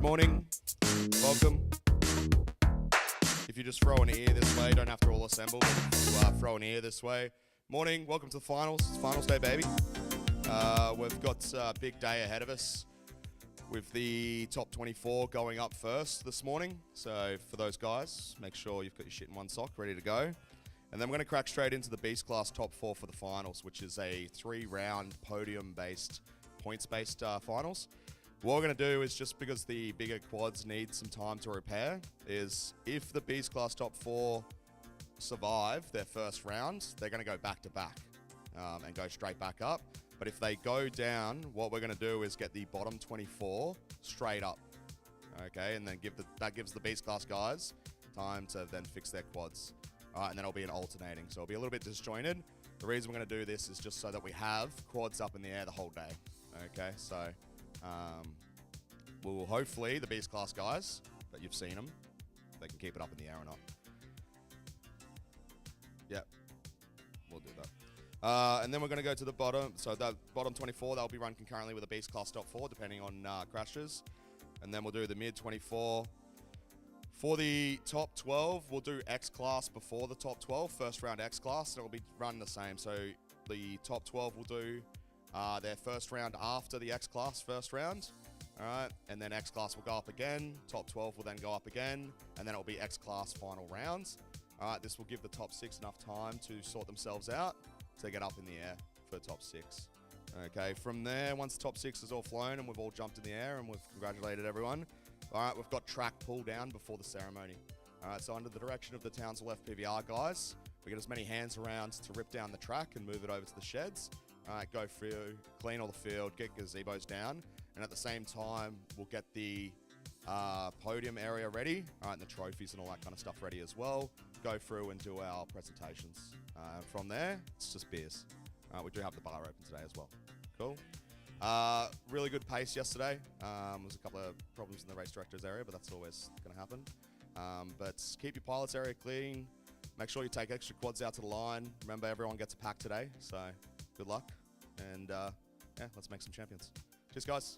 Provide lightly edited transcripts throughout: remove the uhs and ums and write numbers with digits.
morning. Welcome. If you just throw an ear this way, don't have to all assemble. Throw an ear this way. Morning. Welcome to the finals. It's finals day, baby. We've got a big day ahead of us with the top 24 going up first this morning. So for those guys, make sure you've got your shit in one sock ready to go. And then we're going to crack straight into the Beast Class top 4 for the finals, which is a 3-round podium-based, points-based finals. What we're going to do is, just because the bigger quads need some time to repair, is if the Beast Class top 4 survive their first round, they're going to go back-to-back and go straight back up. But if they go down, what we're going to do is get the bottom 24 straight up. Okay, and then that gives the Beast Class guys time to then fix their quads. All right, and then it'll be an alternating. So it'll be a little bit disjointed. The reason we're going to do this is just so that we have quads up in the air the whole day. Okay, so we'll hopefully, the Beast Class guys, that you've seen them, they can keep it up in the air or not. Yep, we'll do that. And then we're going to go to the bottom. So the bottom 24, that'll be run concurrently with the Beast Class top 4, depending on crashes. And then we'll do the mid 24. For the top 12, we'll do X Class before the top 12, first round X Class, and it'll be run the same. So the top 12 will do their first round after the X Class first round. All right, and then X Class will go up again. Top 12 will then go up again, and then it'll be X Class final rounds. All right, this will give the top 6 enough time to sort themselves out to get up in the air for top 6. Okay, from there, once the top 6 is all flown and we've all jumped in the air and we've congratulated everyone, all right, we've got track pull down before the ceremony. All right, so under the direction of the Townsville FPVR guys, we get as many hands around to rip down the track and move it over to the sheds. All right, go through, clean all the field, get gazebos down, and at the same time, we'll get the podium area ready, all right, and the trophies and all that kind of stuff ready as well. Go through and do our presentations. From there, it's just beers. We do have the bar open today as well. Cool. Really good pace yesterday. There was a couple of problems in the race director's area, but that's always going to happen. But keep your pilots area clean. Make sure you take extra quads out to the line. Remember, everyone gets a pack today, so good luck. And yeah, let's make some champions. Cheers, guys.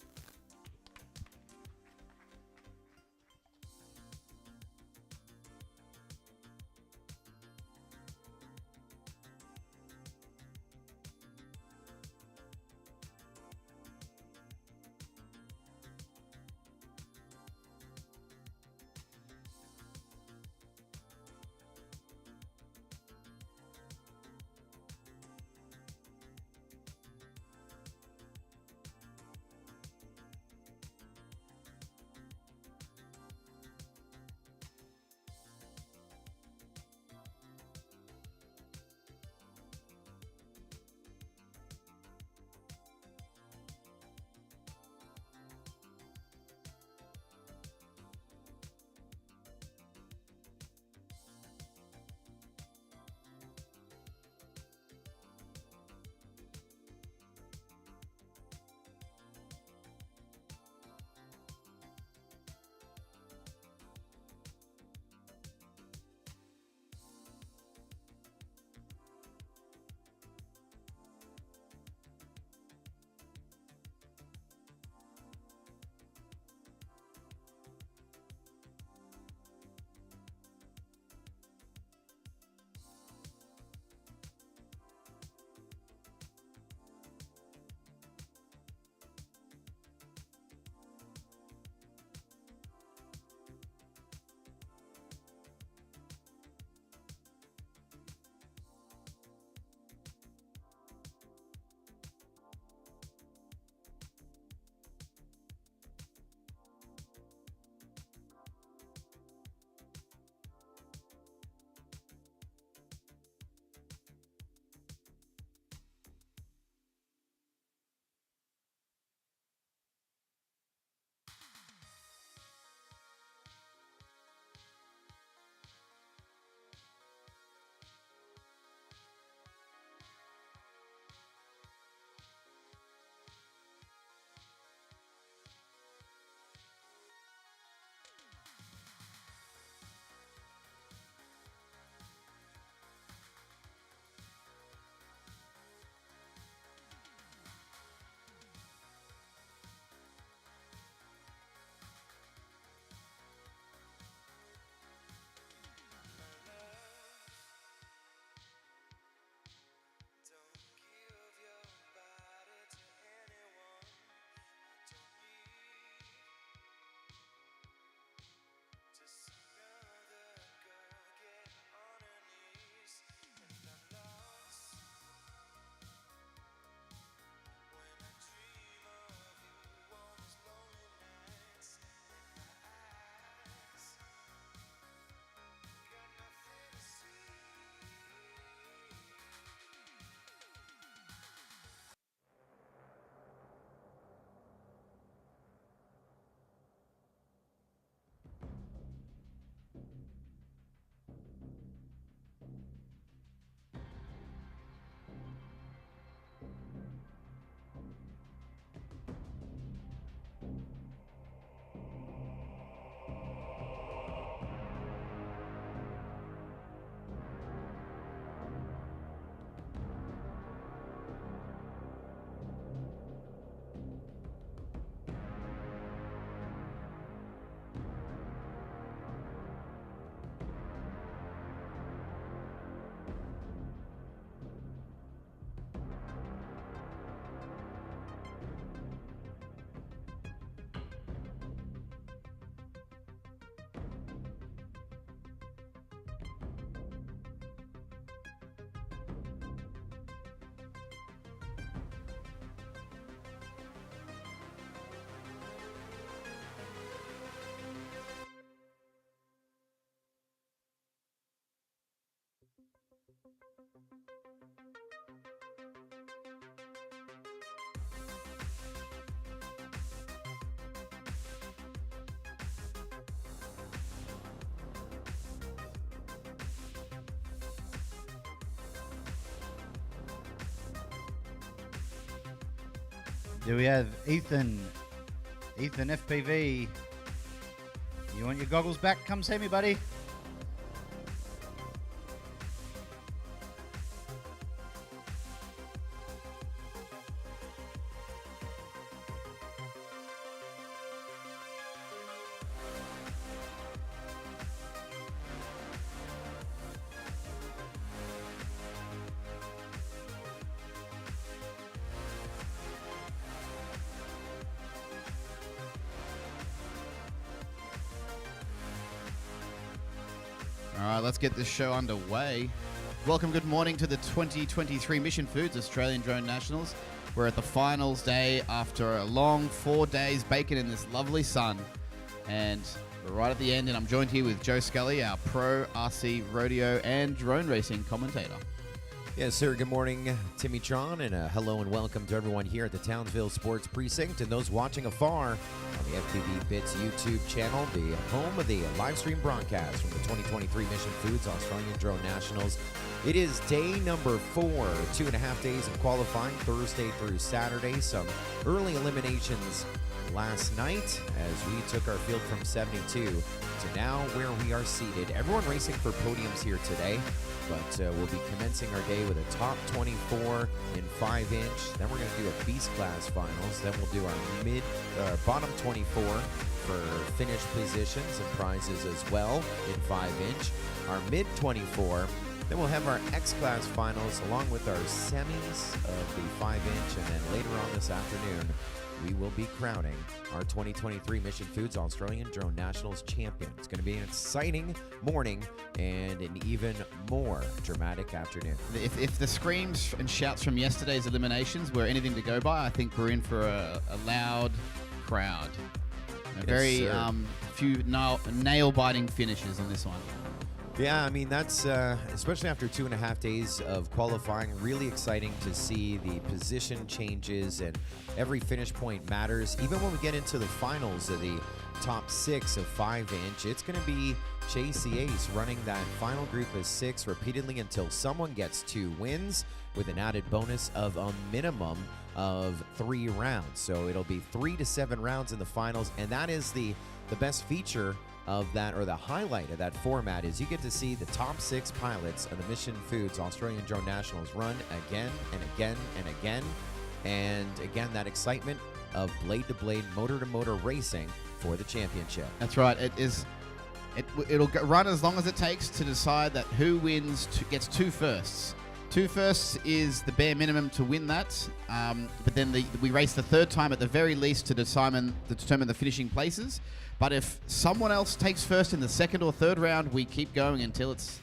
Do we have Ethan? Ethan FPV. You want your goggles back? Come see me, buddy. All right, let's get this show underway. Welcome, good morning to the 2023 Mission Foods Australian Drone Nationals. We're at the finals day after a long 4 days baking in this lovely sun. And we're right at the end, and I'm joined here with Joe Scully, our pro RC rodeo and drone racing commentator. Yes, sir. Good morning, Timmy Tron, and hello and welcome to everyone here at the Townsville Sports Precinct and those watching afar on the FPV Bits YouTube channel, the home of the live stream broadcast from the 2023 Mission Foods Australian Drone Nationals. It is day number 4, 2.5 days of qualifying, Thursday through Saturday. Some early eliminations last night as we took our field from 72 to now where we are seated. Everyone racing for podiums here today. But we'll be commencing our day with a top 24 in 5-inch. Then we're going to do a beast class finals. Then we'll do our bottom 24 for finish positions and prizes as well in 5-inch. Our mid 24. Then we'll have our X class finals along with our semis of the 5-inch. And then later on this afternoon, we will be crowning our 2023 Mission Foods Australian Drone Nationals champion. It's going to be an exciting morning and an even more dramatic afternoon. If the screams and shouts from yesterday's eliminations were anything to go by, I think we're in for a loud crowd. Very few nail-biting finishes on this one. Yeah, I mean, that's, especially after 2.5 days of qualifying, really exciting to see the position changes and every finish point matters. Even when we get into the finals of the top 6 of 5-inch, it's going to be Chase Ace running that final group of 6 repeatedly until someone gets 2 wins with an added bonus of a minimum of 3 rounds. So it'll be 3 to 7 rounds in the finals, and that is the best feature of that, or the highlight of that format, is you get to see the top 6 pilots of the Mission Foods Australian Drone Nationals run again and again and again. And again, that excitement of blade-to-blade, motor-to-motor racing for the championship. That's right. It'll run as long as it takes to decide that who wins gets 2 firsts. 2 firsts is the bare minimum to win that, but then we race the 3rd time at the very least to determine the finishing places. But if someone else takes first in the 2nd or 3rd round, we keep going until it's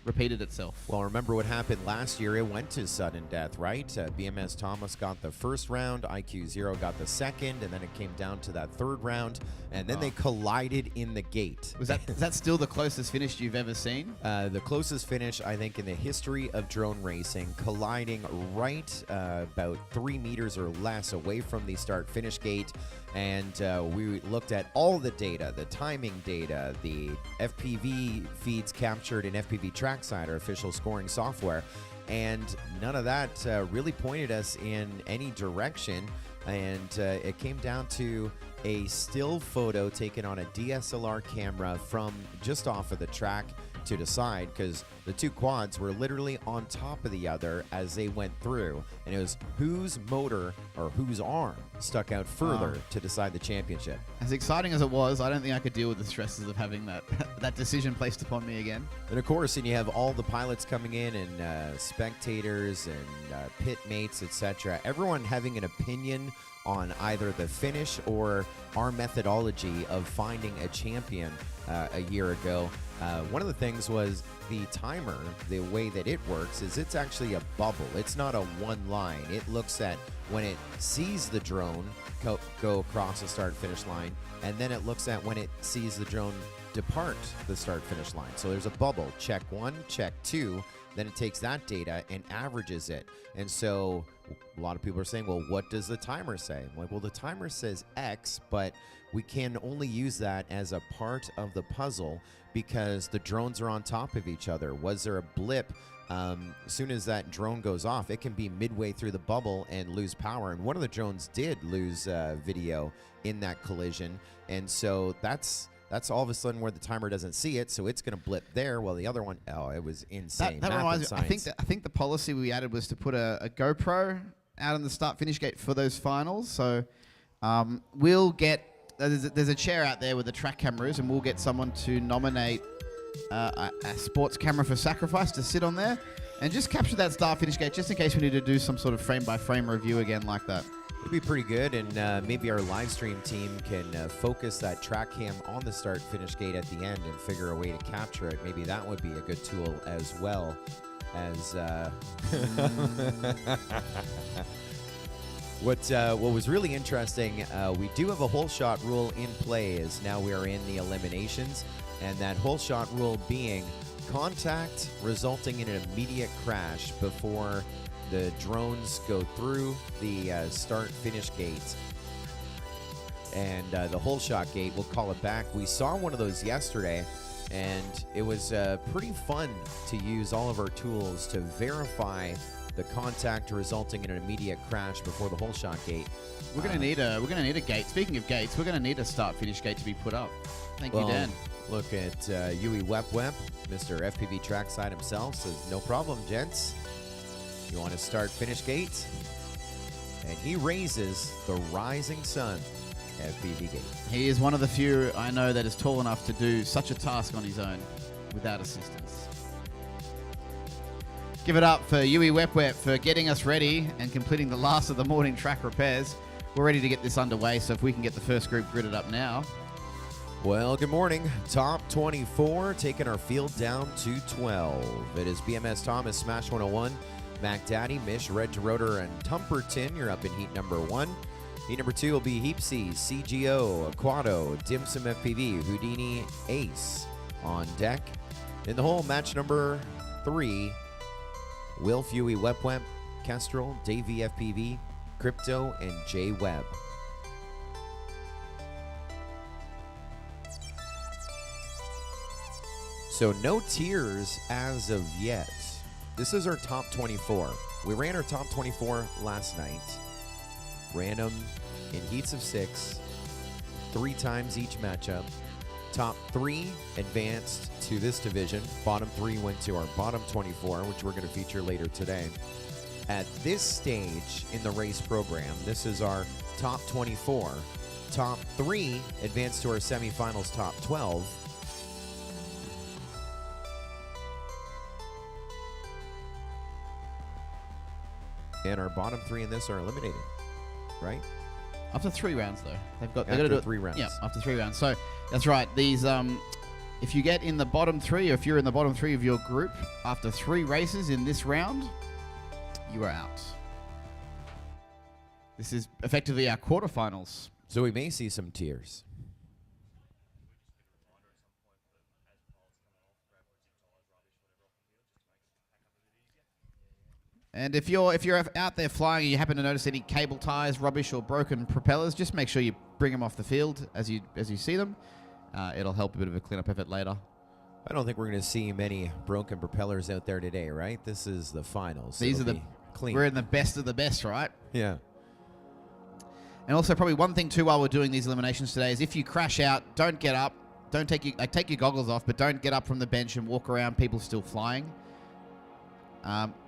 repeated itself. Well, remember what happened last year. It went to sudden death, right? BMS Thomas got the 1st round, IQ0 got the 2nd, and then it came down to that 3rd round, and then they collided in the gate. Is that still the closest finish you've ever seen? The closest finish, I think, in the history of drone racing, colliding right about 3 meters or less away from the start-finish gate. And we looked at all the data, the timing data, the FPV feeds captured in FPV Trackside, our official scoring software, and none of that really pointed us in any direction. And it came down to a still photo taken on a DSLR camera from just off of the track to decide, because the 2 quads were literally on top of the other as they went through, and it was whose motor or whose arm stuck out further to decide the championship. As exciting as it was, I don't think I could deal with the stresses of having that decision placed upon me again. And of course, and you have all the pilots coming in and spectators and pit mates, etc. Everyone having an opinion on either the finish or our methodology of finding a champion a year ago. One of the things was the timer. The way that it works is it's actually a bubble. It's not a one line. It looks at when it sees the drone go across the start-finish line, and then it looks at when it sees the drone depart the start-finish line. So there's a bubble, check 1, check 2, then it takes that data and averages it. And so a lot of people are saying, well, what does the timer say? I'm like, well, the timer says X, but we can only use that as a part of the puzzle because the drones are on top of each other. Was there a blip? As soon as that drone goes off, it can be midway through the bubble and lose power. And one of the drones did lose video in that collision. And so that's all of a sudden where the timer doesn't see it, so it's going to blip there. While the other one, oh, it was insane. That reminds me. I think the policy we added was to put a GoPro out on the start-finish gate for those finals. So we'll get there's a chair out there with the track cameras, and we'll get someone to nominate a sports camera for sacrifice to sit on there and just capture that start-finish gate, just in case we need to do some sort of frame-by-frame review again like that. It'd be pretty good, and maybe our live stream team can focus that track cam on the start-finish gate at the end and figure a way to capture it. Maybe that would be a good tool as well as... What was really interesting, we do have a hole shot rule in play as now we are in the eliminations, and that hole shot rule being contact resulting in an immediate crash before the drones go through the start-finish gate. And the hole shot gate, we'll call it back. We saw one of those yesterday, and it was pretty fun to use all of our tools to verify the contact resulting in an immediate crash before the hole shot gate. We're gonna need a gate. Speaking of gates, we're gonna need a start-finish gate to be put up. Thank you, Dan. Look at Yui Wep, Mr. FPV Trackside himself says, no problem, gents. You want to start finish gate? And he raises the rising sun FPV gate. He is one of the few I know that is tall enough to do such a task on his own without assistance. Give it up for Yui Wep for getting us ready and completing the last of the morning track repairs. We're ready to get this underway, so if we can get the first group gridded up now. Well, good morning. Top 24 taking our field down to 12. It is BMS Thomas, Smash 101, Mac Daddy, Mish, Red Rotor, and Tumperton. You're up in heat number 1. Heat number 2 will be Heapsy, CGO, Aquado, Dimsum FPV, Houdini, Ace on deck. In the hole, match number 3, Wilf, Yui, Wep, Kestrel, Davey FPV, Crypto, and J Web. So no tiers as of yet. This is our top 24. We ran our top 24 last night. Ran them in heats of 6, 3 times each matchup. Top 3 advanced to this division. Bottom 3 went to our bottom 24, which we're going to feature later today. At this stage in the race program, this is our top 24. Top 3 advanced to our semifinals top 12. And our bottom 3 in this are eliminated, right? After 3 rounds, though. They've got After to do it 3 rounds. Yeah, after 3 rounds. So that's right. These, if you get in the bottom 3, or if you're in the bottom 3 of your group after 3 races in this round, you are out. This is effectively our quarterfinals. So we may see some tiers. And if you're out there flying and you happen to notice any cable ties, rubbish, or broken propellers, just make sure you bring them off the field as you see them. It'll help a bit of a cleanup effort later. I don't think we're going to see many broken propellers out there today, right? This is the finals. These are the clean. We're in the best of the best, right? Yeah. And also probably one thing too while we're doing these eliminations today is if you crash out, don't get up. Don't take your goggles off, but don't get up from the bench and walk around people still flying.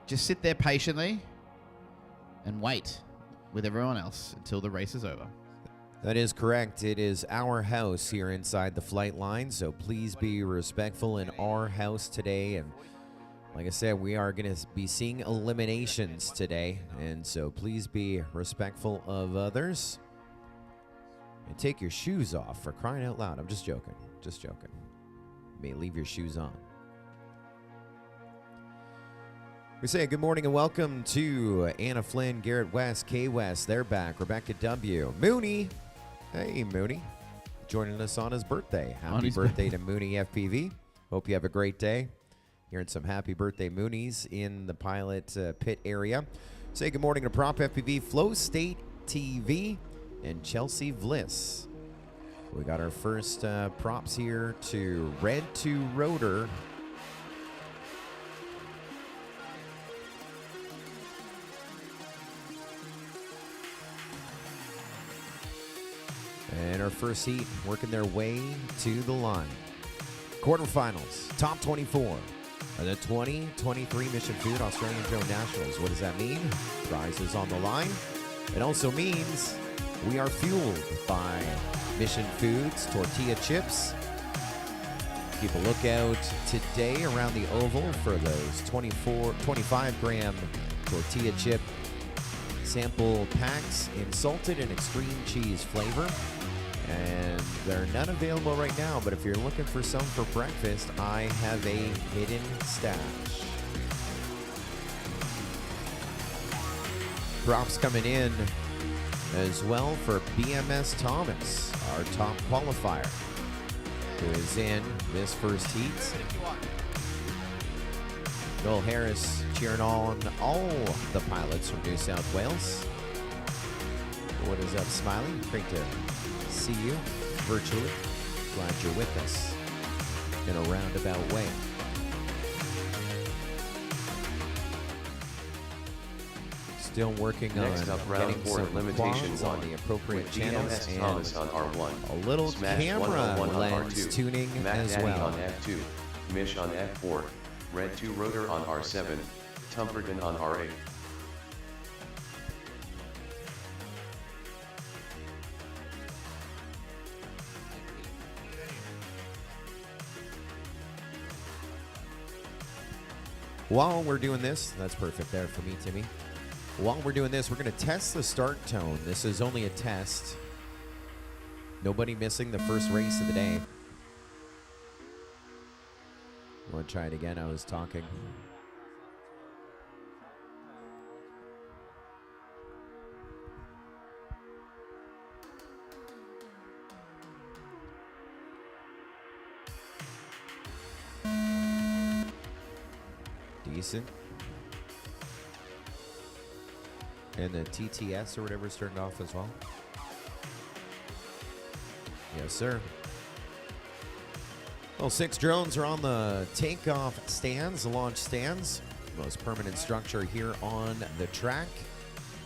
Just sit there patiently and wait with everyone else until the race is over. That is correct. It is our house here inside the flight line, so please be respectful in our house today. And like I said, we are going to be seeing eliminations today, and so please be respectful of others. And take your shoes off, for crying out loud. I'm just joking. Just joking. You may leave your shoes on. We say good morning and welcome to Anna Flynn, Garrett West, Kay West. They're back. Rebecca W. Mooney. Hey, Mooney. joining us on his birthday. On Happy his birthday to Mooney FPV. Hope you have a great day. Hearing some happy birthday Moonies in the pilot pit area. Say good morning to Prop FPV, Flow State TV, and Chelsea Vliss. We got our first props here to Red to Rotor. And our first heat working their way to the line. Quarterfinals, top 24 of the 2023 Mission Food Australian Drone Nationals. What does that mean? Prizes on the line. It also means we are fueled by Mission Foods tortilla chips. Keep a lookout today around the oval for those 25-gram tortilla chip sample packs in salted and extreme cheese flavor. And there are none available right now, but if you're looking for some for breakfast, I have a hidden stash. Props coming in as well for BMS Thomas, our top qualifier, who is in this first heat. Noel Harris cheering on all the pilots from New South Wales. What is up, Smiley? Great to see you virtually. Glad you're with us in a roundabout way. Still working Next on up, round getting 4, some limitation quads 1 on the appropriate with channels BMS and Thomas on R1. a little Smash camera 101 on lens R2. tuning Mac as Daddy well. on F2. Mish on F4. Red 2 Rotor on R7. Tumperton on R8. While we're doing this, that's perfect there for me, Timmy. While we're doing this, we're going to test the start tone. This is only a test. Nobody missing the first race of the day. Want to try it again? I was talking. Decent. And the TTS or whatever is turned off as well. Yes, sir. Well, 6 drones are on the takeoff stands, the launch stands. Most permanent structure here on the track.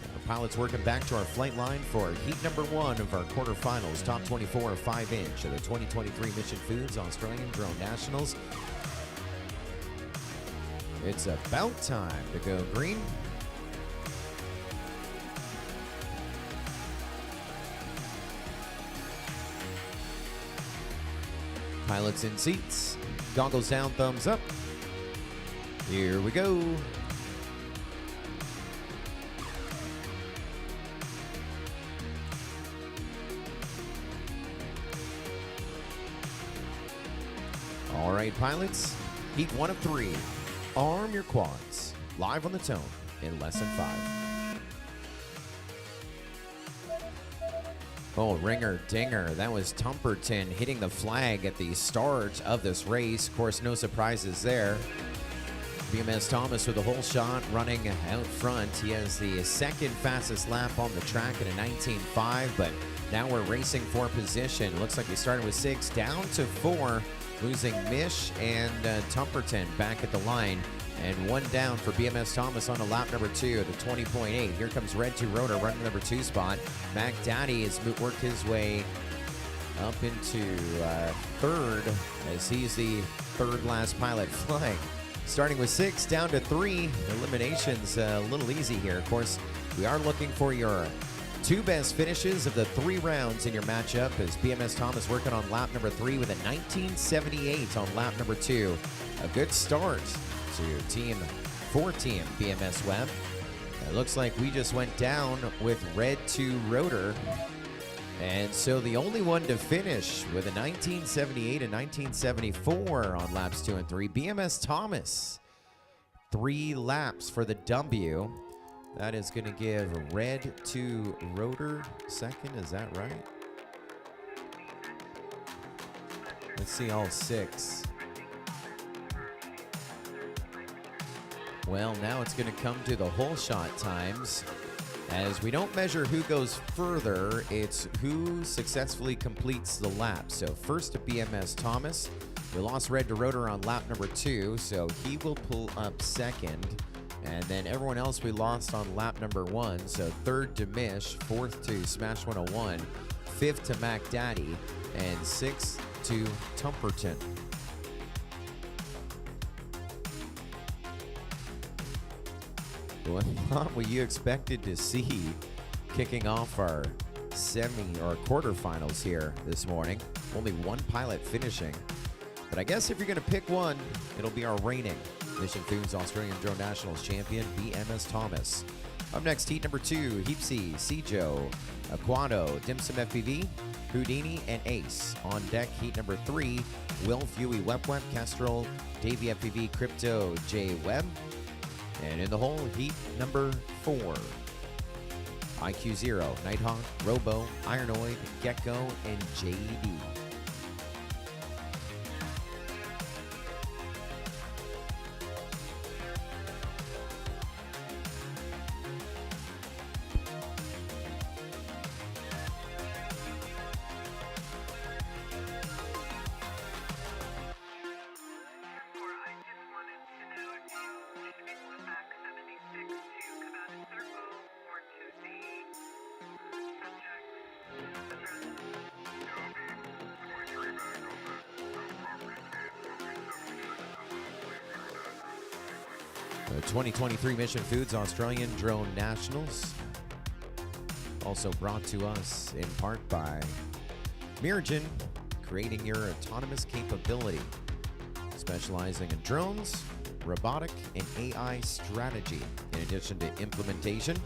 Our pilots working back to our flight line for heat number 1 of our quarterfinals. Top 24 5-inch of the 2023 Mission Foods Australian Drone Nationals. It's about time to go green. Pilots in seats. Goggles down, thumbs up. Here we go. All right, pilots. Heat 1 of 3. Arm your quads. Live on the tone in less than 5. Oh, ringer dinger. That was Tumperton hitting the flag at the start of this race. Of course, no surprises there. BMS Thomas with a whole shot running out front. He has the second fastest lap on the track at a 19.5, but now we're racing for position. Looks like we started with 6, down to 4, losing Mish and Tumperton back at the line. And 1 down for BMS Thomas on to lap number 2 at the 20.8. Here comes Red 2 Rotor running the number 2 spot. Mac Daddy has worked his way up into 3rd as he's the 3rd last pilot flying. Starting with 6, down to 3. Eliminations a little easy here. Of course, we are looking for your 2 best finishes of the 3 rounds in your matchup as BMS Thomas working on lap number 3 with a 1978 on lap number 2. A good start to team BMS Web. It looks like we just went down with Red 2 Rotor. And so the only one to finish with a 1978 and 1974 on laps 2 and 3, BMS Thomas. 3 laps for the W. That is going to give Red 2 Rotor second. Is that right? Let's see all 6. Well, now it's going to come to the hole shot times. As we don't measure who goes further, it's who successfully completes the lap. So first to BMS Thomas. We lost Red to Rotor on lap number 2, so he will pull up second. And then everyone else we lost on lap number 1. So third to Mish, fourth to Smash 101, fifth to Mac Daddy, and sixth to Tumperton. What were you expected to see kicking off our semi or quarterfinals here this morning? Only one pilot finishing. But I guess if you're going to pick one, it'll be our reigning Mission Foods Australian Drone Nationals champion, BMS Thomas. Up next, heat number 2, Heapsy, Cijo, Aquado, Dimsum FPV, Houdini, and Ace. On deck, heat number 3, Will, Fuey, Web, Kestrel, Davey FPV, Crypto, J Web. And in the hole, heat number 4, IQ0, Nighthawk, Robo, Ironoid, Gecko, and JD. The 2023 Mission Foods Australian Drone Nationals, also brought to us in part by Miragen, creating your autonomous capability, specializing in drones, robotic, and AI strategy, in addition to implementation,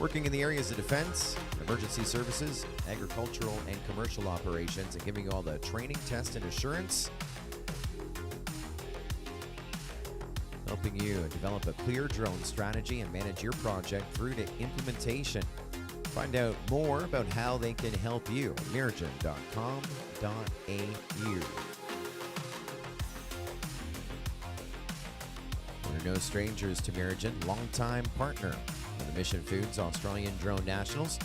working in the areas of defense, emergency services, agricultural, and commercial operations, and giving you all the training, test, and assurance, helping you develop a clear drone strategy and manage your project through to implementation. Find out more about how they can help you at miragen.com.au. We're no strangers to Miragen, longtime partner of the Mission Foods Australian Drone Nationals.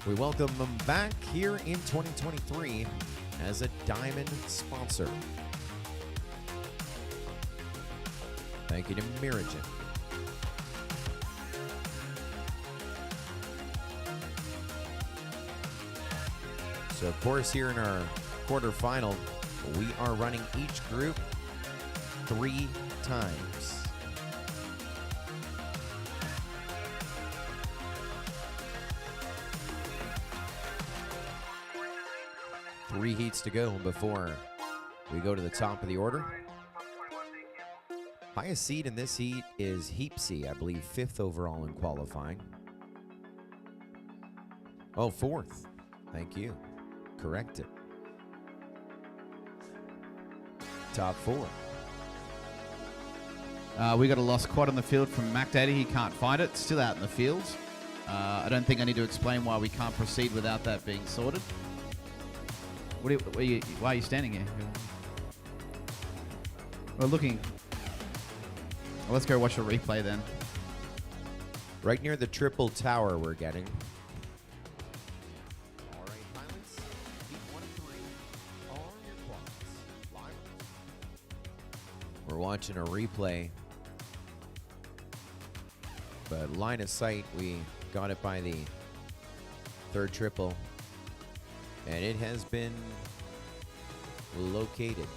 We welcome them back here in 2023 as a diamond sponsor. Thank you to Miragen. So, of course, here in our quarterfinal, we are running each group 3 times. Three heats to go before we go to the top of the order. Highest seed in this heat is Heapsy, I believe 5th overall in qualifying. Oh, 4th. Thank you. Correct it. Top 4. We got a lost quad on the field from Mac Daddy. He can't find it. Still out in the field. I don't think I need to explain why we can't proceed without that being sorted. Why are you standing here? We're looking. Well, let's go watch a replay then. Right near the triple tower we're getting. All right, pilots. Heat 1 and 3. Arm your quads. Live. We're watching a replay. But line of sight, we got it by the third triple. And it has been located.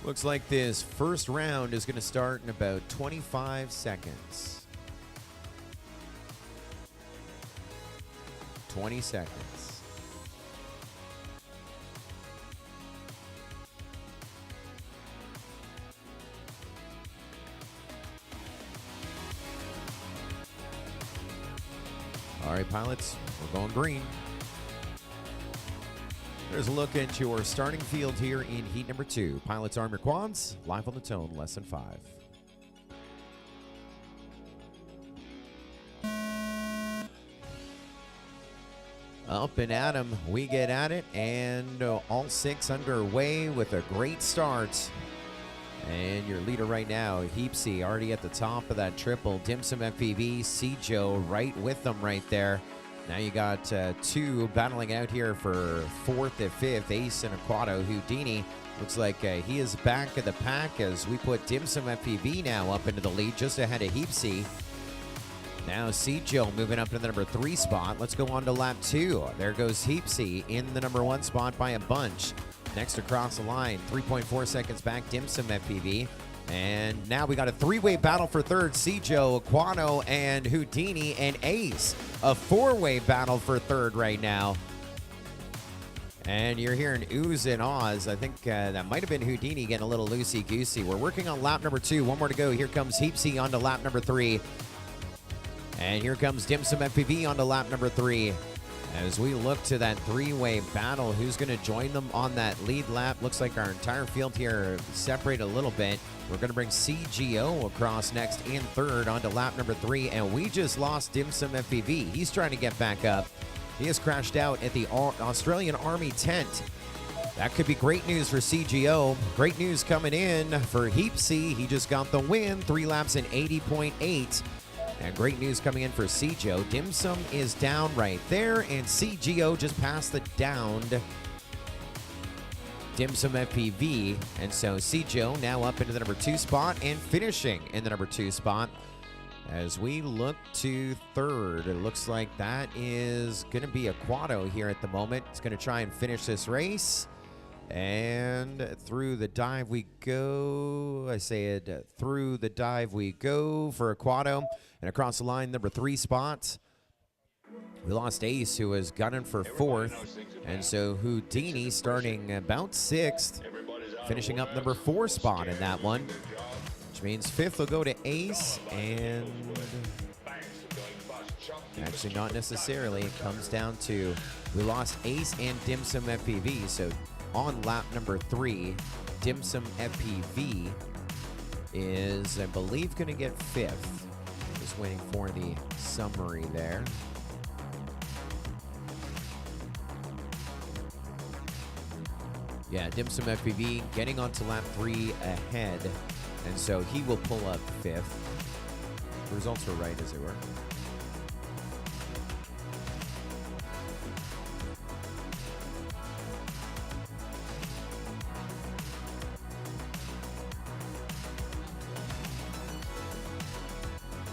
Looks like this first round is going to start in about 25 seconds. 20 seconds. All right, pilots, we're going green. There's a look at your starting field here in heat number 2. Pilots arm your quads, live on the tone, less than 5. Up and at 'em, we get at it, and all 6 underway with a great start. And your leader right now, Heapsy, already at the top of that triple. Dim Sum FPV, Joe right with them right there. Now you got 2 battling out here for 4th and 5th, Ace and Aquato. Houdini looks like he is back at the pack as we put Dim Sum FPV now up into the lead, just ahead of Heapsy. Now Joe moving up to the number 3 spot. Let's go on to lap 2. There goes Heapsy in the number 1 spot by a bunch. Next across the line, 3.4 seconds back, Dim Sum FPV. And now we got a 3-way battle for 3rd. Joe, Aquano, and Houdini, and Ace. A 4-way battle for 3rd right now. And you're hearing oohs and ahs. I think that might have been Houdini getting a little loosey-goosey. We're working on lap number 2. 1 more to go. Here comes Heapsy onto lap number 3. And here comes Dim Sum FPV onto lap number 3. As we look to that 3-way battle, who's going to join them on that lead lap? Looks like our entire field here separated a little bit. We're going to bring CGO across next in 3rd onto lap number 3, and we just lost Dim Sum FPV. He's trying to get back up. He has crashed out at the Australian Army tent. That could be great news for CGO. Great news coming in for Heapsy. He just got the win, 3 laps in 80.8. And great news coming in for CGO. Dim Sum is down right there, and CGO just passed the downed Dim Sum FPV. And so CGO now up into the number 2 spot and finishing in the number 2 spot. As we look to 3rd, it looks like that is going to be Aquato here at the moment. It's going to try and finish this race. And through the dive we go. I say it, through the dive we go for Aquato. And across the line, number 3 spot. We lost Ace, who was gunning for 4th. And so Houdini starting about 6th, finishing up number 4 spot in that one. Which means 5th will go to Ace, and actually not necessarily. It comes down to we lost Ace and Dim Sum FPV. So on lap number 3, Dim Sum FPV is, I believe, going to get 5th. Just waiting for the summary there. Yeah, Dim Sum FPV getting onto lap 3 ahead, and so he will pull up 5th. The results were right, as they were.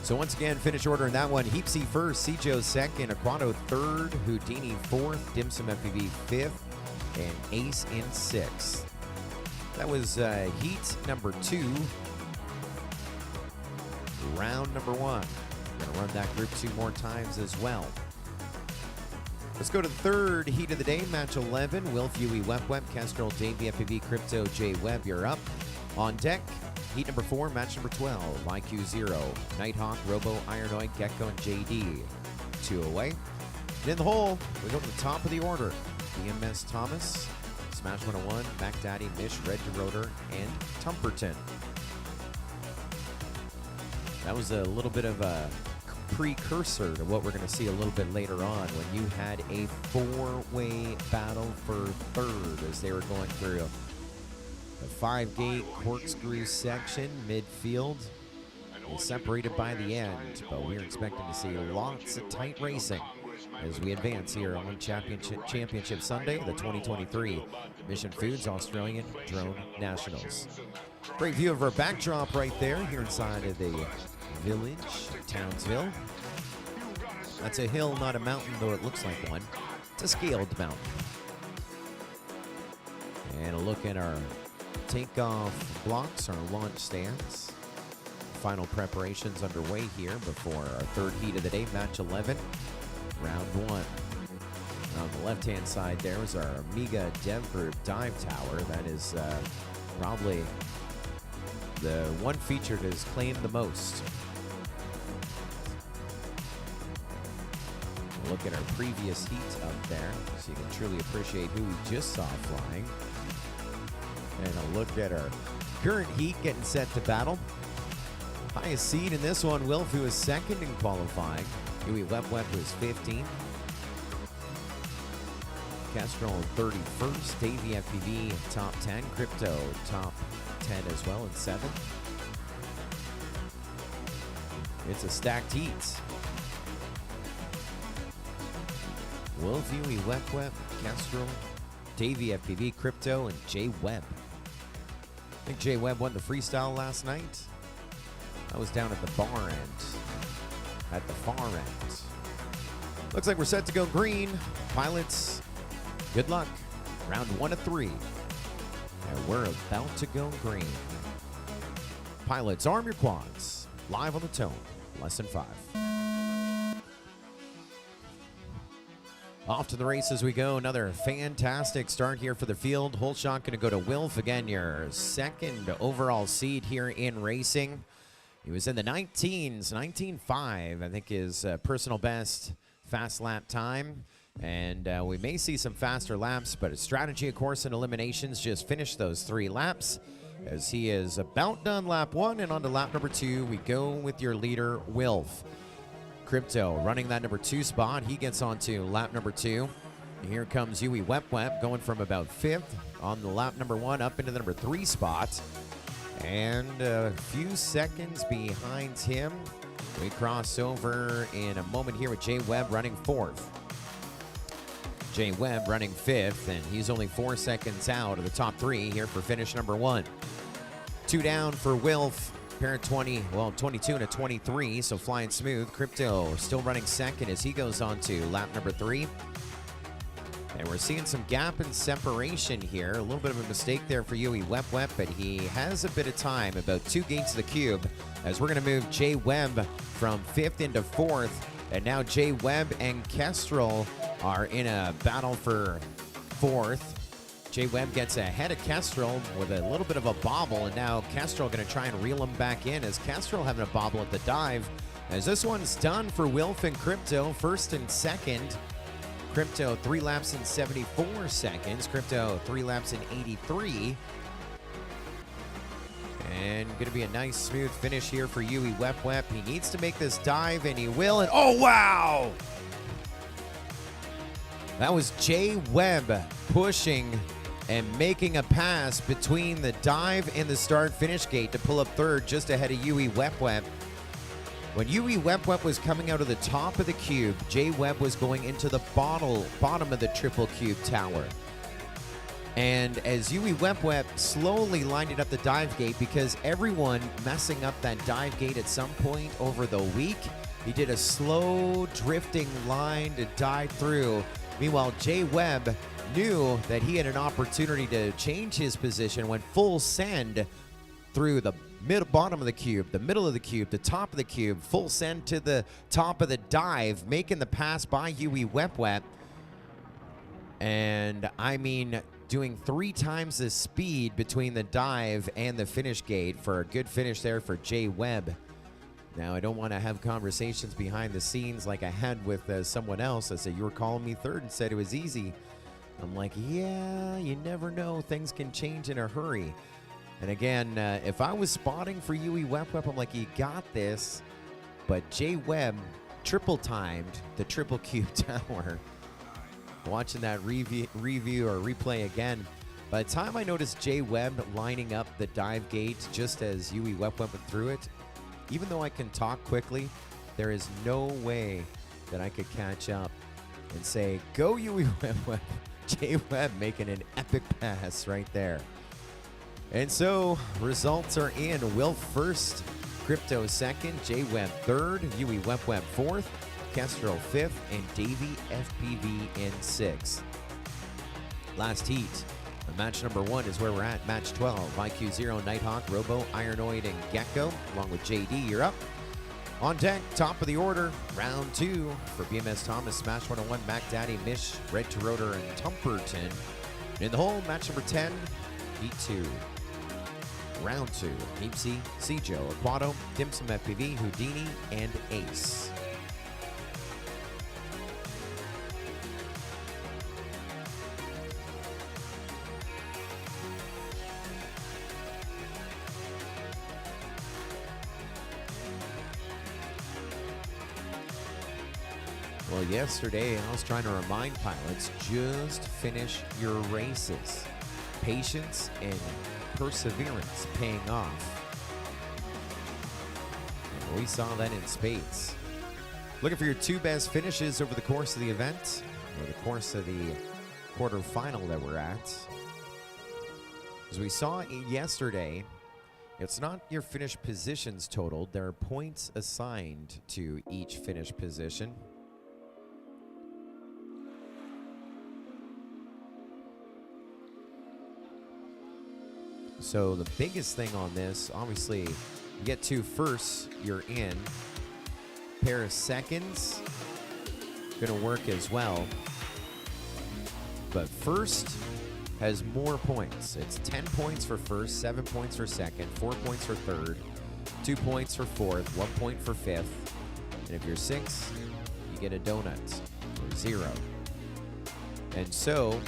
So once again, finish order in that one. Heapsy 1st, Joe 2nd, Aquato 3rd, Houdini 4th, Dim Sum FPV 5th, and Ace in 6th. That was heat number 2, round number 1. We're going to run that group 2 more times as well. Let's go to the 3rd heat of the day, match 11. Wilf, Huey, Web, Kestrel, Davey, FPV, Crypto, J Webb, you're up. On deck, heat number 4, match number 12, IQ 0, Nighthawk, Robo, Ironoid, Gecko, and JD. 2 away. And in the hole, we go to the top of the order. BMS Thomas, Smash 101, Mac Daddy, Mish, Red Rotor, and Tumperton. That was a little bit of a precursor to what we're going to see a little bit later on when you had a 4-way battle for 3rd as they were going through the 5-gate corkscrew section midfield. They separated by the end, but we're expecting to see lots of tight racing as we advance here on Championship Sunday, the 2023 Mission Foods Australian Drone Nationals. Great view of our backdrop right there here inside of the village, Townsville. That's a hill, not a mountain, though it looks like one. It's a scaled mountain. And a look at our takeoff blocks, our launch stands. Final preparations underway here before our 3rd heat of the day, match 11. Round 1. On the left-hand side there is our Amiga Denver dive tower. That is probably the one feature that is claimed the most. Look at our previous heat up there, so you can truly appreciate who we just saw flying. And a look at our current heat getting set to battle. Highest seed in this one, Wilf, who is 2nd in qualifying. Huey Web was 15th. Kestrel 31st. Davey FPV top 10. Crypto top 10 as well in 7th. It's a stacked heat. Wolf, Huey, Wep, Kestrel, Davey FPV, Crypto, and Jay Webb. I think Jay Webb won the freestyle last night. I was down at the bar end. At the far end. Looks like we're set to go green. Pilots, good luck. Round 1 of 3. And we're about to go green. Pilots, arm your quads. Live on the tone. Lesson 5. Off to the races we go. Another fantastic start here for the field. Whole shot going to go to Wilf. Again, your second overall seed here in racing. He was in the 19s, 19.5, I think his personal best fast lap time. And we may see some faster laps, but his strategy, of course, in eliminations, just finished those 3 laps. As he is about done lap 1 and on to lap number 2, we go with your leader, Wilf. Crypto running that number 2 spot. He gets on to lap number 2. And here comes Huey Wep going from about 5th on the lap number 1 up into the number 3 spot. And a few seconds behind him, we cross over in a moment here with Jay Webb running 4th. Jay Webb running 5th, and he's only 4 seconds out of the top 3 here for finish number 1. 2 down for Wilf. Pair of 22 and a 23, so flying smooth. Crypto still running 2nd as he goes on to lap number 3. And we're seeing some gap and separation here. A little bit of a mistake there for Huey Wep, but he has a bit of time, about 2 gates of the cube, as we're going to move Jay Webb from 5th into 4th. And now Jay Webb and Kestrel are in a battle for 4th. Jay Webb gets ahead of Kestrel with a little bit of a bobble, and now Kestrel going to try and reel him back in as Kestrel having a bobble at the dive. As this one's done for Wilf and Crypto, 1st and 2nd. Crypto 3 laps in 74 seconds. Crypto 3 laps in 83. And going to be a nice smooth finish here for Huey Wep. He needs to make this dive, and he will. And oh, wow! That was Jay Webb pushing and making a pass between the dive and the start-finish gate to pull up 3rd just ahead of Huey Wep. When Huey Wep was coming out of the top of the cube, Jay Webb was going into the bottom of the triple cube tower. And as Huey Wep slowly lined up the dive gate, because everyone messing up that dive gate at some point over the week, he did a slow drifting line to dive through. Meanwhile, Jay Webb knew that he had an opportunity to change his position, went full send through the bottom of the cube, the middle of the cube, the top of the cube, full send to the top of the dive, making the pass by Huey Wep. And I mean, doing 3 times the speed between the dive and the finish gate for a good finish there for Jay Webb. Now, I don't want to have conversations behind the scenes like I had with someone else. I said, you were calling me 3rd and said it was easy. I'm like, yeah, you never know. Things can change in a hurry. And again, if I was spotting for Huey Wep, I'm like, you got this. But Jay Webb triple timed the triple cube tower. Watching that review or replay again. By the time I noticed Jay Webb lining up the dive gate just as Huey Wep went through it, even though I can talk quickly, there is no way that I could catch up and say, go Huey Wep. Jay Webb making an epic pass right there. And so results are in. Wilf 1st, Crypto 2nd, Jay Webb 3rd, Huey Wep 4th, Kestrel 5th, and Davey FPV in 6th. Last heat. Match number 1 is where we're at. Match 12. IQ0, Nighthawk, Robo, Ironoid, and Gecko. Along with JD, you're up. On deck, top of the order, round 2 for BMS Thomas, Smash 101, Mac Daddy, Mish, Red to Rotor, and Tumperton. In the hole, match number 10, heat 2. Round 2, Heapsy, Joe, Aquato, Dimsum FPV, Houdini, and Ace. Well, Well, yesterday I was trying to remind pilots, just finish your races. Patience and perseverance paying off. And we saw that in spades. Looking for your 2 best finishes over the course of the event, or the course of the quarterfinal that we're at. As we saw yesterday, it's not your finish positions totaled. There are points assigned to each finish position. So the biggest thing on this, obviously, you get 2 firsts, you're in. Pair of seconds, gonna work as well. But first has more points. It's 10 points for first, 7 points for second, 4 points for third, 2 points for fourth, 1 point for fifth. And if you're 6, you get a donut or 0. And so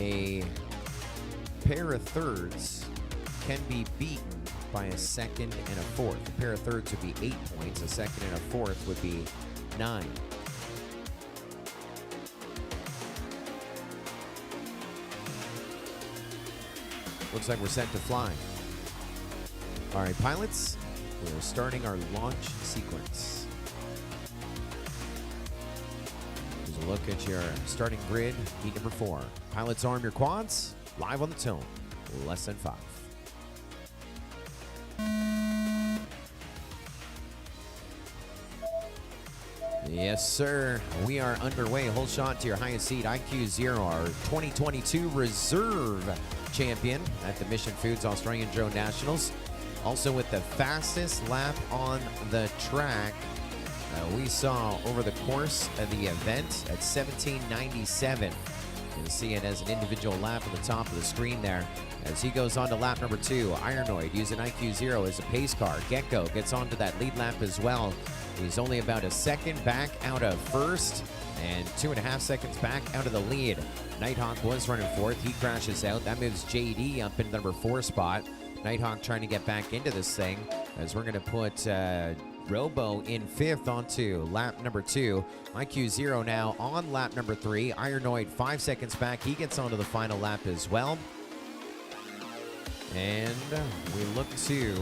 a pair of thirds can be beaten by a second and a fourth. A pair of thirds would be 8 points. A second and a fourth would be 9. Looks like we're set to fly. All right, pilots, we're starting our launch sequence. Here's a look at your starting grid, heat number 4. Pilots, arm your quads, live on the tone, less than 5. Yes, sir. We are underway. Hold shot to your highest seat. IQ 0, our 2022 reserve champion at the Mission Foods Australian Drone Nationals. Also with the fastest lap on the track we saw over the course of the event at 17:97. You'll see it as an individual lap on the top of the screen there. As he goes on to lap number 2, Ironoid using IQ 0 as a pace car. Gecko gets onto that lead lap as well. He's only about a second back out of first and 2.5 seconds back out of the lead. Nighthawk was running fourth. He crashes out. That moves JD up into the number 4 spot. Nighthawk trying to get back into this thing as we're going to put Robo in 5th onto lap number 2. IQ 0 now on lap number 3. Ironoid 5 seconds back. He gets onto the final lap as well. And we look to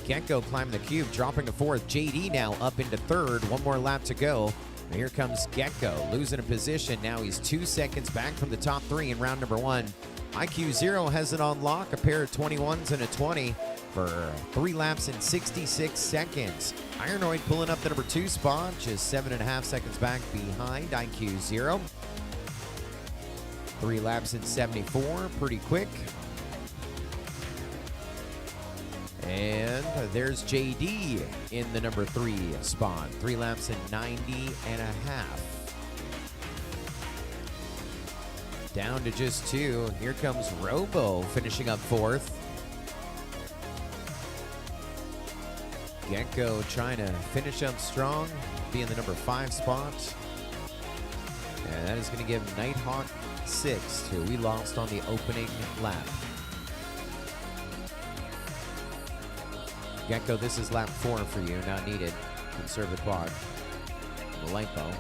Gecko climbing the cube, dropping to 4th. JD now up into 3rd. 1 more lap to go. And here comes Gecko, losing a position. Now he's 2 seconds back from the top 3 in round number 1. IQ 0 has it on lock, a pair of 21s and a 20 for 3 laps in 66 seconds. Ironoid pulling up the number 2 spot, just 7.5 seconds back behind IQ 0. 3 laps in 74, pretty quick. And there's JD in the number 3 spot. 3 laps in 90.5. Down to just 2. Here comes Robo finishing up 4th. Gecko trying to finish up strong, be in the number 5 spot. And that is going to give Nighthawk 6th, who we lost on the opening lap. Gecko, this is lap 4 for you, not needed. Conserve the quad. The lipo.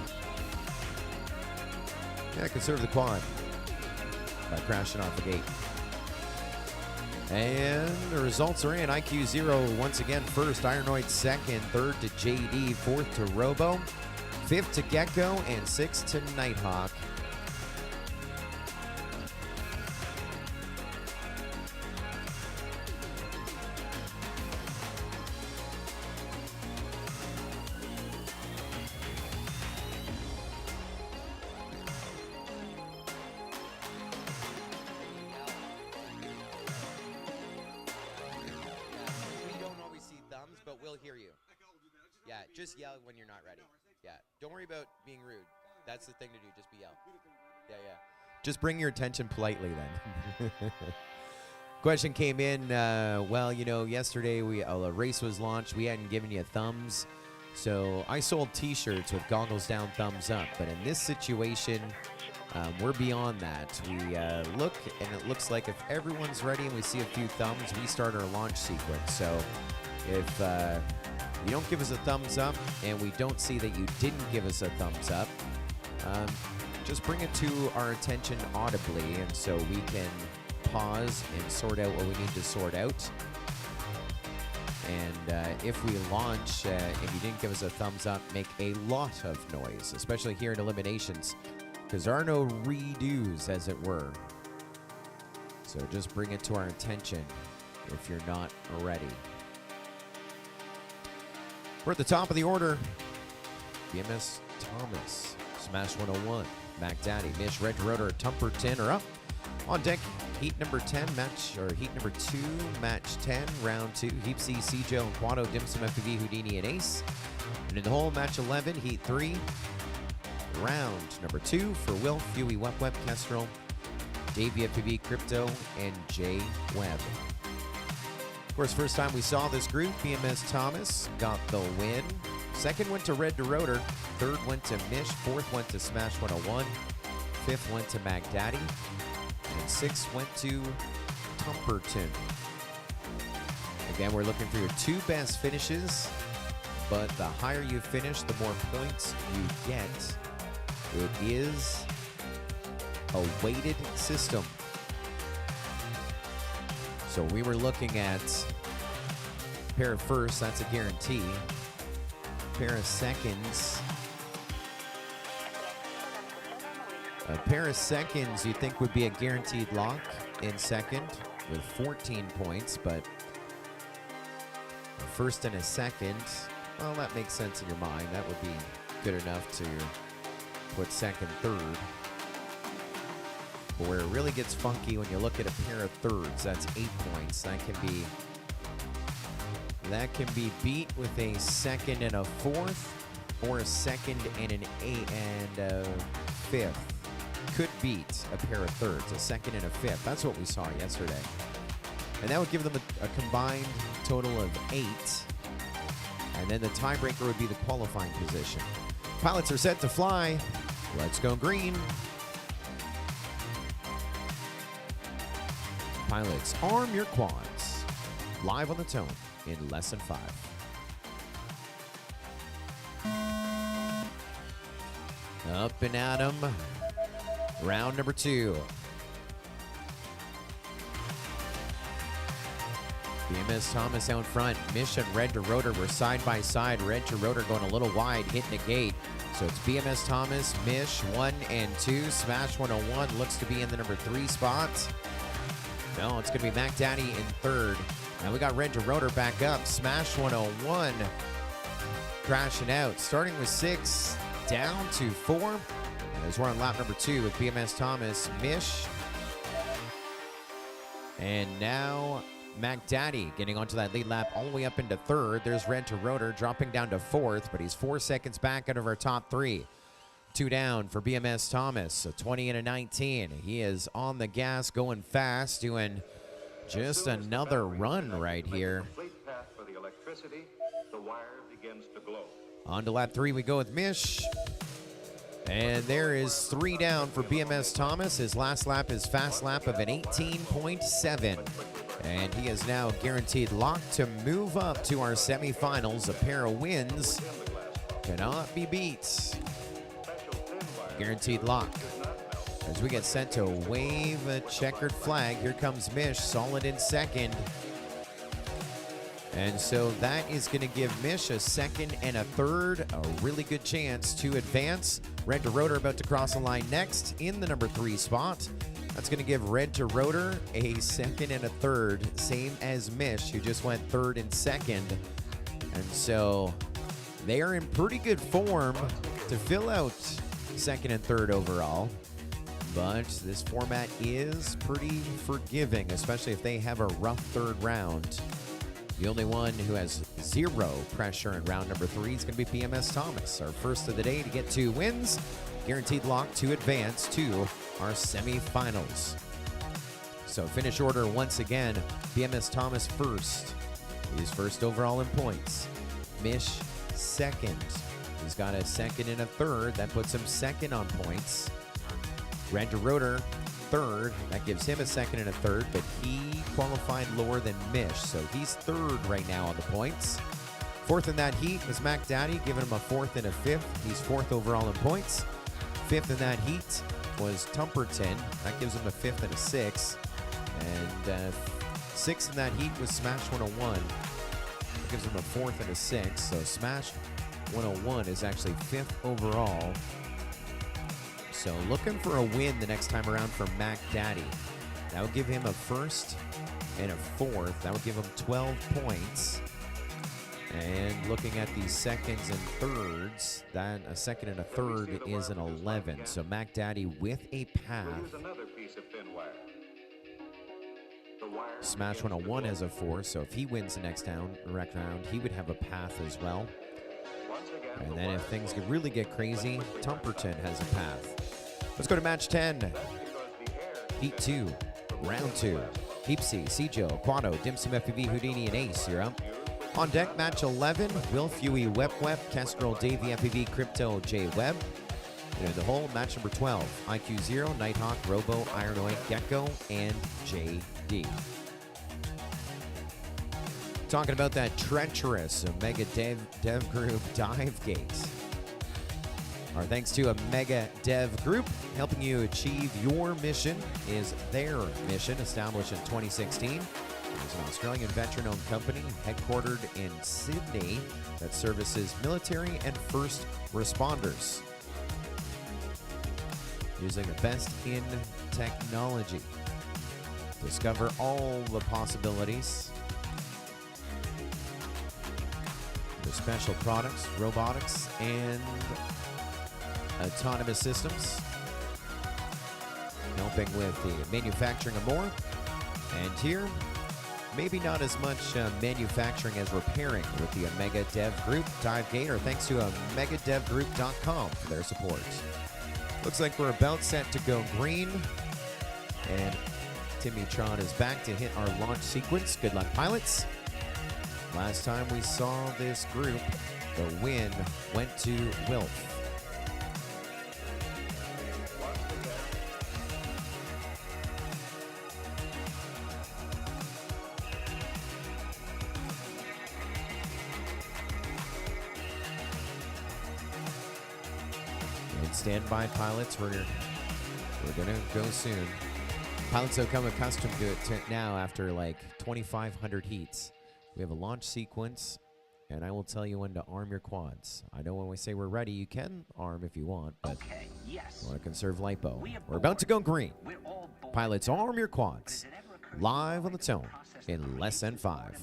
Yeah, conserve the quad by crashing off the gate. And the results are in. IQ 0 once again first, Ironoid 2nd, 3rd to JD, 4th to Robo, 5th to Gecko, and 6th to Nighthawk. Just yell when you're not ready. Yeah, don't worry about being rude. That's the thing to do, just be yell. Yeah. Just bring your attention politely then. Question came in, well, you know, yesterday a race was launched. We hadn't given you thumbs. So I sold t-shirts with goggles down, thumbs up. But in this situation, we're beyond that. We look, and it looks like if everyone's ready and we see a few thumbs, we start our launch sequence. So if you don't give us a thumbs up and we don't see that you didn't give us a thumbs up, just bring it to our attention audibly, and so we can pause and sort out what we need to sort out. And if we launch and you didn't give us a thumbs up, make a lot of noise, especially here in eliminations, because there are no redos, as it were. So just bring it to our attention if you're not already. We're at the top of the order. BMS Thomas, Smash 101, Mac Daddy, Mish, Red Rotor, Tumperton are up. On deck, heat number 10, heat number 2, match 10, round 2, Heap C, Joe, and Quado, Dim Sum, FPV, Houdini, and Ace. And in the hole, match 11, heat 3, round number 2 for Will, Huey, Wep, Kestrel, Davey, FPV, Crypto, and Jay Webb. Of course, first time we saw this group, BMS Thomas got the win. Second went to Red Rotor, third went to Mish, fourth went to Smash 101, fifth went to Mac Daddy, and sixth went to Tumperton. Again, we're looking for your 2 best finishes, but the higher you finish, the more points you get. It is a weighted system. So we were looking at pair of firsts, that's a guarantee. Pair of seconds. A pair of seconds you think would be a guaranteed lock in second with 14 points, but a first and a second, well, that makes sense in your mind. That would be good enough to put second, third. But where it really gets funky when you look at a pair of thirds, that's 8 points. That can be beat with a second and a fourth, or a second and an eight and a fifth. Could beat a pair of thirds, a second and a fifth. That's what we saw yesterday. And that would give them a combined total of 8. And then the tiebreaker would be the qualifying position. Pilots are set to fly. Let's go green. Pilots, arm your quads. Live on the tone in less than 5. Up and at 'em. Round number 2. BMS Thomas out front. Mish and Red to Rotor were side by side. Red to Rotor going a little wide, hitting the gate. So it's BMS Thomas, Mish 1 and 2. Smash 101 looks to be in the number 3 spot. No, it's going to be Mac Daddy in third. Now we got Red to Rotor back up. Smash 101 crashing out. Starting with 6, down to 4. As we're on lap number 2 with BMS Thomas, Mish. And now Mac Daddy getting onto that lead lap all the way up into third. There's Red to Rotor dropping down to 4th, but he's 4 seconds back out of our top 3. 2 down for BMS Thomas, a 20 and a 19. He is on the gas, going fast, doing just another run right here. On to lap 3 we go with Mish. And there is 3 down for BMS Thomas. His last lap is fast lap of an 18.7. And he is now guaranteed lock to move up to our semifinals. A pair of wins cannot be beat. Guaranteed lock. As we get set to wave a checkered flag, here comes Mish, solid in second. And so that is going to give Mish a second and a third, a really good chance to advance. Red to Rotor about to cross the line next in the number 3 spot. That's going to give Red to Rotor a second and a third, same as Mish, who just went third and second. And so they are in pretty good form to fill out second and third overall. But this format is pretty forgiving, especially if they have a rough third round. The only one who has 0 pressure in round number 3 is going to be BMS Thomas, our first of the day to get 2 wins. Guaranteed lock to advance to our semifinals. So finish order once again, BMS Thomas first. He's first overall in points. Mish second. He's got a second and a third. That puts him second on points. Red to Rotor third. That gives him a second and a third, but he qualified lower than Mish, so he's third right now on the points. Fourth in that heat was Mac Daddy, giving him a fourth and a fifth. He's fourth overall in points. Fifth in that heat was Tumperton. That gives him a fifth and a sixth. And sixth in that heat was Smash 101. That gives him a fourth and a sixth. So Smash 101 is actually fifth overall. So looking for a win the next time around for Mac Daddy. That would give him a first and a fourth. That would give him 12 points. And looking at the seconds and thirds, that a second and a third is an 11. So Mac Daddy with a path. Smash 101 has a 4, so if he wins the next round, he would have a path as well. And then if things could really get crazy, Tumperton has a path. Let's go to match 10. Heat 2, round 2. Heapsy, Cjo, Quado, Dimsum, FPV, Houdini, and Ace, you're up. On deck, match 11, Will, Fewy, Web, Kestrel, Davey, FPV, Crypto, J Web. And the whole, match number 12, IQ 0, Nighthawk, Robo, Ironoid, Gecko, and JD. Talking about that treacherous Omega Dev Group dive gate. Our thanks to Omega Dev Group, helping you achieve your mission is their mission, established in 2016. It's an Australian veteran-owned company headquartered in Sydney that services military and first responders. Using the best in technology. Discover all the possibilities. The special products, robotics, and autonomous systems. Helping with the manufacturing of more. And here, maybe not as much manufacturing as repairing with the Omega Dev Group dive gate, or thanks to omegadevgroup.com for their support. Looks like we're about set to go green. And Timmy Tron is back to hit our launch sequence. Good luck, pilots. Last time we saw this group, the win went to Wilf. Standby pilots, we're gonna go soon. Pilots have come accustomed to it now after like 2,500 heats. We have a launch sequence, and I will tell you when to arm your quads. I know when we say we're ready, you can arm if you want, but you want to conserve lipo. We're about to go green. Pilots, arm your quads. Live on the tone in less than 5.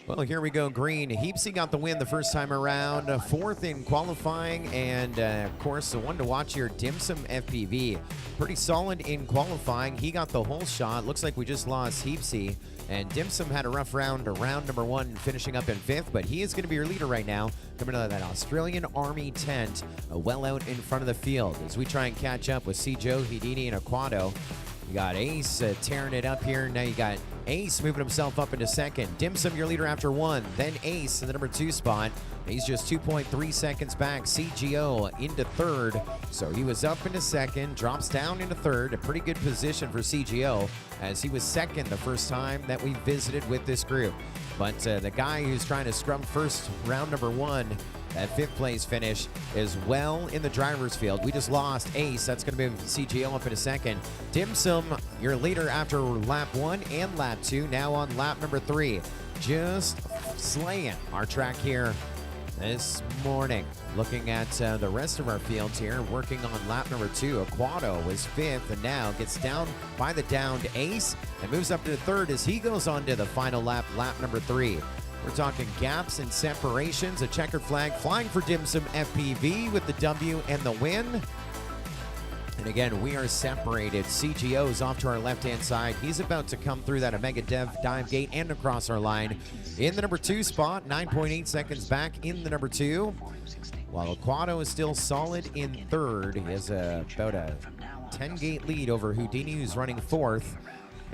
Well, here we go, green. Heapsy got the win the first time around, fourth in qualifying, and of course, the one to watch here, Dimsum FPV. Pretty solid in qualifying. He got the whole shot. Looks like we just lost Heapsy, and Dimsum had a rough round number 1, finishing up in 5th, but he is going to be your leader right now, coming out of that Australian Army tent, well out in front of the field. As we try and catch up with Cjo, Houdini, and Aquado. You got Ace tearing it up here. Now you got Ace moving himself up into second. Dimsum, your leader after 1. Then Ace in the number 2 spot. He's just 2.3 seconds back. CGO into 3rd. So he was up into 2nd, drops down into 3rd. A pretty good position for CGO, as he was 2nd the first time that we visited with this group. But the guy who's trying to scrum first round number 1, that 5th place finish, is well in the driver's field. We just lost Ace. That's going to move CGO up in a second. Dimsum, your leader after lap 1 and lap 2, now on lap number 3. Just slaying our track here this morning. Looking at the rest of our fields here, working on lap number 2. Aquado was 5th and now gets down by the downed Ace and moves up to 3rd as he goes on to the final lap, lap number 3. We're talking gaps and separations. A checkered flag flying for Dimsum FPV with the W and the win. And again, we are separated. CGO is off to our left-hand side. He's about to come through that Omega Dev dive gate and across our line. In the number 2 spot, 9.8 seconds back in the number 2. While Aquado is still solid in 3rd. He has about a 10-gate lead over Houdini, who's running 4th.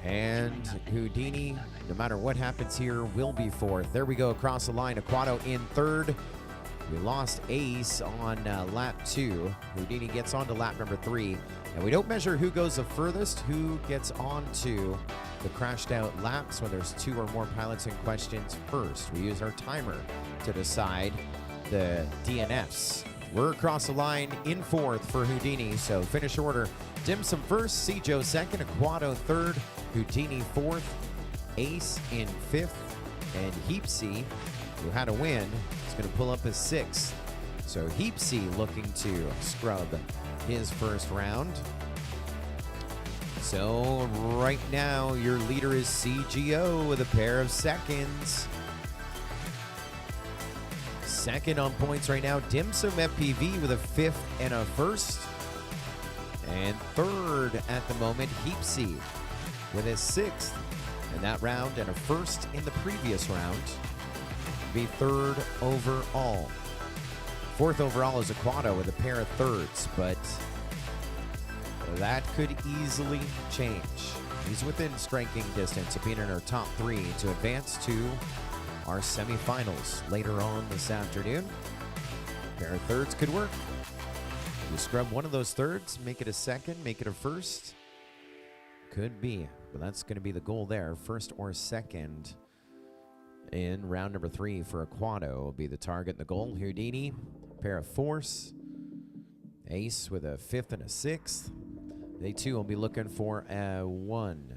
And Houdini, no matter what happens here, will be 4th. There we go across the line. Aquado in 3rd. We lost Ace on lap 2. Houdini gets on to lap number 3. And we don't measure who goes the furthest, who gets onto the crashed out laps when there's 2 or more pilots in questions first. We use our timer to decide the DNFs. We're across the line in 4th for Houdini, so finish order. Dimsum first, Cjo second, Aquado third, Houdini 4th, Ace in 5th, and Heapsy, who had a win, is going to pull up as 6th. So Heapsy looking to scrub his first round. So right now, your leader is CGO with a pair of seconds. Second on points right now, Dimsum FPV with a 5th and a 1st. And third at the moment, Heapsy with a 6th in that round and a 1st in the previous round. Be 3rd overall. 4th overall is Aquado with a pair of 3rds, but that could easily change. He's within striking distance of being in our top 3 to advance to our semifinals later on this afternoon. A pair of 3rds could work. You scrub one of those 3rds, make it a 2nd, make it a 1st. Could be, but that's going to be the goal there. 1st or 2nd in round number 3 for Aquado will be the target and the goal. Houdini, pair of 4s. Ace with a 5th and a 6th. They too will be looking for a win.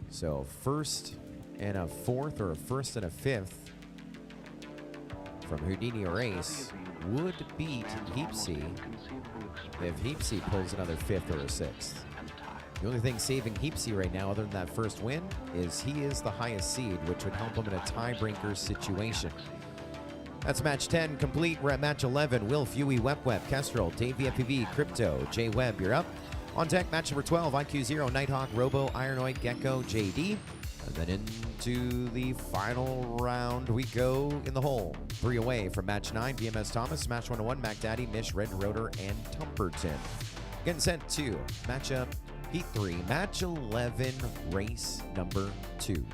So 1st and a 4th, or a 1st and a 5th from Houdini or Ace would beat Heapsy if Heapsy pulls another 5th or a 6th. The only thing saving Heapsy right now, other than that first win, is he is the highest seed, which would help him in a tiebreaker situation. That's match 10 complete. We're at match 11. Wilf, Yui, Web, Kestrel, Dave FPV, Crypto, J Webb, you're up. On deck, match number 12, IQ0, Nighthawk, Robo, Ironoid, Gecko, JD. And then into the final round we go in the hole. 3 away from match 9, BMS Thomas, match 1-1, Mac Daddy, Mish, Red Rotor, and Tumperton. Getting sent to matchup Heat 3, match 11, race number 2.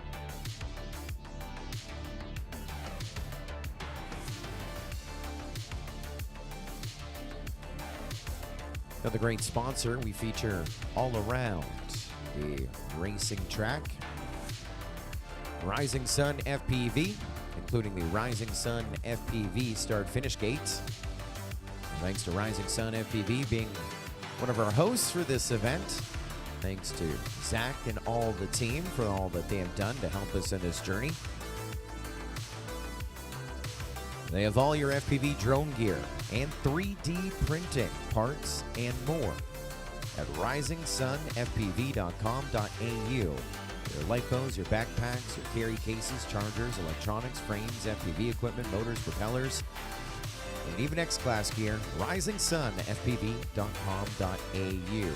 Another great sponsor we feature all around the racing track. Rising Sun FPV, including the Rising Sun FPV start-finish gates. Thanks to Rising Sun FPV being one of our hosts for this event. Thanks to Zach and all the team for all that they have done to help us in this journey. They have all your FPV drone gear and 3D printing parts and more at risingsunfpv.com.au. Your lifebows, your backpacks, your carry cases, chargers, electronics, frames, FPV equipment, motors, propellers, and even X-Class gear, risingsunfpv.com.au.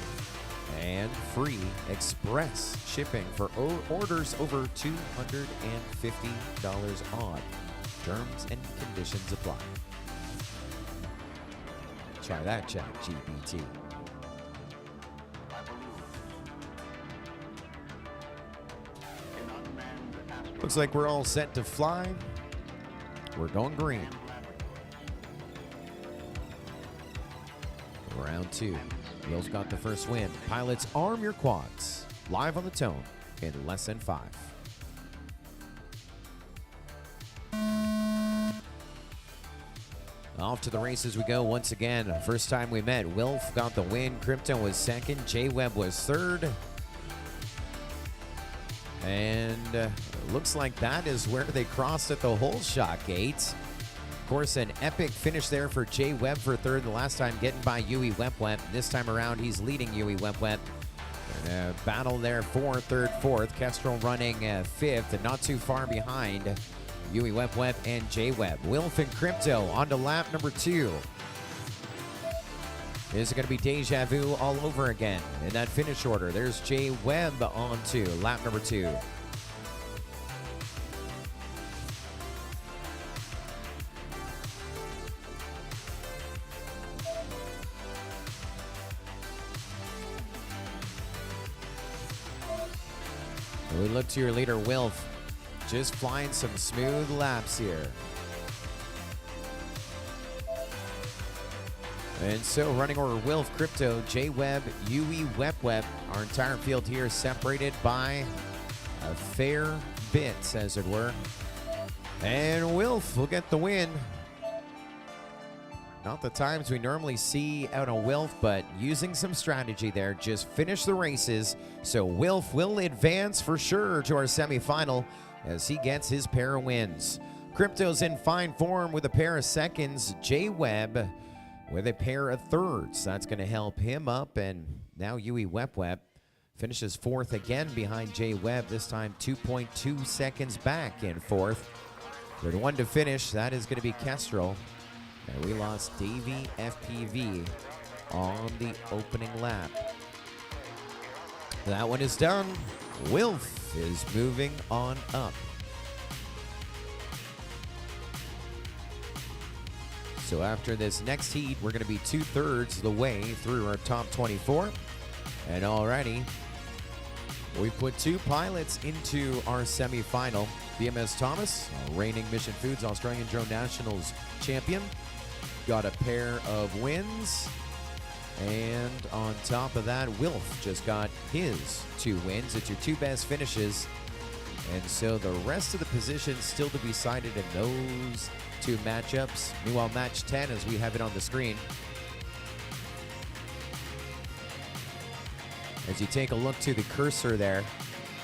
And free express shipping for orders over $250 odd. Terms and conditions apply. Try that, ChatGPT. Looks like we're all set to fly. We're going green. Round 2. Will's got the first win. Pilots, arm your quads. Live on the tone in less than 5. Off to the races we go once again. First time we met, Wilf got the win. Crypto was second. J-Webb was third. And looks like that is where they crossed at the hole shot gate. Of course, an epic finish there for J-Webb for third. The last time getting by Yui Web. This time around, he's leading Yui Web. Battle there for third, fourth. Kestrel running fifth and not too far behind Yui Web and J-Webb. Wilf and Crypto on to lap number 2. This is going to be deja vu all over again in that finish order. There's J-Webb on to lap number 2. We look to your leader, Wilf, just flying some smooth laps here. And so running order: Wilf, Crypto, J-Web, Yui, Web. Our entire field here is separated by a fair bit, as it were. And Wilf will get the win. Not the times we normally see out of Wilf, but using some strategy there, just finish the races. So Wilf will advance for sure to our semifinal as he gets his pair of wins. Crypto's in fine form with a pair of seconds. J-Web with a pair of thirds. That's going to help him up. And now Yui Web finishes fourth again behind J-Web, this time 2.2 seconds back in fourth. Third one to finish, that is going to be Kestrel. And we lost Davey FPV on the opening lap. That one is done. Wilf is moving on up. So after this next heat, we're going to be 2/3 the way through our top 24. And already, we put 2 pilots into our semifinal. BMS Thomas, reigning Mission Foods Australian Drone Nationals champion, got a pair of wins. And on top of that, Wilf just got his 2 wins. It's your 2 best finishes. And so the rest of the positions still to be decided in those 2 matchups. Meanwhile, match 10, as we have it on the screen. As you take a look to the cursor there,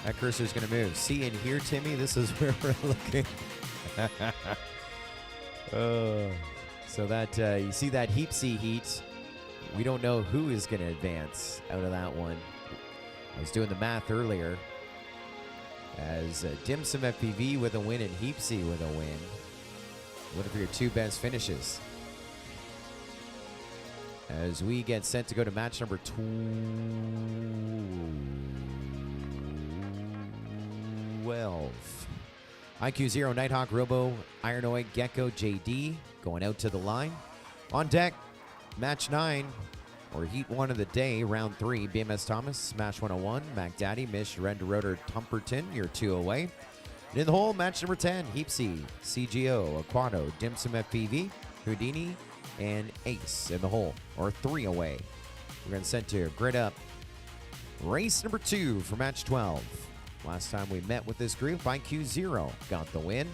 that cursor is going to move. See in here, Timmy, this is where we're looking. So that you see that heap C heat. We don't know who is going to advance out of that one. I was doing the math earlier. As Dim Sum FPV with a win and Heap C with a win. What are your 2 best finishes? As we get set to go to match number 12. IQ0, Nighthawk, Robo, Ironoid, Gecko, JD going out to the line. On deck, match 9, or heat 1 of the day, round 3. BMS Thomas, Smash 101, Mac Daddy, Mish, Render Rotor, Tumperton, you're 2 away. And in the hole, match number 10, Heap C, CGO, Aquado, Dim Sum FPV, Houdini, and Ace in the hole, or 3 away. We're going to send to grid up race number 2 for match 12. Last time we met with this group, IQ0 got the win.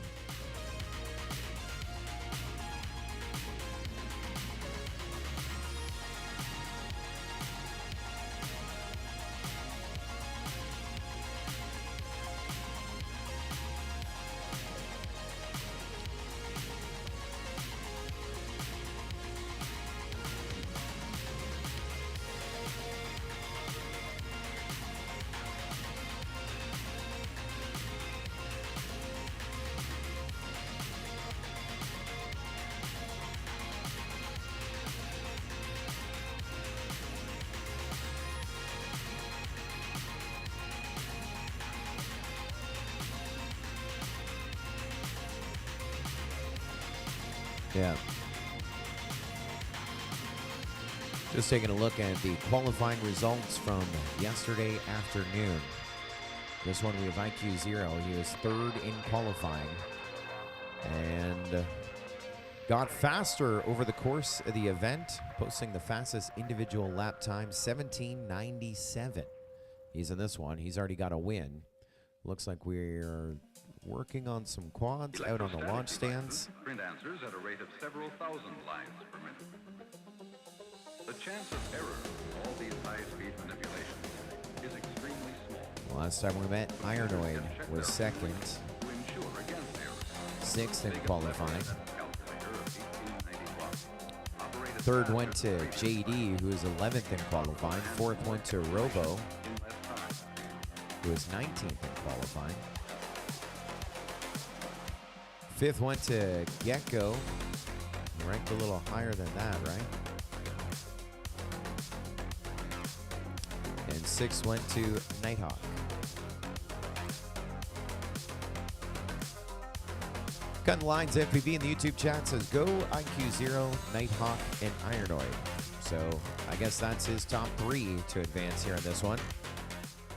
Yeah. Just taking a look at the qualifying results from yesterday afternoon. This one we have IQ0. He was 3rd in qualifying and got faster over the course of the event, posting the fastest individual lap time, 17:97. He's in this one. He's already got a win. Looks like we're working on some quads out on the launch stands. Print answers at a rate of several thousand lines per minute. The chance of error in all these high-speed manipulations is extremely small. Last time we met, Ironoid was 2nd, To ensure against error, 6th in qualifying. calculator of 1890 Operated 3rd went to JD, who was 11th in qualifying. 4th went to Robo, in less time. who was 19th in qualifying. 5th went to Gecko, ranked a little higher than that, right? And 6th went to Nighthawk. Cutting lines, FPV in the YouTube chat says go IQ0, Nighthawk, and Ironoid. So I guess that's his top 3 to advance here in this one.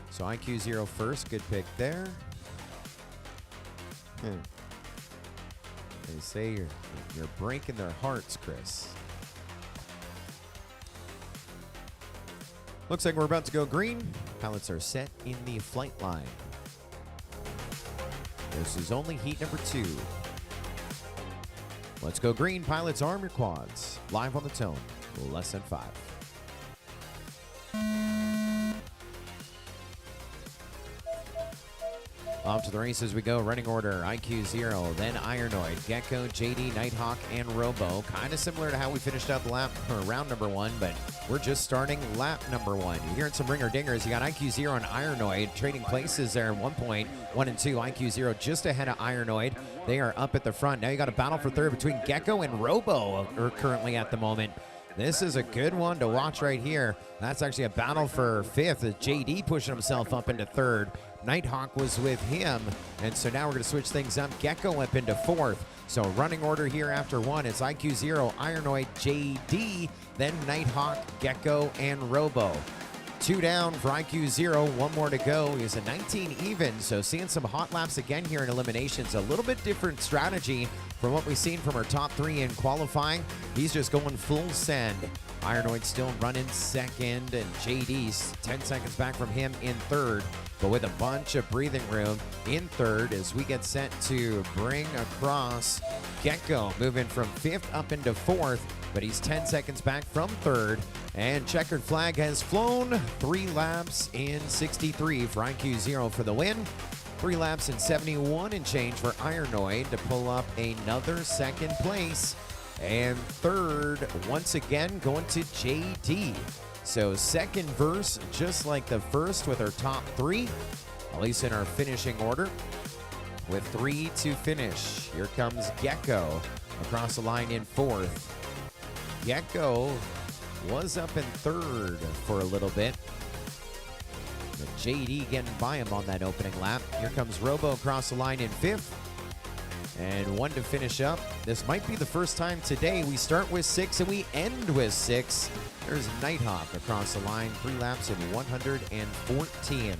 So IQ0 first, good pick there. They say you're breaking their hearts, Chris. Looks like we're about to go green. Pilots are set in the flight line. This is only heat number 2. Let's go green. Pilots, arm your quads. Live on the tone. Less than 5. Off to the races we go. Running order, IQ 0, then Ironoid, Gecko, JD, Nighthawk, and Robo. Kind of similar to how we finished up lap or round number 1, but we're just starting lap number 1. You're hearing some ringer dingers. You got IQ 0 and Ironoid trading places there at 1 point. 1 and 2, IQ 0 just ahead of Ironoid. They are up at the front. Now you got a battle for third between Gecko and Robo are currently at the moment. This is a good one to watch right here. That's actually a battle for 5th. JD pushing himself up into 3rd. Nighthawk was with him, and so now we're going to switch things up. Gecko up into 4th. So running order here after 1 is IQ 0, Ironoid, JD, then Nighthawk, Gecko, and Robo. 2 down for IQ 0, 1 more to go. He's a 19 even, so seeing some hot laps again here in eliminations. A little bit different strategy from what we've seen from our top 3 in qualifying. He's just going full send. Ironoid still running 2nd, and JD's 10 seconds back from him in 3rd, but with a bunch of breathing room in 3rd as we get set to bring across Gecko, moving from 5th up into 4th, but he's 10 seconds back from 3rd, and checkered flag has flown. 3 laps in 63 for IQ 0 for the win. 3 laps in 71 and change for Ironoid to pull up another 2nd place. And 3rd, once again, going to JD. So 2nd verse, just like the 1st with our top 3, at least in our finishing order. With 3 to finish, here comes Gecko across the line in 4th. Gecko was up in 3rd for a little bit. But JD getting by him on that opening lap. Here comes Robo across the line in 5th. And 1 to finish up. This might be the first time today we start with 6 and we end with 6. There's Nighthawk across the line, 3 laps in 114.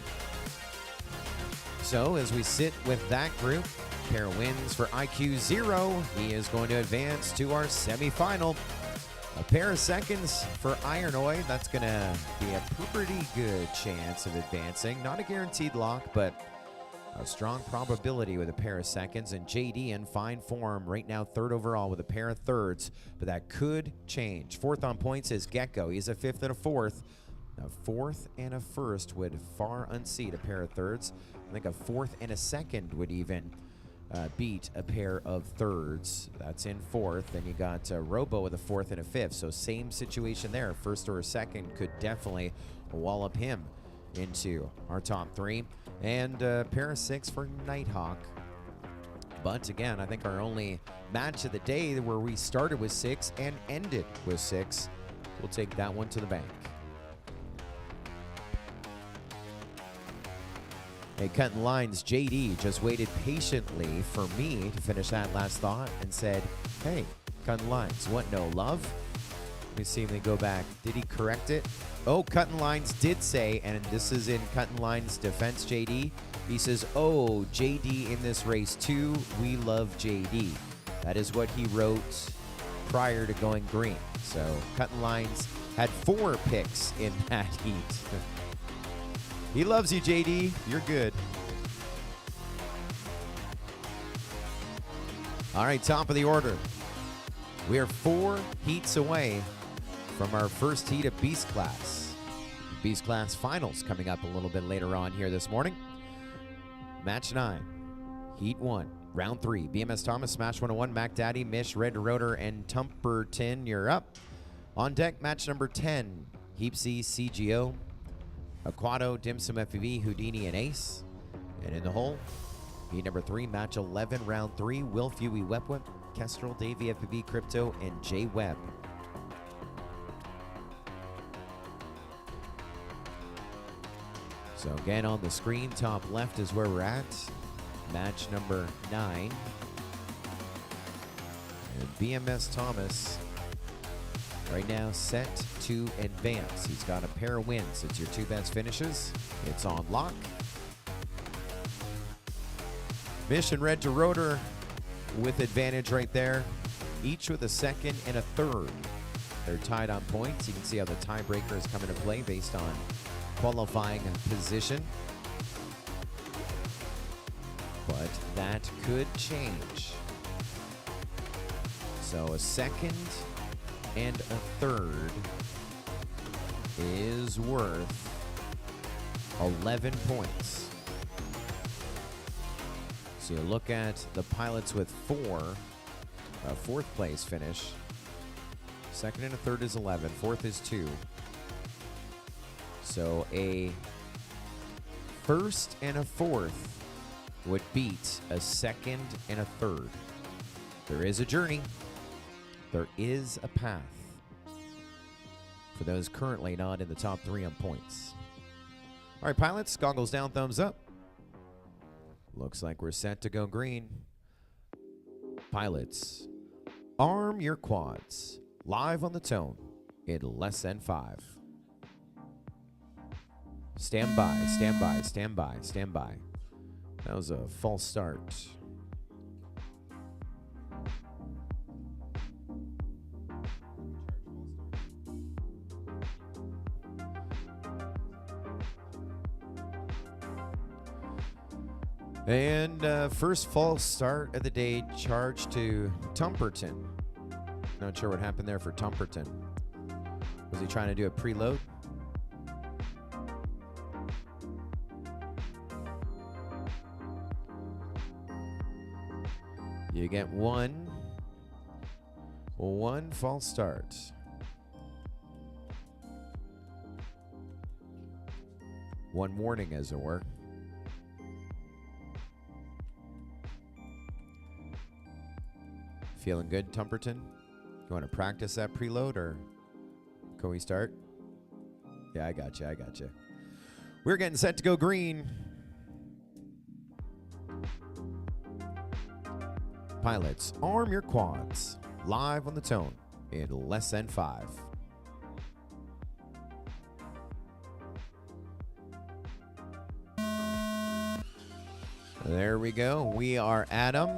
So as we sit with that group, pair of wins for IQ 0. He is going to advance to our semifinal. A pair of seconds for Ironoid. That's going to be a pretty good chance of advancing. Not a guaranteed lock, but a strong probability with a pair of seconds. And JD in fine form right now, 3rd overall with a pair of 3rds, but that could change. 4th on points is Gecko. He's a 5th and a 4th. A 4th and a 1st would far unseat a pair of 3rds. I think a 4th and a 2nd would even beat a pair of 3rds. That's in 4th. Then you got Robo with a 4th and a 5th. So same situation there. 1st or a 2nd could definitely wallop him into our top 3. And a pair of 6 for Nighthawk. But again, I think our only match of the day where we started with 6 and ended with 6, we'll take that one to the bank. Hey, cutting lines, JD just waited patiently for me to finish that last thought and said, hey, cutting lines, what, no love? Let me see if they go back. Did he correct it? Oh, Cutting Lines did say, and this is in Cutting Lines' defense, JD. He says, oh, JD in this race too. We love JD. That is what he wrote prior to going green. So Cutting Lines had 4 picks in that heat. He loves you, JD. You're good. All right, top of the order. We are 4 heats away from our first heat of Beast Class. Beast Class finals coming up a little bit later on here this morning. Match 9, Heat 1, Round 3. BMS Thomas, Smash 101, Mac Daddy, Mish, Red Rotor, and Tumperton, you're up. On deck, match number 10, Heapsy, CGO, Aquado, Dimsum, FEV, Houdini, and Ace. And in the hole, heat number 3, match 11, Round 3, Will, Fuey, Web, Kestrel, Davey, FEV, Crypto, and J Webb. So again, on the screen, top left is where we're at. Match number 9. And BMS Thomas right now set to advance. He's got a pair of wins. It's your 2 best finishes. It's on lock. Mission Red to Rotor with advantage right there. Each with a 2nd and a 3rd. They're tied on points. You can see how the tiebreakers come into play based on qualifying position. But that could change. So a second and a third is worth 11 points. So you look at the pilots with 4, a fourth place finish. Second and a third is 11, fourth is 2. So a first and a fourth would beat a second and a third. There is a journey. There is a path for those currently not in the top 3 on points. All right, pilots, goggles down, thumbs up. Looks like we're set to go green. Pilots, arm your quads. Live on the tone in less than 5. Stand by, stand by, stand by, stand by. That was a false start. And first false start of the day, charge to Tumperton. Not sure what happened there for Tumperton. Was he trying to do a preload? You get one false start. One warning, as it were. Feeling good, Tumperton? You want to practice that preload, or can we start? Yeah, I got you. I got you. We're getting set to go green. Pilots, arm your quads. Live on the tone in less than 5. There we go. We are at 'em.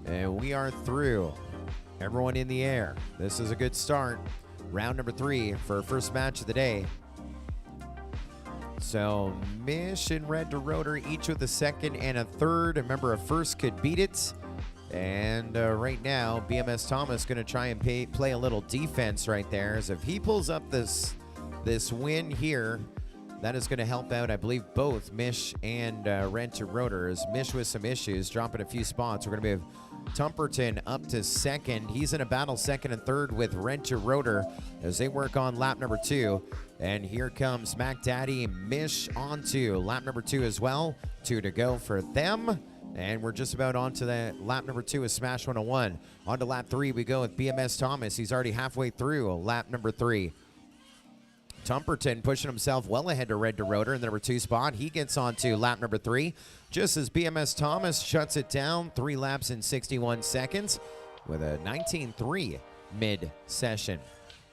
And we are through. Everyone in the air. This is a good start. Round number 3 for our first match of the day. So Mish and Red to Rotor, each with a second and a third. Remember, a first could beat it. And right now, BMS Thomas going to try and play a little defense right there. As if he pulls up this win here, that is going to help out, I believe, both Mish and Red to Rotor. As Mish with some issues, dropping a few spots. We're going to be Tumperton up to second. He's in a battle second and third with Red to Rotor as they work on lap number 2. And here comes Mac Daddy, Mish onto lap number 2 as well. 2 to go for them. And we're just about on to the lap number 2 with Smash 101. On to lap 3 we go with BMS Thomas. He's already halfway through lap number 3. Tumperton pushing himself well ahead to Red to Rotor in the number 2 spot. He gets on to lap number 3 just as BMS Thomas shuts it down. 3 laps in 61 seconds with a 19.3 mid-session.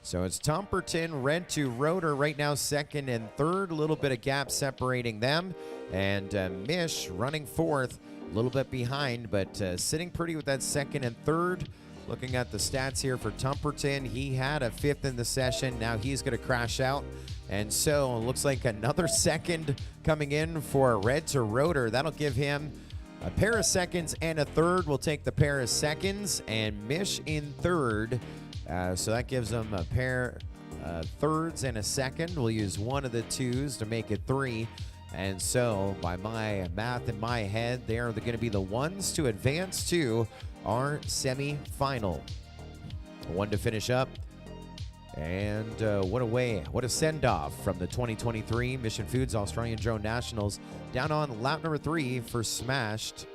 So it's Tumperton, Red to Rotor right now second and third. A little bit of gap separating them. And Mish running fourth, a little bit behind, but sitting pretty with that second and third. Looking at the stats here for Tumperton, he had a 5th in the session. Now he's going to crash out. And so it looks like another second coming in for Red to Rotor. That'll give him a pair of seconds and a third. We'll take the pair of seconds and Mish in third. So that gives them a pair thirds and a second. We'll use one of the 2s to make it 3. And so by my math in my head, they are going to be the ones to advance to our semi-final. 1 to finish up. And what a send-off from the 2023 Mission Foods Australian Drone Nationals. Down on lap number 3 for Smashed.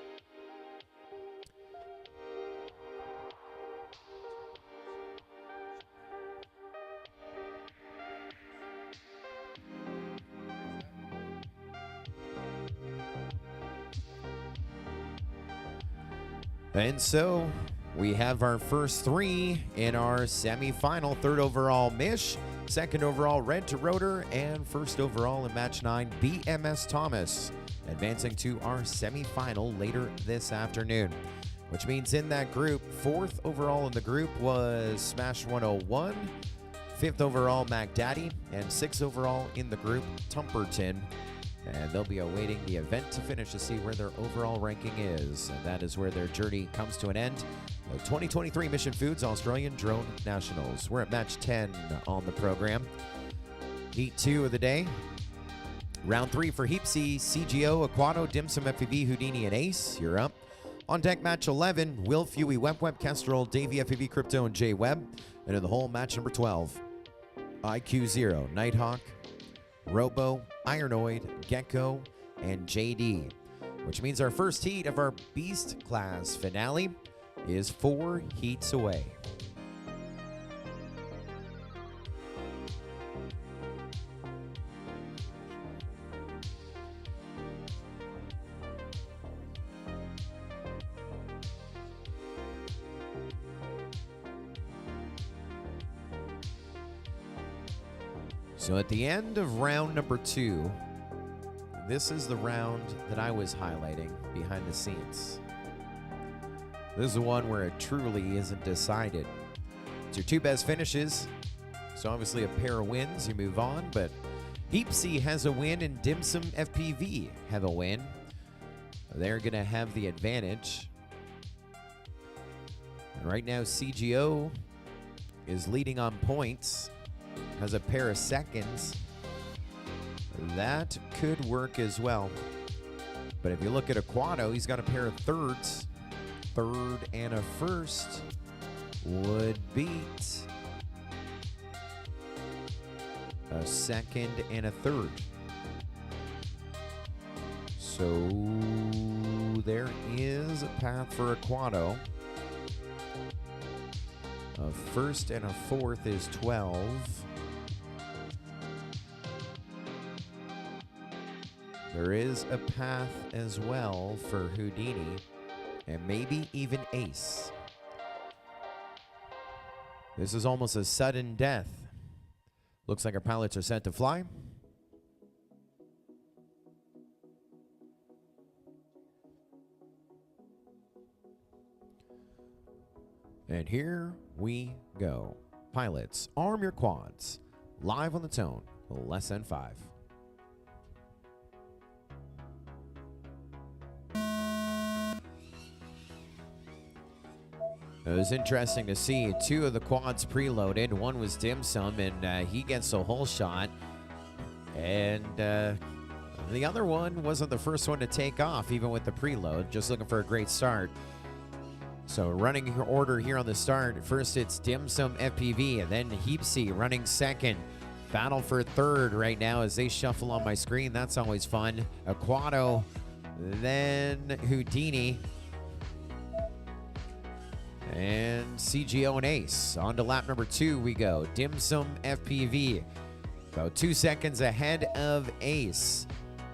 And so we have our first 3 in our semi-final. 3rd overall, Mish. 2nd overall, Red to Rotor. And 1st overall in match 9, BMS Thomas. Advancing to our semi-final later this afternoon. which means in that group, 4th overall in the group was Smash 101, 5th overall Mac Daddy, and 6th overall in the group, Tumperton. And they'll be awaiting the event to finish to see where their overall ranking is. And that is where their journey comes to an end. The 2023 Mission Foods Australian Drone Nationals. We're at match 10 on the program. Heat 2 of the day. Round 3 for Heapsy, CGO, Aquato, Dimsum, FPV, Houdini, and Ace. You're up. On deck, match 11, Will, Fewy, Web, Kestrel, Davey, FPV, Crypto, and J Webb. And in the hole, match number 12, IQ0, Nighthawk, Robo, Ironoid, Gecko, and JD. Which means our first heat of our Beast class finale is 4 heats away. So at the end of round number 2, this is the round that I was highlighting behind the scenes. This is the one where it truly isn't decided. It's your 2 best finishes. So obviously a pair of wins, you move on, but Heapsy has a win and Dimsum FPV have a win. They're gonna have the advantage. And right now CGO is leading on points. Has a pair of seconds. That could work as well. But if you look at Aquato, he's got a pair of thirds. 3rd and a 1st would beat a 2nd and a 3rd. So there is a path for Aquato. A 1st and a 4th is 12. There is a path as well for Houdini and maybe even Ace. This is almost a sudden death. Looks like our pilots are set to fly. And here we go. Pilots, arm your quads. Live on the tone, less than 5. It was interesting to see 2 of the quads preloaded. One was Dimsum, and he gets a whole shot. And the other one wasn't the first one to take off, even with the preload. Just looking for a great start. So running order here on the start. First, it's Dimsum FPV, and then Heapsy running second. Battle for 3rd right now as they shuffle on my screen. That's always fun. Aquato, then Houdini. And CGO and Ace. On to lap number 2 we go. Dimsum FPV. About 2 seconds ahead of Ace.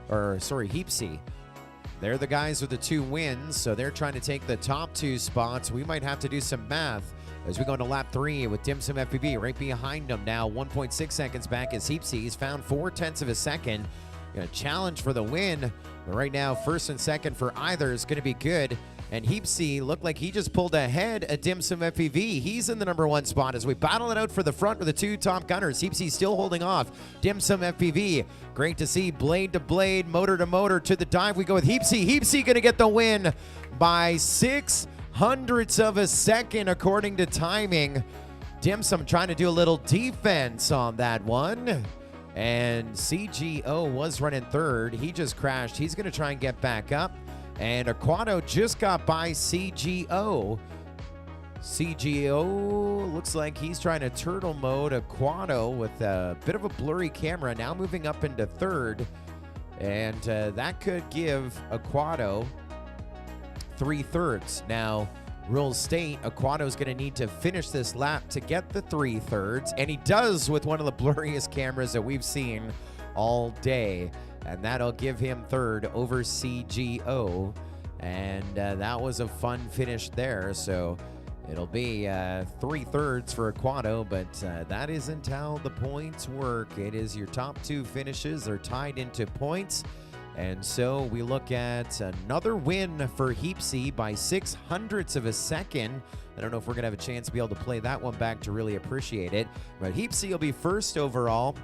Or, sorry, Heapsy. They're the guys with the 2 wins, so they're trying to take the top 2 spots. We might have to do some math as we go into lap 3 with Dimsum FPV. Right behind them now, 1.6 seconds back is Heapsy. He's found 4/10 of a second. Gonna challenge for the win. But right now, 1st and 2nd for either is gonna be good. And Heapsy looked like he just pulled ahead at Dimsum FPV. He's in the number 1 spot as we battle it out for the front with the 2 top gunners. Heapsy still holding off Dimsum FPV. Great to see blade to blade, motor to motor to the dive. We go with Heapsy. Heapsy gonna get the win by 6/100ths of a second according to timing. Dimsum trying to do a little defense on that one. And CGO was running 3rd. He just crashed. He's gonna try and get back up. And Aquato just got by CGO. CGO looks like he's trying to turtle mode Aquato with a bit of a blurry camera. Now moving up into 3rd. And that could give Aquato 3/3. Now, rules state Aquato's going to need to finish this lap to get the 3/3. And he does with one of the blurriest cameras that we've seen all day. And that'll give him 3rd over CGO. And that was a fun finish there. So it'll be 3/3 for Aquato, but that isn't how the points work. It is your top 2 finishes. They're tied into points. And so we look at another win for Heapsy by 0.06 of a second. I don't know if we're going to have a chance to be able to play that one back to really appreciate it. But Heapsy will be first overall.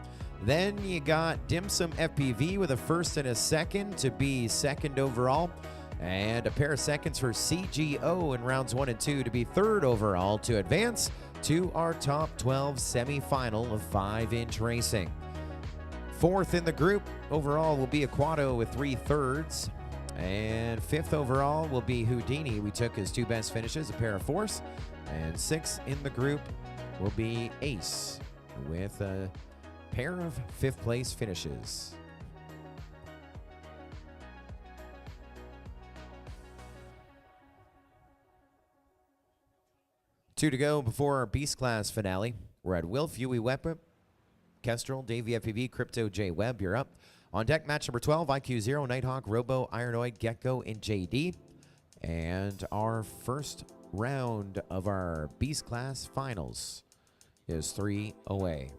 Then you got Dim Sum FPV with a first and a second to be second overall. And a pair of seconds for CGO in rounds 1 and 2 to be third overall to advance to our top 12 semi-final of 5-inch racing. Fourth in the group overall will be Aquato with 3/3. And fifth overall will be Houdini. We took his 2 best finishes, a pair of 4s. And sixth in the group will be Ace with a pair of 5th place finishes. Two to go before our Beast Class finale. We're at Wilf, Yui Wepwip, Kestrel, Davey FPV, Crypto, J Webb. You're up. On deck, match number 12, IQ0, Nighthawk, Robo, Ironoid, Gecko, and JD. And our first round of our Beast Class finals is 3 away.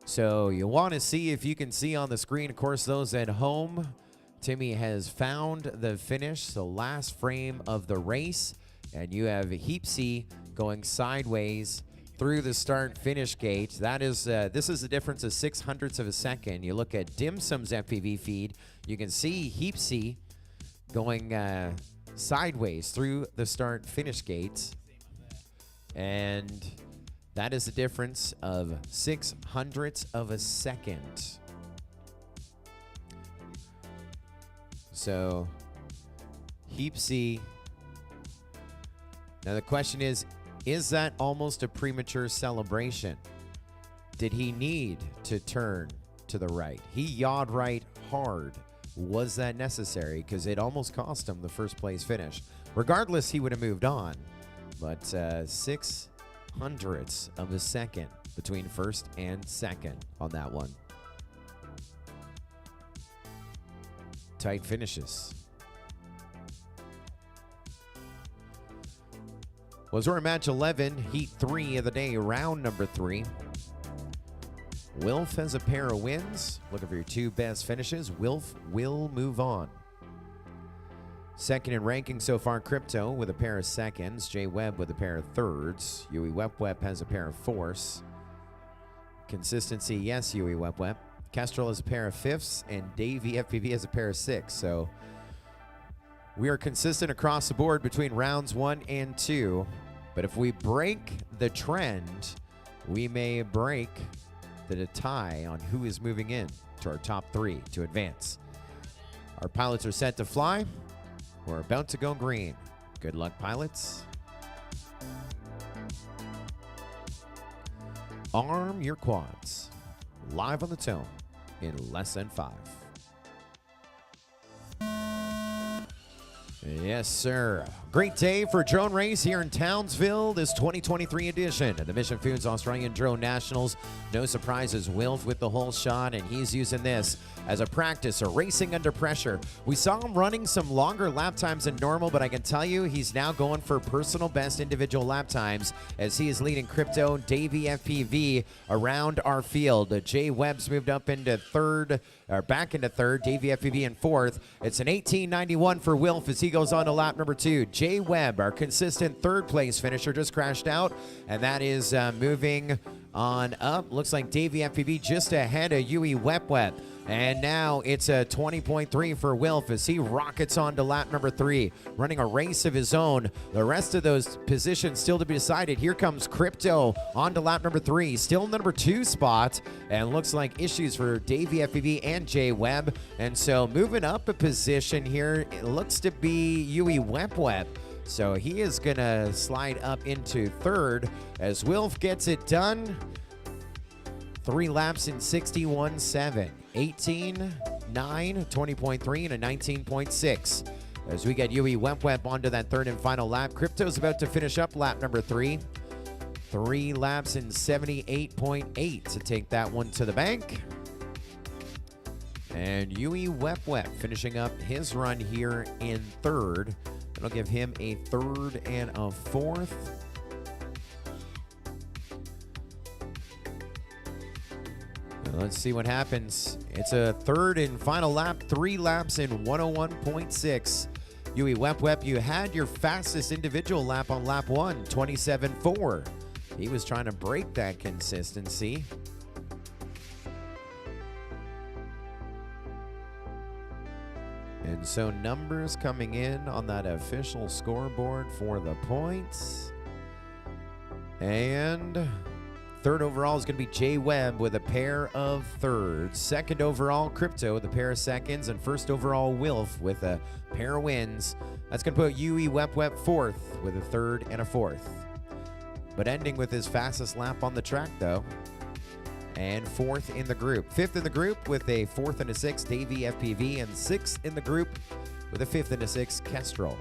So you want to see if you can see on the screen, of course, those at home. Timmy has found the finish, the last frame of the race. And you have Heapsy going sideways through the start-finish gate. That is, this is the difference of 0.06 of a second. You look at Dim Sum's FPV feed, you can see Heapsy going sideways through the start-finish gates. And that is the difference of 0.06 of a second. So, Heapsy. Now the question is that almost a premature celebration? Did he need to turn to the right? He yawed right hard. Was that necessary? Because it almost cost him the first place finish. Regardless, he would have moved on. But 0.06 of a second between first and second on that one. Tight finishes. Was our match 11, heat 3 of the day, round number 3. Wilf has a pair of wins. Looking for your 2 best finishes. Wilf will move on. Second in ranking so far, Crypto with a pair of seconds. J Webb with a pair of thirds. Yui Wep has a pair of fourths. Consistency, yes, Yui Wep. Kestrel has a pair of fifths, and Davey FPV has a pair of 6. So we are consistent across the board between rounds 1 and 2. But if we break the trend, we may break the tie on who is moving in to our top 3 to advance. Our pilots are set to fly. We're about to go green. Good luck, pilots. Arm your quads. Live on the tone in less than 5. Yes, sir. Great day for drone race here in Townsville, this 2023 edition of the Mission Foods Australian Drone Nationals. No surprises, Wilf with the whole shot, and he's using this as a practice, or racing under pressure. We saw him running some longer lap times than normal, but I can tell you he's now going for personal best individual lap times as he is leading Crypto, Davey FPV around our field. Jay Webb's moved up into third, or back into third, Davey FPV in fourth. It's an 18.91 for Wilf as he goes on to lap number 2. Jay Webb, our consistent third place finisher, just crashed out, and that is moving on up. Looks like Davey FPV just ahead of Yui Wep. And now it's a 20.3 for Wilf as he rockets on to lap number 3, running a race of his own. The rest of those positions still to be decided. Here comes Crypto on to lap number 3, still in the number 2 spot, and looks like issues for Davey FPV and Jay Webb. And so moving up a position here, it looks to be Yui Wep. So he is gonna slide up into third as Wilf gets it done. 3 laps in 61.7. 18.9, 20.3, and a 19.6. As we get Yui Wep onto that third and final lap. Crypto's about to finish up lap number 3. 3 laps in 78.8 to take that one to the bank. And Yui Wep finishing up his run here in third. That'll give him a third and a fourth. Let's see what happens It's a third and final lap, 3 laps in 101.6. Yui Wep, you had your fastest individual lap on lap 1, 27.4. He was trying to break that consistency. And so numbers coming in on that official scoreboard for the points. And third overall is going to be Jay Webb with a pair of thirds. Second overall, Crypto with a pair of seconds. And first overall, Wilf with a pair of wins. That's going to put Yui Wep fourth with a third and a fourth. But ending with his fastest lap on the track, though. And fourth in the group. Fifth in the group with a fourth and a sixth, Davey FPV. And sixth in the group with a fifth and a sixth, Kestrel.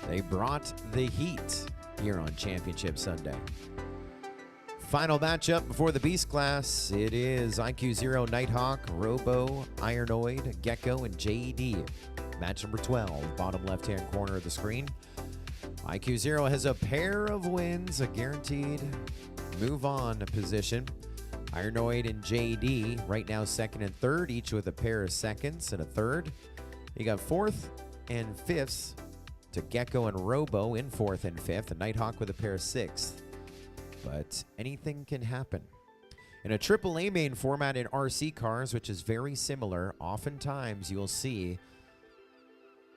They brought the heat here on Championship Sunday. Final matchup before the Beast class. It is IQ Zero, Nighthawk, Robo, Ironoid, Gecko, and JD. Match number 12, bottom left-hand corner of the screen. IQ Zero has a pair of wins, a guaranteed move-on position. Ironoid and JD right now second and third, each with a pair of seconds and a third. You got fourth and fifths to Gecko and Robo in fourth and fifth, and Nighthawk with a pair of sixth. But anything can happen. In a AAA main format in RC cars, which is very similar, oftentimes you'll see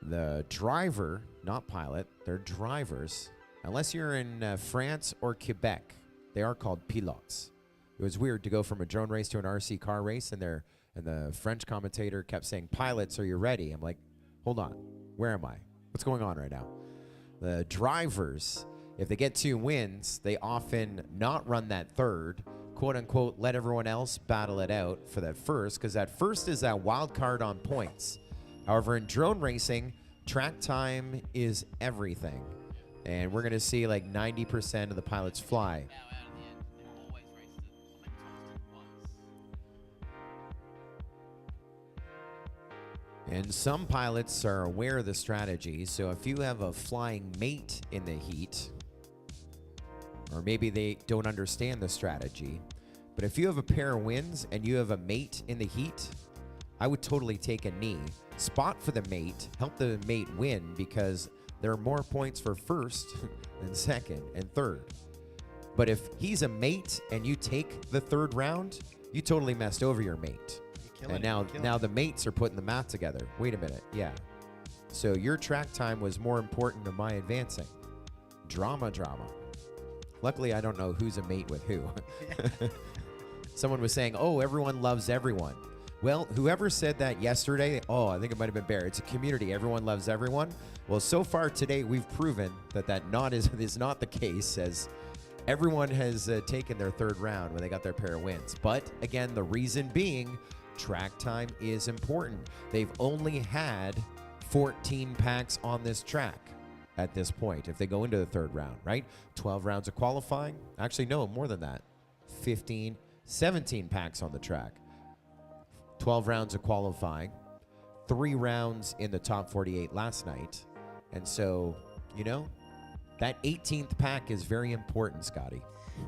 the driver, not pilot, they're drivers. Unless you're in France or Quebec, they are called pilotes. It was weird to go from a drone race to an RC car race, and the French commentator kept saying, "Pilots, are you ready?" I'm like, hold on, where am I? What's going on right now? The drivers, if they get 2 wins, they often not run that third, quote unquote, let everyone else battle it out for that first, because that first is that wild card on points. However, in drone racing, track time is everything. And we're going to see like 90% of the pilots fly. And some pilots are aware of the strategy, so if you have a flying mate in the heat, or maybe they don't understand the strategy, but if you have a pair of wins and you have a mate in the heat, I would totally take a knee. Spot for the mate, help the mate win, because there are more points for first than second and third. But if he's a mate and you take the third round, you totally messed over your mate. And now the mates are putting the math together. Wait a minute, yeah. So your track time was more important than my advancing. Drama. Luckily, I don't know who's a mate with who. Someone was saying, oh, everyone loves everyone. Well, whoever said that yesterday, oh, I think it might have been Bear. It's a community. Everyone loves everyone. Well, so far today, we've proven that is not the case, as everyone has taken their third round when they got their pair of wins. But again, the reason being, track time is important. They've only had 14 packs on this track at this point if they go into the third round, right? 12 rounds of qualifying. Actually, no, more than that. 15, 17 packs on the track. 12 rounds of qualifying. 3 rounds in the top 48 last night. And so, you know, that 18th pack is very important, Scotty.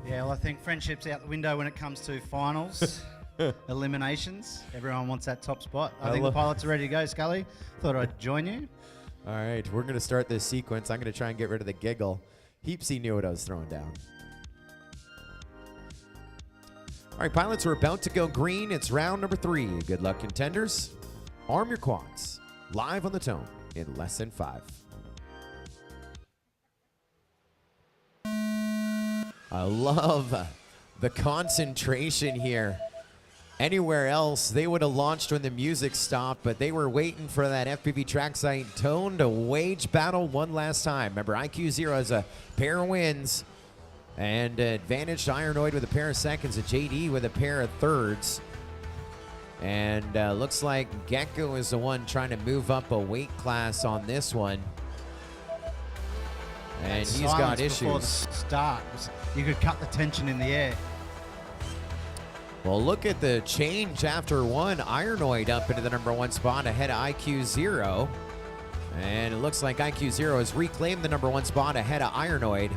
Yeah, well, I think friendship's out the window when it comes to finals. Eliminations. Everyone wants that top spot. I think the pilots are ready to go, Scully. Thought I'd join you. All right, we're going to start this sequence. I'm going to try and get rid of the giggle. Heapsy knew what I was throwing down. All right, pilots, we're about to go green. It's round number 3. Good luck, contenders. Arm your quads. Live on the Tone in less than 5. I love the concentration here. Anywhere else, they would have launched when the music stopped, but they were waiting for that FPV trackside Tone to wage battle one last time. Remember, IQ Zero has a pair of wins and advantage to Ironoid with a pair of seconds, a JD with a pair of thirds. And looks like Gecko is the one trying to move up a weight class on this one. And he's got issues. Before the start, you could cut the tension in the air. Well, look at the change after one. Ironoid up into the number 1 spot ahead of IQ Zero. And it looks like IQ Zero has reclaimed the number 1 spot ahead of Ironoid.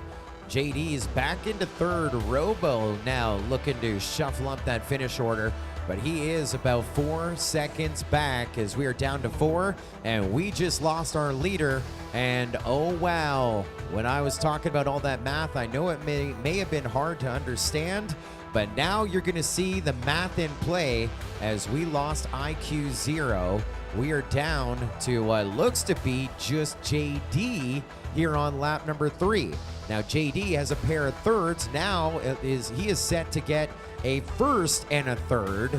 JD is back into third. Robo now looking to shuffle up that finish order, but he is about 4 seconds back as we are down to 4, and we just lost our leader. And oh wow, when I was talking about all that math, I know it may have been hard to understand, but now you're going to see the math in play as we lost IQ 0. We are down to what looks to be just JD here on lap number 3. Now JD has a pair of thirds. Now he is set to get a first and a third,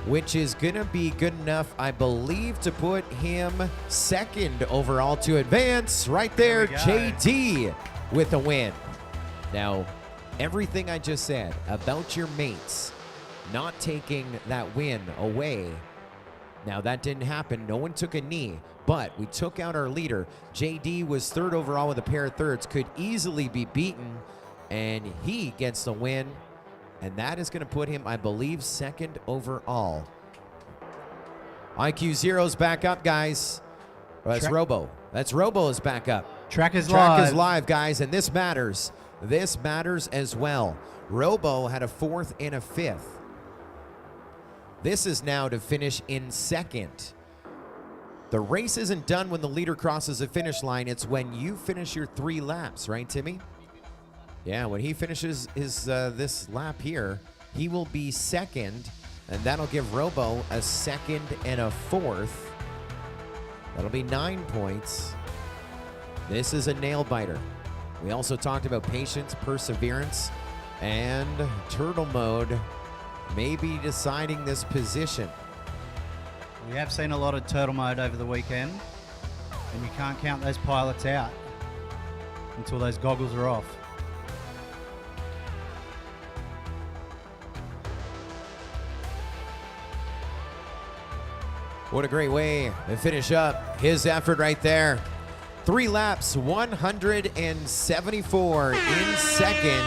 which is going to be good enough, I believe, to put him second overall to advance. Right there, JD with a win. Now, everything I just said about your mates not taking that win away, now that didn't happen. No one took a knee, but we took out our leader. JD was third overall with a pair of thirds, could easily be beaten, and he gets the win. And that is going to put him, I believe, second overall. IQ 0's back up, guys. Oh, that's Robo. That's Robo is back up. Track is live, guys, and this matters. This matters as well. Robo had a 4th and a 5th. This is now to finish in second. The race isn't done when the leader crosses the finish line. It's when you finish your 3 laps, right, Timmy? Yeah, when he finishes his this lap here, he will be second, and that'll give Robo a 2nd and a 4th. That'll be 9 points. This is a nail-biter. We also talked about patience, perseverance, and turtle mode maybe deciding this position. We have seen a lot of turtle mode over the weekend, and you can't count those pilots out until those goggles are off. What a great way to finish up his effort right there. 3 laps, 174 in second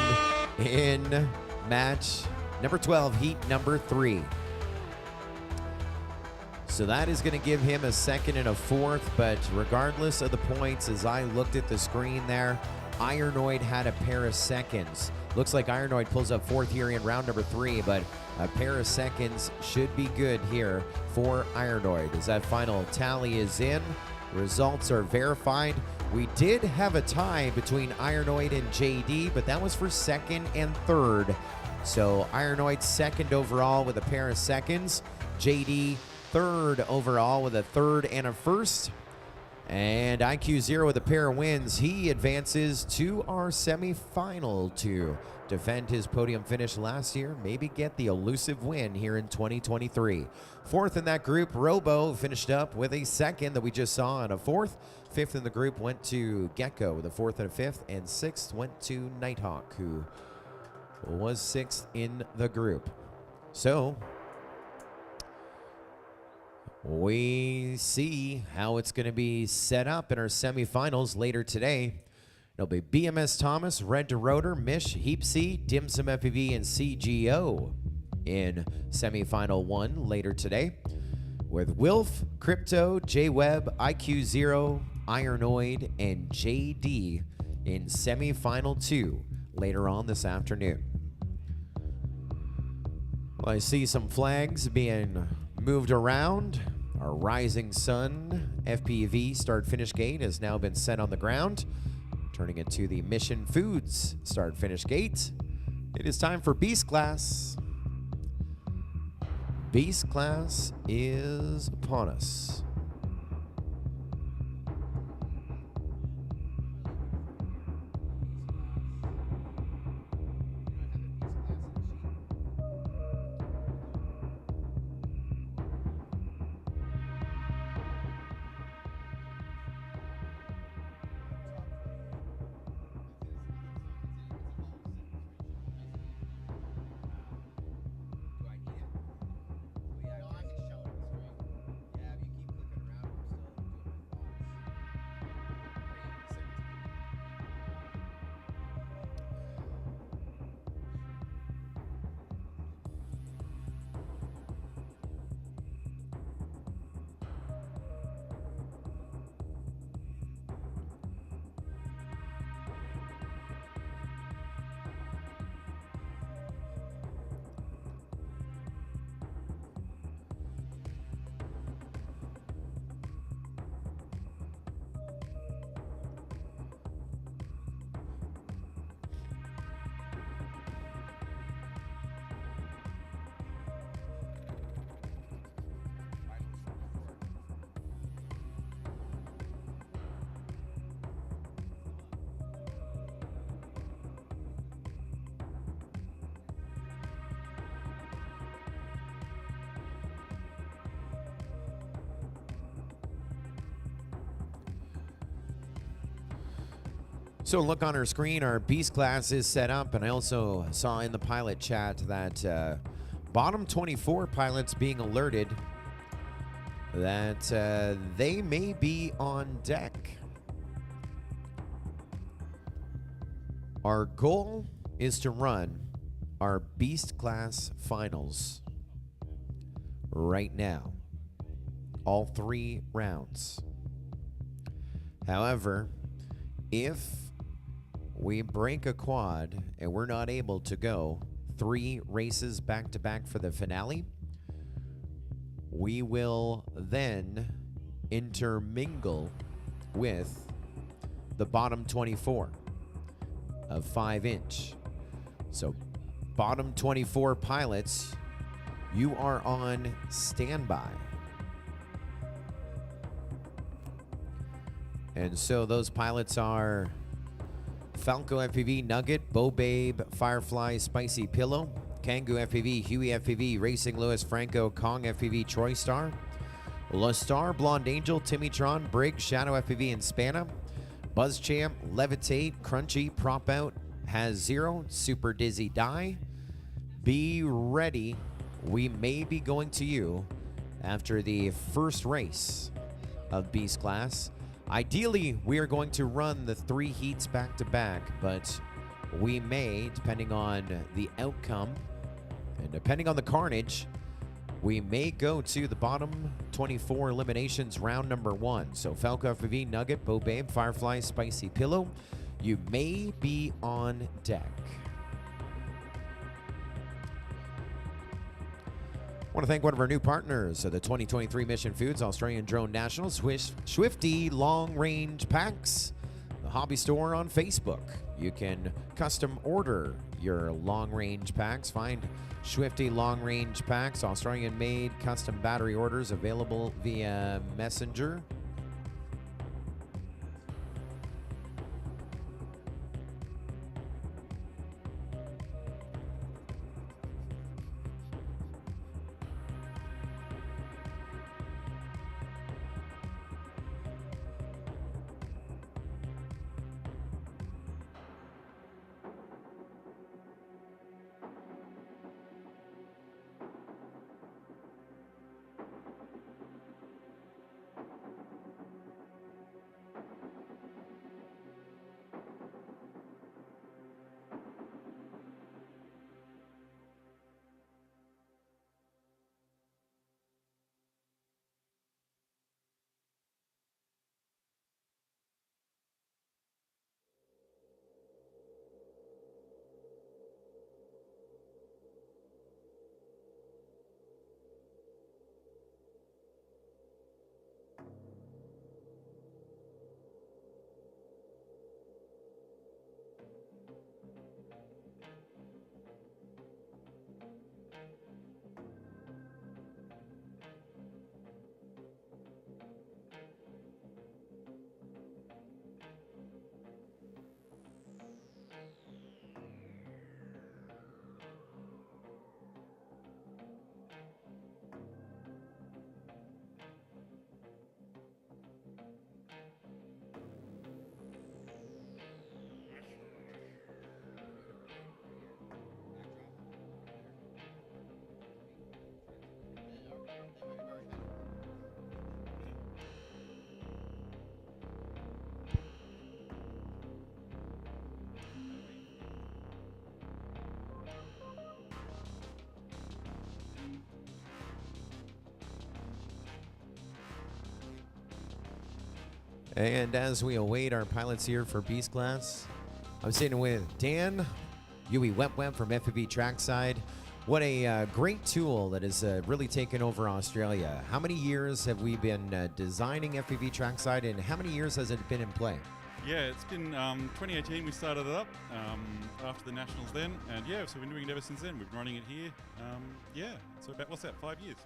in match number 12, heat number 3. So that is going to give him a 2nd and a 4th, but regardless of the points, as I looked at the screen there, Ironoid had a pair of seconds. Looks like Ironoid pulls up 4th here in round number 3, but a pair of seconds should be good here for Ironoid. As that final tally is in, results are verified. We did have a tie between Ironoid and JD, but that was for 2nd and 3rd. So Ironoid 2nd overall with a pair of seconds. JD 3rd overall with a 3rd and a 1st. And IQ 0 with a pair of wins. He advances to our semifinal to defend his podium finish last year, maybe get the elusive win here in 2023. 4th in that group, Robo finished up with a 2nd that we just saw and a 4th. 5th in the group went to Gecko with a 4th and a 5th, and 6th went to Nighthawk, who was 6th in the group. So we see how it's going to be set up in our semifinals later today. It'll be BMS Thomas, Red to Rotor, Mish, Heap C, Dim Sum FPV, and CGO in semifinal 1 later today, with Wilf, Crypto, J-Web, IQ 0, Ironoid, and JD in semifinal 2 later on this afternoon. Well, I see some flags being moved around. Our Rising Sun FPV start-finish gate has now been set on the ground, turning it to the Mission Foods start-finish gate. It is time for Beast Class. Beast Class is upon us. So look on our screen, our beast class is set up, and I also saw in the pilot chat that bottom 24 pilots being alerted that they may be on deck. Our goal is to run our beast class finals right now, all 3 rounds. However, if we break a quad and we're not able to go 3 races back to back for the finale, we will then intermingle with the bottom 24 of 5-inch. So bottom 24 pilots, you are on standby. And so those pilots are Falco FPV, Nugget, Bo Babe, Firefly, Spicy Pillow, Kangoo FPV, Huey FPV, Racing Lewis, Franco, Kong FPV, Troy Star, La Star, Blonde Angel, Timmy Tron, Briggs, Shadow FPV, and Spana, Buzz Champ, Levitate, Crunchy, Prop Out, Has Zero, Super Dizzy Die. Be ready. We may be going to you after the first race of Beast Class. Ideally, we are going to run the 3 heats back to back, but we may, depending on the outcome and depending on the carnage, we may go to the bottom 24 eliminations round number 1. So Falco FPV, Nugget, Bo Babe, Firefly, Spicy Pillow, you may be on deck. I want to thank one of our new partners of the 2023 Mission Foods Australian Drone National, Swifty Long Range Packs, the hobby store on Facebook. You can custom order your long range packs. Find Swifty Long Range Packs, Australian made custom battery orders available via Messenger. And as we await our pilots here for Beast Class, I'm sitting with Dan, Yui Web from FPV Trackside. What a great tool that has really taken over Australia. How many years have we been designing FPV Trackside, and how many years has it been in play? Yeah, it's been 2018 we started it up after the Nationals then, and yeah, so we've been doing it ever since then. We've been running it here, yeah, so about, what's that, 5 years?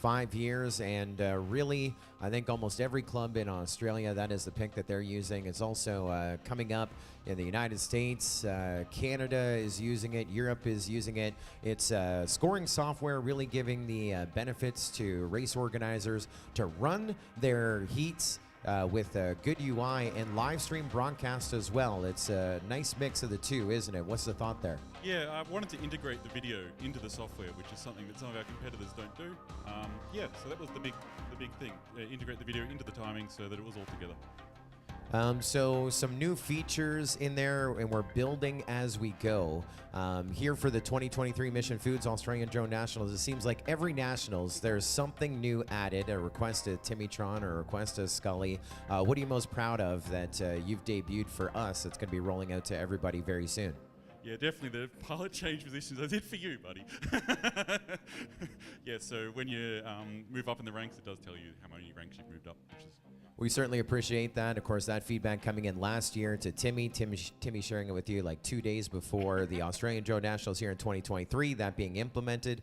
5 years, and really, I think almost every club in Australia, that is the pick that they're using. It's also coming up in the United States. Canada is using it. Europe is using it. It's scoring software, really giving the benefits to race organizers to run their heats with a good UI and live stream broadcast as well. It's a nice mix of the two, isn't it? What's the thought there? Yeah, I wanted to integrate the video into the software, which is something that some of our competitors don't do. Yeah, so that was the big thing. Integrate the video into the timing so that it was all together. So some new features in there, and we're building as we go. Here for the 2023 Mission Foods Australian Drone Nationals, it seems like every Nationals, there's something new added, a request to Timmy Tron or a request to Scully. What are you most proud of that you've debuted for us that's going to be rolling out to everybody very soon? Yeah, definitely the pilot change positions I did for you, buddy. Yeah, so when you move up in the ranks, it does tell you how many ranks you've moved up, which is... We certainly appreciate that. Of course, that feedback coming in last year to Timmy. Timmy sharing it with you like 2 days before the Australian Drone Nationals here in 2023, that being implemented,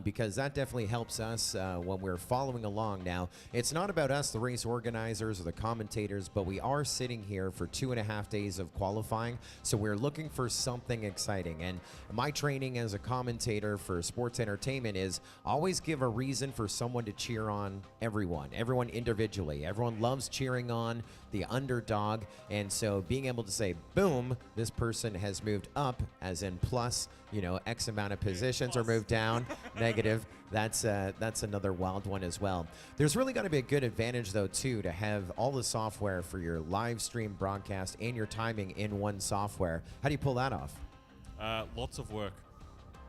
because that definitely helps us when we're following along. Now, it's not about us, the race organizers or the commentators, but we are sitting here for 2.5 days of qualifying, so we're looking for something exciting. And my training as a commentator for sports entertainment is always give a reason for someone to cheer on everyone individually. Everyone loves cheering on the underdog, and so being able to say, boom, this person has moved up, as in plus, you know, X amount of positions, or moved down, negative. That's another wild one as well. There's really got to be a good advantage, though, too, to have all the software for your live stream broadcast and your timing in one software. How do you pull that off? Lots of work.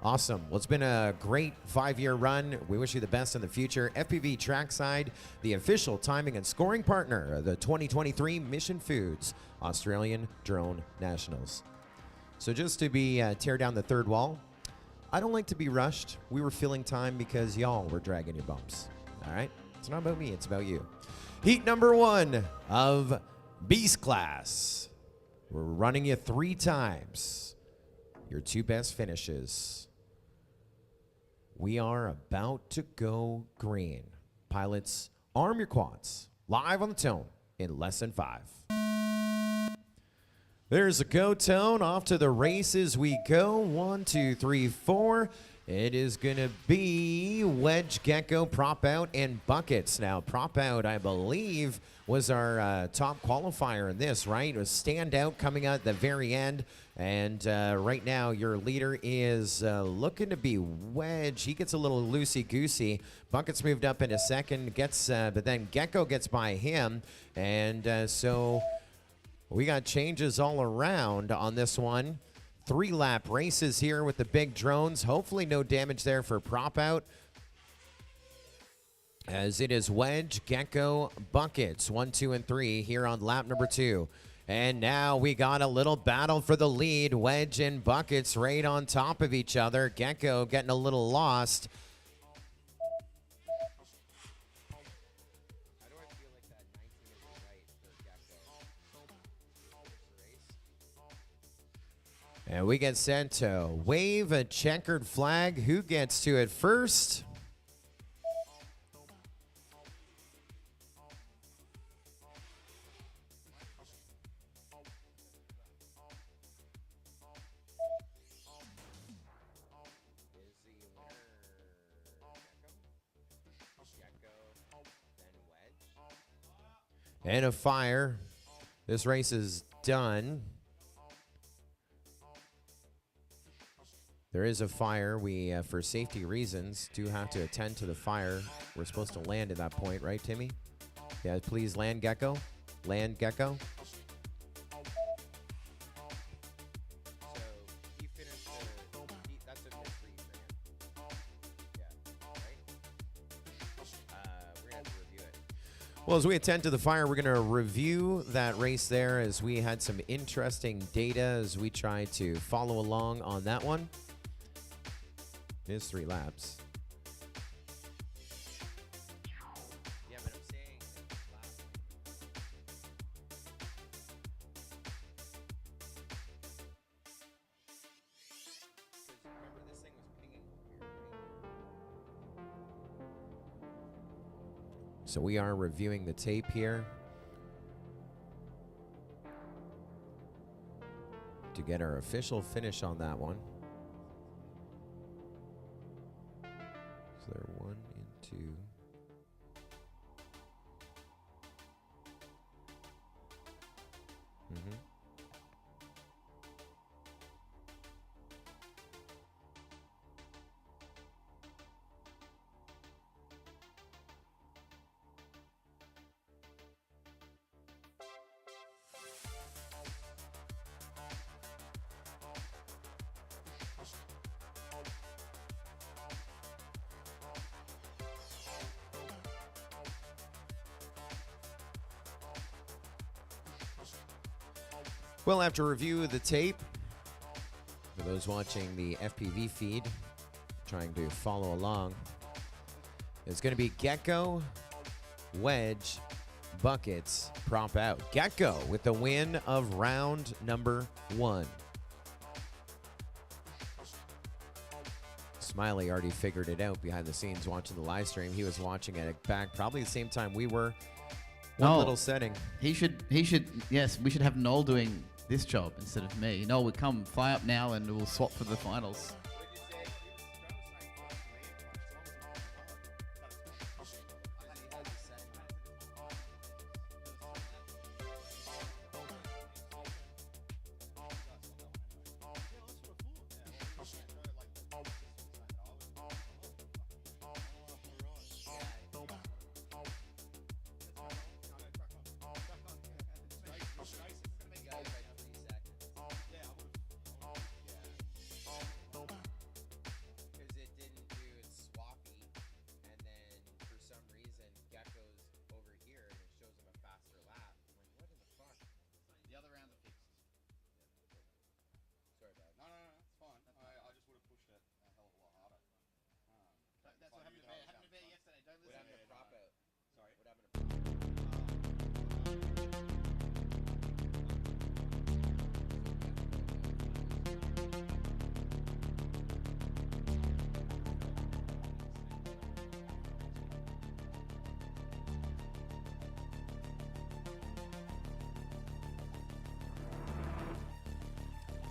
Awesome. Well, it's been a great 5-year run. We wish you the best in the future. FPV Trackside, the official timing and scoring partner of the 2023 Mission Foods Australian Drone Nationals. So just to tear down the third wall, I don't like to be rushed. We were filling time because y'all were dragging your bumps. All right? It's not about me. It's about you. Heat number 1 of Beast Class. We're running you 3 times. Your 2 best finishes. We are about to go green. Pilots, arm your quads. Live on the tone in less than 5. There's a go tone. Off to the races we go. 1, 2, 3, 4. It is going to be Wedge, Gecko, Prop Out, and Buckets. Now, Prop Out, I believe, was our top qualifier in this, right? It was standout coming out at the very end. And right now, your leader is looking to be Wedge. He gets a little loosey-goosey. Buckets moved up in a second, but then Gecko gets by him. And so we got changes all around on this one. 3-lap races here with the big drones. Hopefully no damage there for Prop Out, as it is Wedge, Gecko, Buckets, 1, 2, and 3 here on lap number 2. And now we got a little battle for the lead. Wedge and Buckets right on top of each other. Gecko getting a little lost. And we get set to wave a checkered flag. Who gets to it first? And a fire. This race is done. There is a fire. We, for safety reasons, do have to attend to the fire. We're supposed to land at that point, right, Timmy? Yeah, please land, Gecko. Land, Gecko. So he finished that's a mystery, man. Yeah, right? We're going to have to review it. Well, as we attend to the fire, we're going to review that race there, as we had some interesting data as we try to follow along on that one. It is 3 laps. Yeah, but I'm saying last. Remember, this thing was pinging weird, right? So we are reviewing the tape here to get our official finish on that one. So they're 1 and 2. We'll have to review the tape. For those watching the FPV feed, trying to follow along, it's going to be Gecko, Wedge, Buckets, Prop Out. Gecko with the win of round number 1. Smiley already figured it out behind the scenes watching the live stream. He was watching it back probably the same time we were. One little setting. He should, yes, we should have Noel doing this job instead of me. Noel would come, fly up now, and we'll swap for the finals.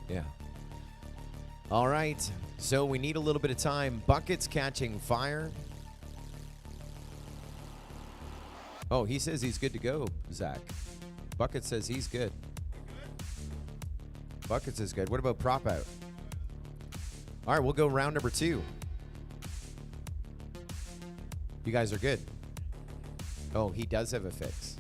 Yeah. All right. So we need a little bit of time. Buckets catching fire. Oh, he says he's good to go, Zach. Bucket says he's good. Buckets is good. What about Prop Out? All right, we'll go round number 2. You guys are good. Oh, he does have a fix.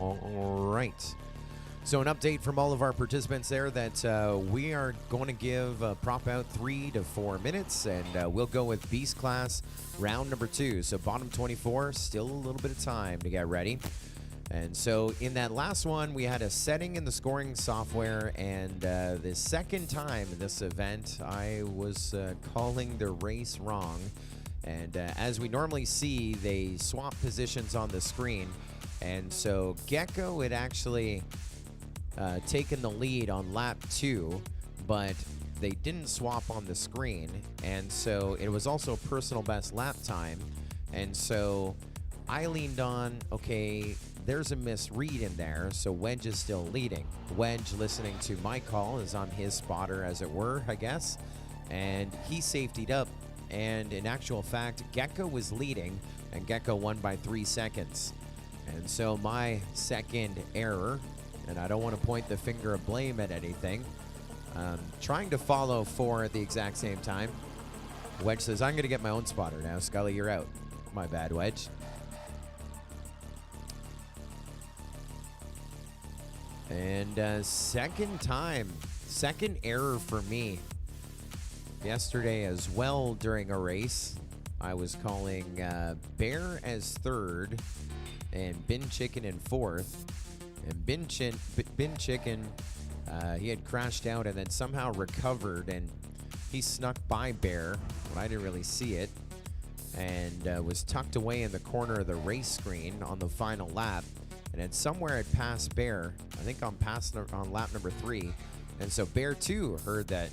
All right. So an update from all of our participants there that we are going to give Prop Out 3 to 4 minutes, and we'll go with Beast Class round number 2. So bottom 24, still a little bit of time to get ready. And so in that last one, we had a setting in the scoring software, and the second time in this event, I was calling the race wrong. And as we normally see, they swap positions on the screen. And so Gecko had actually taken the lead on lap 2, but they didn't swap on the screen. And so it was also personal best lap time. And so I leaned on, okay, there's a misread in there, so Wedge is still leading. Wedge, listening to my call, is on his spotter, as it were, I guess. And he safetied up. And in actual fact, Gecko was leading, and Gecko won by 3 seconds. And so my second error, and I don't want to point the finger of blame at anything, trying to follow 4 at the exact same time. Wedge says, I'm going to get my own spotter now. Scully, you're out. My bad, Wedge. And second error for me. Yesterday as well during a race, I was calling Bear as 3rd and Bin Chicken in 4th. And Bin Chicken, he had crashed out and then somehow recovered, and he snuck by Bear when I didn't really see it, and was tucked away in the corner of the race screen on the final lap. And then somewhere I'd passed Bear, I think on lap number 3. And so Bear too heard that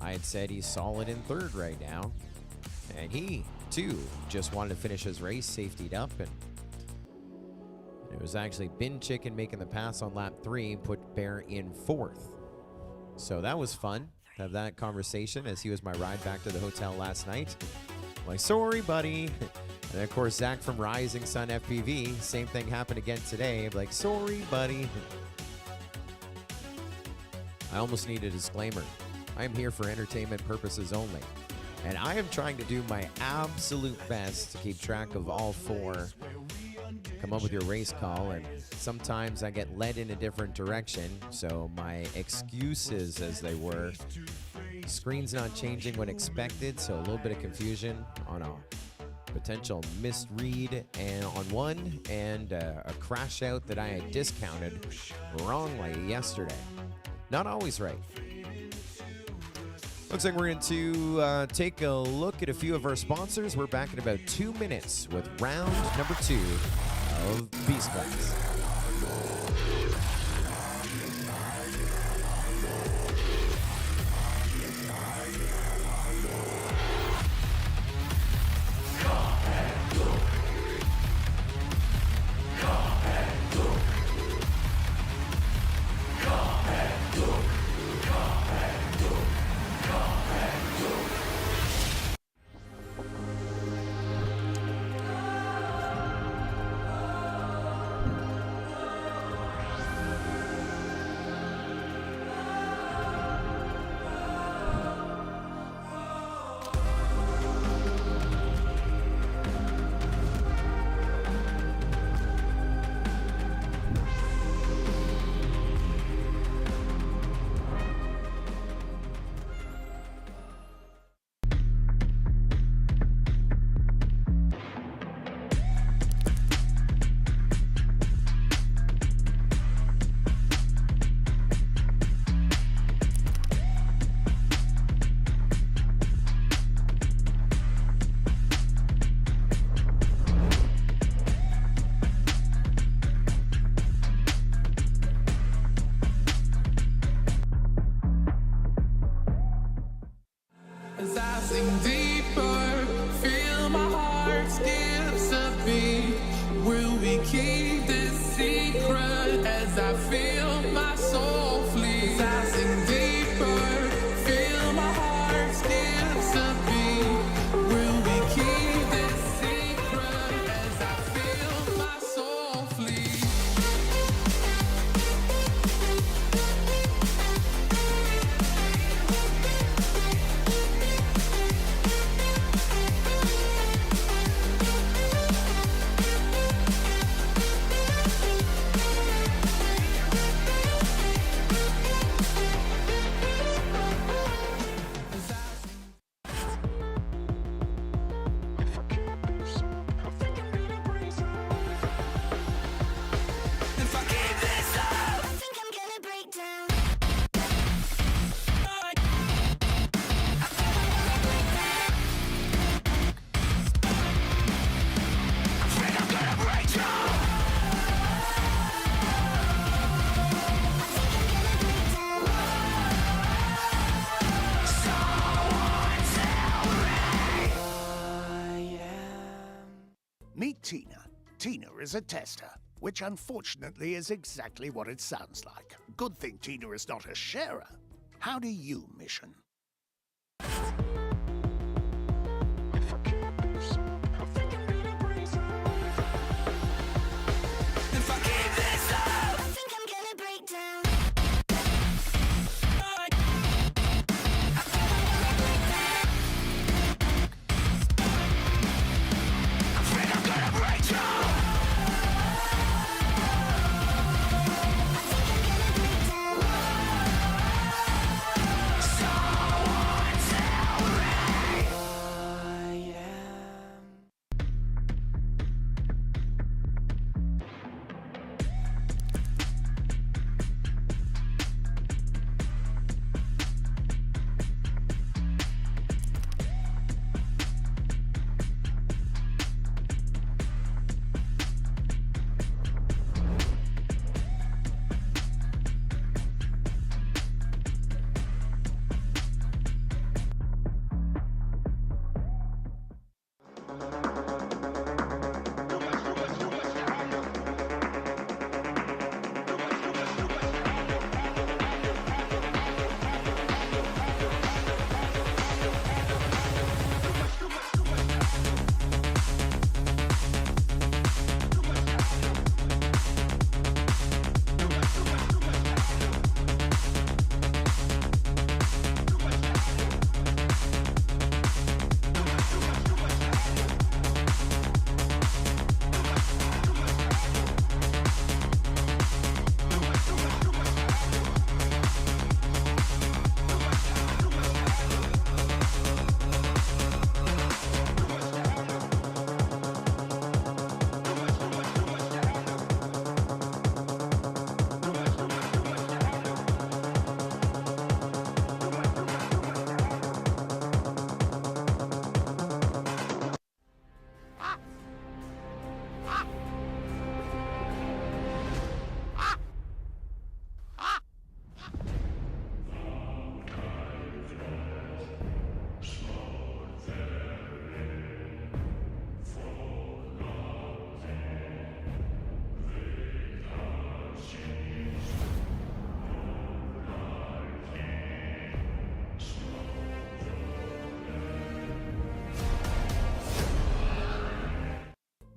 I had said he's solid in 3rd right now. And he too just wanted to finish his race, safetied up, and It was actually Bin Chicken making the pass on lap 3, put Bear in 4th. So that was fun to have that conversation as he was my ride back to the hotel last night. I'm like, sorry, buddy. And of course, Zach from Rising Sun FPV, same thing happened again today. I'm like, sorry, buddy. I almost need a disclaimer. I am here for entertainment purposes only. And I am trying to do my absolute best to keep track of all 4. Come up with your race call, and sometimes I get led in a different direction. So my excuses, as they were, screen's not changing when expected, so a little bit of confusion on a potential misread and on one, and a crash out that I had discounted wrongly yesterday. Not always right. Looks like we're going to take a look at a few of our sponsors. We're back in about 2 minutes with round number 2 of Beast Class. Meet Tina. Tina is a tester, which unfortunately is exactly what it sounds like. Good thing Tina is not a sharer. How do you mission?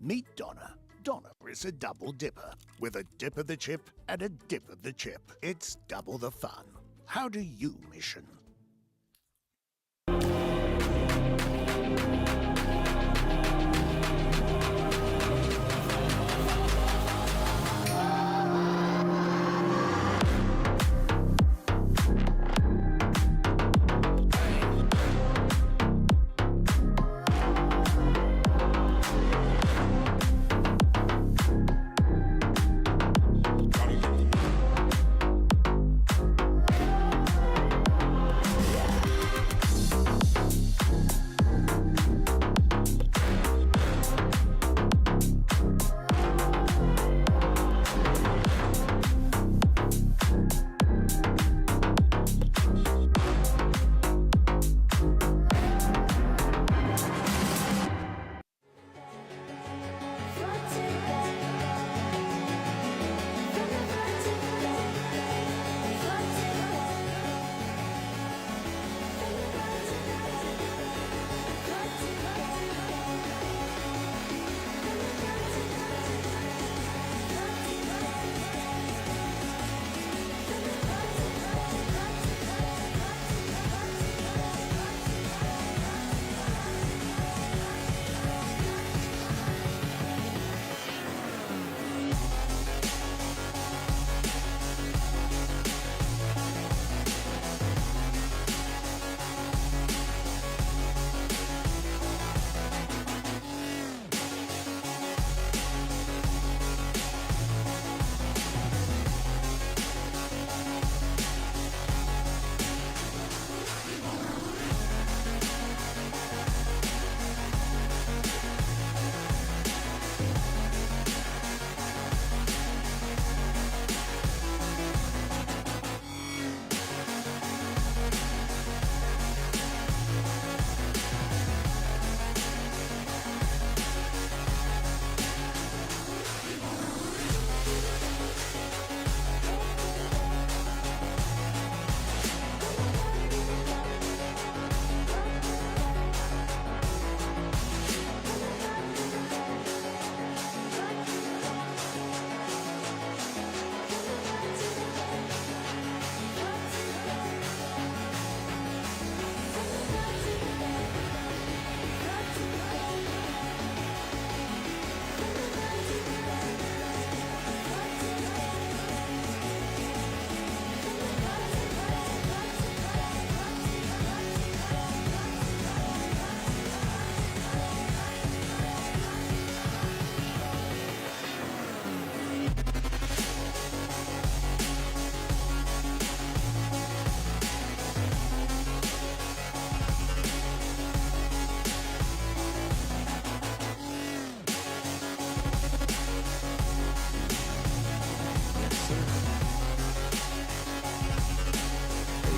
Meet Donna. Donna is a double dipper, with a dip of the chip and a dip of the chip. It's double the fun. How do you mission?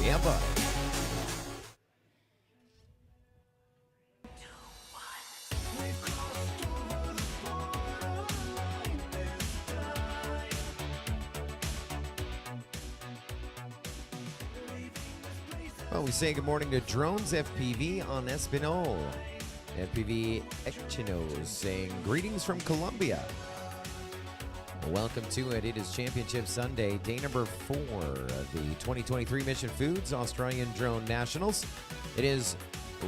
Yeah, bud. Well, we say good morning to Drones FPV on Espinal. FPV Echinos saying greetings from Colombia. Welcome to it. It is Championship Sunday, day number 4 of the 2023 Mission Foods Australian Drone Nationals. It is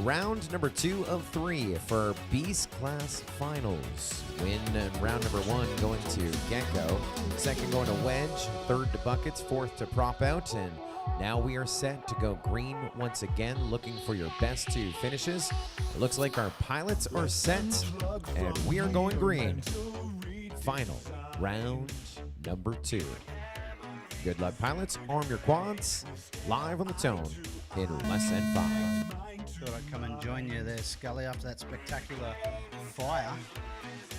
round number 2 of 3 for Beast Class Finals. Win round number 1 going to Gecko, second going to Wedge, third to Buckets, fourth to Prop Out, and now we are set to go green once again, looking for your best 2 finishes. It looks like our pilots are set, and we are going green. Final round number 2. Good luck, pilots. Arm your quads. Live on the tone in less than 5. Thought I'd come and join you there, Scully, after that spectacular fire.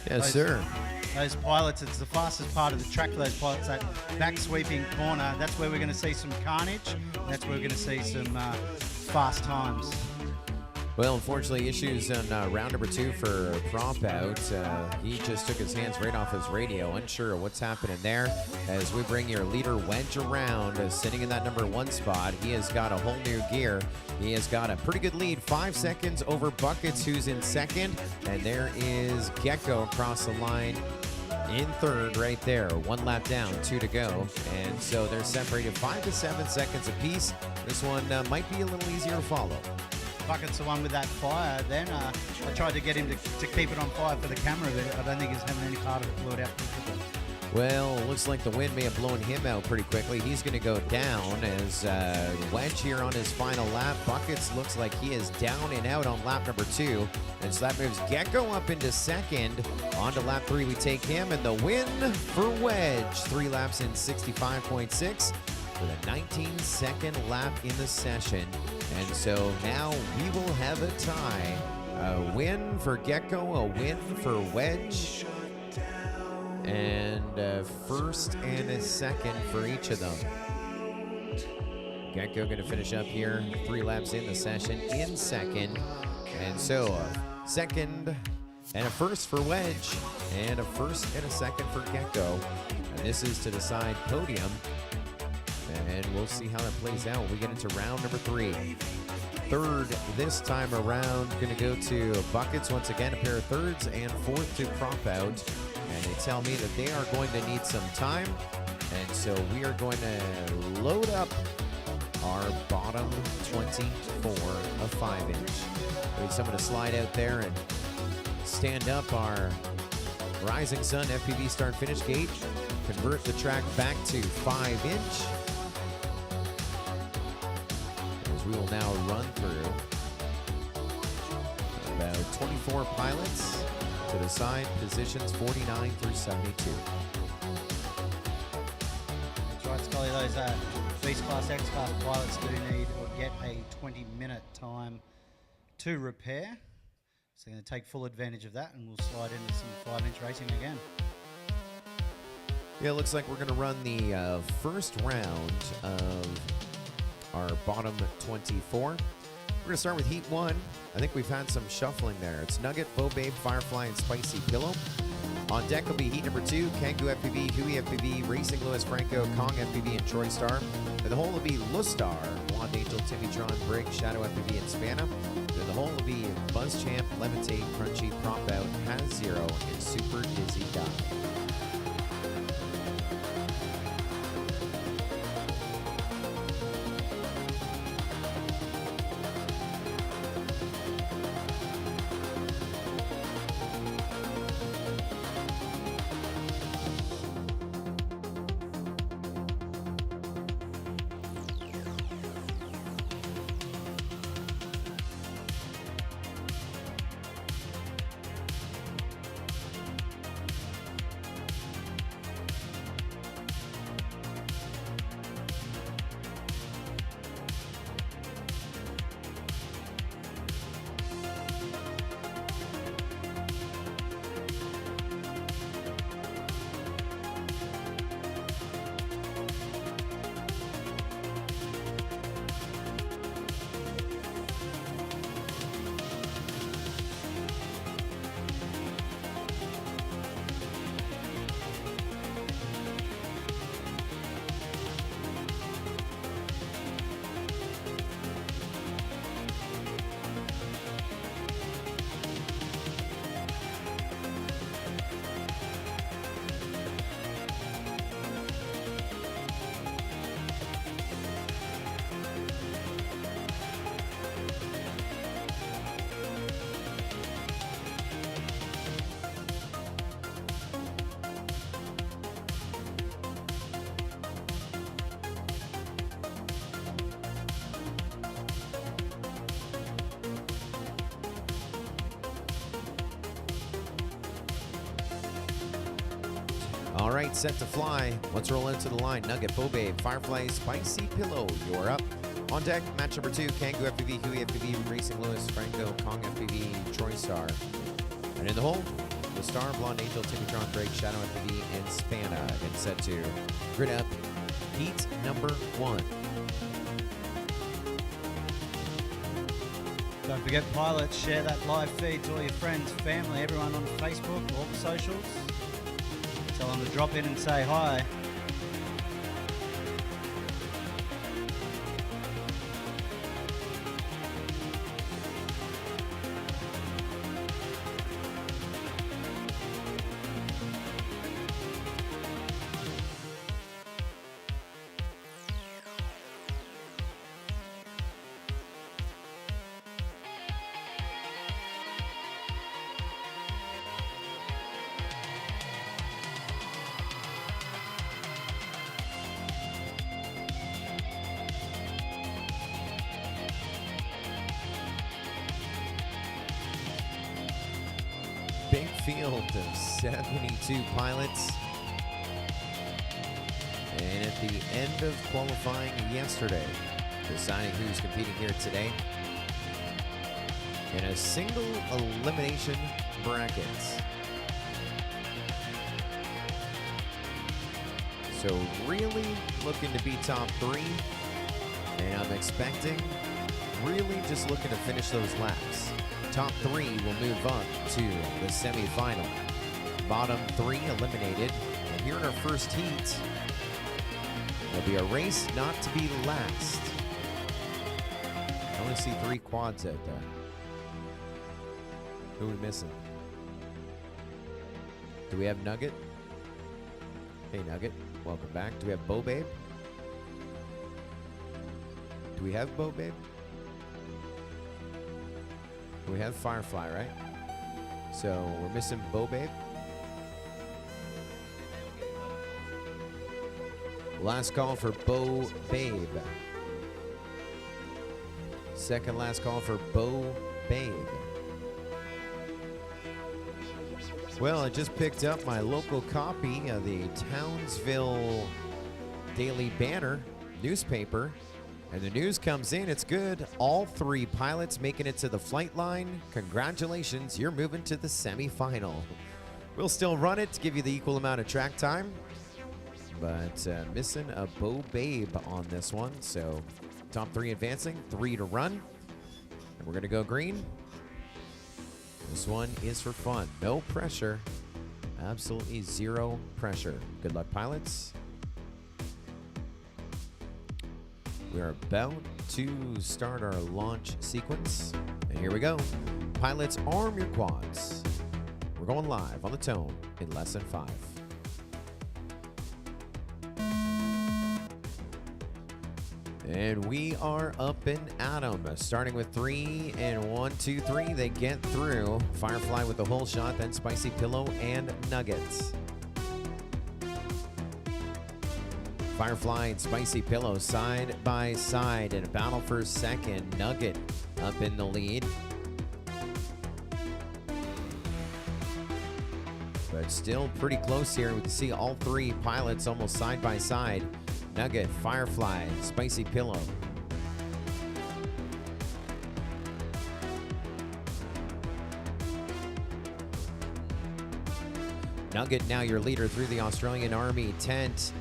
Yes, sir. Those pilots, it's the fastest part of the track for those pilots, that back sweeping corner. That's where we're going to see some carnage. That's where we're going to see some fast times. Well, unfortunately, issues on round number 2 for Prop Out. He just took his hands right off his radio, unsure of what's happening there. As we bring your leader Wedge around, sitting in that number 1 spot, he has got a whole new gear. He has got a pretty good lead, 5 seconds over Buckets, who's in second. And there is Gecko across the line in third right there. 1 lap down, 2 to go. And so they're separated 5 to 7 seconds apiece. This one might be a little easier to follow. Bucket's the one with that fire then. I tried to get him to keep it on fire for the camera, but I don't think he's having any part of it. Blew it out pretty quickly. Well, looks like the wind may have blown him out pretty quickly. He's going to go down as Wedge here on his final lap. Buckets looks like he is down and out on lap number 2. And so that moves Gecko up into second. On to lap 3, we take him, and the win for Wedge. 3 laps in 65.6 for the 19-second lap in the session. And so now we will have a tie. A win for Gecko, a win for Wedge, and a first and a second for each of them. Gecko going to finish up here 3 laps in the session in second. And so a second and a first for Wedge, and a first and a second for Gecko. And this is to decide podium. And we'll see how that plays out when we get into round number 3. Third this time around, going to go to Buckets once again, a pair of thirds, and fourth to Prop Out. And they tell me that they are going to need some time. And so we are going to load up our bottom 24 of 5-inch. We need someone to slide out there and stand up our Rising Sun FPV start finish gate. Convert the track back to 5-inch. We will now run through about 24 pilots to decide positions 49 through 72. That's right, Scully. Those Beast Class X Class pilots do need or get a 20-minute time to repair. So they're going to take full advantage of that, and we'll slide into some 5-inch racing again. Yeah, it looks like we're going to run the first round of our bottom 24. We're going to start with Heat 1. I think we've had some shuffling there. It's Nugget, Bo Babe, Firefly, and Spicy Pillow. On deck will be Heat number 2, Kangoo FPV, Huey FPV, Racing Lewis Franco, Kong FPV, and Troy Star. And the whole will be Lustar, Blonde Angel, Timmy Tron, Brig, Shadow FPV, and Spana. And the whole will be Buzz Champ, Levitate, Crunchy, Prop Out, Has Zero, and Super Dizzy Guy. All right, set to fly. Let's roll into the line. Nugget, Bobabe, Firefly, Spicy Pillow, you're up. On deck, match number 2, Kangoo FPV, Huey FPV, Racing Lewis, Franco, Kong FPV, Troy Star. And in the hole, the Star, Blonde Angel, Timitron, Drake, Shadow FPV, and Spana. Get set to grid up heat number 1. Don't forget, pilots, share that live feed to all your friends, family, everyone on Facebook, all the socials. Tell them to drop in and say hi. Big field of 72 pilots. And at the end of qualifying yesterday, deciding who's competing here today in a single elimination bracket. So really looking to be top 3. And I'm expecting really just looking to finish those laps. Top 3 will move up to the semi-final. Bottom 3 eliminated. And here in our first heat, there'll be a race not to be last. I only see 3 quads out there. Who are we missing? Do we have Nugget? Hey Nugget, welcome back. Do we have Bo Babe? Do we have Bo Babe? We have Firefly, right? So we're missing Bo Babe. Last call for Bo Babe. Second last call for Bo Babe. Well, I just picked up my local copy of the Townsville Daily Banner newspaper. And the news comes in, it's good. All 3 pilots making it to the flight line. Congratulations, you're moving to the semi-final. We'll still run it to give you the equal amount of track time. But missing a Bo Babe on this one. So top 3 advancing, 3 to run. And we're gonna go green. This one is for fun, no pressure. Absolutely 0 pressure. Good luck, pilots. We are about to start our launch sequence. And here we go. Pilots, arm your quads. We're going live on the tone in less than 5. And we are up and at 'em. Starting with 3 and 1, 2, 3. They get through. Firefly with the whole shot, then Spicy Pillow and Nuggets. Firefly and Spicy Pillow side by side in a battle for second. Nugget up in the lead. But still pretty close here. We can see all 3 pilots almost side by side. Nugget, Firefly, Spicy Pillow. Nugget now your leader through the Australian Army tent.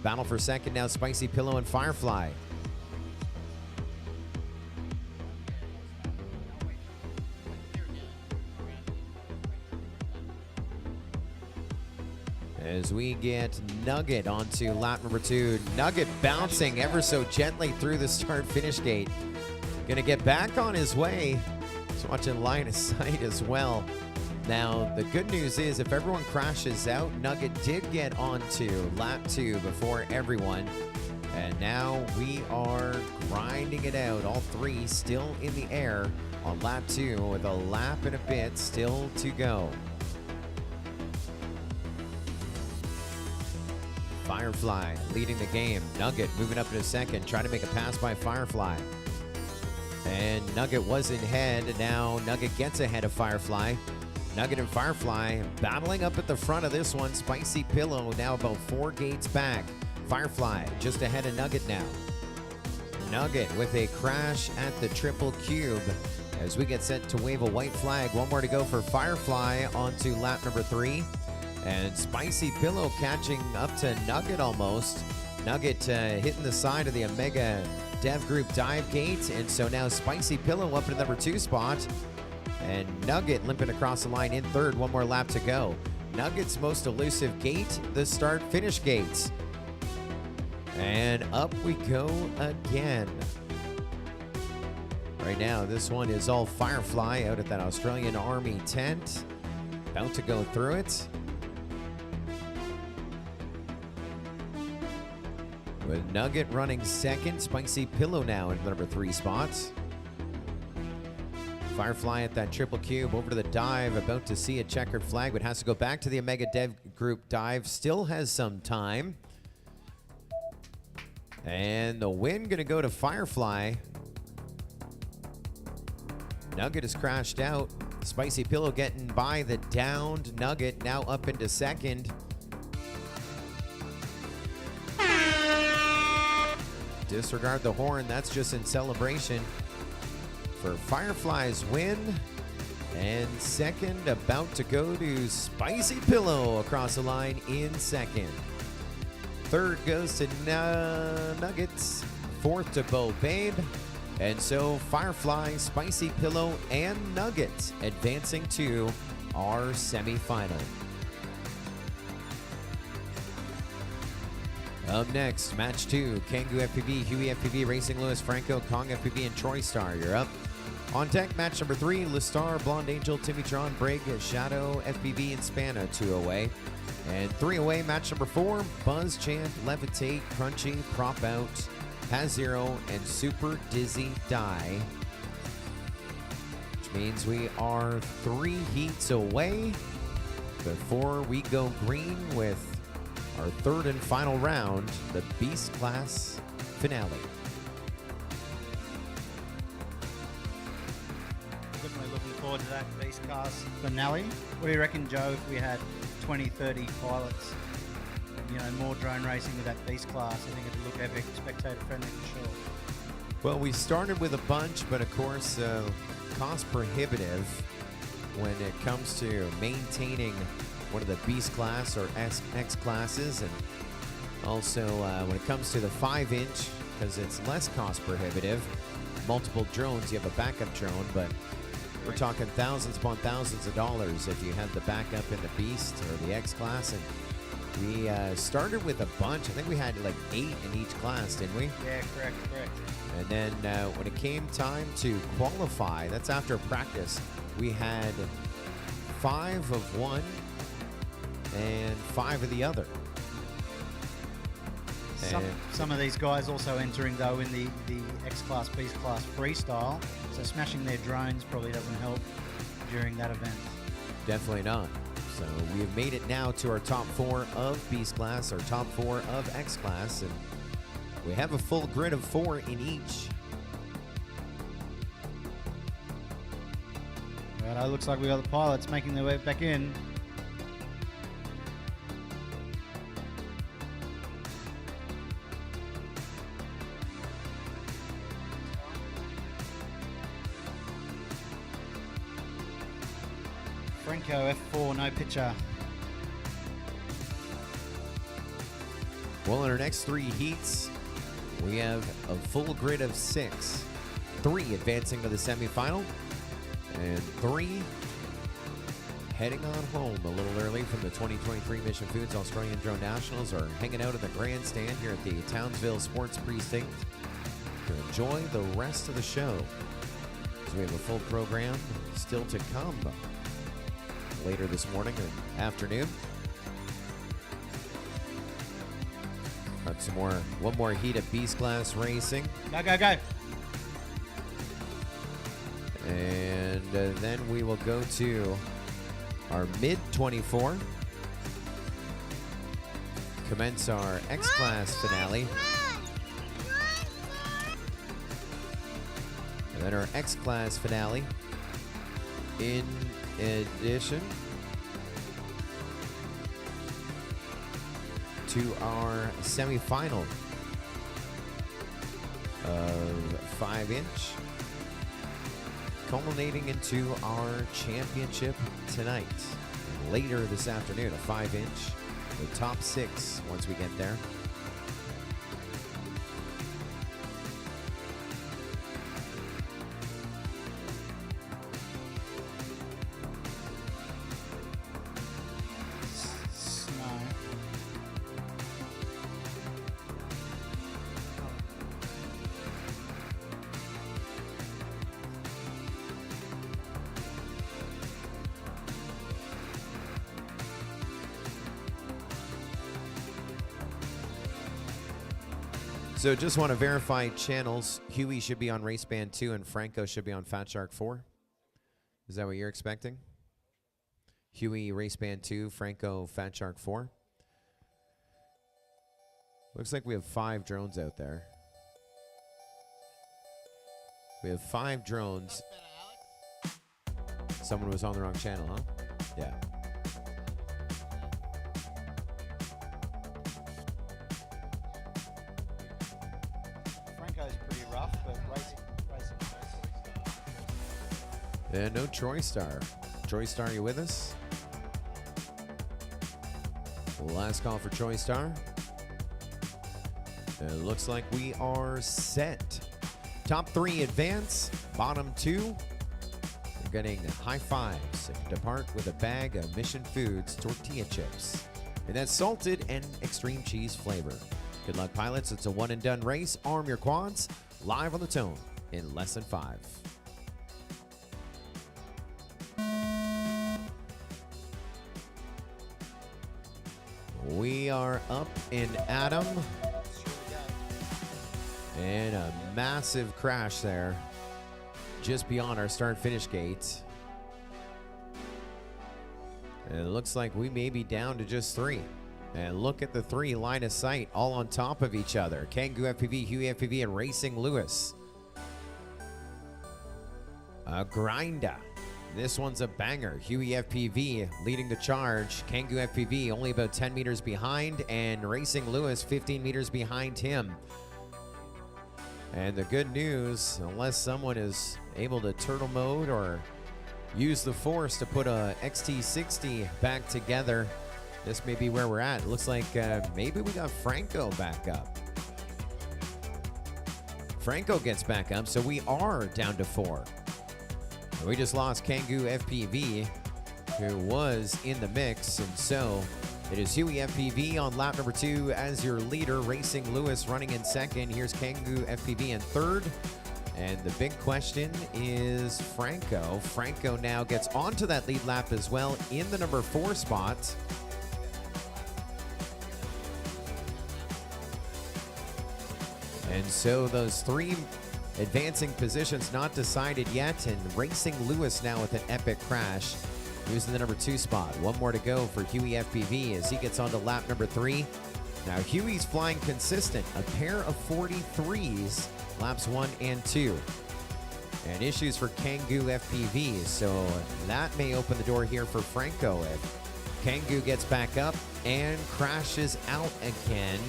Battle for second now, Spicy Pillow and Firefly. As we get Nugget onto lap number 2. Nugget bouncing ever so gently through the start-finish gate. Gonna get back on his way. Just watching line of sight as well. Now, the good news is if everyone crashes out, Nugget did get onto lap 2 before everyone. And now we are grinding it out. All 3 still in the air on lap 2 with a lap and a bit still to go. Firefly leading the game. Nugget moving up in a second, trying to make a pass by Firefly. And Nugget was in head. Now Nugget gets ahead of Firefly. Nugget and Firefly battling up at the front of this one. Spicy Pillow now about 4 gates back. Firefly just ahead of Nugget now. Nugget with a crash at the triple cube as we get set to wave a white flag. 1 more to go for Firefly onto lap number 3. And Spicy Pillow catching up to Nugget almost. Nugget hitting the side of the Omega Dev Group dive gate, and so now Spicy Pillow up in the number 2 spot, and Nugget limping across the line in third. One more lap to go. Nugget's most elusive gate, the start-finish gates. And up we go again. Right now, this one is all Firefly out at that Australian Army tent. About to go through it. With Nugget running second, Spicy Pillow now in the number 3 spots. Firefly at that triple cube over to the dive, about to see a checkered flag, but has to go back to the Omega Dev Group dive. Still has some time. And the win gonna go to Firefly. Nugget has crashed out. Spicy Pillow getting by the downed Nugget, now up into second. Disregard the horn, that's just in celebration for Firefly's win. And second, about to go to Spicy Pillow across the line in second. Third goes to Nuggets. Fourth to Bo Babe. And so Firefly, Spicy Pillow, and Nuggets advancing to our semifinal. Up next, match 2, Kangoo FPV, Huey FPV, Racing Lewis, Franco, Kong FPV, and Troy Star. You're up. On deck, match number 3, Listar, Blonde Angel, Timmy Tron, Brig, Shadow, FPV, and Spana, 2 away. And 3 away, match number 4, Buzz, Champ, Levitate, Crunchy, Prop Out, Has Zero, and Super Dizzy Die. Which means we are 3 heats away before we go green with our 3rd and final round, the Beast Class finale. Definitely looking forward to that Beast Class finale. What do you reckon, Joe, if we had 20, 30 pilots, more drone racing with that Beast Class? I think it'd look epic, spectator friendly for sure. Well, we started with a bunch, but of course, cost prohibitive when it comes to maintaining one of the Beast Class or X classes, and also when it comes to the 5-inch, because it's less cost prohibitive. Multiple drones, you have a backup drone, but we're talking thousands upon thousands of dollars if you had the backup in the Beast or the X class. And we started with a bunch. I think we had like 8 in each class, didn't we? Yeah, correct. And then when it came time to qualify, that's after practice, we had 5 of one and 5 of the other. Some of these guys also entering, though, in the X-Class, Beast Class freestyle, so smashing their drones probably doesn't help during that event. Definitely not. So we have made it now to our top 4 of Beast Class, our top 4 of X Class, and we have a full grid of 4 in each. Right, it looks like we got the pilots making their way back in. Franco F4, no pitcher. Well, in our next 3 heats, we have a full grid of 6. 3 advancing to the semifinal, and 3 heading on home a little early from the 2023 Mission Foods Australian Drone Nationals, are hanging out in the grandstand here at the Townsville Sports Precinct to enjoy the rest of the show. So we have a full program still to come later this morning and afternoon. Got one more heat of Beast Class racing. Go. And then we will go to our mid-24. Commence our X-Class finale. And then our X-Class finale. In addition to our semi-final of 5-inch, culminating into our championship tonight. And later this afternoon, a 5-inch, the top 6 once we get there. So just want to verify channels. Huey should be on race band 2 and Franco should be on Fat Shark 4. Is that what you're expecting? Huey race band 2, Franco Fat Shark 4. Looks like we have 5 drones out there. We have 5 drones. Someone was on the wrong channel, huh? Yeah. Franco's pretty rough, but racing. And no Troy Star. Troy Star, you with us? Last call for Troy Star. It looks like we are set. Top 3 advance, bottom 2. We're getting high fives and depart with a bag of Mission Foods tortilla chips. And that's salted and extreme cheese flavor. Good luck, pilots. It's a one and done race. Arm your quads. Live on the tone in less than 5. We are up in Adam. And a massive crash there just beyond our start-finish gate. And it looks like we may be down to just 3. And look at the 3 line of sight all on top of each other. Kangoo FPV, Huey FPV, and Racing Lewis. A grinder. This one's a banger. Huey FPV leading the charge. Kangoo FPV only about 10 meters behind, and Racing Lewis 15 meters behind him. And the good news, unless someone is able to turtle mode or use the force to put a XT60 back together, this may be where we're at. It looks like maybe we got Franco back up. Franco gets back up, so we are down to 4. And we just lost Kangoo FPV, who was in the mix, and so it is Huey FPV on lap number 2 as your leader. Racing Lewis running in second. Here's Kangoo FPV in third. And the big question is Franco. Franco now gets onto that lead lap as well in the number 4 spot. And so those 3 advancing positions not decided yet. And Racing Lewis now with an epic crash. Using the number 2 spot. One more to go for Huey FPV as he gets onto lap number 3. Now Huey's flying consistent, a pair of 43s, laps 1 and 2. And issues for Kangoo FPV, so that may open the door here for Franco if Kangoo gets back up and crashes out again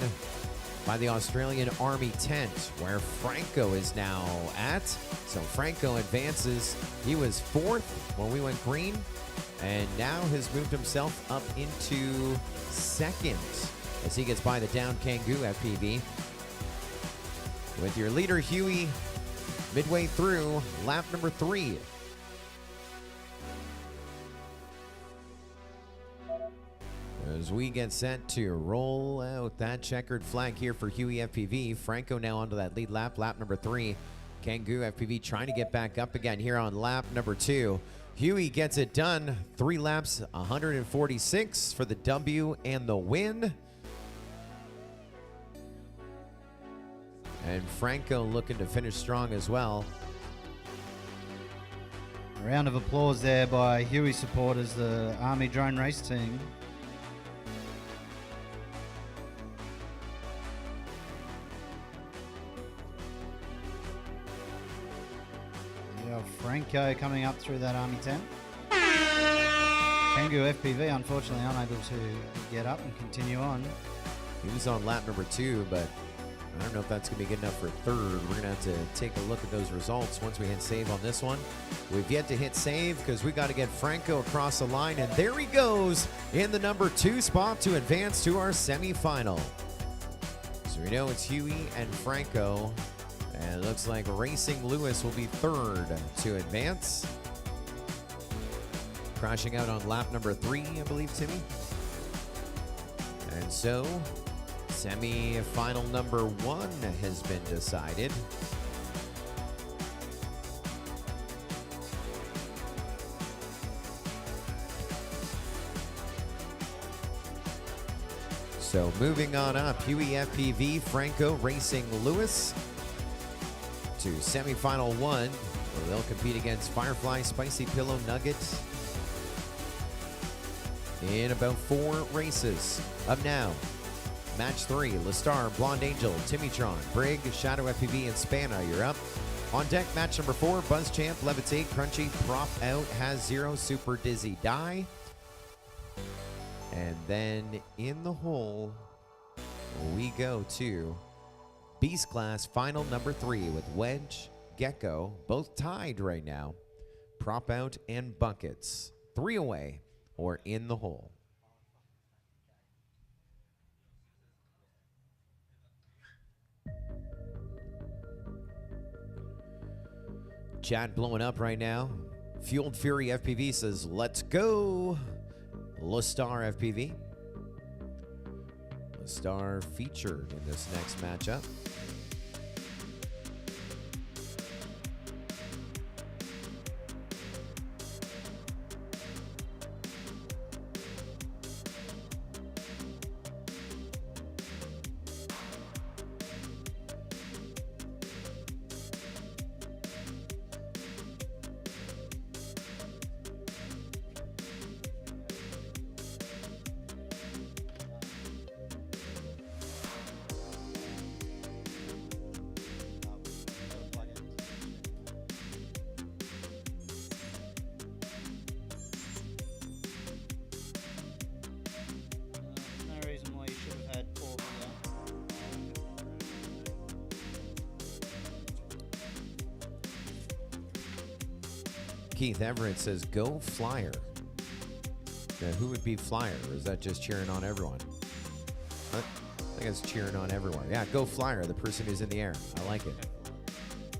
by the Australian Army tent, where Franco is now at. So Franco advances. He was 4th when we went green, and now has moved himself up into 2nd as he gets by the down Kangoo FPV. With your leader Huey midway through lap number 3. As we get set to roll out that checkered flag here for Huey FPV. Franco now onto that lead lap, lap number 3. Kangoo FPV trying to get back up again here on lap number 2. Huey gets it done. 3 laps, 146 for the W and the win. And Franco looking to finish strong as well. A round of applause there by Huey supporters, the Army Drone Race team. Yeah, Franco coming up through that Army tent. Kangoo FPV unfortunately unable to get up and continue on. He was on lap number 2, but I don't know if that's going to be good enough for 3rd. We're going to have to take a look at those results once we hit save on this one. We've yet to hit save because we got to get Franco across the line, and there he goes in the number 2 spot to advance to our semifinal. So we know it's Huey and Franco, and it looks like Racing Lewis will be 3rd to advance. Crashing out on lap number 3, I believe, Timmy. And so semi-final number 1 has been decided. So moving on up, Huey FPV, Franco Racing Lewis to semifinal 1, where they'll compete against Firefly Spicy Pillow Nuggets in about 4 races. Up now, match 3, Lestar, Blonde Angel, Timmytron, Brig, Shadow FPV, and Spana, you're up. On deck, match number 4, Buzz Champ, Levitate, Crunchy, Prop Out, Has Zero, Super Dizzy, Die. And then in the hole, we go to Beast Class final number 3 with Wedge, Gecko, both tied right now. Prop Out and Buckets, 3 away or in the hole. Chat blowing up right now. Fueled Fury FPV says, let's go. Lestar FPV. Lestar featured in this next matchup. No reason why you should have had 4 Keith Everett says, go Flyer. Now, who would be Flyer? Or is that just cheering on everyone? I think it's cheering on everyone. Yeah, go Flyer, the person who's in the air. I like it.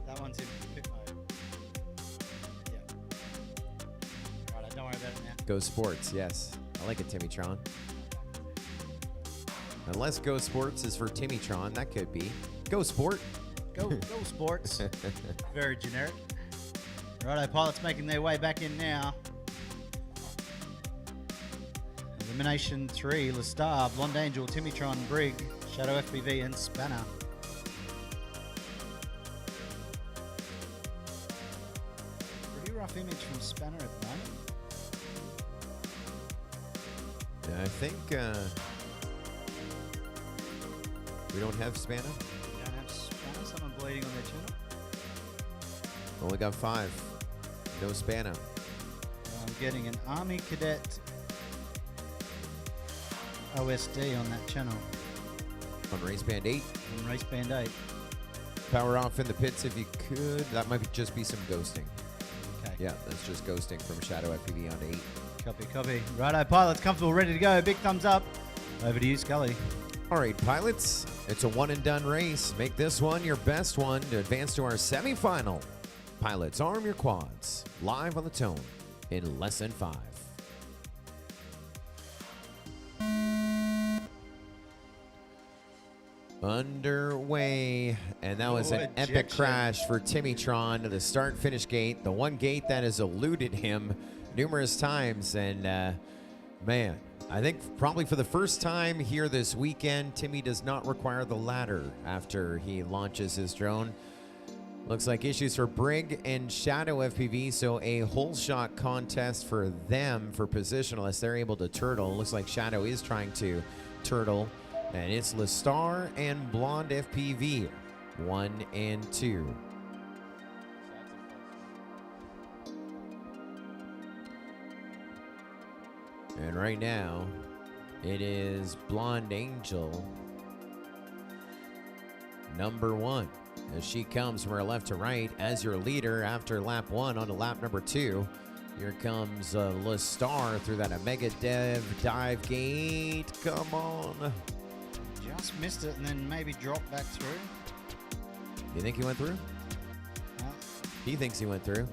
That one's in pit mode. Yeah. Right, don't worry about it now. Go Sports, yes. I like it, Timmytron. Unless Go Sports is for Timmytron, that could be. Go Sport. Go Sports. Very generic. Righto, pilots making their way back in now. Elimination 3, Lestar, Blonde Angel, Timmytron, Brig, Shadow FPV, and Spanner. Pretty rough image from Spanner at the moment. Yeah, I think we don't have Spanner. We don't have Spanner, someone bleeding on their channel. Only got 5. No Spanner. I'm getting an Army Cadet OSD on that channel. On Race Band 8. On Race Band 8. Power off in the pits if you could. That might just be some ghosting. Okay. Yeah, that's just ghosting from Shadow FPV on 8. Copy. Righto, pilots comfortable, ready to go. Big thumbs up. Over to you, Scully. All right, pilots, it's a one and done race. Make this one your best one to advance to our semifinal. Pilots, arm your quads. Live on the tone in less than 5. Underway, and that was an epic crash for Timmytron. The start-finish gate, the one gate that has eluded him numerous times, and man, I think probably for the first time here this weekend, Timmy does not require the ladder after he launches his drone. Looks like issues for Brig and Shadow FPV, so a hole shot contest for them for positional as they're able to turtle. Looks like Shadow is trying to turtle, and it's Lestar and Blonde FPV, 1 and 2. And right now, it is Blonde Angel, number 1. As she comes from her left to right as your leader after lap 1 on to lap number 2. Here comes Lestar through that Omega Dev dive gate. Come on. Just missed it and then maybe dropped back through. You think he went through? No. He thinks he went through.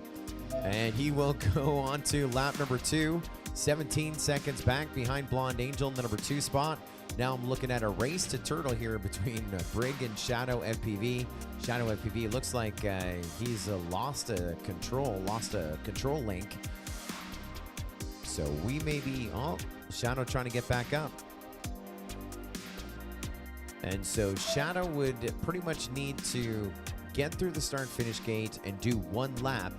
And he will go on to lap number 2. 17 seconds back behind Blonde Angel in the number 2 spot. Now I'm looking at a race to turtle here between Brig and Shadow FPV. Shadow FPV looks like he's lost a control link. So we may be, Shadow trying to get back up. And so Shadow would pretty much need to get through the start-finish gate and do one lap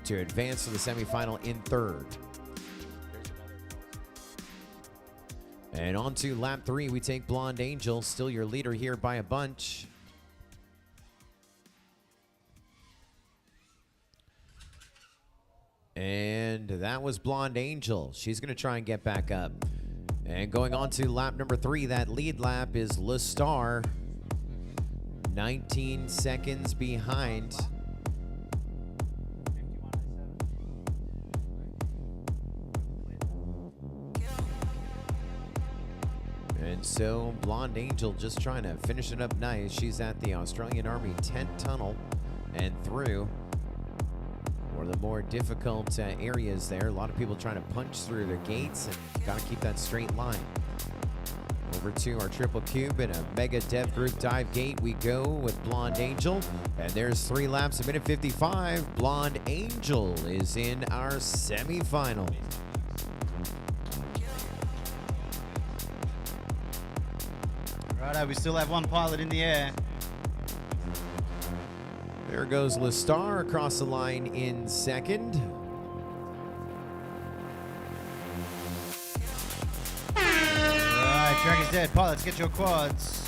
to advance to the semifinal in third. And on to lap 3, we take Blonde Angel, still your leader here by a bunch. And that was Blonde Angel. She's going to try and get back up. And going on to lap number 3, that lead lap is Lestar, 19 seconds behind. And so Blonde Angel just trying to finish it up nice. She's at the Australian Army tent tunnel and through. One of the more difficult areas there. A lot of people trying to punch through the gates and got to keep that straight line. Over to our triple cube and a mega dev group dive gate we go with Blonde Angel. And there's 3 laps, a minute 55. Blonde Angel is in our semifinal. Righto, we still have one pilot in the air. There goes Lestar across the line in second. Alright, track is dead. Pilots, get your quads.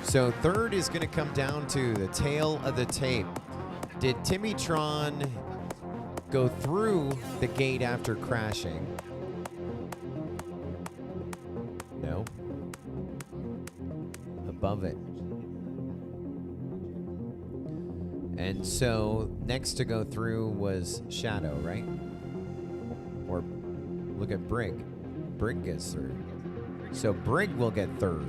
So third is going to come down to the tail of the tape. Did Timmytron go through the gate after crashing? No. Above it. And so next to go through was Shadow, right? Or look at Brig. Brig gets through. So Brig will get third.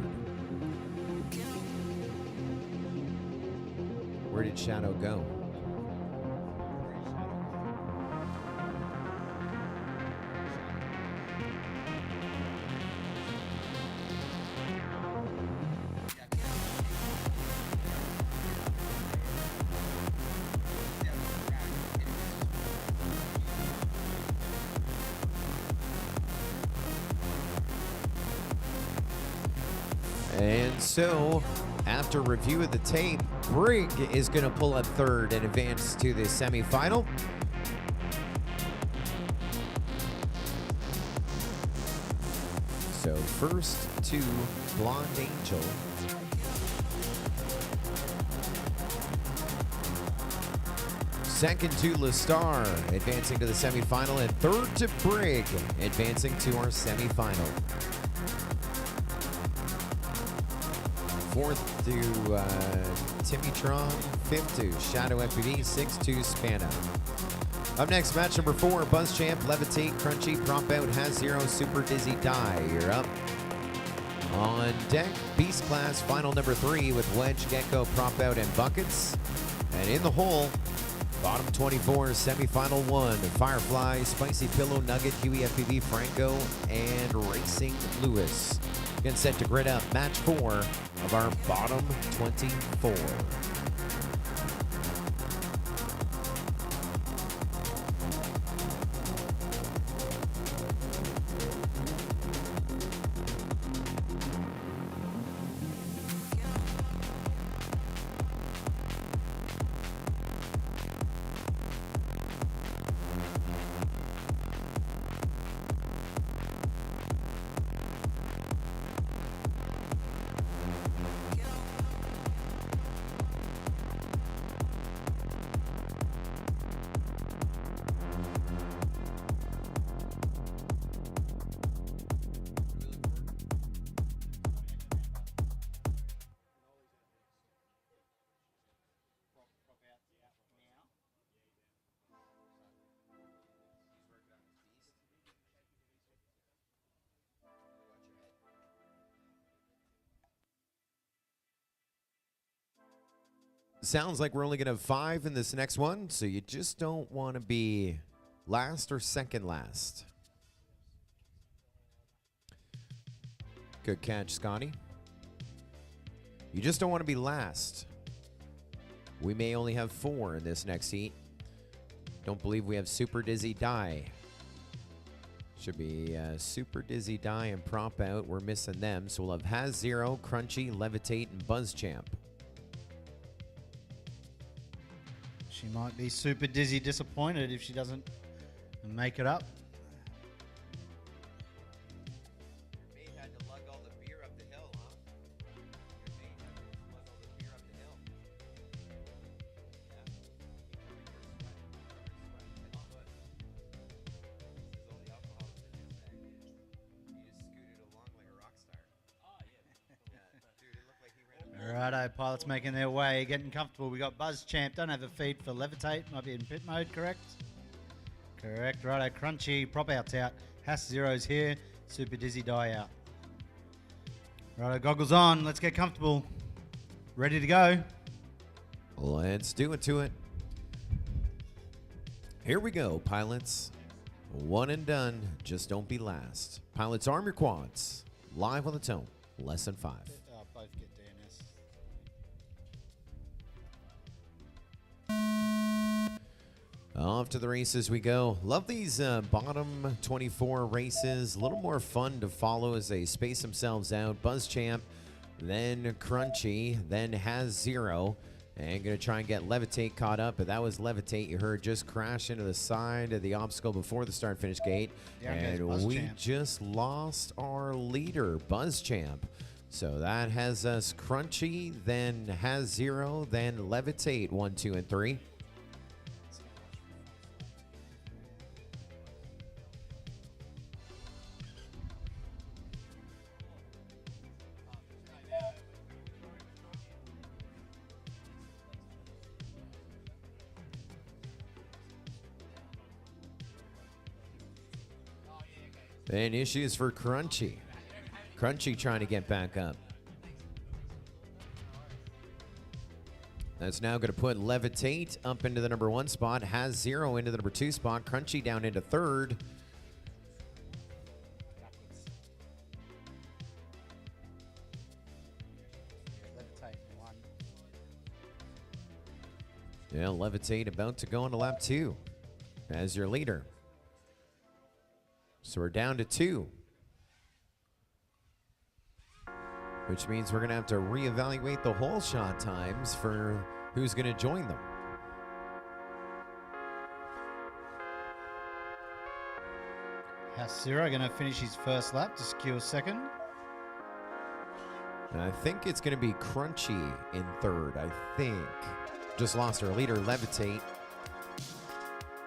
Where did Shadow go? And so, after review of the tape, Brig is going to pull up third and advance to the semifinal. So first to Blonde Angel. Second to Lestar, advancing to the semifinal. And third to Brig, advancing to our semifinal. Fourth to Timmytron, fifth to Shadow FPV, sixth to Spano. Up next, match number 4, Buzz Champ, Levitate, Crunchy, Prop Out, Has Zero, Super Dizzy, Die. You're up. On deck, Beast Class, final number 3 with Wedge, Gecko, Prop Out, and Buckets. And in the hole, bottom 24, semifinal 1, Firefly, Spicy Pillow, Nugget, Huey FPV, Franco, and Racing Lewis. Again, set to grid up match 4 of our bottom 24. Sounds like we're only going to have 5 in this next one, so you just don't want to be last or second last. Good catch, Scotty. You just don't want to be last. We may only have 4 in this next heat. Don't believe we have Super Dizzy Die. Should be Super Dizzy Die and Prop Out. We're missing them, so we'll have Has Zero, Crunchy, Levitate, and Buzz Champ. She might be super dizzy disappointed if she doesn't make it up. Your mate had to lug all the beer up the hill, huh? Your mate had to lug all the beer up the hill. Yeah. This is all the alcohol that's in this bag. You just scooted along like a rock star. Oh, yeah. Dude, it looked like he ran. Righto, pilots making their way, getting comfortable. We got Buzz Champ. Don't have a feed for Levitate. Might be in pit mode, correct? Correct. Righto, Crunchy. Prop outs out. Has Zero's here. Super Dizzy Die out. Righto, goggles on. Let's get comfortable. Ready to go. Let's do it to it. Here we go, pilots. One and done. Just don't be last. Pilots, arm your quads. Live on the tone. Less than 5. Both get DNS. Off to the races we go. Love these bottom 24 races. A little more fun to follow as they space themselves out. Buzz Champ, then Crunchy, then Has Zero. And going to try and get Levitate caught up. But that was Levitate. You heard just crash into the side of the obstacle before the start-finish gate. Yeah, and we just lost our leader, Buzz Champ. So that has us Crunchy, then Has Zero, then Levitate 1, 2, and 3. And issues for Crunchy. Crunchy trying to get back up. That's now going to put Levitate up into the number 1 spot. Has Zero into the number 2 spot. Crunchy down into 3rd. Levitate 1. Yeah, Levitate about to go into lap 2 as your leader. So we're down to 2. Which means we're going to have to reevaluate the whole shot times for who's going to join them. Has Zero going to finish his first lap to secure second? And I think it's going to be Crunchy in 3rd, I think. Just lost our leader, Levitate.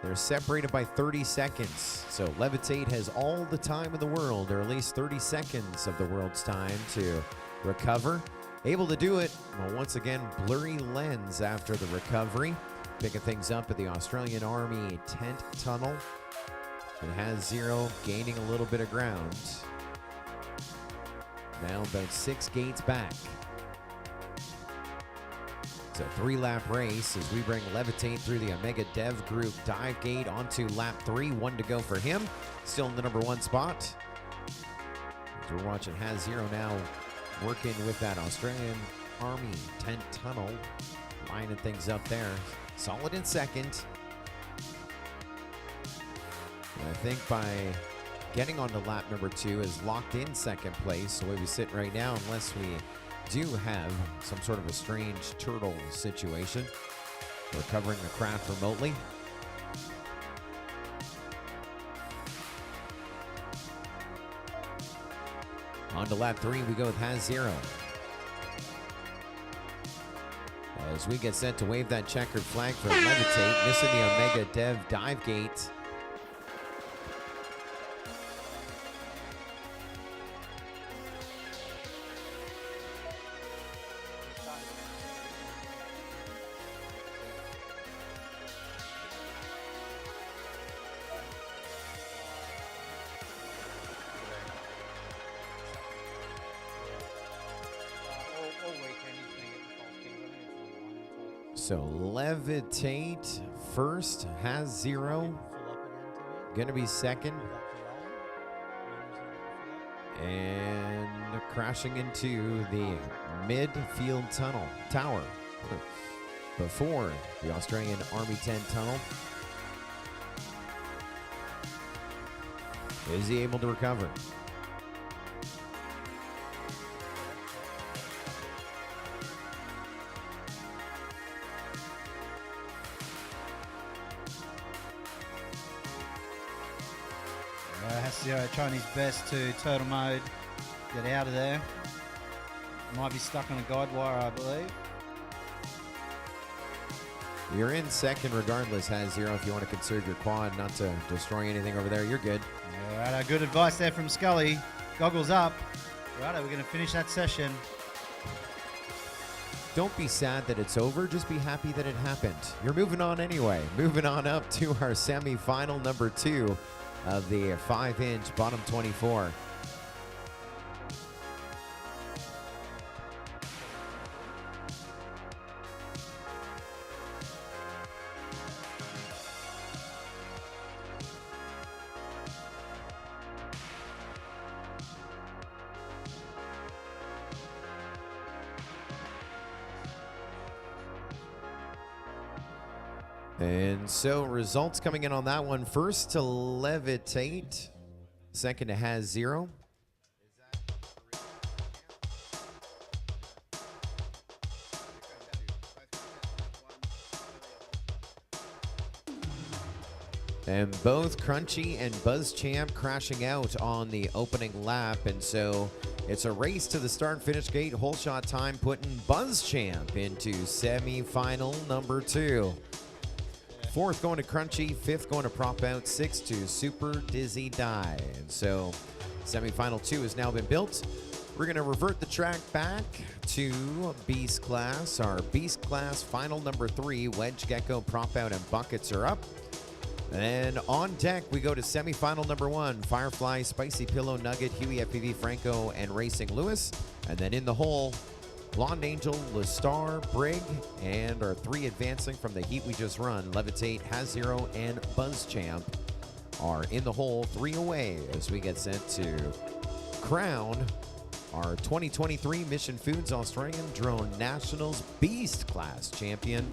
They're separated by 30 seconds. So Levitate has all the time in the world, or at least 30 seconds of the world's time to recover. Able to do it. Well, once again, blurry lens after the recovery. Picking things up at the Australian Army tent tunnel. It Has Zero gaining a little bit of ground. Now about 6 gates back. It's a 3-lap race as we bring Levitate through the Omega Dev Group dive gate onto lap 3. 1 to go for him. Still in the number 1 spot. As we're watching Has Zero now working with that Australian Army tent tunnel. Lining things up there. Solid in 2nd. And I think by getting onto lap number 2 is locked in 2nd place. The way we sit right now, unless we do have some sort of a strange turtle situation. We're covering the craft remotely. On to lap 3, we go with Has Zero. As we get set to wave that checkered flag for Levitate, missing the Omega Dev dive gate. So Levitate first, has 0. Gonna be second. And crashing into the midfield tower before the Australian Army 10 tunnel. Is he able to recover? Has trying his best to turtle mode, get out of there. Might be stuck on a guide wire, I believe. You're in second regardless, has 0. If you want to conserve your quad, not to destroy anything over there, you're good. Alright, good advice there from Scully. Goggles up. Alright, we're going to finish that session. Don't be sad that it's over, just be happy that it happened. You're moving on anyway. Moving on up to our semi-final number 2 of the 5-inch bottom 24. And so results coming in on that one. First to Levitate. Second to has 0. And both Crunchy and Buzz Champ crashing out on the opening lap. And so it's a race to the start finish gate. Whole shot time putting Buzz Champ into semi-final number 2. 4th going to Crunchy, 5th going to Prop Out, 6th to Super Dizzy Die. And so semi-final 2 has now been built. We're going to revert the track back to Beast Class. Our Beast Class final number 3, Wedge Gecko, Prop Out, and Buckets are up. And on deck, we go to semi-final number 1, Firefly, Spicy Pillow, Nugget, Huey FPV, Franco, and Racing Lewis. And then in the hole, Blonde Angel, Lestar, Brig, and our 3 advancing from the heat we just run, Levitate, Has 0, and Buzz Champ are in the hole, 3 away as we get set to crown our 2023 Mission Foods Australian Drone Nationals Beast Class Champion.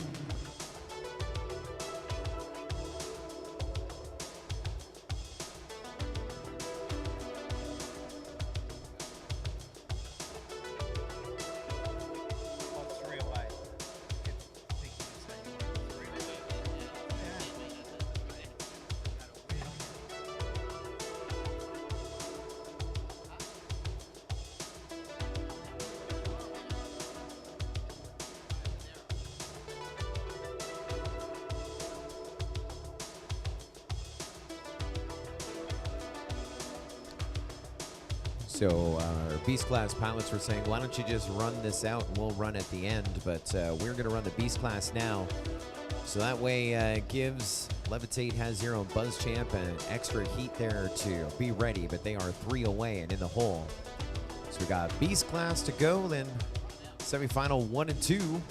So our Beast Class pilots were saying, why don't you just run this out and we'll run at the end. But we're going to run the Beast Class now. So that way it gives Levitate, Has 0, and Buzz Champ an extra heat there to be ready. But they are 3 away and in the hole. So we got Beast Class to go, then semifinal 1 and 2.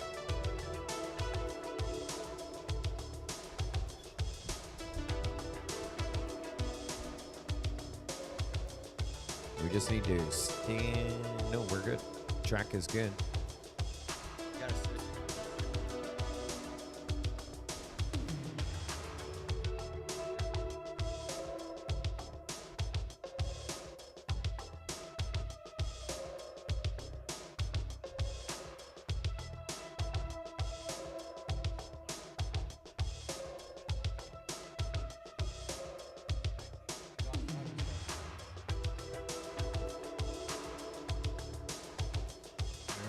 We just need to stand. No, we're good. Track is good.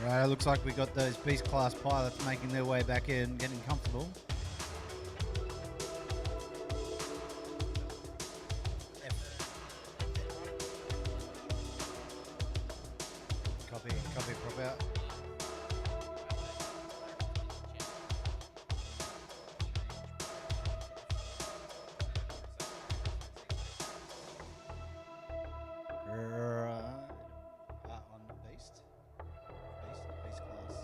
Alright, it looks like we got those Beast Class pilots making their way back in, getting comfortable. Copy, prop out. On the Beast. Beast Class.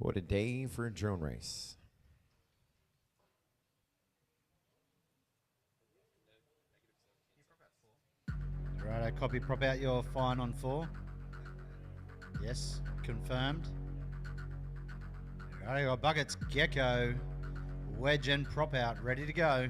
What a day for a drone race. Righto, copy, prop out your fine on 4. Yes, confirmed. Righto, got buckets, gecko, wedge and prop out, ready to go.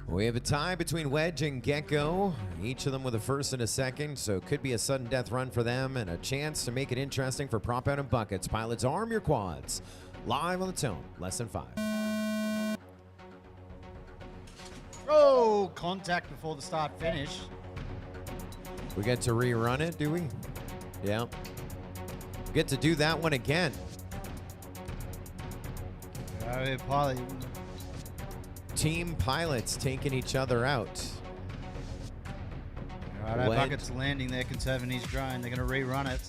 We have a tie between Wedge and Gecko, each of them with a first and a second, so it could be a sudden death run for them and a chance to make it interesting for prop out and buckets. Pilots, arm your quads. Live on the Tone, less than 5. Oh, contact before the start finish. We get to rerun it, do we? Yeah. We get to do that one again. Righto, pilot. Team pilots taking each other out. Righto, Wedge. buckets landing there, conserving his drone. They're going to rerun it.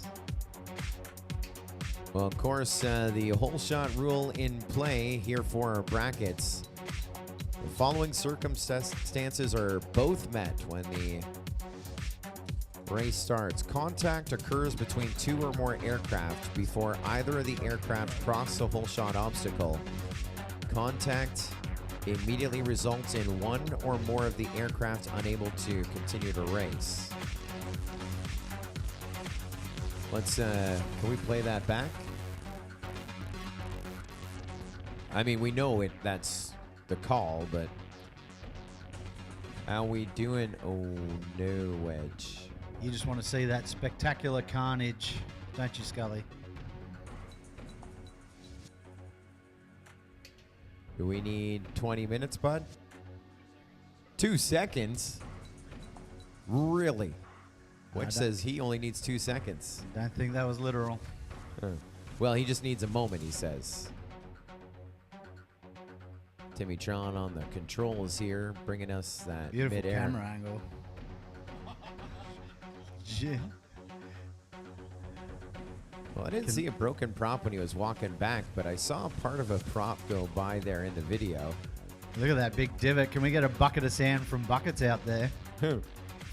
Well, of course, the whole shot rule in play here for our brackets. The following circumstances are both met when the race starts. Contact occurs between 2 or more aircraft before either of the aircraft cross the whole shot obstacle. Contact immediately results in one or more of the aircraft unable to continue to race. Let's, can we play that back? I mean, we know that's the call, but how we doing? Oh, no, Wedge. You just want to see that spectacular carnage, don't you, Scully? Do we need 20 minutes, bud? 2 seconds? Really? Wedge says he only needs 2 seconds. Don't think that was literal. Well, he just needs a moment, he says. Timmy Tron on the controls here, bringing us that Beautiful mid-air. camera angle. Yeah. Well, I didn't see a broken prop when he was walking back, but I saw part of a prop go by there in the video. Look at that big divot. Can we get a bucket of sand from Buckets out there?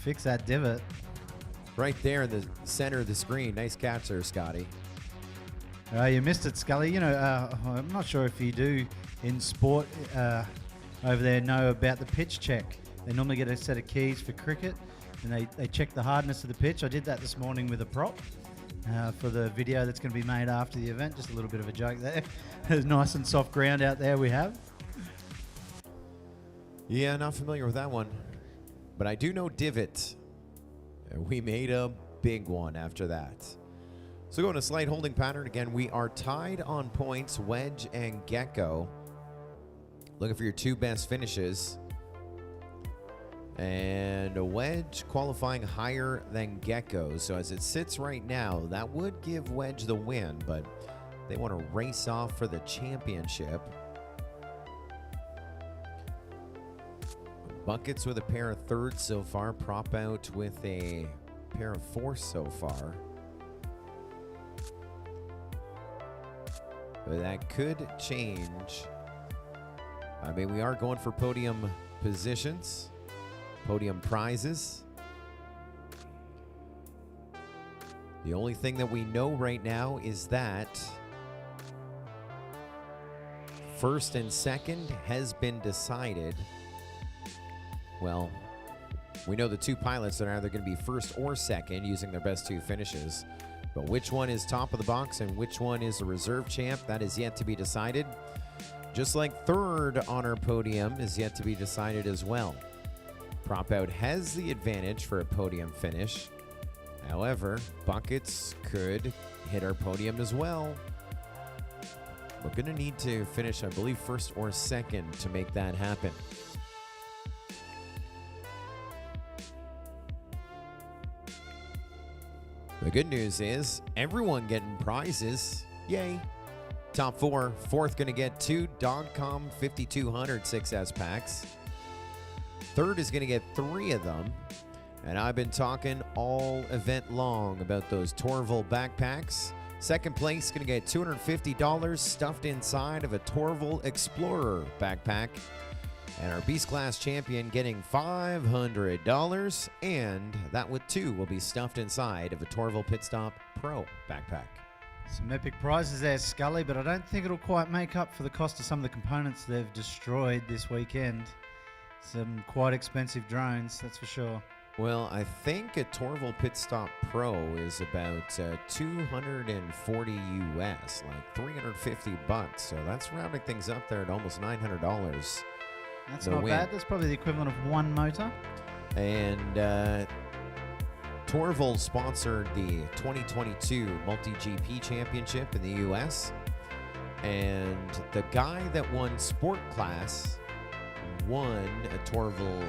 Fix that divot. Right there in the center of the screen. Nice catch there, Scotty. You missed it, Scully. You know, I'm not sure if you do in sport over there know about the pitch check. They normally get a set of keys for cricket, and they check the hardness of the pitch. I did that this morning with a prop for the video that's going to be made after the event. Just a little bit of a joke there. There's nice and soft ground out there we have. Yeah, not familiar with that one. But I do know divot. And we made a big one after that. So going to slight holding pattern again. We are tied on points, Wedge and Gecko. Looking for your 2 best finishes. And a Wedge qualifying higher than Gecko. So as it sits right now, that would give Wedge the win, but they want to race off for the championship. Buckets with a pair of 3rds so far. Prop out with a pair of 4s so far. But that could change. I mean, we are going for podium positions, podium prizes. The only thing that we know right now is that first and second has been decided. Well, we know the 2 pilots are either going to be first or second using their best 2 finishes. But which one is top of the box and which one is a reserve champ, that is yet to be decided. Just like 3rd on our podium is yet to be decided as well. Prop out has the advantage for a podium finish. However, Buckets could hit our podium as well. We're going to need to finish, I believe, first or second to make that happen. The good news is everyone getting prizes. Yay. Top 4. 4th going to get 2 Dogcom 5200 6S packs. 3rd is going to get 3 of them. And I've been talking all event long about those Torval backpacks. 2nd place going to get $250 stuffed inside of a Torval Explorer backpack. And our Beast Class champion getting $500, and that with 2 will be stuffed inside of a Torval Pit Stop Pro backpack. Some epic prizes there, Scully, but I don't think it'll quite make up for the cost of some of the components they've destroyed this weekend. Some quite expensive drones, that's for sure. Well, I think a Townsville Pit Stop Pro is about 240 US, like 350 bucks. So that's rounding things up there at almost $900. That's The not win. bad. That's probably the equivalent of one motor. And Townsville sponsored the 2022 Multi-GP Championship in the US. And the guy that won Sport Class won a Townsville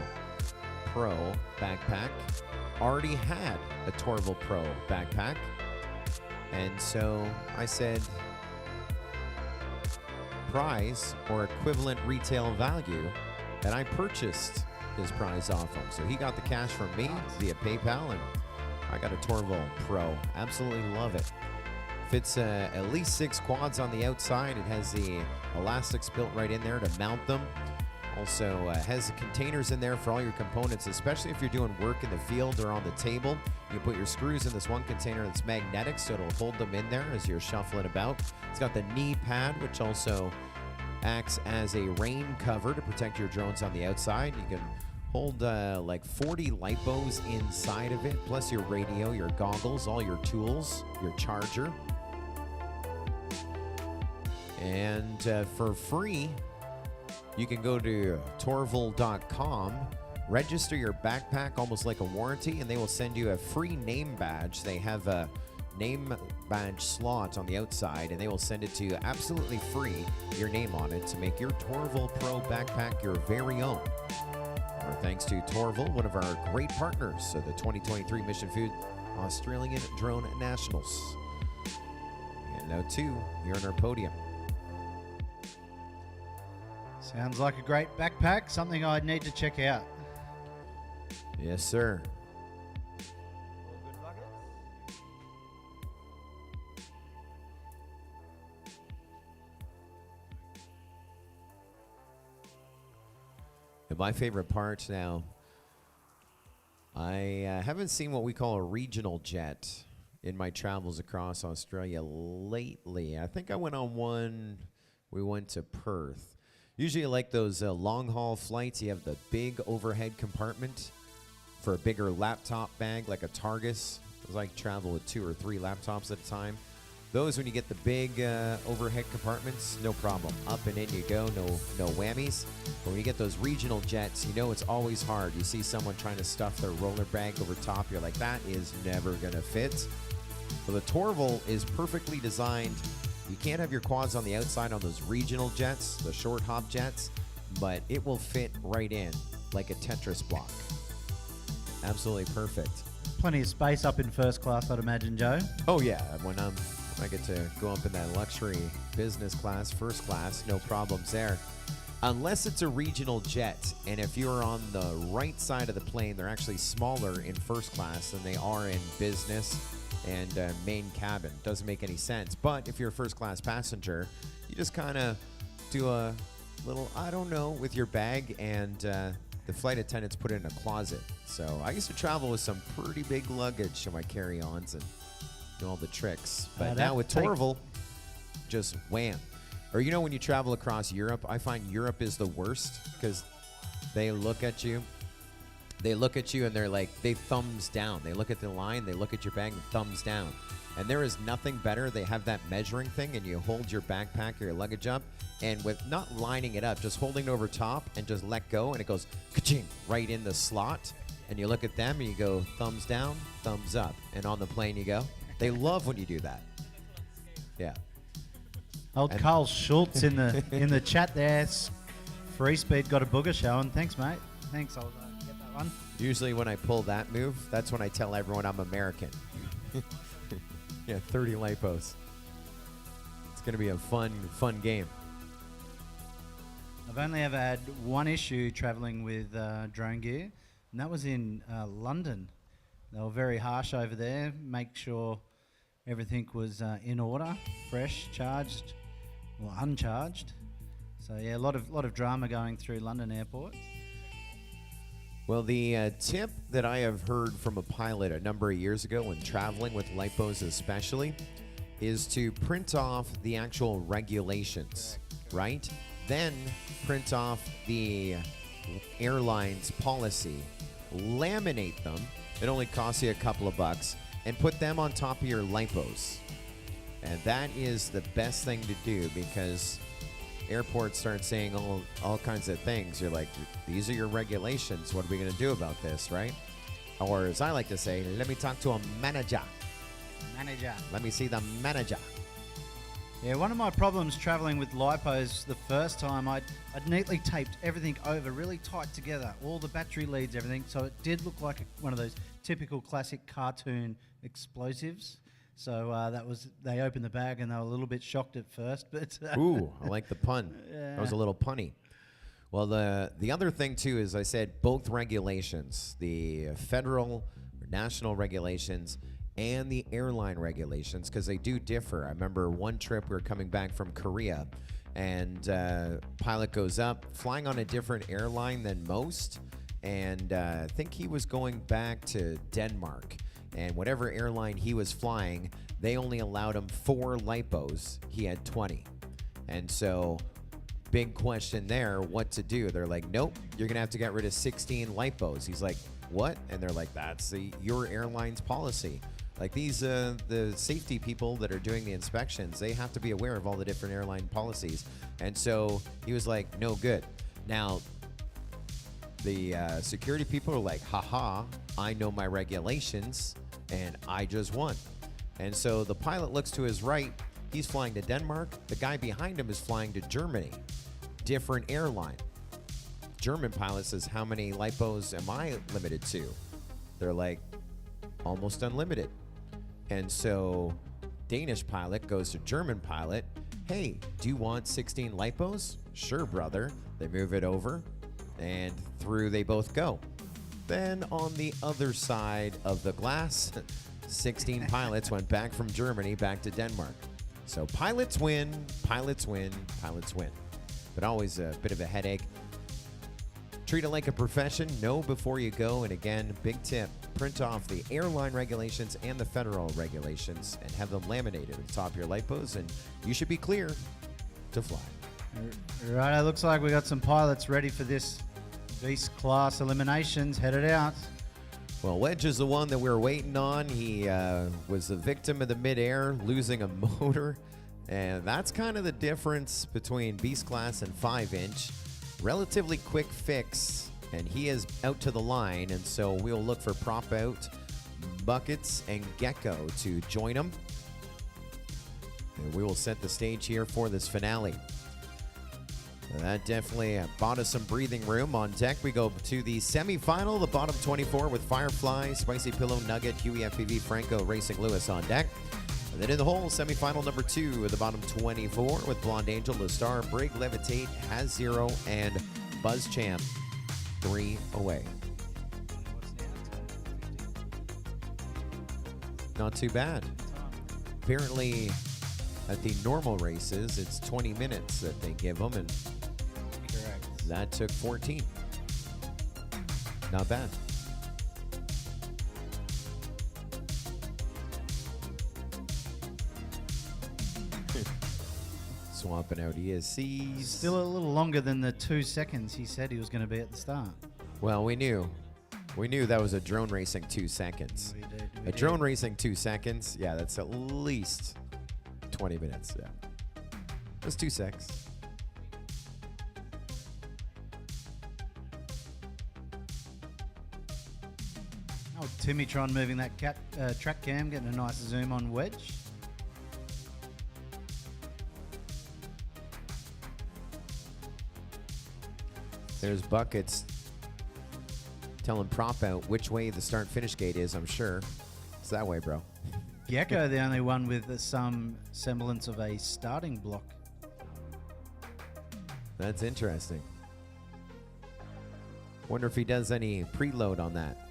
Pro backpack, already had a Townsville Pro backpack. And so I said, prize or equivalent retail value, and I purchased his prize off him. So he got the cash from me via PayPal, and I got a Townsville Pro. Absolutely love it. Fits at least 6 quads on the outside. It has the elastics built right in there to mount them. Also has containers in there for all your components, especially if you're doing work in the field or on the table. You put your screws in this one container that's magnetic, so it'll hold them in there as you're shuffling about. It's got the knee pad, which also acts as a rain cover to protect your drones on the outside. You can hold like 40 lipos inside of it, plus your radio, your goggles, all your tools, your charger. And for free, you can go to Townsville.com, register your backpack almost like a warranty, and they will send you a free name badge. They have a name badge slot on the outside, and they will send it to you absolutely free, your name on it, to make your Townsville Pro backpack your very own. Our thanks to Townsville, one of our great partners of the 2023 Mission Food Australian Drone Nationals. And now, too, here on our podium. Sounds like a great backpack, something I'd need to check out. Yes, sir. And my favorite part now, I haven't seen what we call a regional jet in my travels across Australia lately. I think I went on one, we went to Perth. Usually like those long haul flights, you have the big overhead compartment for a bigger laptop bag like a Targus. It was like travel with 2 or 3 laptops at a time. Those, when you get the big overhead compartments, no problem. Up and in you go, no whammies. But when you get those regional jets, you know it's always hard. You see someone trying to stuff their roller bag over top, you're like, that is never gonna fit. So the Townsville is perfectly designed. You can't have your quads on the outside on those regional jets, the short hop jets, but it will fit right in like a Tetris block. Absolutely perfect. Plenty of space up in first class, I'd imagine, Joe. Oh yeah, when I get to go up in that luxury business class, first class, no problems there. Unless it's a regional jet, and if you're on the right side of the plane, they're actually smaller in first class than they are in business and main cabin. Doesn't make any sense. But if you're a first class passenger, you just kind of do a little, I don't know, with your bag, and the flight attendants put it in a closet. So I used to travel with some pretty big luggage on my carry-ons and do all the tricks. But now with Townsville, just wham. Or you know, when you travel across Europe, I find Europe is the worst because they look at you. They look at you and they're like, they thumbs down. They look at the line, they look at your bag and thumbs down. And there is nothing better. They have that measuring thing, and you hold your backpack or your luggage up, and with not lining it up, just holding it over top and just let go, and it goes ka-ching right in the slot. And you look at them and you go thumbs down, thumbs up. And on the plane you go. They love when you do that. Yeah. Old Carl Schultz in the chat there. Free Speed got a booger showing. Thanks, mate. Thanks. I'll get that one. Usually when I pull that move, that's when I tell everyone I'm American. Yeah, 30 lipos. It's going to be a fun game. I've only ever had one issue traveling with drone gear, and that was in London. They were very harsh over there. Make sure everything was in order, fresh, charged, or uncharged. So yeah, a lot of drama going through London Airport. Well, the tip that I have heard from a pilot a number of years ago when traveling with lipos especially is to print off the actual regulations, right? Then print off the airline's policy, laminate them. It only costs you a couple of bucks, and put them on top of your lipos. And that is the best thing to do, because airports start saying all kinds of things. You're like, these are your regulations. What are we going to do about this, right? Or as I like to say, let me talk to a manager. Manager. Let me see the manager. Yeah, one of my problems traveling with lipos the first time, I'd neatly taped everything over really tight together, all the battery leads, everything, so it did look like one of those typical classic cartoon explosives. So they opened the bag and they were a little bit shocked at first, but Ooh, I like the pun. Yeah. That was a little punny. Well, the other thing too is I said both regulations, the federal or national regulations and the airline regulations, because they do differ. I remember one trip we were coming back from Korea, and pilot goes up, flying on a different airline than most, and I think he was going back to Denmark. And whatever airline he was flying, they only allowed him 4 lipos. He had 20. And so, big question there, what to do? They're like, nope, you're going to have to get rid of 16 lipos. He's like, what? And they're like, that's your airline's policy. Like these, the safety people that are doing the inspections, they have to be aware of all the different airline policies. And so he was like, no good. Now, the security people are like, haha, I know my regulations, and I just won. And so the pilot looks to his right. He's flying to Denmark. The guy behind him is flying to Germany. Different airline. German pilot says, how many lipos am I limited to? They're like, almost unlimited. And so Danish pilot goes to German pilot. Hey, do you want 16 lipos? Sure, brother. They move it over, and through they both go. Then on the other side of the glass, 16 pilots went back from Germany back to Denmark. So pilots win, pilots win, pilots win. But always a bit of a headache. Treat it like a profession. Know before you go. And again, big tip, print off the airline regulations and the federal regulations and have them laminated at the top of your lipos, and you should be clear to fly. Right, it looks like we got some pilots ready for this beast class eliminations. Headed out. Well, Wedge is the one that we're waiting on. He was the victim of the midair, losing a motor. And that's kind of the difference between Beast Class and 5-inch. Relatively quick fix, and he is out to the line. And so we'll look for Prop Out, Buckets, and Gecko to join him. And we will set the stage here for this finale. That definitely bought us some breathing room. On deck, we go to the semi-final, the bottom 24 with Firefly, Spicy Pillow, Nugget, Huey FPV, Franco, Racing Lewis on deck. And then in the hole, semi-final number 2 at the bottom 24 with Blonde Angel, The Star, Brig, Levitate, Has Zero, and Buzz Champ 3 away. Not too bad. Apparently, at the normal races, it's 20 minutes that they give them, and Correct. that took 14. Not bad. Swapping out ESCs. Still a little longer than the 2 seconds he said he was going to be at the start. Well, we knew that was a drone racing 2 seconds. We did. Drone racing 2 seconds, yeah, that's at least 20 minutes, yeah. Just 2 secs. Oh, Timmytron moving that track cam, getting a nice zoom on Wedge. There's Buckets telling Prop Out which way the start-finish gate is, I'm sure. It's that way, bro. Gecko, the only one with some semblance of a starting block. That's interesting. Wonder if he does any preload on that.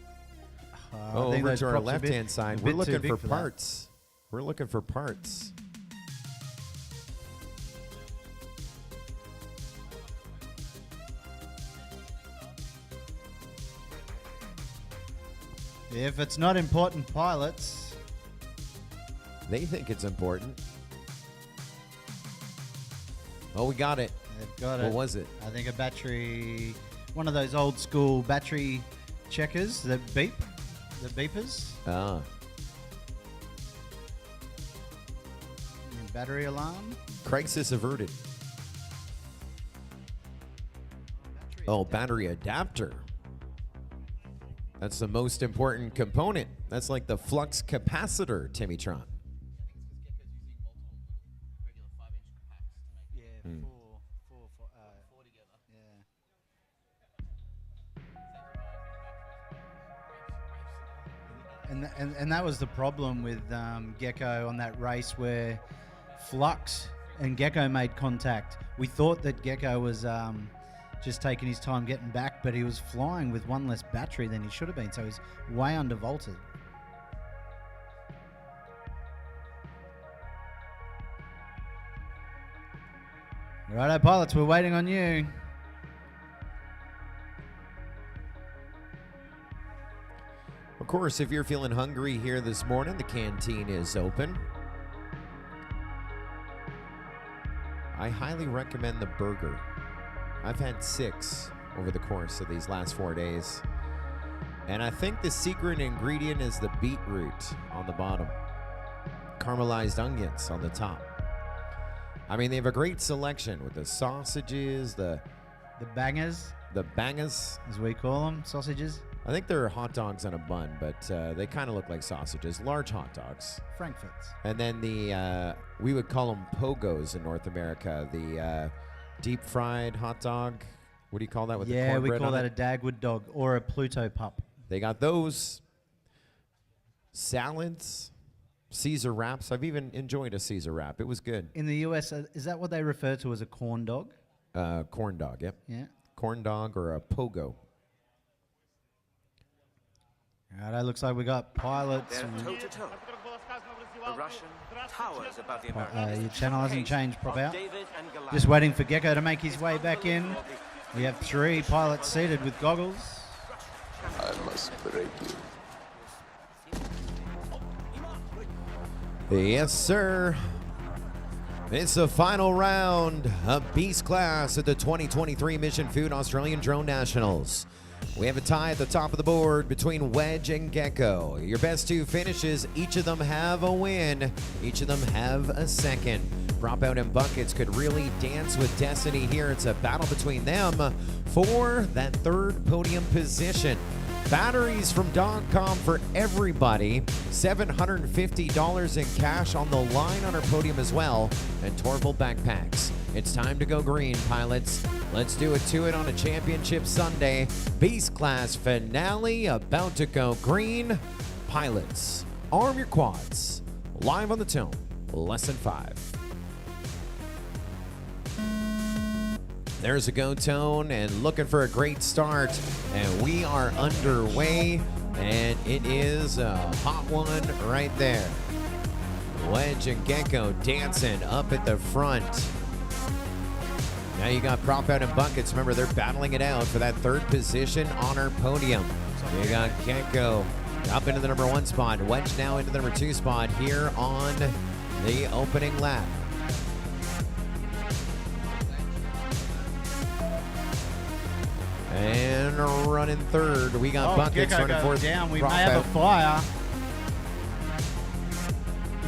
I Oh, think over those to our props are a left-hand bit- side, a we're bit too looking big for that. parts. We're looking for parts. If it's not important pilots, They think it's important. Oh, we got it. They've got it. What was it? I think a battery, one of those old school battery checkers that beep, the beepers. Ah. Battery alarm. Crisis averted. Oh, battery adapter. That's the most important component. That's like the flux capacitor, Timmy Tron. Yeah, Hmm. four together. Yeah. And that was the problem with Gecko on that race where Flux and Gecko made contact. We thought that Gecko was just taking his time getting back, but he was flying with one less battery than he should have been, so he's way undervolted. Righto, pilots, we're waiting on you. Of course, if you're feeling hungry here this morning, the canteen is open. I highly recommend the burger. I've had 6 over the course of these last 4 days. And I think the secret ingredient is the beetroot on the bottom. Caramelized onions on the top. I mean, they have a great selection with the sausages, the bangers, as we call them, sausages. I think they're hot dogs on a bun, but they kind of look like sausages, large hot dogs. Frankfurts. And then the, we would call them pogos in North America, the deep fried hot dog. What do you call that with the Yeah, we cornbread call on that it? a Dagwood dog or a Pluto pup. They got those. Salads, Caesar wraps. I've even enjoyed a Caesar wrap. It was good. In the US, is that what they refer to as a corn dog? Corn dog, yep. Yeah. Corn dog or a pogo. Righto, looks like we got pilots. They're toe-to-toe. The Russian towers above the American. Your channel hasn't changed, prop out. David and Goliath. Just waiting for Gecko to make his way back in. We have 3 pilots seated with goggles. I must break you. Yes, sir. It's the final round of Beast Class at the 2023 Mission Food Australian Drone Nationals. We have a tie at the top of the board between Wedge and Gecko. Your best 2 finishes, each of them have a win. Each of them have a second. Prop Out and Buckets could really dance with destiny here. It's a battle between them for that 3rd podium position. Batteries from .com for everybody. $750 in cash on the line on our podium as well. And Torval backpacks. It's time to go green, pilots. Let's do it to it on a championship Sunday. Beast Class finale about to go green. Pilots, arm your quads. Live on the tone, lesson 5. There's a go tone and looking for a great start. And we are underway. And it is a hot one right there. Wedge and Gecko dancing up at the front. Now you got Prop Out and Buckets. Remember, they're battling it out for that 3rd position on our podium. You got Gecko up into the number 1 spot. Wedge now into the number 2 spot here on the opening lap. And running 3rd, we got Buckets Gecko running goes 4th. down. We Prop may have Out. a fire.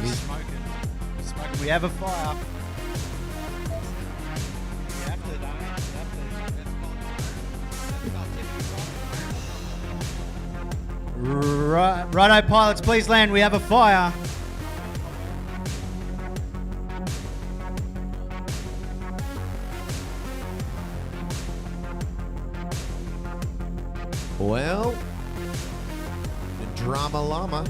He's smoking. We have a fire. Righto, pilots, please land. We have a fire. Well, the Drama Llama.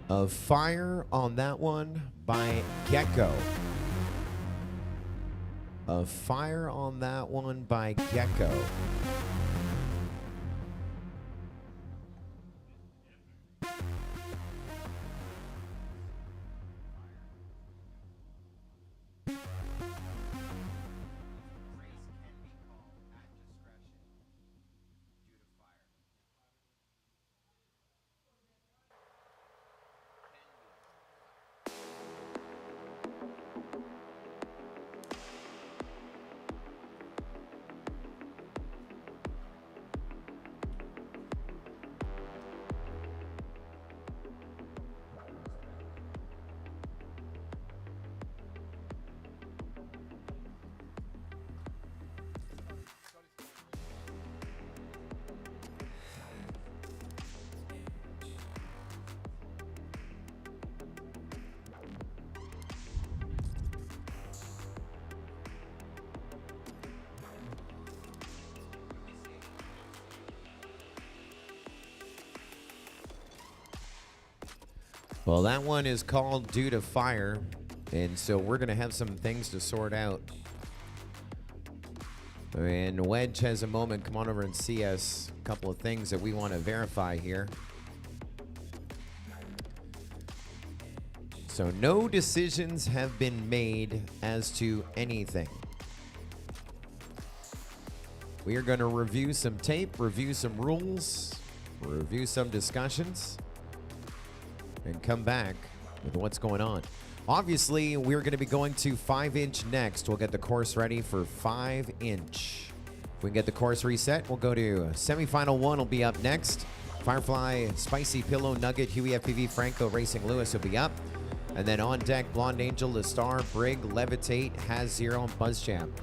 A fire on that one by Gecko. A fire on that one by Gecko. Well, that one is called due to fire, and so we're going to have some things to sort out. And Wedge has a moment. Come on over and see us. A couple of things that we want to verify here. So no decisions have been made as to anything. We are going to review some tape, review some rules, review some discussions, and come back with what's going on. Obviously, we're going to be going to 5-inch next. We'll get the course ready for 5-inch. If we can get the course reset, we'll go to semi-final 1 will be up next. Firefly, Spicy Pillow, Nugget, Huey FPV, Franco, Racing Lewis will be up. And then on deck, Blonde Angel, The Star, Brig, Levitate, Has Zero, and Buzz Jam.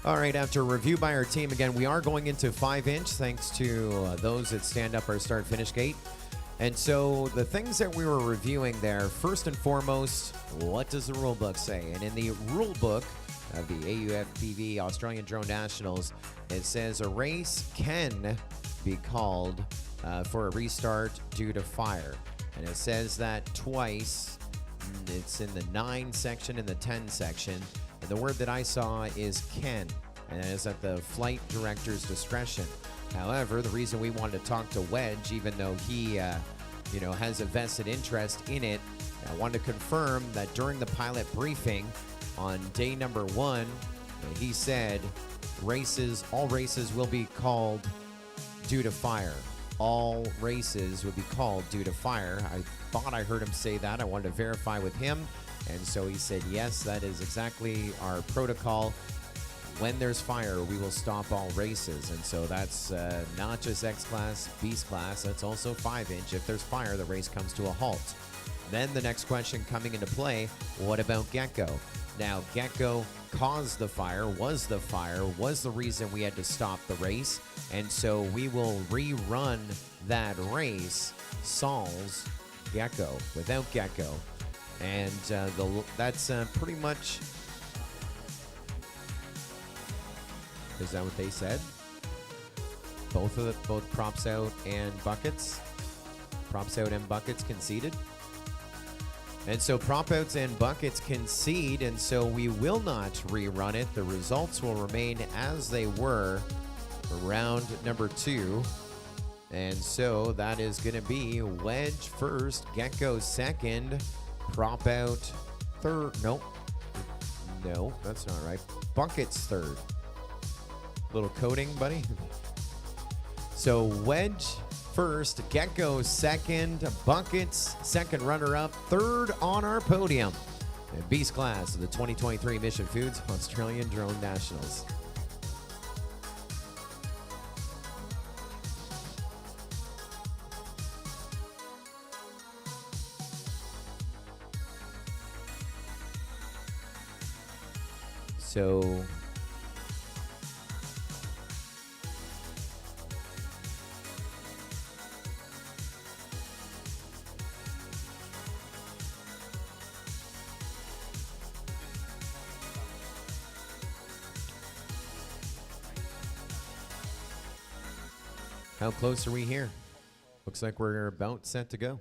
All right, after a review by our team, again, we are going into 5-inch thanks to those that stand up our start-finish gate. And so the things that we were reviewing there, first and foremost, what does the rule book say? And in the rule book of the AUFPV Australian Drone Nationals, it says a race can be called for a restart due to fire. And it says that twice. It's in the 9 section and the 10 section. And the word that I saw is can, and that is at the flight director's discretion. However, the reason we wanted to talk to Wedge, even though he, has a vested interest in it, I wanted to confirm that during the pilot briefing on day number 1, he said all races will be called due to fire. All races would be called due to fire. I thought I heard him say that. I wanted to verify with him. And so he said, yes, that is exactly our protocol. When there's fire, we will stop all races. And so that's not just X-Class, Beast Class, that's also 5-inch. If there's fire, the race comes to a halt. Then the next question coming into play, what about Gecko? Now, Gecko caused the fire, was the reason we had to stop the race. And so we will rerun that race, Sol's Gecko, without Gecko. And that's pretty much, is that what they said? Both props out and buckets? Props out and buckets conceded? And so prop outs and buckets concede, and so we will not rerun it. The results will remain as they were for round number 2. And so that is going to be wedge first, gecko second, prop out third. Nope. No, that's not right. Buckets third. Little coding, buddy. So wedge first, gecko second, buckets second runner-up, third on our podium. And Beast class of the 2023 Mission Foods Australian Drone Nationals. So how close are we here? Looks like we're about set to go.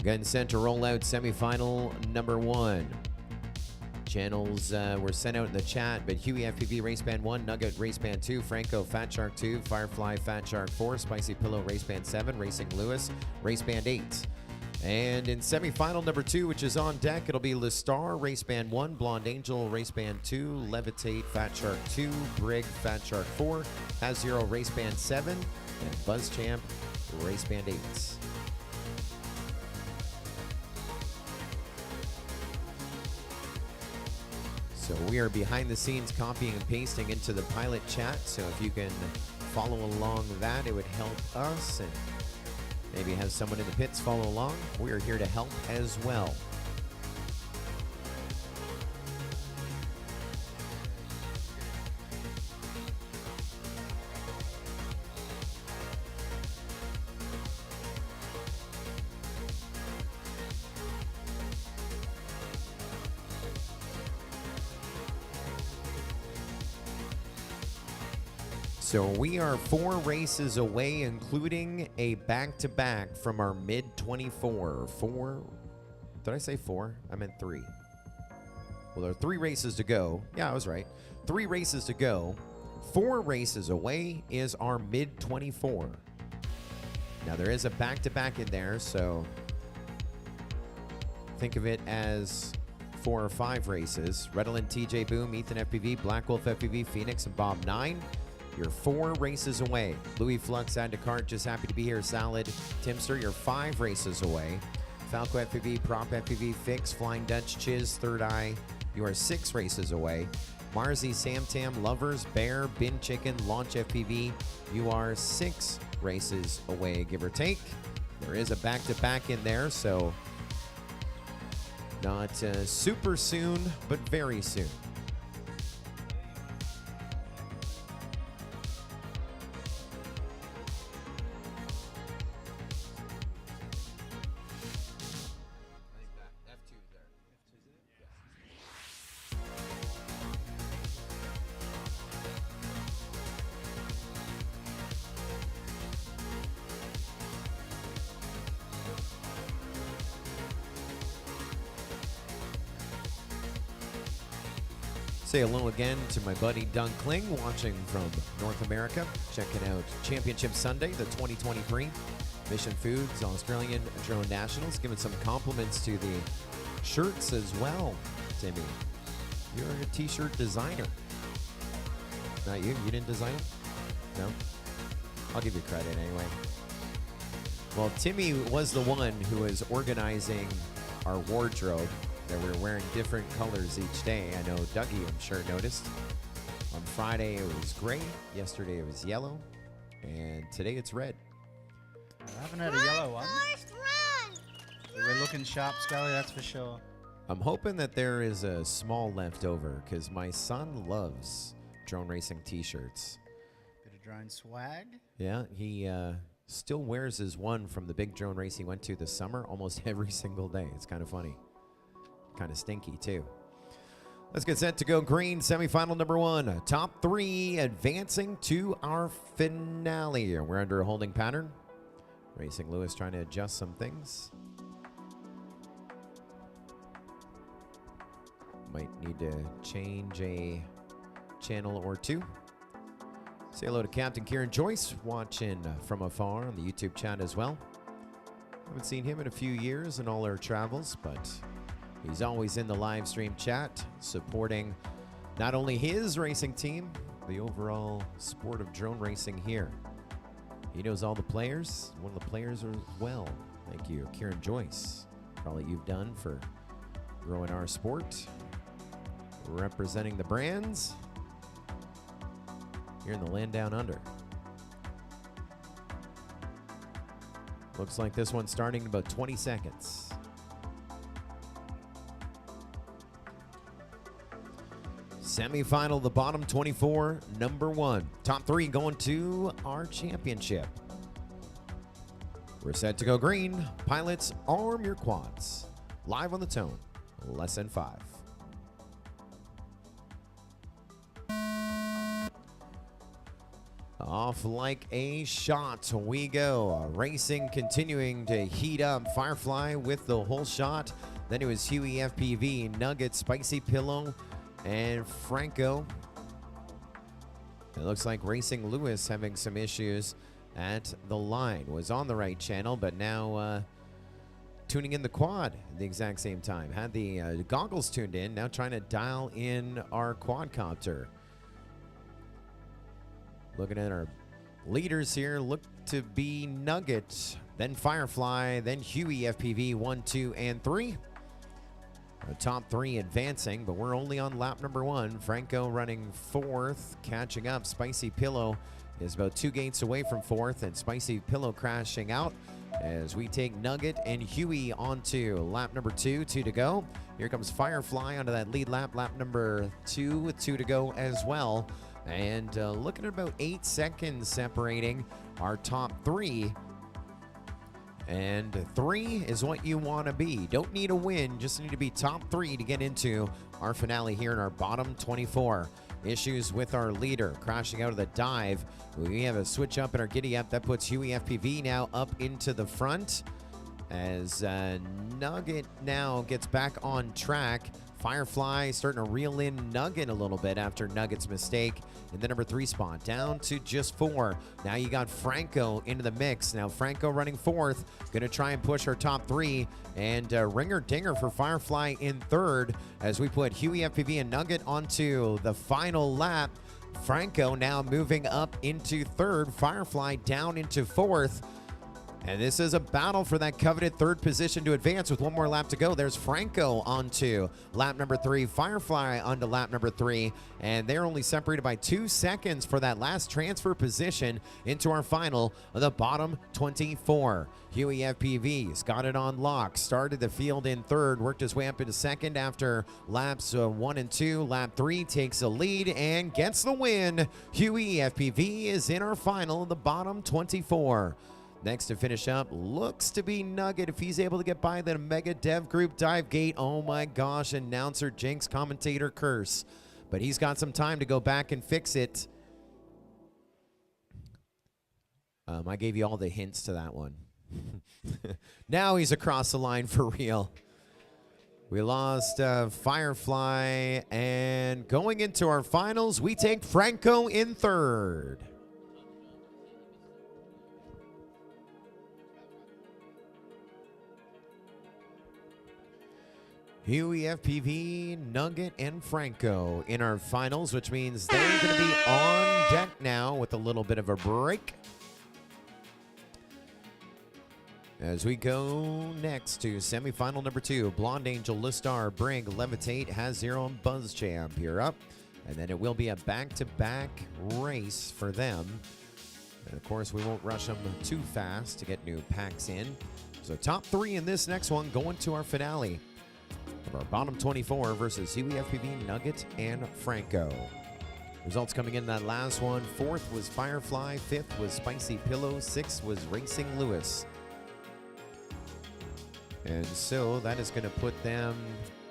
Getting set to roll out semifinal number 1. Channels were sent out in the chat, but Huey FPV Race Band 1, Nugget Race Band 2, Franco Fat Shark 2, Firefly Fat Shark 4, Spicy Pillow Race Band 7, Racing Lewis Race Band 8. And in semifinal number 2, which is on deck, it'll be Lestar Race Band 1, Blonde Angel Race Band 2, Levitate Fat Shark 2, Brig Fat Shark 4, Has0 Race Band 7, and Buzz Champ Race Band 8. So we are behind the scenes copying and pasting into the pilot chat. So if you can follow along that, it would help us. And maybe have someone in the pits follow along. We are here to help as well. So we are 4 races away, including a back-to-back from our mid-24. 4, did I say 4? I meant 3. Well, there are 3 races to go. Yeah, I was right. 3 races to go. 4 races away is our mid-24. Now, there is a back-to-back in there, so think of it as 4 or 5 races. Redolin, TJ Boom, Ethan FPV, Black Wolf FPV, Phoenix, and Bob 9. You're 4 races away. Louis Flux, add to cart, just happy to be here. Salad, Timster, you're 5 races away. Falco FPV, Prop FPV, Fix, Flying Dutch, Chiz, Third Eye, you are 6 races away. Marzi, Sam Tam, Lovers, Bear, Bin Chicken, Launch FPV, you are 6 races away, give or take. There is a back-to-back in there, so not super soon, but very soon. Say hello again to my buddy Doug Kling, watching from North America, checking out Championship Sunday, the 2023 Mission Foods Australian Drone Nationals. Giving some compliments to the shirts as well, Timmy. You're a t-shirt designer. Not you? You didn't design them? No? I'll give you credit anyway. Well, Timmy was the one who was organizing our wardrobe, that we were wearing different colors each day. I know Dougie, I'm sure, noticed. On Friday it was gray, yesterday it was yellow, and today it's red. I haven't had a yellow one. We're looking sharp, Scully, that's for sure. I'm hoping that there is a small left over, because my son loves drone racing t-shirts. Bit of drone swag. Yeah, he still wears his one from the big drone race he went to this summer almost every single day. It's kind of funny. Kind of stinky, too. Let's get set to go green. Semifinal number 1. Top 3 advancing to our finale. We're under a holding pattern. Racing Lewis trying to adjust some things. Might need to change a channel or two. Say hello to Captain Kieran Joyce, watching from afar on the YouTube chat as well. Haven't seen him in a few years in all our travels, but he's always in the live stream chat, supporting not only his racing team, the overall sport of drone racing here. He knows all the players, one of the players as well. Thank you, Kieran Joyce, for all that you've done for growing our sport, representing the brands here in the land down under. Looks like this one's starting in about 20 seconds. Semi-final, the bottom 24, number 1. Top 3 going to our championship. We're set to go green. Pilots, arm your quads. Live on the tone, lesson 5. Off like a shot we go. Racing continuing to heat up. Firefly with the whole shot. Then it was Huey FPV, Nugget, Spicy Pillow, and Franco. It looks like Racing Lewis having some issues at the line. Was on the right channel, but now tuning in the quad at the exact same time. Had the goggles tuned in, now trying to dial in our quadcopter. Looking at our leaders here, look to be Nugget, then Firefly, then Huey FPV 1, 2, and 3. The top 3 advancing, but we're only on lap number 1. Franco running 4th, catching up. Spicy Pillow is about 2 gates away from 4th, and Spicy Pillow crashing out as we take Nugget and Huey onto lap number 2, 2 to go. Here comes Firefly onto that lead lap, lap number 2 with 2 to go as well. And looking at about 8 seconds separating our top 3. And 3 is what you want to be. Don't need a win, just need to be top 3 to get into our finale here in our bottom 24. Issues with our leader, crashing out of the dive. We have a switch up in our giddy up. That puts Huey FPV now up into the front. As Nugget now gets back on track. Firefly starting to reel in Nugget a little bit after Nugget's mistake in the number 3 spot, down to just 4. Now you got Franco into the mix. Now Franco running 4th, going to try and push our top 3, and ringer dinger for Firefly in 3rd as we put Huey FPV and Nugget onto the final lap. Franco now moving up into 3rd, Firefly down into 4th. And this is a battle for that coveted 3rd position to advance with 1 more lap to go. There's Franco onto lap number 3, Firefly onto lap number 3, and they're only separated by 2 seconds for that last transfer position into our final of the bottom 24. Huey FPV's got it on lock, started the field in 3rd, worked his way up into 2nd after laps 1 and 2. Lap 3 takes a lead and gets the win. Huey FPV is in our final of the bottom 24. Next to finish up looks to be Nugget if he's able to get by the Mega Dev Group dive gate. Oh my gosh, announcer Jinx, commentator curse. But he's got some time to go back and fix it. I gave you all the hints to that one. Now he's across the line for real. We lost Firefly, and going into our finals, we take Franco in 3rd. Huey, FPV, Nugget, and Franco in our finals, which means they're going to be on deck now with a little bit of a break. As we go next to semifinal number 2, Blonde Angel, Listar, Brig, Levitate, Has Zero, and Buzz Champ here up. And then it will be a back-to-back race for them. And of course, we won't rush them too fast to get new packs in. So top 3 in this next one going to our finale of our bottom 24 versus Huey, FPV, Nugget, and Franco. Results coming in that last one. 4th was Firefly, 5th was Spicy Pillow, 6th was Racing Lewis. And so that is going to put them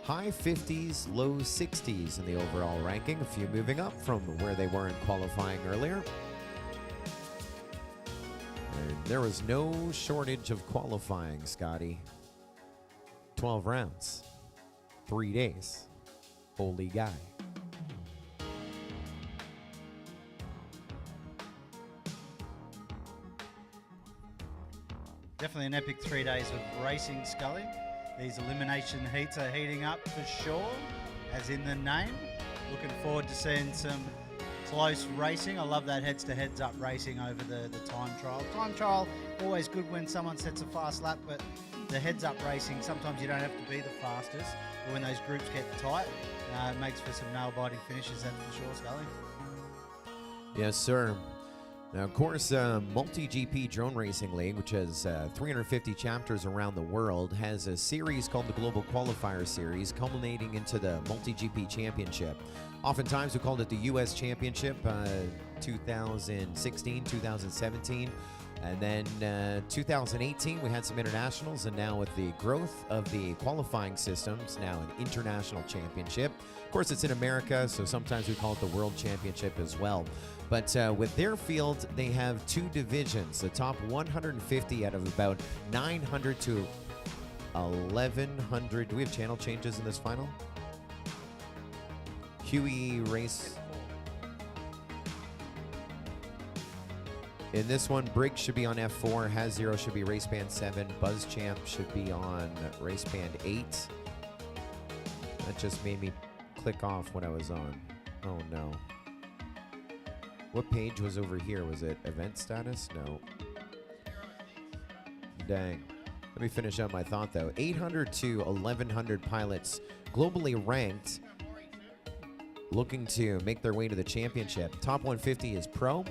high 50s, low 60s in the overall ranking. A few moving up from where they were in qualifying earlier. And there was no shortage of qualifying, Scotty. 12 rounds, 3 days. Holy guy. Definitely an epic 3 days of racing, Scully. These elimination heats are heating up for sure, as in the name. Looking forward to seeing some close racing. I love that heads-to-heads up racing over the time trial. Time trial, always good when someone sets a fast lap, but the heads-up racing, sometimes you don't have to be the fastest, but when those groups get tight, it makes for some nail-biting finishes, that's for sure, Scully. Yes, sir. Now, of course, Multi-GP Drone Racing League, which has 350 chapters around the world, has a series called the Global Qualifier Series, culminating into the Multi-GP Championship. Oftentimes, we called it the U.S. Championship, 2016, 2017. And then 2018, we had some internationals, and now with the growth of the qualifying systems, now an international championship. Of course, it's in America, so sometimes we call it the World Championship as well. But with their field, they have 2 divisions. The top 150 out of about 900 to 1,100. Do we have channel changes in this final? Huey race. In this one, Brig should be on F4, Has Zero should be race band 7, Buzz Champ should be on race band 8. That just made me click off what I was on. Oh no. What page was over here? Was it event status? No. Dang. Let me finish up my thought though. 800 to 1,100 pilots globally ranked, looking to make their way to the championship. Top 150 is pro.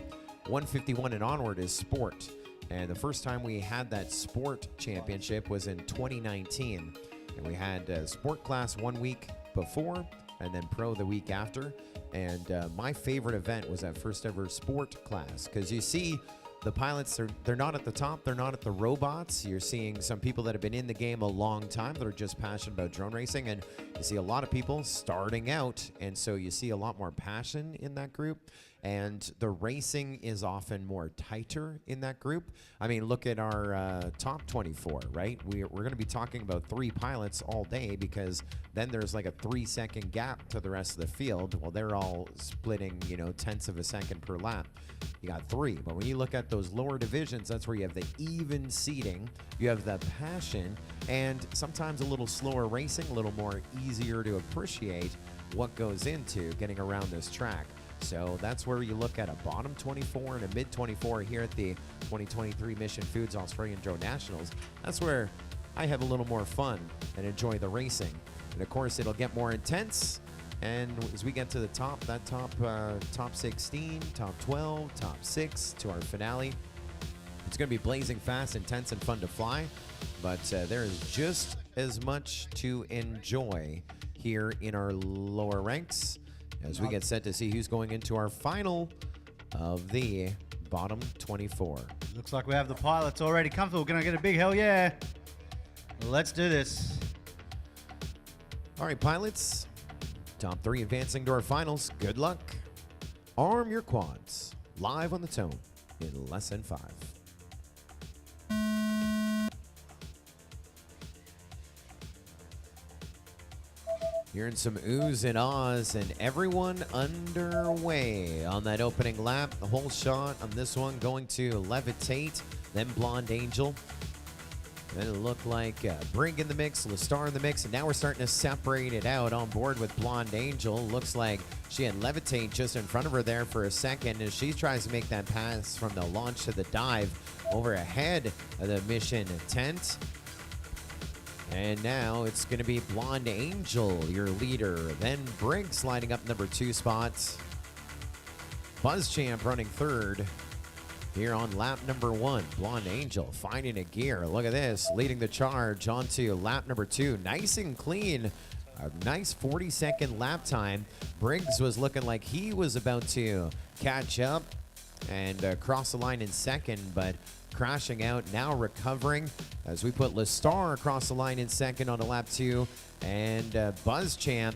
151 and onward is sport. And the first time we had that sport championship was in 2019. And we had sport class 1 week before and then pro the week after. And my favorite event was that first ever sport class, because you see the pilots, they're not at the top, they're not at the robots. You're seeing some people that have been in the game a long time that are just passionate about drone racing, and you see a lot of people starting out, and so you see a lot more passion in that group. And the racing is often more tighter in that group. I mean, look at our top 24, right? We're going to be talking about 3 pilots all day, because then there's like a 3-second gap to the rest of the field. Well, they're all splitting, tenths of a second per lap. You got 3. But when you look at those lower divisions, that's where you have the even seating, you have the passion, and sometimes a little slower racing, a little more easier to appreciate what goes into getting around this track. So that's where you look at a bottom 24 and a mid 24 here at the 2023 Mission Foods Australian Drone Nationals. That's where I have a little more fun and enjoy the racing. And of course, it'll get more intense. And as we get to the top, that top 16, top 12, top 6 to our finale, it's going to be blazing fast, intense, and fun to fly. But there is just as much to enjoy here in our lower ranks as we get set to see who's going into our final of the bottom 24. Looks like we have the pilots already comfortable. Gonna get a big hell yeah. Let's do this. All right, pilots. Top 3 advancing to our finals. Good luck. Arm your quads. Live on the tone in less than 5. Hearing some oohs and ahs, and everyone underway on that opening lap. The whole shot on this one going to Levitate, then Blonde Angel. Then it looked like Brink in the mix, Lestar in the mix, and now we're starting to separate it out on board with Blonde Angel. Looks like she had Levitate just in front of her there for a second as she tries to make that pass from the launch to the dive over ahead of the mission tent. And now it's going to be Blonde Angel, your leader. Then Brink sliding up number 2 spots. BuzzChamp running third here on lap number 1. Blonde Angel finding a gear. Look at this, leading the charge onto lap number 2. Nice and clean. A nice 40-second lap time. Briggs was looking like he was about to catch up and cross the line in second, but crashing out, now recovering as we put Lestar across the line in second on a lap 2, and BuzzChamp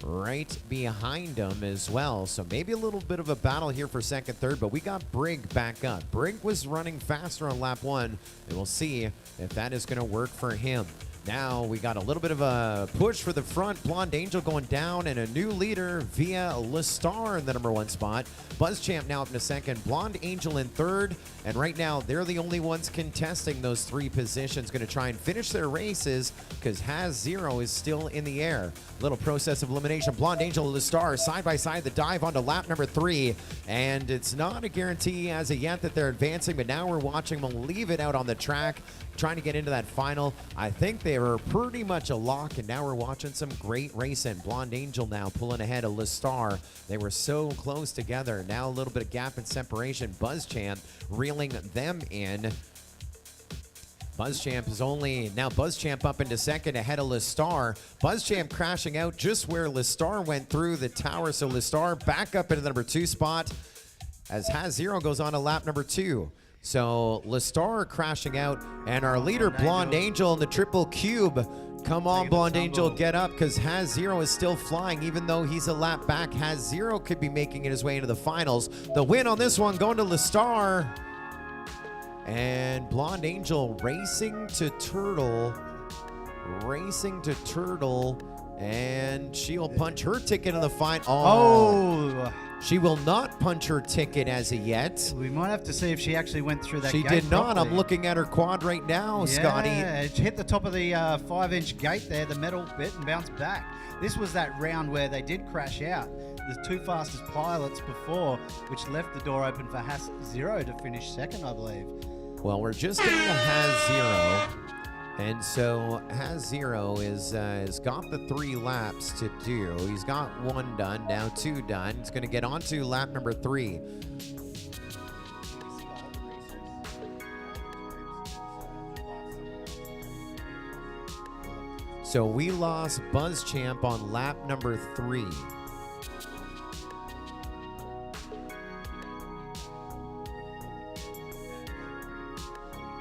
right behind him as well. So maybe a little bit of a battle here for second, third, but we got Brig back up. Brig was running faster on lap 1, and we'll see if that is going to work for him. Now we got a little bit of a push for the front. Blonde Angel going down, and a new leader via Lestar in the number 1 spot. BuzzChamp now up in second. Blonde Angel in third. And right now, they're the only ones contesting those 3 positions. Going to try and finish their races because Has Zero is still in the air. Little process of elimination. Blonde Angel and Lestar side by side. The dive onto lap number 3. And it's not a guarantee as of yet that they're advancing, but now we're watching them leave it out on the track, trying to get into that final. I think they were pretty much a lock, and now we're watching some great racing. Blonde Angel now pulling ahead of Lestar. They were so close together. Now a little bit of gap and separation. BuzzChamp reeling them in. BuzzChamp is only now BuzzChamp up into second ahead of Lestar. BuzzChamp crashing out just where Lestar went through the tower. So Lestar back up into the number 2 spot as Has Zero goes on to lap number 2. So Lestar crashing out, and our leader Blonde Angel in the triple cube. Come on, Blonde Angel, get up, because Has Zero is still flying. Even though he's a lap back, Has Zero could be making it his way into the finals. The win on this one going to Lestar. And Blonde Angel racing to Turtle. And she'll punch her ticket in the final. Oh. She will not punch her ticket as of yet. We might have to see if she actually went through that gate. She did not. properly. I'm looking at her quad right now, Scotty. Yeah, it hit the top of the 5-inch gate there, the metal bit, and bounced back. This was that round where they did crash out. The 2 fastest pilots before, which left the door open for Has Zero to finish second, I believe. Well, we're just getting a Has Zero. And so Has Zero has got the 3 laps to do. He's got 1 done, now 2 done. He's going to get on to lap number 3. So we lost BuzzChamp on lap number 3.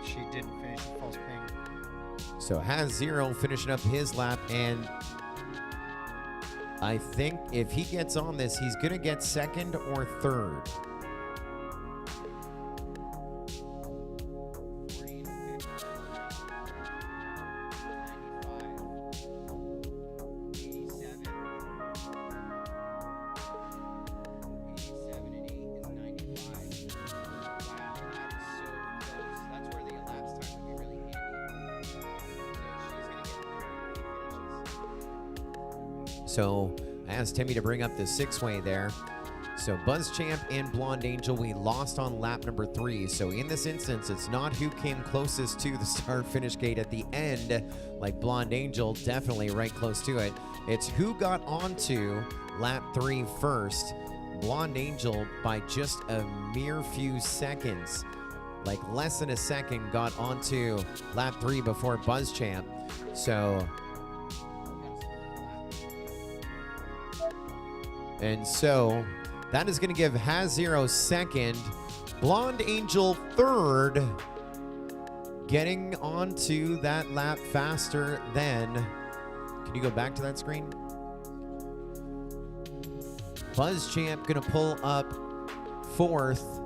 She didn't finish the false ping. So Has Zero finishing up his lap, and I think if he gets on this, he's going to get second or third. So I asked Timmy to bring up the 6-way there. So BuzzChamp and Blonde Angel, we lost on lap number 3. So in this instance, it's not who came closest to the start-finish gate at the end, like Blonde Angel, definitely right close to it. It's who got onto lap 3 first. Blonde Angel, by just a mere few seconds, like less than a second, got onto lap 3 before BuzzChamp. So... And so that is going to give Has Zero second, Blonde Angel third, getting onto that lap faster than. Can you go back to that screen? BuzzChamp going to pull up fourth.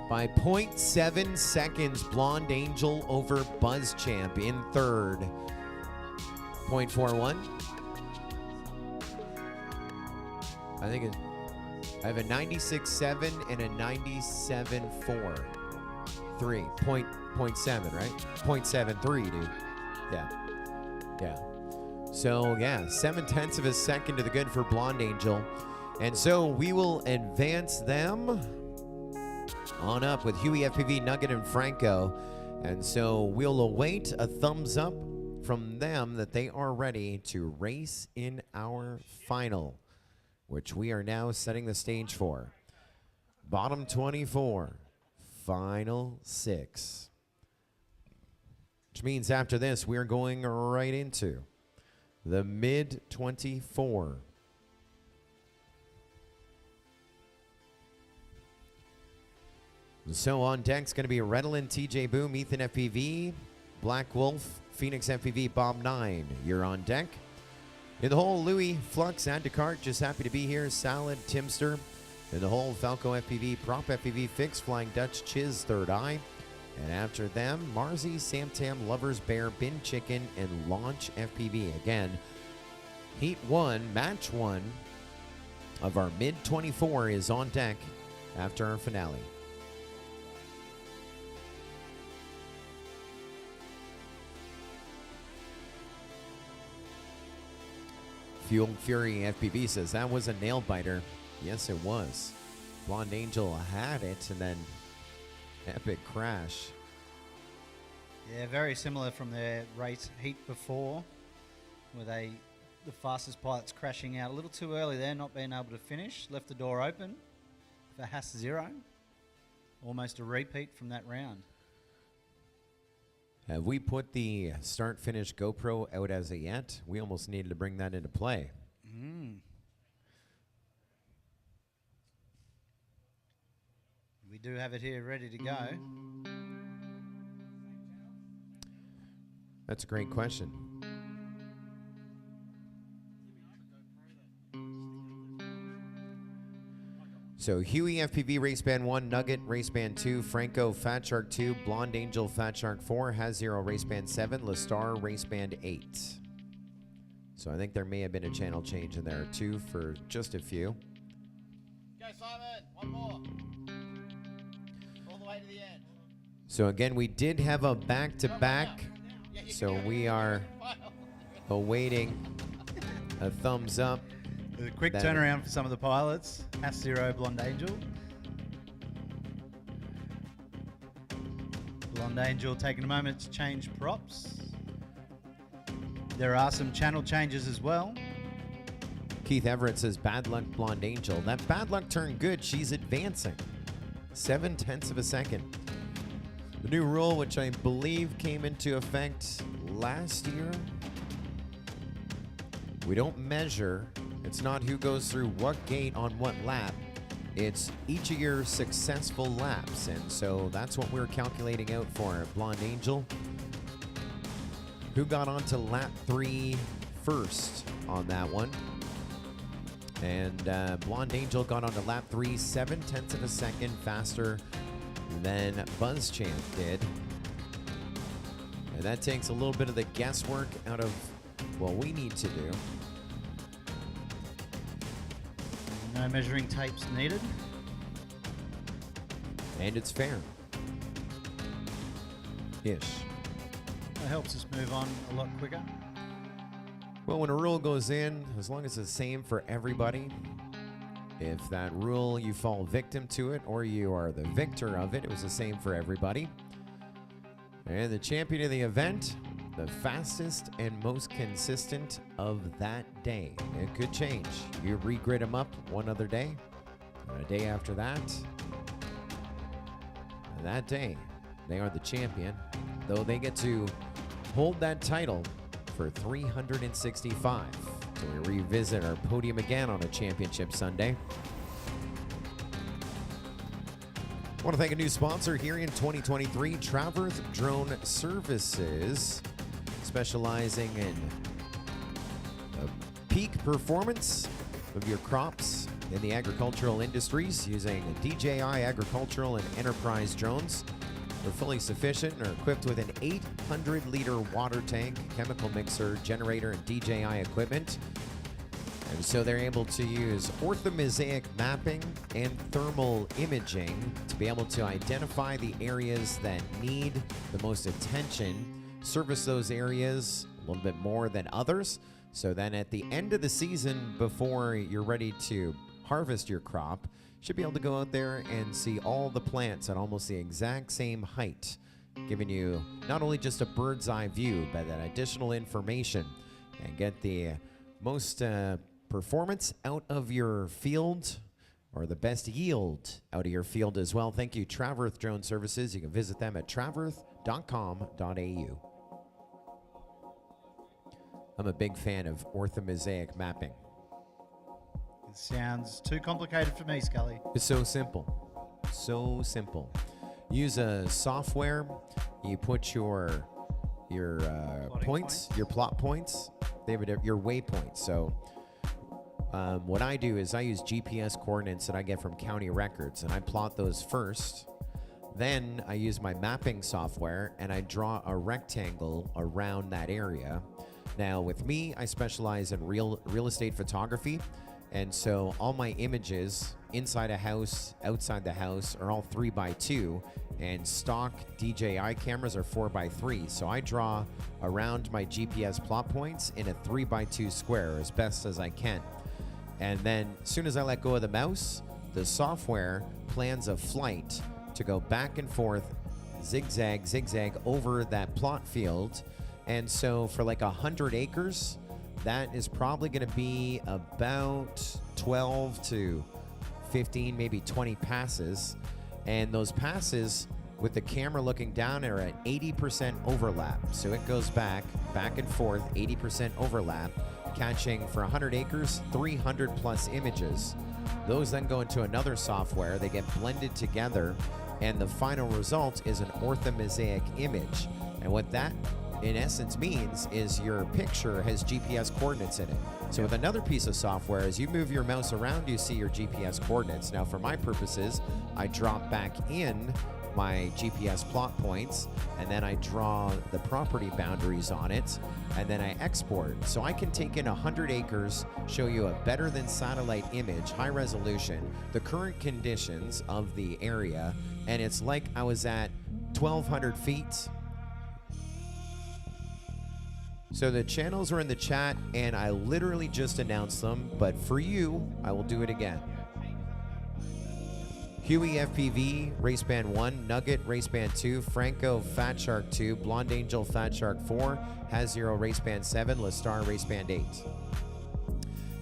By 0.7 seconds, Blonde Angel over BuzzChamp in third. .41. I have a 96.7 and a 97.4. 0.7, right? 0.73, dude. Yeah. So, yeah, 0.7 of a second to the good for Blonde Angel. And so we will advance them on up with Huey, FPV, Nugget, and Franco. And so we'll await a thumbs up from them that they are ready to race in our final, which we are now setting the stage for. Bottom 24, final 6. Which means after this, we're going right into the mid 24. So on deck's going to be Redolin, TJ Boom, Ethan FPV, Black Wolf, Phoenix FPV, Bob 9. You're on deck. In the hole, Louis, Flux, add to cart, just happy to be here. Salad, Timster. In the hole, Falco FPV, Prop FPV, Fix, Flying Dutch, Chiz, Third Eye. And after them, Marzi, Samtam, Lovers Bear, Bin Chicken, and Launch FPV. Again, Heat 1, Match 1 of our mid 24 is on deck after our finale. Fuel Fury FPV says that was a nail biter. Yes, it was. Blonde Angel had it and then epic crash. Yeah, very similar from their race heat before, where the fastest pilots crashing out a little too early there, not being able to finish, left the door open for Haas 0. Almost a repeat from that round. Have we put the start-finish GoPro out as of yet? We almost needed to bring that into play. We do have it here ready to go. That's a great question. So Huey FPV Race Band 1, Nugget Race Band 2, Franco Fat Shark 2, Blonde Angel Fat Shark 4, Has Zero Race Band 7, Lestar Race Band 8. So I think there may have been a channel change in there too for just a few. Go Simon, one more. All the way to the end. So again, we did have a back-to-back, so we are awaiting a thumbs up. A quick turnaround for some of the pilots. Haas 0, Blonde Angel. Blonde Angel taking a moment to change props. There are some channel changes as well. Keith Everett says, bad luck, Blonde Angel. That bad luck turned good. She's advancing. 0.7 of a second. The new rule, which I believe came into effect last year. We don't measure. It's not who goes through what gate on what lap. It's each of your successful laps. And so that's what we're calculating out for Blonde Angel, who got on to lap 3 first on that one. And Blonde Angel got on to lap 3, 0.7 of a second faster than BuzzChamp did. And that takes a little bit of the guesswork out of what we need to do. No measuring tapes needed. And it's fair. Ish. That helps us move on a lot quicker. Well, when a rule goes in, as long as it's the same for everybody, if that rule, you fall victim to it or you are the victor of it, it was the same for everybody. And the champion of the event, the fastest and most consistent of that day. It could change. You regrid them up one other day, and a day after that, and that day, they are the champion, though they get to hold that title for 365. So we revisit our podium again on a championship Sunday. I want to thank a new sponsor here in 2023, Travers Drone Services, specializing in peak performance of your crops in the agricultural industries using DJI agricultural and enterprise drones. are fully sufficient and are equipped with an 800-liter water tank, chemical mixer, generator, and DJI equipment. And so they're able to use orthomosaic mapping and thermal imaging to be able to identify the areas that need the most attention, service those areas a little bit more than others. So then at the end of the season, before you're ready to harvest your crop, you should be able to go out there and see all the plants at almost the exact same height, giving you not only just a bird's eye view, but that additional information and get the most performance out of your field, or the best yield out of your field as well. Thank you, Traverth Drone Services. You can visit them at traverth.com.au. I'm a big fan of orthomosaic mapping. It sounds too complicated for me, Scully. It's so simple. So simple. Use a software. You put your points, your plot points. They have your waypoints. So what I do is I use GPS coordinates that I get from county records, and I plot those first. Then I use my mapping software, and I draw a rectangle around that area. Now, with me, I specialize in real estate photography, and so all my images inside a house, outside the house, are all 3x2, and stock DJI cameras are 4x3. So I draw around my GPS plot points in a 3x2 square as best as I can. And then as soon as I let go of the mouse, the software plans a flight to go back and forth, zigzag, zigzag over that plot field. And so for like 100 acres, that is probably going to be about 12 to 15, maybe 20 passes. And those passes, with the camera looking down, are at 80% overlap. So it goes back and forth, 80% overlap, catching for 100 acres, 300 plus images. Those then go into another software. They get blended together, and the final result is an orthomosaic image. And what that in essence means is your picture has GPS coordinates in it. So with another piece of software, as you move your mouse around, you see your GPS coordinates. Now for my purposes, I drop back in my GPS plot points, and then I draw the property boundaries on it, and then I export. So I can take in 100 acres, show you a better than satellite image, high resolution, the current conditions of the area, and it's like I was at 1,200 feet. So the channels are in the chat, and I literally just announced them, but for you, I will do it again. Huey FPV, Race Band 1, Nugget, Race Band 2, Franco, Fat Shark 2, Blonde Angel, Fat Shark 4, Hazero, Race Band 7, Lestar, Race Band 8.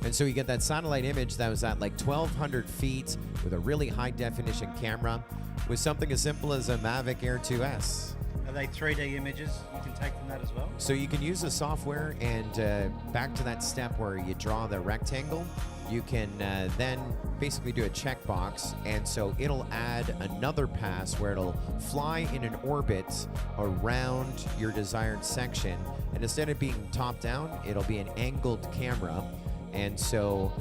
And so you get that satellite image that was at like 1,200 feet with a really high definition camera with something as simple as a Mavic Air 2S. Are they 3D images you can take from that as well? So you can use the software, and back to that step where you draw the rectangle, you can then basically do a checkbox, and so it'll add another pass where it'll fly in an orbit around your desired section, and instead of being top down, it'll be an angled camera, and so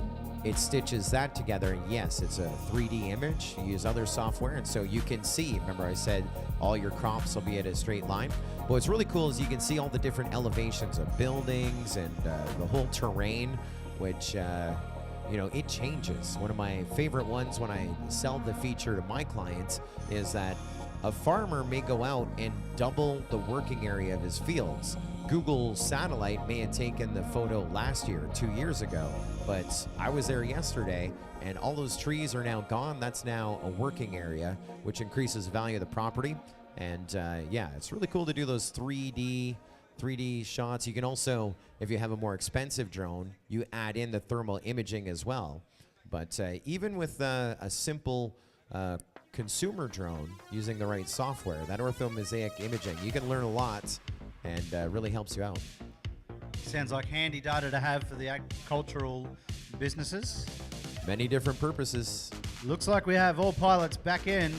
it stitches that together, and yes, it's a 3D image. You use other software, and so you can see, remember I said all your crops will be at a straight line. But what's really cool is you can see all the different elevations of buildings and the whole terrain, which, you know, it changes. One of my favorite ones when I sell the feature to my clients is that a farmer may go out and double the working area of his fields. Google Satellite may have taken the photo last year, 2 years ago, but I was there yesterday, and all those trees are now gone. That's now a working area, which increases the value of the property. And yeah, it's really cool to do those 3D shots. You can also, if you have a more expensive drone, you add in the thermal imaging as well. But even with a simple consumer drone using the right software, that orthomosaic imaging, you can learn a lot, and really helps you out. Sounds like handy data to have for the agricultural businesses. Many different purposes. Looks like we have all pilots back in.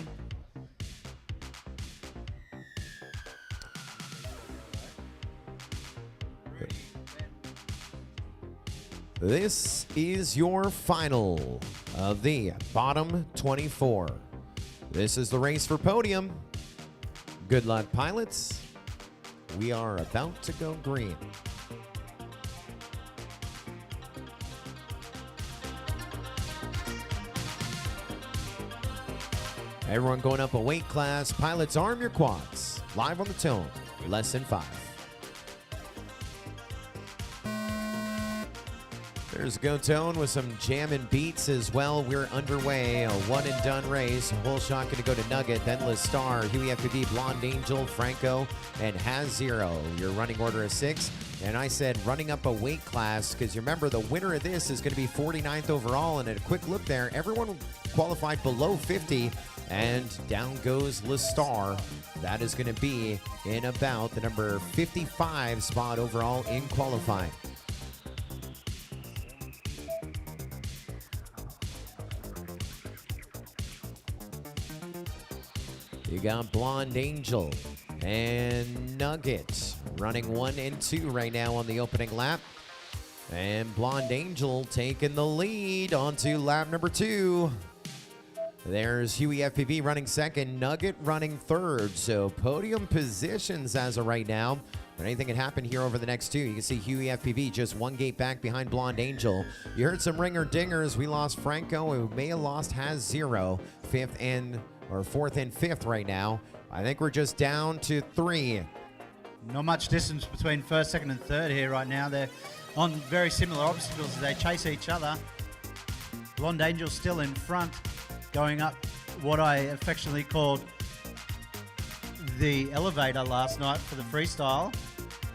This is your final of the bottom 24. This is the race for podium. Good luck, pilots. We are about to go green. Everyone going up a weight class. Pilots, arm your quads. Live on the tone. Lesson 5. There's Go Tone with some jamming beats as well. We're underway. A one and done race. Whole shot going to go to Nugget, then Star, Huey FPV, Blonde Angel, Franco, and Has Zero. Your running order is 6. And I said running up a weight class because you remember the winner of this is going to be 49th overall. And at a quick look there, everyone qualified below 50. And down goes Star. That is going to be in about the number 55 spot overall in qualifying. You got Blonde Angel and Nugget running 1 and 2 right now on the opening lap. And Blonde Angel taking the lead onto lap number 2. There's Huey FPV running 2nd, Nugget running 3rd. So podium positions as of right now. But anything can happen here over the next 2. You can see Huey FPV just 1 gate back behind Blonde Angel. You heard some ringer dingers. We lost Franco, who may have lost Has Zero, 4th and 5th right now. I think we're just down to 3. Not much distance between 1st, 2nd, and 3rd here right now. They're on very similar obstacles as they chase each other. Blonde Angel still in front, going up what I affectionately called the elevator last night for the freestyle.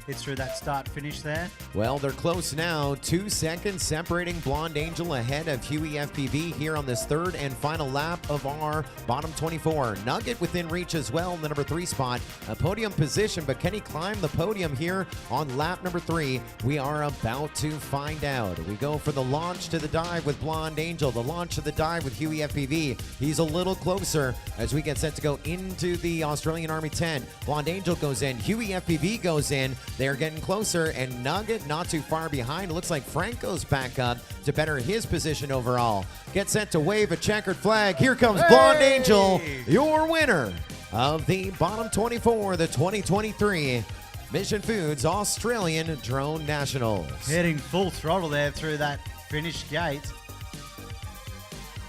It's through that start finish there. Well, they're close now. 2 seconds separating Blonde Angel ahead of Huey FPV here on this 3rd and final lap of our bottom 24. Nugget within reach as well in the number 3 spot. A podium position, but can he climb the podium here on lap number 3? We are about to find out. We go for the launch to the dive with Blonde Angel. The launch to the dive with Huey FPV. He's a little closer as we get set to go into the Australian Army 10. Blonde Angel goes in. Huey FPV goes in. They're getting closer, and Nugget not too far behind. It looks like Franco's back up to better his position overall. Get set to wave a checkered flag. Here comes Blonde Angel, your winner of the bottom 24, the 2023 Mission Foods Australian Drone Nationals. Heading full throttle there through that finish gate.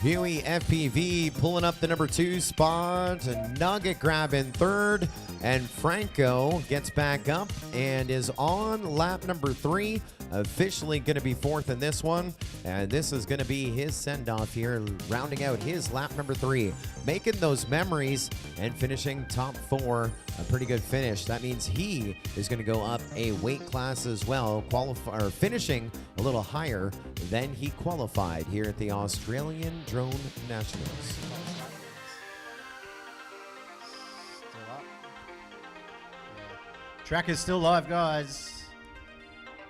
Huey FPV pulling up the number 2 spot. Nugget grabbing 3rd. And Franco gets back up and is on lap number 3. Officially going to be 4th in this one. And this is going to be his send-off here, rounding out his lap number 3. Making those memories and finishing top 4. A pretty good finish. That means he is going to go up a weight class as well, finishing a little higher than he qualified here at the Australian Drone Nationals. Track is still live, guys.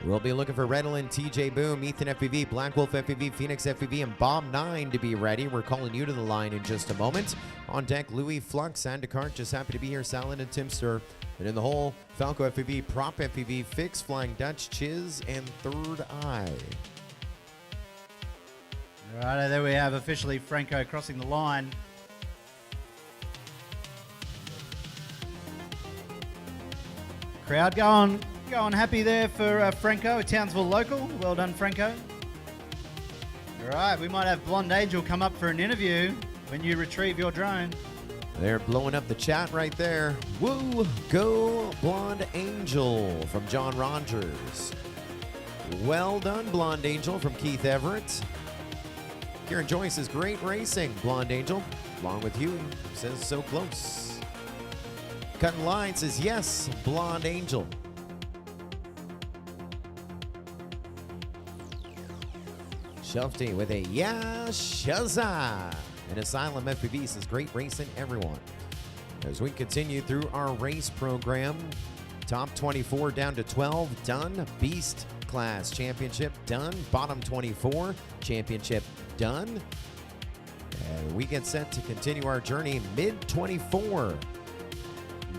We'll be looking for Redolin, TJ Boom, Ethan FPV, Black Wolf FPV, Phoenix FPV, and Bob 9 to be ready. We're calling you to the line in just a moment. On deck, Louis, Flux, and Descartes, just happy to be here, Salad and Timster. And in the hole, Falco FPV, Prop FPV, Fix, Flying Dutch, Chiz, and Third Eye. All right, there we have officially Franco crossing the line. Crowd going happy there for Franco, a Townsville local. Well done, Franco. All right, we might have Blonde Angel come up for an interview when you retrieve your drone. They're blowing up the chat right there. Woo, go Blonde Angel from John Rogers. Well done, Blonde Angel from Keith Everett. Kieran Joyce says, great racing, Blonde Angel. Along with Huey, says so close. Cutting Line says, yes, Blonde Angel. Shufty with a yeah, shazza. And Asylum FPV says, great racing, everyone. As we continue through our race program, top 24 down to 12, done. Beast Class Championship, done. Bottom 24, Championship, done. And we get set to continue our journey mid-24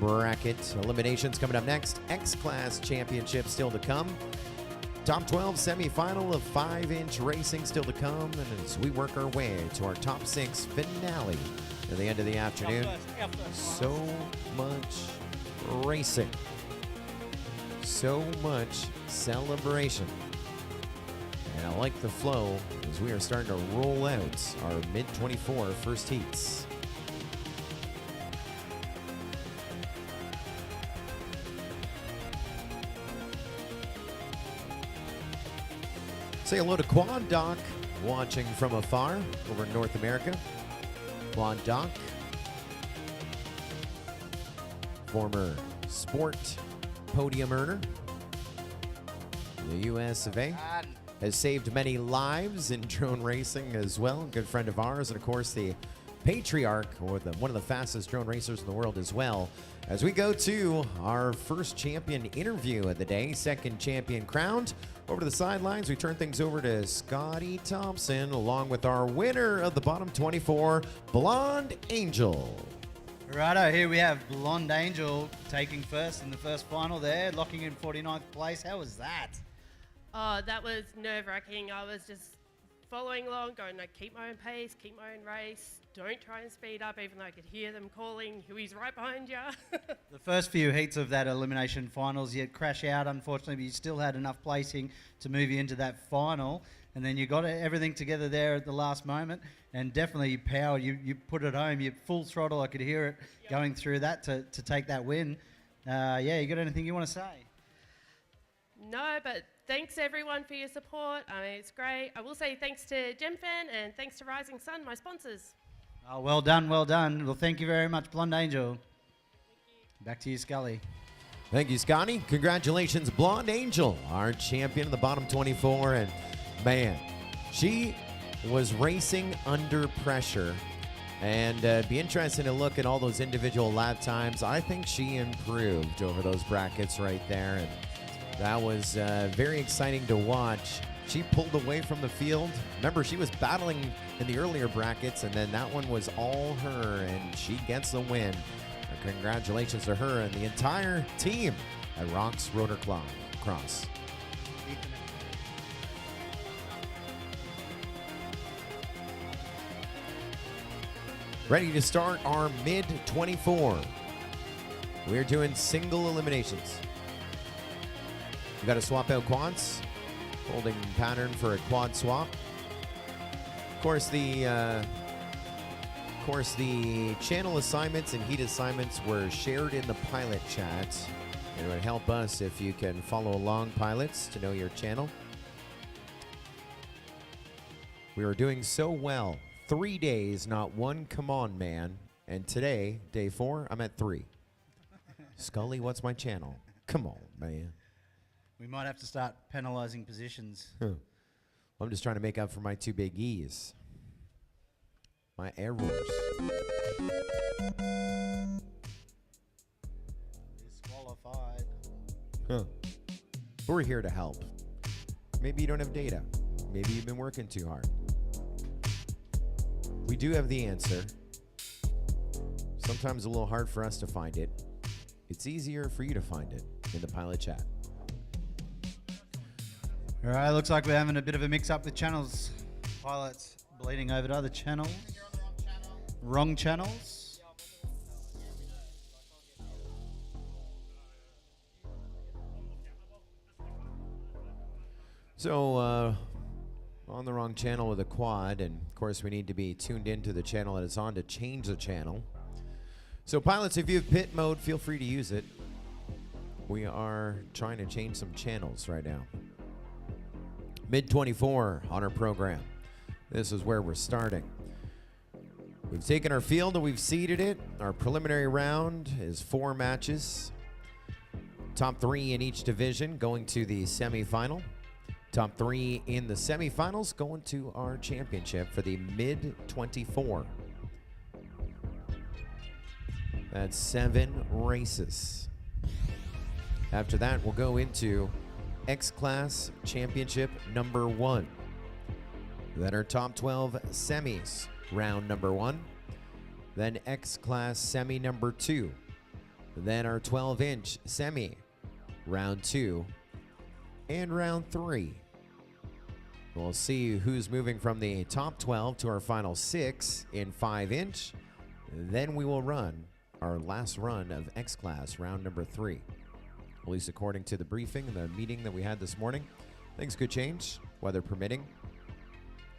bracket. Eliminations coming up next. X-Class Championship still to come. Top 12 semi-final of 5-inch racing still to come. And as we work our way to our top 6 finale to the end of the afternoon. So much racing. So much celebration. And I like the flow as we are starting to roll out our mid-24 first heats. Say hello to Quad Doc, watching from afar over in North America. Quad Doc, former sport podium earner in the US of A. Has saved many lives in drone racing as well. Good friend of ours, and of course the patriarch, or one of the fastest drone racers in the world as well. As we go to our first champion interview of the day, second champion crowned. Over to the sidelines, we turn things over to Scotty Thompson, along with our winner of the bottom 24, Blonde Angel. Righto, here we have Blonde Angel taking first in the first final there, locking in 49th place. How was that? Oh, that was nerve-wracking. I was just following along, going, no, keep my own pace, keep my own race. Don't try and speed up, even though I could hear them calling, Huey's right behind you. The first few heats of that elimination finals, you'd crash out, unfortunately, but you still had enough placing to move you into that final. And then you got everything together there at the last moment, and definitely you powered, you put it home, you full throttle, I could hear it going through that to take that win. Yeah, you got anything you want to say? No, but thanks everyone for your support. I mean, it's great. I will say thanks to GemFan and thanks to Rising Sun, my sponsors. Oh, well done, well done. Well, thank you very much, Blonde Angel. Back to you, Scully. Thank you, Scotty. Congratulations, Blonde Angel, our champion of the bottom 24. And man, she was racing under pressure. And be interesting to look at all those individual lap times. I think she improved over those brackets right there. And that was very exciting to watch. She pulled away from the field. Remember, she was battling in the earlier brackets, and then that one was all her, and she gets the win. Congratulations to her and the entire team at Rocks Rotor Cross. Ready to start our mid-24. We're doing single eliminations. You got to swap out quads. Holding pattern for a quad swap. Of course, the channel assignments and heat assignments were shared in the pilot chat. It would help us if you can follow along, pilots, to know your channel. We were doing so well. 3 days, not one come on, man. And today, day 4, I'm at 3. Scully, what's my channel? Come on, man. We might have to start penalising positions. I'm just trying to make up for my 2 big E's. My errors. Disqualified. We're here to help. Maybe you don't have data. Maybe you've been working too hard. We do have the answer. Sometimes a little hard for us to find it. It's easier for you to find it in the pilot chat. All right, looks like we're having a bit of a mix-up with channels. Pilots bleeding over to other channels. Wrong channels. So, on the wrong channel with a quad, and of course we need to be tuned into the channel that it's on to change the channel. So pilots, if you have pit mode, feel free to use it. We are trying to change some channels right now. Mid-24 on our program. This is where we're starting. We've taken our field and we've seeded it. Our preliminary round is 4 matches. Top 3 in each division going to the semi-final. Top 3 in the semi-finals going to our championship for the mid-24. That's 7 races. After that, we'll go into X-Class Championship number 1. Then our top 12 semis, round number 1. Then X-Class semi number 2. Then our 12-inch semi, round 2. And round 3. We'll see who's moving from the top 12 to our final 6 in 5-inch. Then we will run our last run of X-Class, round number 3. At least according to the briefing and the meeting that we had this morning. Things could change, weather permitting.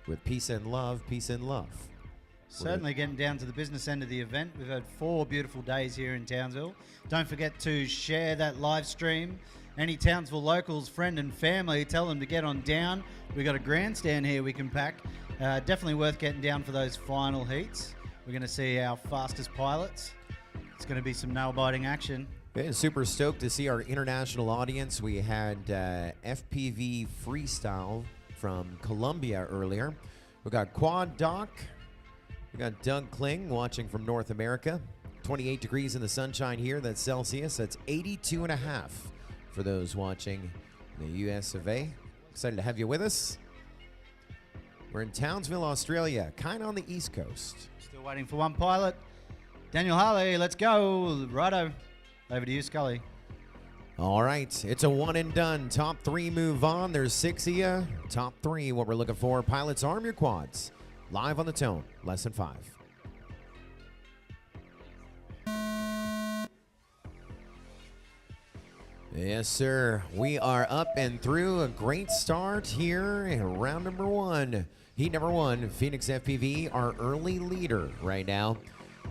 With peace and love, peace and love. Certainly getting down to the business end of the event. We've had 4 beautiful days here in Townsville. Don't forget to share that live stream. Any Townsville locals, friend and family, tell them to get on down. We've got a grandstand here we can pack. Definitely worth getting down for those final heats. We're going to see our fastest pilots. It's going to be some nail-biting action. Yeah, super stoked to see our international audience. We had FPV Freestyle from Colombia earlier. We got Quad Doc. We got Doug Kling watching from North America. 28 degrees in the sunshine here. That's Celsius. That's 82.5 for those watching the US of A. Excited to have you with us. We're in Townsville, Australia, kind of on the East Coast. Still waiting for one pilot. Daniel Harley, let's go. Righto. Over to you, Scully. All right, it's a one and done. Top 3 move on. There's 6 of you. Top 3, what we're looking for. Pilots, arm your quads. Live on the tone, lesson 5. Yes, sir. We are up and through. A great start here in round number 1. Heat number 1, Phoenix FPV, our early leader right now.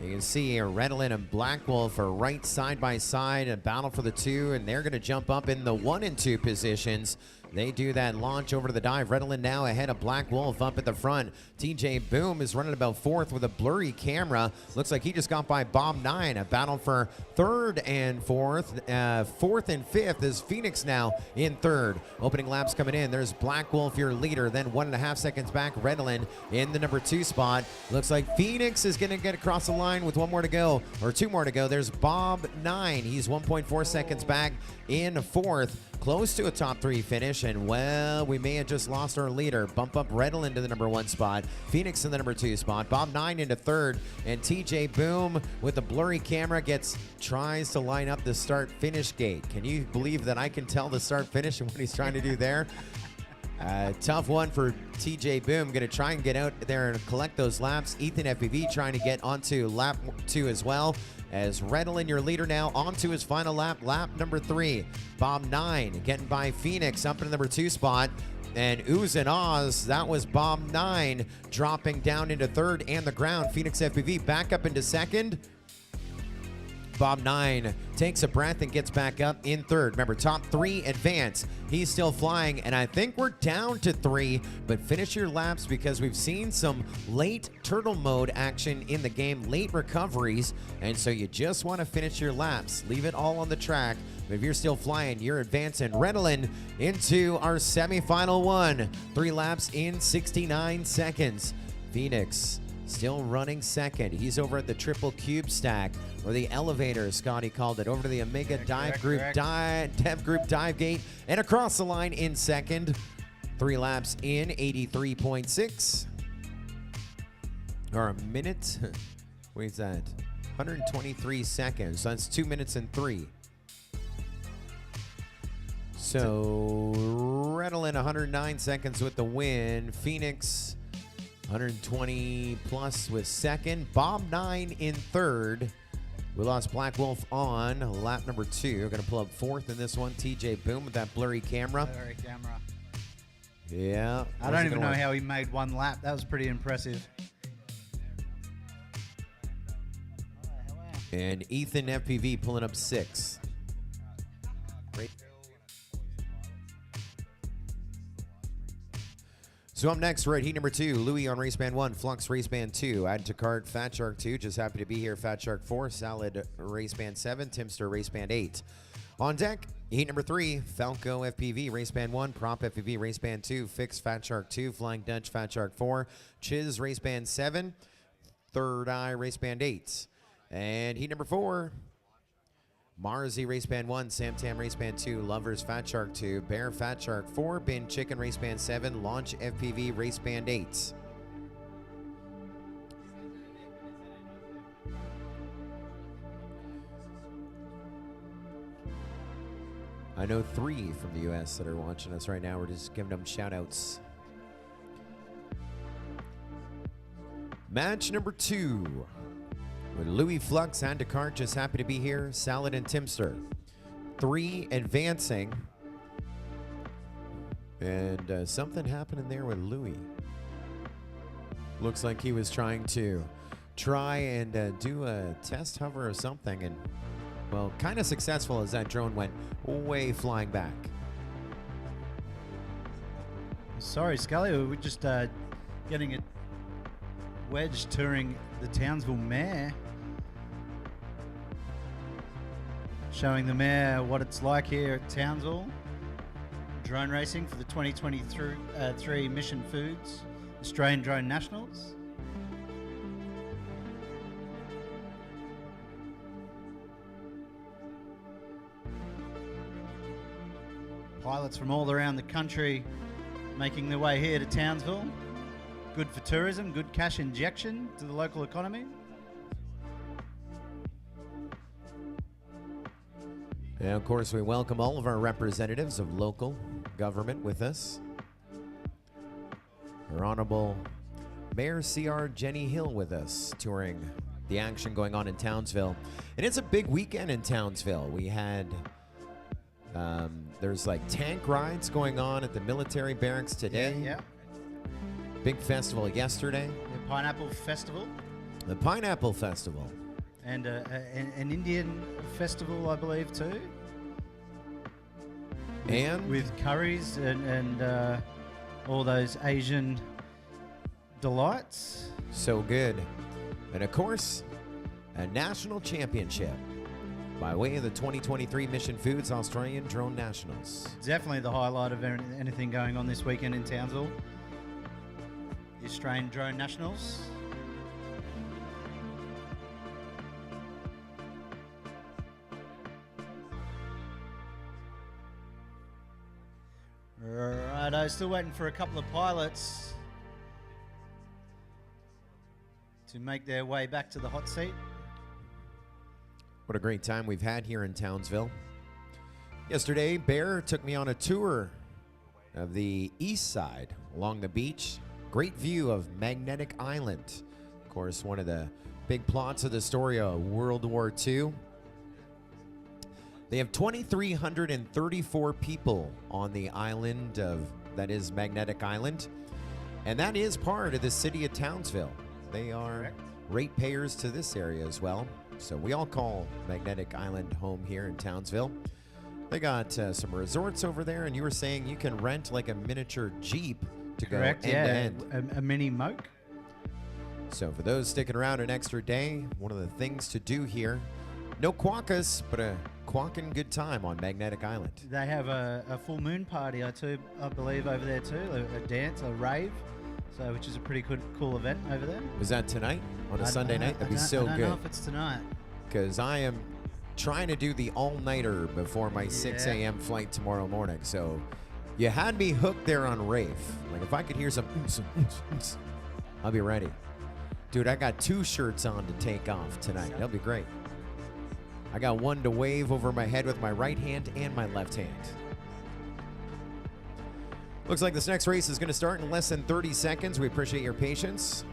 You can see here, Redolin and Black Wolf are right side by side, a battle for the 2, and they're going to jump up in the 1 and 2 positions. They do that launch over to the dive. Redolin now ahead of Black Wolf up at the front. TJ Boom is running about 4th with a blurry camera. Looks like he just got by Bob 9. A battle for 3rd and 4th. 4th and 5th is Phoenix now in 3rd. Opening laps coming in. There's Black Wolf, your leader. Then 1.5 seconds back, Redolin in the number 2 spot. Looks like Phoenix is going to get across the line with 1 more to go, or 2 more to go. There's Bob 9. He's 1.4 seconds back in 4th. Close to a top 3 finish, and well, we may have just lost our leader. Bump up Redolin into the number 1 spot, Phoenix in the number 2 spot, Bob 9 into 3rd, and TJ Boom with the blurry camera tries to line up the start-finish gate. Can you believe that I can tell the start-finish and what he's trying to do there? Tough one for TJ Boom. Going to try and get out there and collect those laps. Ethan FPV trying to get onto lap 2 as well. As Redolin, your leader now, onto his final lap, lap number 3. Bob 9 getting by Phoenix up in the number 2 spot. And Ooze and Oz, that was Bob 9 dropping down into 3rd and the ground. Phoenix FPV back up into 2nd. Bob 9 takes a breath and gets back up in 3rd. Remember, top 3 advance. He's still flying, and I think we're down to 3, but finish your laps because we've seen some late turtle mode action in the game, late recoveries, and so you just want to finish your laps. Leave it all on the track. But if you're still flying, you're advancing. Redolin into our semifinal 1. 3 laps in 69 seconds. Phoenix still running 2nd. He's over at the triple cube stack, or the elevator, Scotty called it, over to the Omega Dev Group dive gate, and across the line in 2nd. 3 laps in 83.6. Or a minute. What is that? 123 seconds. So that's 2 minutes and 3. So Redolin 109 seconds with the win. Phoenix 120 plus with 2nd. Bob 9 in 3rd. We lost Black Wolf on lap number 2. We're going to pull up 4th in this one. TJ Boom with that blurry camera. Blurry camera. Yeah. I don't even know how he made 1 lap. That was pretty impressive. And Ethan FPV pulling up 6. Great. So up next, we're at heat number 2. Louis on race band 1, Flux race band 2, add to cart Fat Shark 2, just happy to be here, Fat Shark 4, Salad race band 7, Timster race band 8. On deck, heat number 3, Falco FPV race band 1, Prop FPV race band 2, Fix Fat Shark 2, Flying Dutch Fat Shark 4, Chiz race band 7, Third Eye race band 8. And heat number 4, Marzi race band 1, Sam Tam race band 2, Lovers Fat Shark 2, Bear Fat Shark 4, Bin Chicken race band 7, Launch FPV race band 8. I know 3 from the US that are watching us right now. We're just giving them shout outs. Match number 2. With Louis Flux and Descartes just happy to be here. Salad and Timster. 3 advancing. And something happening there with Louis. Looks like he was trying and do a test hover or something. And, well, kind of successful as that drone went way flying back. Sorry, Scully, we were just getting a wedge touring the Townsville Mare. Showing the mare what it's like here at Townsville. Drone racing for the 2023 Mission Foods Australian Drone Nationals. Pilots from all around the country making their way here to Townsville. Good for tourism, good cash injection to the local economy. And of course, we welcome all of our representatives of local government with us. Our Honorable Mayor C.R. Jenny Hill with us, touring the action going on in Townsville. And it's a big weekend in Townsville. We had, there's like tank rides going on at the military barracks today. Yeah. Big festival yesterday. The Pineapple Festival. The Pineapple Festival. And an Indian festival, I believe, too. And with curries and all those Asian delights. So good. And of course, a national championship by way of the 2023 Mission Foods Australian Drone Nationals. Definitely the highlight of anything going on this weekend in Townsville. The Australian Drone Nationals. Righto, still waiting for a couple of pilots to make their way back to the hot seat. What a great time we've had here in Townsville. Yesterday, Bear took me on a tour of the east side along the beach. Great view of Magnetic Island. Of course, one of the big plots of the story of World War II. They have 2,334 people on the island that is Magnetic Island. And that is part of the city of Townsville. They are ratepayers to this area as well. So we all call Magnetic Island home here in Townsville. They got some resorts over there, and you were saying you can rent like a miniature Jeep to go end to end. A mini moke. So for those sticking around an extra day, one of the things to do here, no quokkas, but a quokking good time on Magnetic Island. They have a full moon party, I believe, over there too. A dance, a rave, so which is a pretty cool event over there. Was that tonight on a Sunday night? That'd be so good. I don't know if it's tonight. Because I am trying to do the all-nighter before my 6 a.m. flight tomorrow morning. So you had me hooked there on rave. Like if I could hear some I'll be ready. Dude, I got 2 shirts on to take off tonight. That'll be great. I got one to wave over my head with my right hand and my left hand. Looks like this next race is going to start in less than 30 seconds. We appreciate your patience.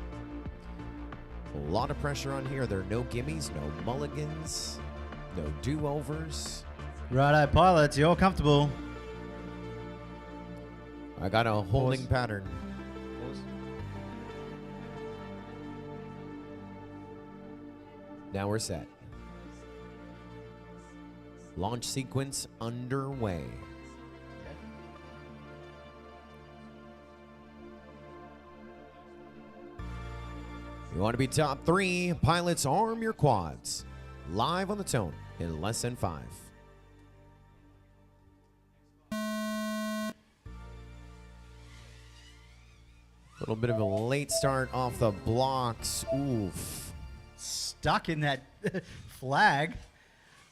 A lot of pressure on here. There are no gimmies, no mulligans, no do-overs. Righto, pilots, you're all comfortable. I got a holding pattern. Now we're set. Launch sequence underway. You want to be top 3, pilots arm your quads. Live on the tone in less than 5. A little bit of a late start off the blocks. Oof. Stuck in that flag.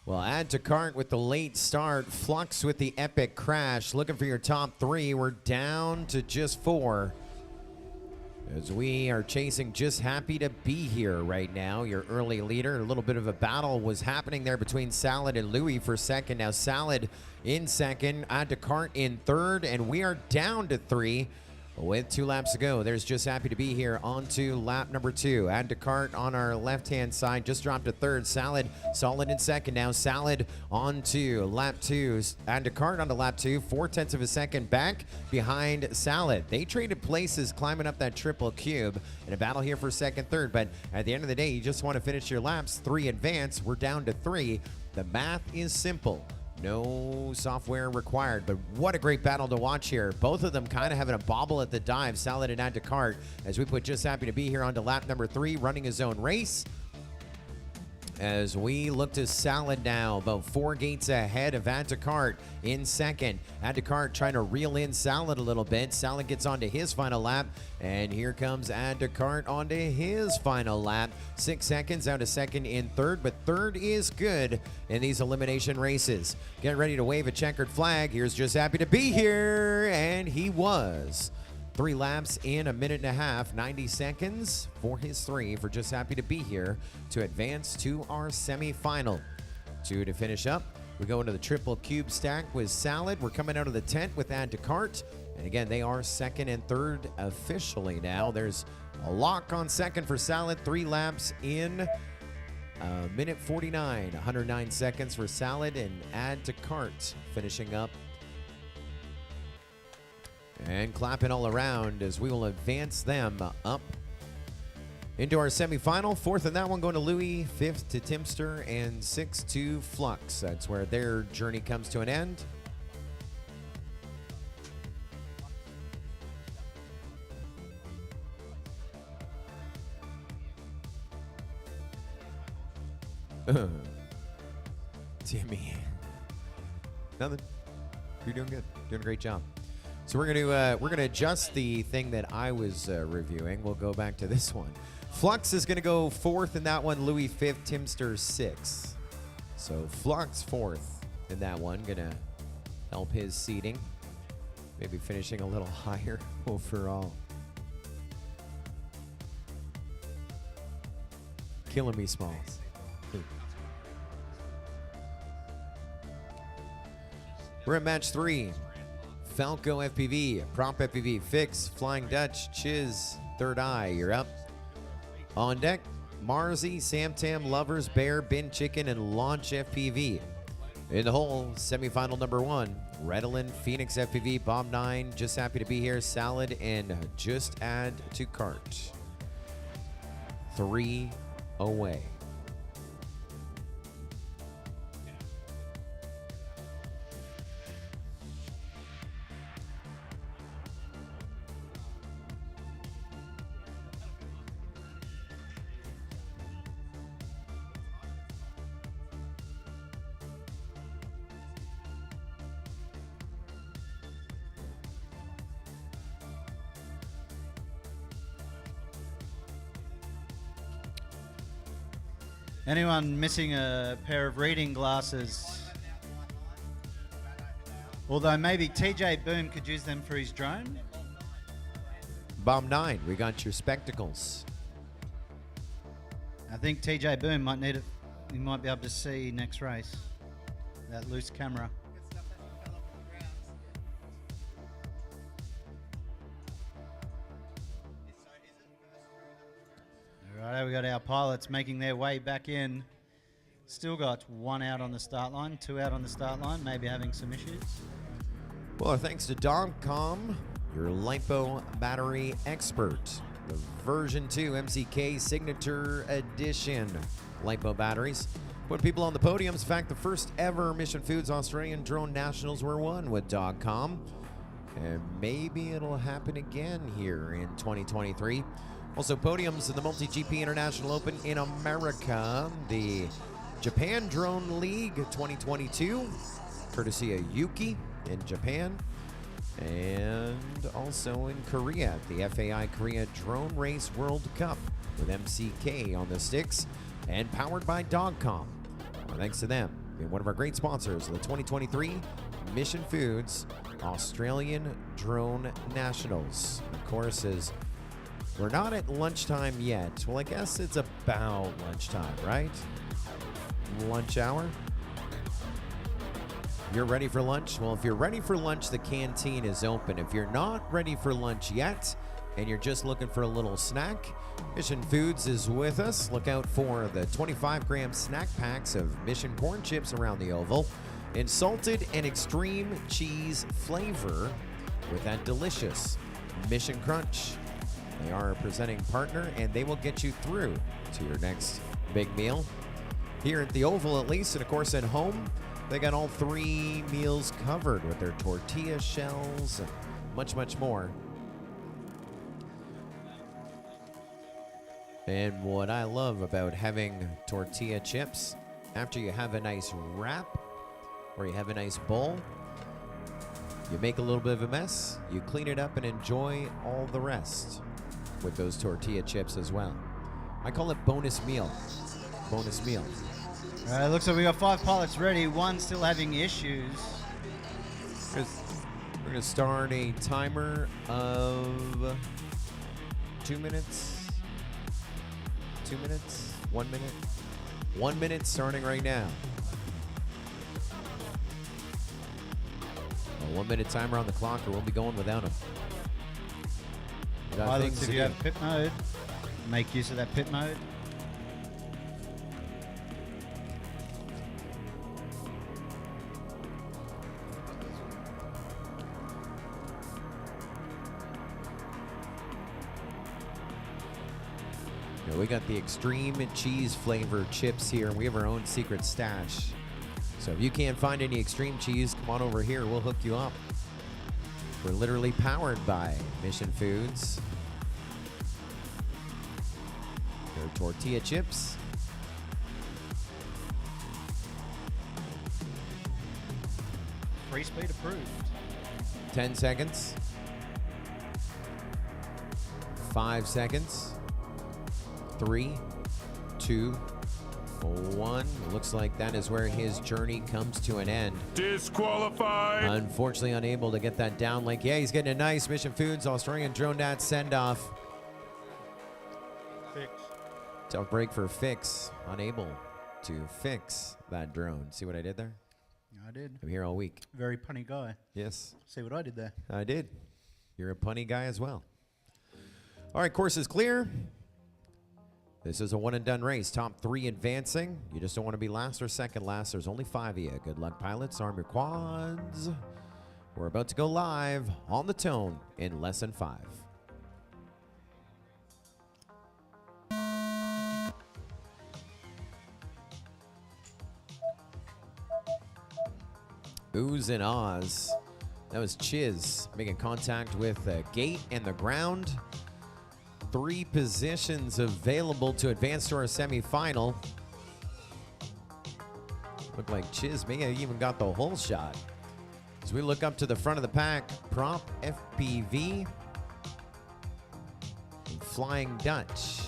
Well, add to cart with the late start. Flux with the epic crash. Looking for your top 3. We're down to just 4. As we are chasing Just Happy to Be Here right now, your early leader. A little bit of a battle was happening there between Salad and Louis for second. Now Salad in second, add to cart in third, and we are down to 3. With 2 laps to go, there's Just Happy to Be Here on to lap number 2. Add to cart on our left-hand side, just dropped to 3rd. Salad solid in 2nd now. Salad on to lap 2. Add to cart onto lap 2. 4/10 of a second back behind Salad. They traded places climbing up that triple cube in a battle here for 2nd, 3rd. But at the end of the day, you just want to finish your laps. 3 advance. We're down to 3. The math is simple. No software required, but what a great battle to watch here. Both of them kind of having a bobble at the dive. Salad and Add to Cart as we put Just Happy to Be Here onto lap number 3, running his own race. As we look to Salad now, about 4 gates ahead of Add to Cart in 2nd. Add to Cart trying to reel in Salad a little bit. Salad gets onto his final lap, and here comes Add to Cart onto his final lap. 6 seconds out of 2nd in 3rd, but 3rd is good in these elimination races. Get ready to wave a checkered flag. Here's Just Happy to Be Here, and he was. 3 laps in a minute and a half, 90 seconds for his 3 for Just Happy to Be Here to advance to our semi-final. 2 to finish up. We go into the triple cube stack with Salad. We're coming out of the tent with Add to Cart. And again, they are 2nd and 3rd officially now. There's a lock on 2nd for Salad. 3 laps in a minute 49, 109 seconds for Salad, and Add to Cart finishing up and clapping all around as we will advance them up into our semifinal. 4th in that one going to Louis, 5th to Timster, and 6th to Flux. That's where their journey comes to an end. Timmy. Nothing. You're doing good. Doing a great job. So we're gonna adjust the thing that I was reviewing. We'll go back to this one. Flux is gonna go 4th in that one. Louis 5th. Timster 6th. So Flux 4th in that one. Gonna help his seating. Maybe finishing a little higher overall. Killing me, Smalls. We're at match 3. Falco FPV, Prop FPV, Fix, Flying Dutch, Chiz, Third Eye, you're up. On deck, Marzi, Samtam, Lovers, Bear, Bin Chicken, and Launch FPV. In the hole, semifinal number 1, Redolin, Phoenix FPV, Bomb 9, Just Happy to Be Here, Salad, and Just Add to Cart. 3 away. Anyone missing a pair of reading glasses? Although maybe TJ Boom could use them for his drone. Bomb 9, we got your spectacles. I think TJ Boom might need it. He might be able to see next race. That loose camera. Alright, we got our pilots making their way back in. Still got 1 out on the start line, 2 out on the start line, maybe having some issues. Well, thanks to Domcom, your LiPo battery expert. The version 2 MCK Signature Edition LiPo batteries. Put people on the podiums. In fact, the first ever Mission Foods Australian Drone Nationals were won with Dogcom. And maybe it'll happen again here in 2023. Also podiums in the Multi-GP International Open in America. The Japan Drone League 2022, courtesy of Yuki in Japan. And also in Korea, the FAI Korea Drone Race World Cup with MCK on the sticks and powered by Dogcom. Well, thanks to them, being one of our great sponsors of the 2023 Mission Foods Australian Drone Nationals. And of course, as we're not at lunchtime yet. Well, I guess it's about lunchtime, right? Lunch hour. You're ready for lunch? Well, if you're ready for lunch, the canteen is open. If you're not ready for lunch yet, and you're just looking for a little snack, Mission Foods is with us. Look out for the 25-gram snack packs of Mission corn chips around the oval in salted and extreme cheese flavor with that delicious Mission Crunch. They are a presenting partner, and they will get you through to your next big meal. Here at the Oval, at least, and of course at home, they got all 3 meals covered with their tortilla shells and much, much more. And what I love about having tortilla chips, after you have a nice wrap or you have a nice bowl, you make a little bit of a mess, you clean it up and enjoy all the rest with those tortilla chips as well. I call it bonus meal. Bonus meal. All right, looks like we got 5 pilots ready. One still having issues. We're going to start a timer of 2 minutes. 2 minutes. 1 minute. 1 minute starting right now. A 1 minute timer on the clock, or we'll be going without him. Pilots, if you have pit mode, make use of that pit mode. We got the extreme cheese flavored chips here, and we have our own secret stash. So if you can't find any extreme cheese, come on over here. We'll hook you up. We're literally powered by Mission Foods. Their tortilla chips. Free speed approved. 10 seconds. 5 seconds. 3, 2, 1. Looks like that is where his journey comes to an end. Disqualified. Unfortunately unable to get that down link. Yeah, he's getting a nice Mission Foods Australian drone nat send-off. Fix. Tough break for Fix. Unable to fix that drone. See what I did there? I did. I'm here all week. Very punny guy. Yes. See what I did there? I did. You're a punny guy as well. All right, course is clear. This is a one-and-done race. Top 3 advancing. You just don't want to be last or second last. There's only 5 of you. Good luck, pilots. Arm your quads. We're about to go live on the tone in less than 5. Oohs and ahs. That was Chiz making contact with the gate and the ground. 3 positions available to advance to our semifinal. Look like Chiz may have even got the whole shot. As we look up to the front of the pack, Prop FPV and Flying Dutch.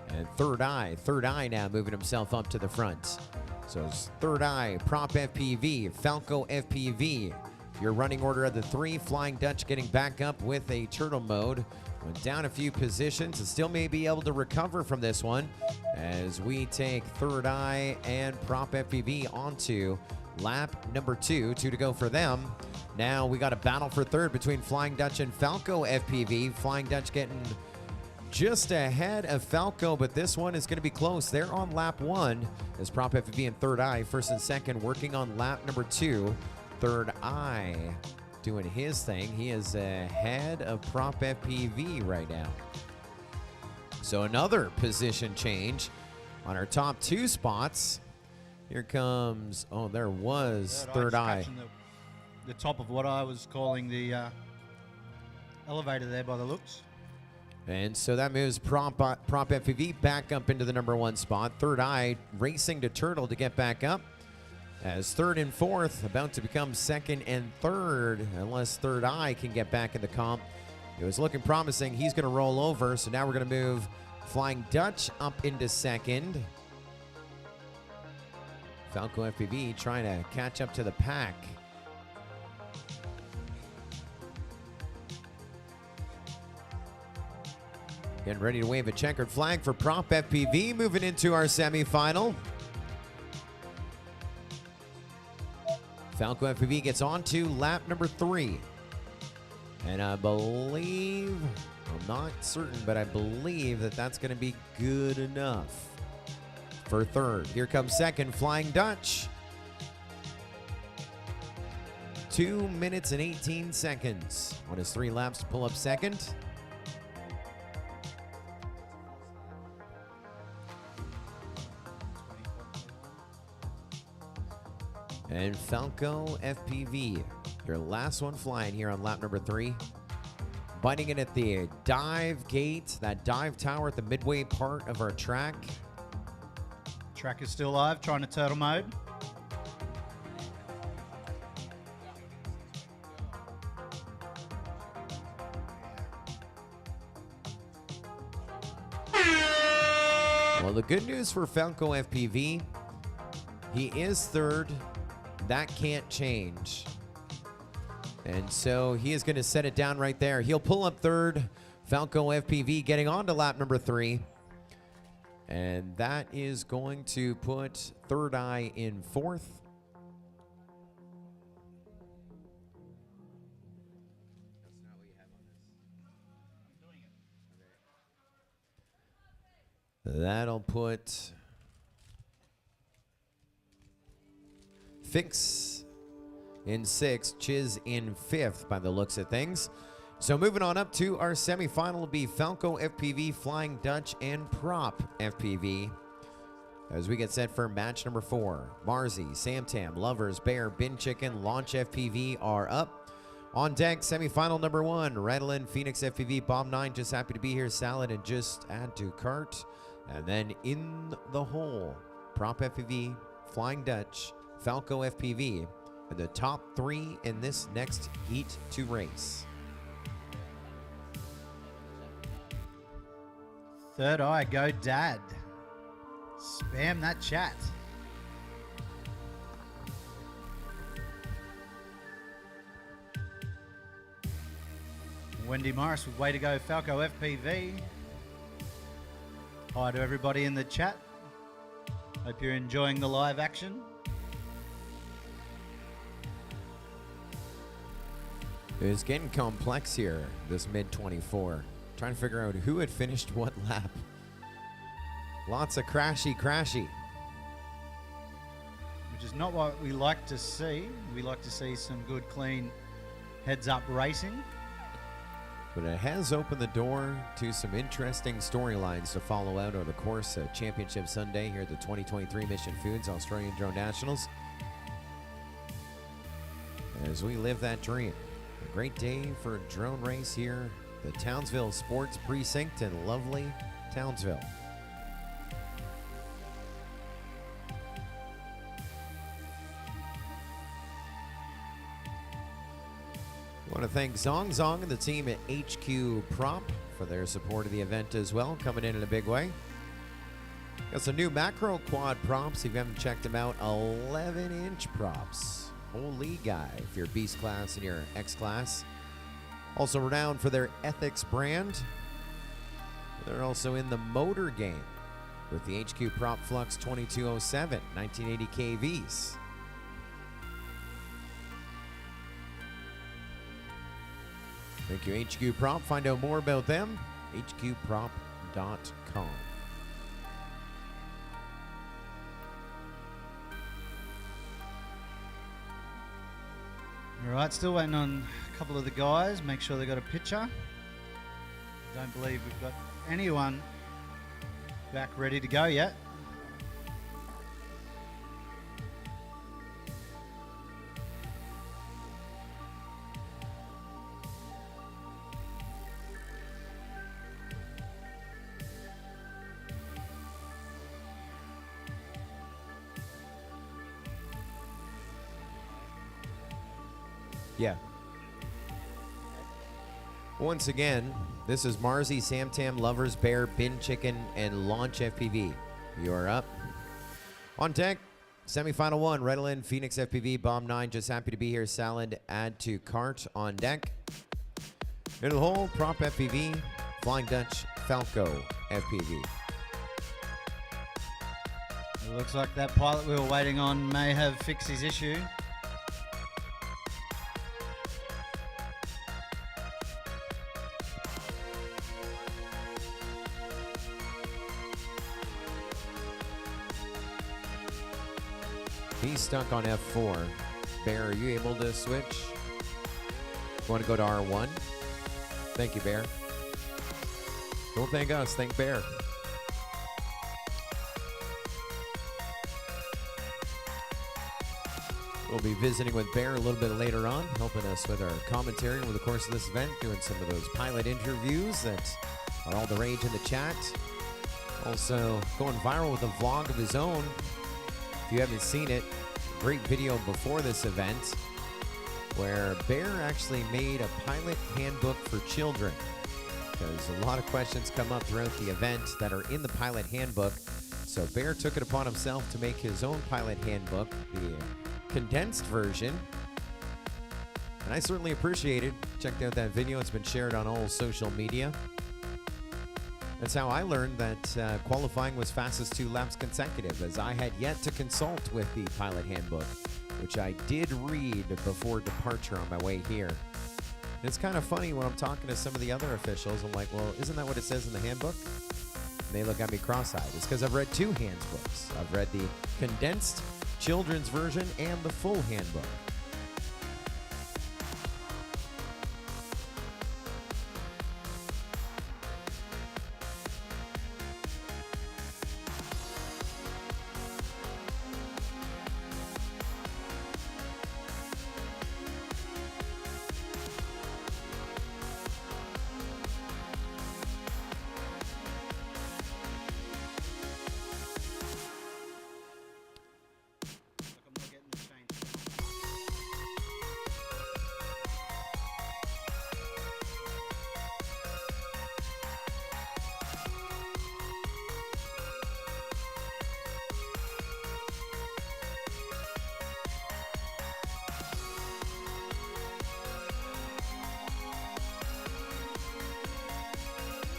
And Third Eye now moving himself up to the front. So it's Third Eye, Prop FPV, Falco FPV. Your running order of the 3, Flying Dutch getting back up with a turtle mode. Went down a few positions and still may be able to recover from this one as we take Third Eye and Prop FPV onto lap number 2. 2 to go for them. Now we got a battle for third between Flying Dutch and Falco FPV. Flying Dutch getting just ahead of Falco, but this one is going to be close. They're on lap 1 as Prop FPV and Third Eye, first and second, working on lap number 2. Third Eye doing his thing. He is ahead of Prop FPV right now. So another position change on our top 2 spots. Here comes, oh, there was Third Eye. The top of what I was calling the elevator there by the looks. And so that moves Prop FPV back up into the number 1 spot. Third Eye racing to Turtle to get back up. As third and fourth, about to become second and third, unless Third Eye can get back in the comp. It was looking promising. He's going to roll over, so now we're going to move Flying Dutch up into second. Falco FPV trying to catch up to the pack. Getting ready to wave a checkered flag for Prop FPV, moving into our semifinal. Falco FPV gets on to lap number 3. And I believe, I'm not certain, but I believe that that's going to be good enough for third. Here comes second, Flying Dutch. 2 minutes and 18 seconds on his 3 laps to pull up second. And Falco FPV, your last one flying here on lap number 3. Biting it at the dive gate, that dive tower at the midway part of our track. Track is still live, trying to turtle mode. Well, the good news for Falco FPV, he is third. That can't change. And so he is going to set it down right there. He'll pull up third. Falco FPV getting on to lap number 3. And that is going to put Third Eye in fourth. That'll put Fix in 6th, Chiz in 5th by the looks of things. So moving on up to our semifinal will be Falco FPV, Flying Dutch, and Prop FPV. As we get set for match number 4, Marzi, Samtam, Lovers, Bear, Bin Chicken, Launch FPV are up. On deck, semifinal number 1, Redolin, Phoenix FPV, Bomb 9, just happy to be here, Salad, and just add to cart. And then in the hole, Prop FPV, Flying Dutch, Falco FPV, and the top 3 in this next heat to race. Third Eye, go Dad. Spam that chat. Wendy Morris with way to go Falco FPV. Hi to everybody in the chat. Hope you're enjoying the live action. It's getting complex here, this mid-24. Trying to figure out who had finished what lap. Lots of crashy. Which is not what we like to see. We like to see some good, clean, heads-up racing. But it has opened the door to some interesting storylines to follow out over the course of Championship Sunday here at the 2023 Mission Foods Australian Drone Nationals. As we live that dream. A great day for a drone race here, the Townsville Sports Precinct in lovely Townsville. I want to thank Zong and the team at HQ Prop for their support of the event as well, coming in a big way. Got some new macro quad props. If you haven't checked them out, 11-inch props. Holy guy, if you're Beast class and you're X class. Also renowned for their Ethics brand. They're also in the motor game with the HQ Prop Flux 2207, 1980 KVs. Thank you, HQ Prop. Find out more about them, hqprop.com. All right, still waiting on a couple of the guys. Make sure they got a picture. Don't believe we've got anyone back ready to go yet. Yeah. Once again, this is Marzi, Samtam, Lovers, Bear, Bin Chicken, and Launch FPV. You are up. On deck, semifinal 1, Redolin, Phoenix FPV, Bomb 9, just happy to be here, Salad, add to cart on deck. Into the hole, Prop FPV, Flying Dutch, Falco FPV. It looks like that pilot we were waiting on may have fixed his issue. He's stuck on F4. Bear, are you able to switch? You want to go to R1? Thank you, Bear. Don't thank us, thank Bear. We'll be visiting with Bear a little bit later on, helping us with our commentary over the course of this event, doing some of those pilot interviews that are all the rage in the chat. Also going viral with a vlog of his own. If you haven't seen it, great video before this event where Bear actually made a pilot handbook for children. Because a lot of questions come up throughout the event that are in the pilot handbook. So Bear took it upon himself to make his own pilot handbook, the condensed version. And I certainly appreciate it. Checked out that video. It's been shared on all social media. That's how I learned that qualifying was fastest 2 laps consecutive, as I had yet to consult with the pilot handbook, which I did read before departure on my way here. And it's kind of funny when I'm talking to some of the other officials. I'm like, well, isn't that what it says in the handbook? And they look at me cross-eyed. It's because I've read 2 handbooks. I've read the condensed children's version and the full handbook.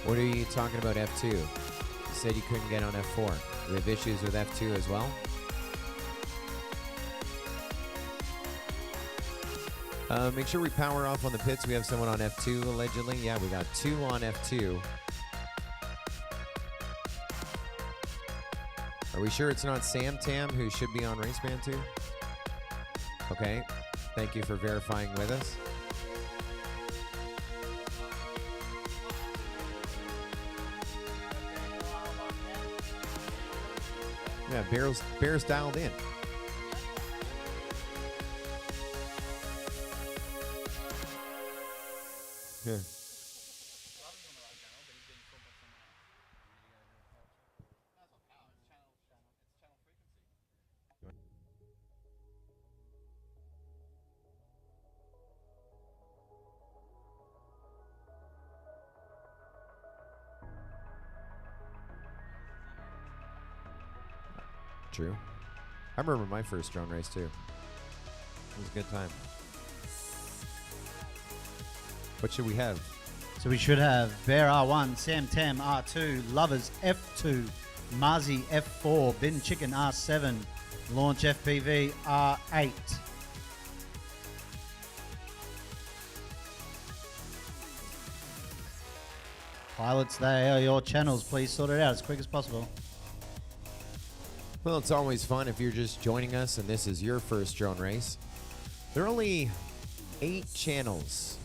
What are you talking about F2? You said you couldn't get on F4. We have issues with F2 as well? Make sure we power off on the pits. We have someone on F2 allegedly. Yeah, we got 2 on F2. Are we sure it's not Sam Tam who should be on race band 2? Okay. Thank you for verifying with us. Yeah, Bear's dialed in. Yeah. True. I remember my first drone race too. It was a good time. What should we have? So we should have Bear R1, Sam Tam R2, Lovers F2, Marzi F4, Bin Chicken R7, Launch FPV R8. Pilots, they are your channels. Please sort it out as quick as possible. Well, it's always fun if you're just joining us and this is your first drone race. There are only 8 channels.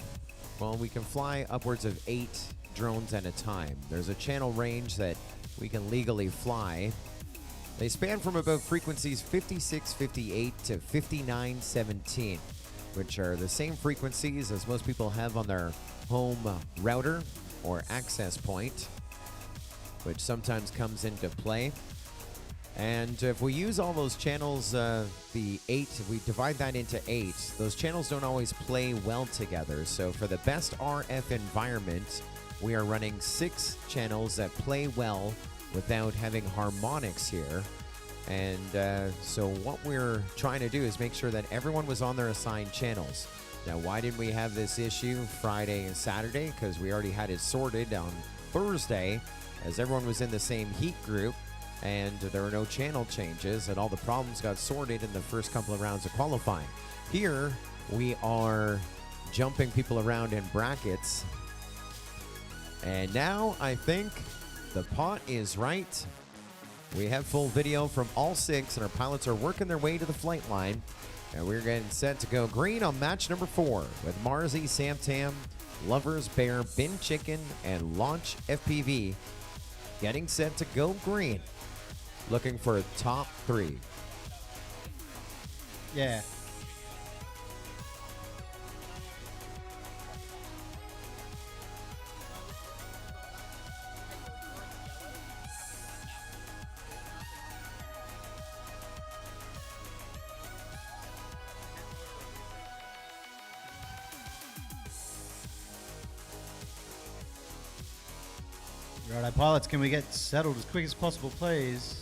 Well, we can fly upwards of 8 drones at a time. There's a channel range that we can legally fly. They span from about frequencies 5658 to 5917, which are the same frequencies as most people have on their home router or access point, which sometimes comes into play. And if we use all those channels, the 8, if we divide that into 8, those channels don't always play well together. So for the best RF environment, we are running 6 channels that play well without having harmonics here. And so what we're trying to do is make sure that everyone was on their assigned channels. Now, why didn't we have this issue Friday and Saturday? Because we already had it sorted on Thursday, as everyone was in the same heat group. And there were no channel changes, and all the problems got sorted in the first couple of rounds of qualifying. Here, we are jumping people around in brackets. And now I think the pot is right. We have full video from all 6, and our pilots are working their way to the flight line. And we're getting set to go green on match number 4 with Marzi, Sam Tam, Lovers, Bear, Bin Chicken, and Launch FPV getting set to go green. Looking for a top 3. Yeah. Righto, pilots, can we get settled as quick as possible, please?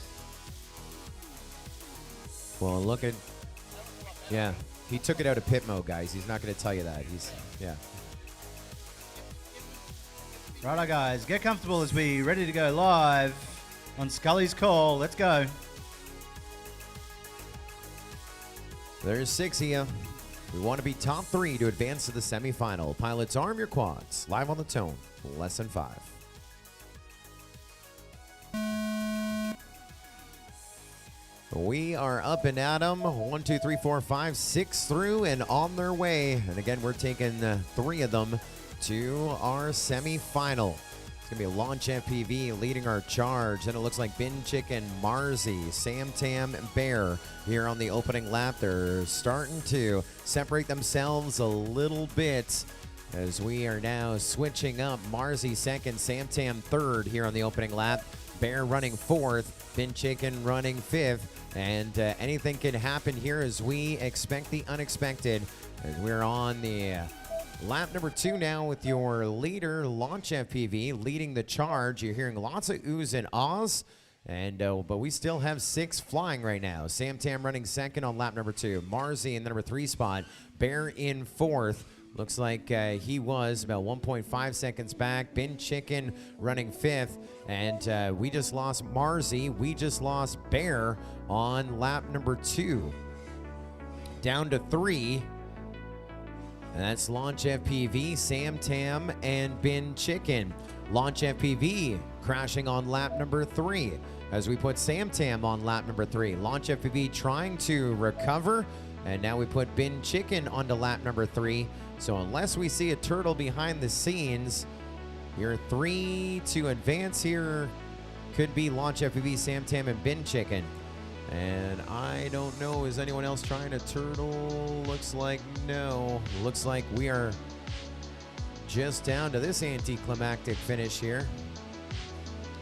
Well, look at, yeah, he took it out of pit mode, guys. He's not going to tell you that. Yeah. Righto, guys, get comfortable as we ready to go live on Scully's call. Let's go. There's 6 of you. We want to be top 3 to advance to the semifinal. Pilots, arm your quads. Live on the tone. Less than 5. We are up and at 'em. 1, 2, 3, 4, 5, 6 through and on their way. And again, we're taking 3 of them to our semifinal. It's going to be a Launch FPV leading our charge. Then it looks like Bin Chicken, Marzi, Sam Tam, and Bear here on the opening lap. They're starting to separate themselves a little bit as we are now switching up. Marzi second, Sam Tam third here on the opening lap. Bear running 4th, Bin Chicken running 5th, and anything can happen here as we expect the unexpected. As we're on the lap number 2 now with your leader, Launch FPV, leading the charge. You're hearing lots of oohs and ahs, and but we still have 6 flying right now. Sam Tam running 2nd on lap number 2. Marzi in the number 3 spot. Bear in 4th. Looks like he was about 1.5 seconds back. Bin Chicken running 5th. And we just lost Marzi. We just lost Bear on lap number 2. Down to 3. And that's Launch FPV, Sam Tam, and Bin Chicken. Launch FPV crashing on lap number 3 as we put Sam Tam on lap number 3. Launch FPV trying to recover. And now we put Bin Chicken onto lap number 3. So unless we see a turtle behind the scenes, your 3 to advance here could be Launch FPV, Sam Tam, and Bin Chicken. And I don't know, is anyone else trying a turtle? Looks like no. Looks like we are just down to this anticlimactic finish here.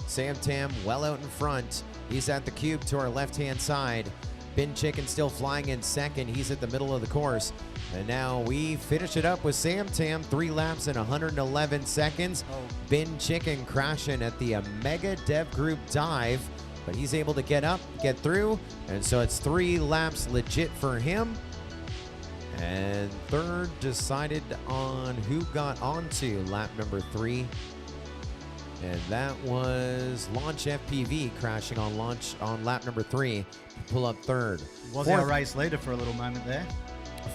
Sam Tam well out in front. He's at the cube to our left-hand side. Bin Chicken still flying in 2nd. He's at the middle of the course. And now we finish it up with Sam Tam, 3 laps in 111 seconds. Bin Chicken crashing at the Mega Dev Group dive, but he's able to get up, get through, and so it's 3 laps legit for him. And 3rd decided on who got onto lap number 3. And that was Launch FPV crashing on lap number 3. Pull up 3rd. Was our race leader for a little moment there.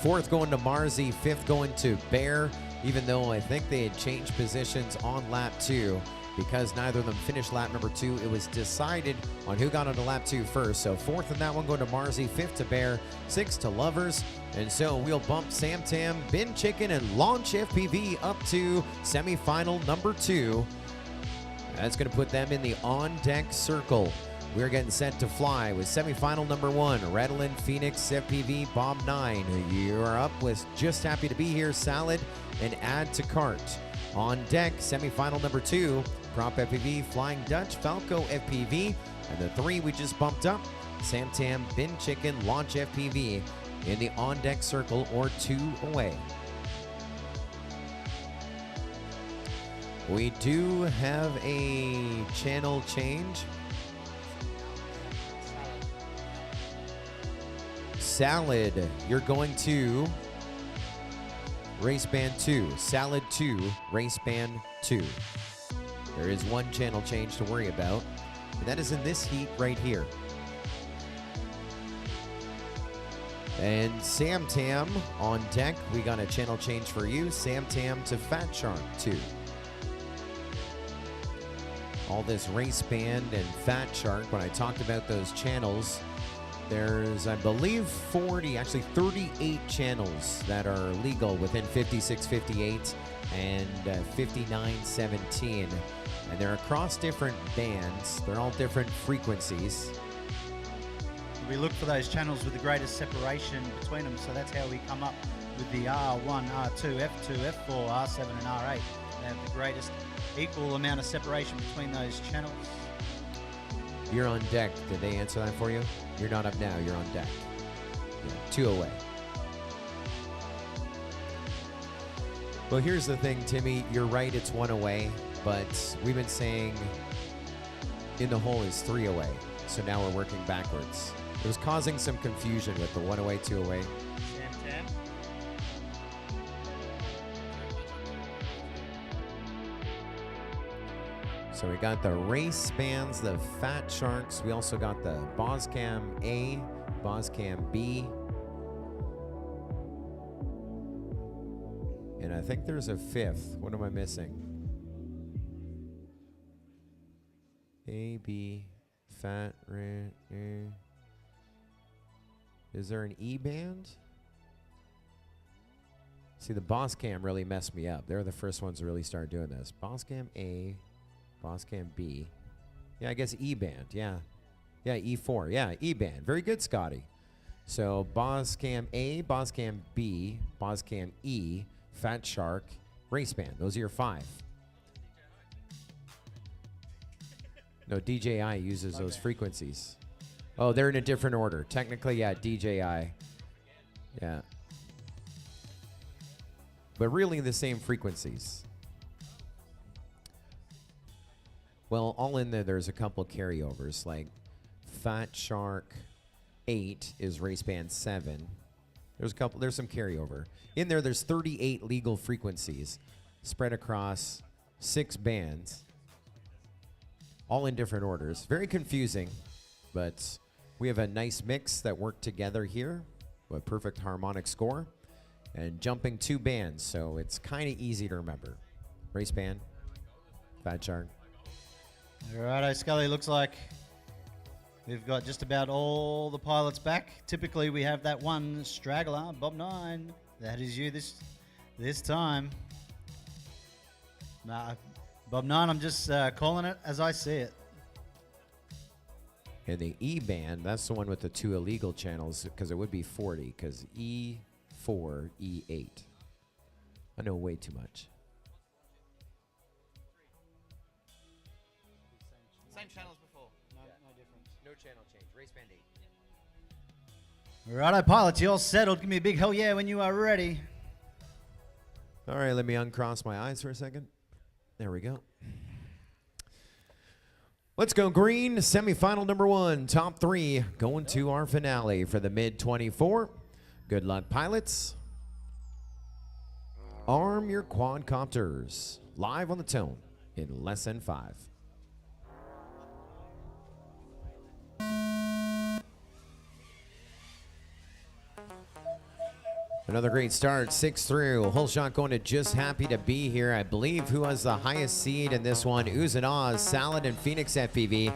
4th going to Marzi, 5th going to Bear, even though I think they had changed positions on lap 2 because neither of them finished lap number 2. It was decided on who got onto lap 2 first. So 4th in that one going to Marzi, 5th to Bear, 6th to Lovers. And so we'll bump Sam Tam, Bin Chicken, and Launch FPV up to semifinal number 2. That's going to put them in the on-deck circle. We're getting set to fly with semifinal number 1, Redolin, Phoenix, FPV, Bob 9. You're up with Just Happy to Be Here, Salad, and Add to Cart. On deck, semifinal number 2, Prop FPV, Flying Dutch, Falco FPV, and the 3 we just bumped up, Sam Tam, Bin Chicken, Launch FPV in the on-deck circle or 2 away. We do have a channel change. Salad, you're going to race band 2. Salad 2, race band 2. There is one channel change to worry about, and that is in this heat right here. And Sam Tam on deck, we got a channel change for you. Sam Tam to Fat Shark 2. all this race band and Fat Shark. When I talked about those channels, there's, I believe, 38 channels that are legal within 5658 and 5917. And they're across different bands. They're all different frequencies. We look for those channels with the greatest separation between them, so that's how we come up with the R1, R2, F2, F4, R7, and R8. They have the greatest equal amount of separation between those channels. You're on deck. Did they answer that for you? You're not up now. You're on deck. Yeah, 2 away. Well, here's the thing, Timmy. You're right. It's 1 away. But we've been saying in the hole is 3 away. So now we're working backwards. It was causing some confusion with the 1 away, 2 away. So we got the race bands, the Fat Sharks. We also got the Boscam A, Boscam B. And I think there's a 5th. What am I missing? A, B, Fat, Is there an E band? See, the Boscam really messed me up. They're the first ones to really start doing this. Boscam A, Boscam B. Yeah, I guess E band. Yeah. Yeah, E4. Yeah, E band. Very good, Scotty. So Boscam A, Boscam B, Boscam E, Fat Shark, race band. Those are your 5. No, DJI uses those frequencies. Oh, they're in a different order. Technically, yeah, DJI. Yeah. But really the same frequencies. Well, all in there, there's a couple carryovers. Like Fat Shark 8 is race band 7. There's some carryover. In there, there's 38 legal frequencies spread across 6 bands, all in different orders. Very confusing, but we have a nice mix that work together here, a perfect harmonic score, and jumping 2 bands, so it's kind of easy to remember. Race band, Fat Shark. Righto, Scully, looks like we've got just about all the pilots back. Typically, we have that one straggler, Bob 9. That is you this time. Nah, Bob 9, I'm just calling it as I see it. And the E band, that's the one with the 2 illegal channels, because it would be 40, because E4, E8. I know way too much. Same channels before. No difference. No channel change. Race band 8. Righto, pilots, you're settled. Give me a big hell yeah when you are ready. All right, let me uncross my eyes for a second. There we go. Let's go green. Semifinal number 1, top 3, going to our finale for the mid-24. Good luck, pilots. Arm your quadcopters. Live on the tone in less than 5. Another great start, 6 through. Whole shot going to Just Happy to Be Here. I believe who has the highest seed in this one, Ooze and Oz, Salad, and Phoenix FPV.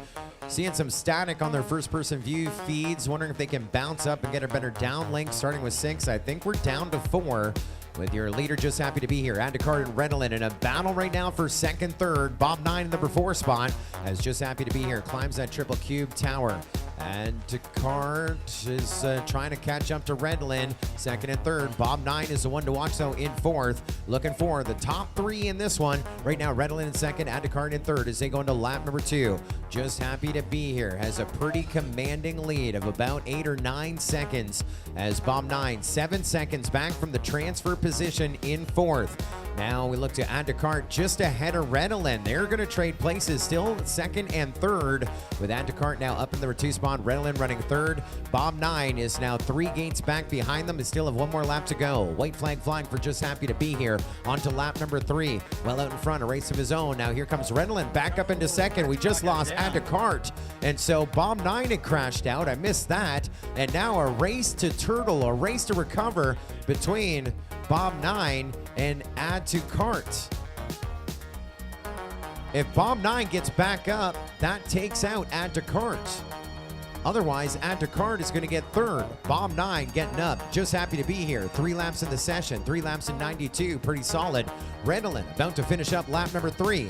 Seeing some static on their first-person view feeds. Wondering if they can bounce up and get a better downlink, starting with 6. I think we're down to 4 with your leader Just Happy to Be Here. Add to card and Redolin in a battle right now for 2nd, 3rd. Bob 9 in number 4 spot as Just Happy to Be Here climbs that triple cube tower. And Descartes is trying to catch up to Redlin, 2nd and 3rd. Bob 9 is the one to watch, though, in 4th. Looking for the top 3 in this one. Right now, Redlin in 2nd, Descartes in 3rd as they go into lap number 2. Just Happy to Be Here has a pretty commanding lead of about 8 or 9 seconds as Bob 9, 7 seconds back from the transfer position in 4th. Now we look to add to cart just ahead of Redolin. They're going to trade places still 2nd and 3rd with add to cart now up in the 2 spot. Redolin running 3rd. Bob 9 is now 3 gates back behind them. They still have 1 more lap to go. White flag flying for Just Happy to Be Here. On to lap number 3. Well out in front, a race of his own. Now here comes Redolin back up into 2nd. We just lost add to cart. And so Bob 9 had crashed out. I missed that. And now a race to turtle, a race to recover between Bob 9 and add to cart. If Bob 9 gets back up, that takes out Add to Cart. Otherwise, Add to Cart is going to get third. Bob 9 getting up. Just happy to be here. 3 laps in the session. 3 laps in 92. Pretty solid. Redolin about to finish up lap number 3.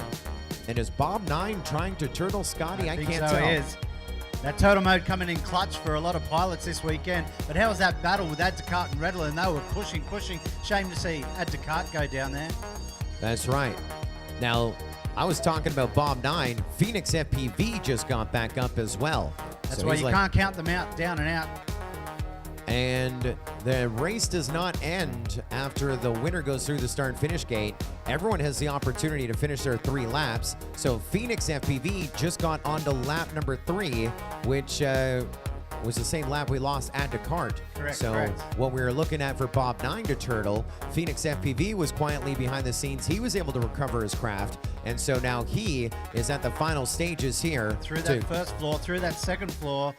And is Bob 9 trying to turtle Scotty? I can't tell. He is. That total mode coming in clutch for a lot of pilots this weekend. But how was that battle with Add to Cart and Redolin? They were pushing. Shame to see Add to Cart go down there. That's right. Now, I was talking about Bob 9. Phoenix FPV just got back up as well. That's why you can't count them out, down and out. And the race does not end after the winner goes through the start and finish gate. Everyone has the opportunity to finish their 3 laps. So Phoenix FPV just got onto lap number 3, which was the same lap we lost Add to Cart. Correct, so correct. what we were looking at for Bob 9 to turtle, Phoenix FPV was quietly behind the scenes. He was able to recover his craft. And so now he is at the final stages here. Through that first floor, through that second floor,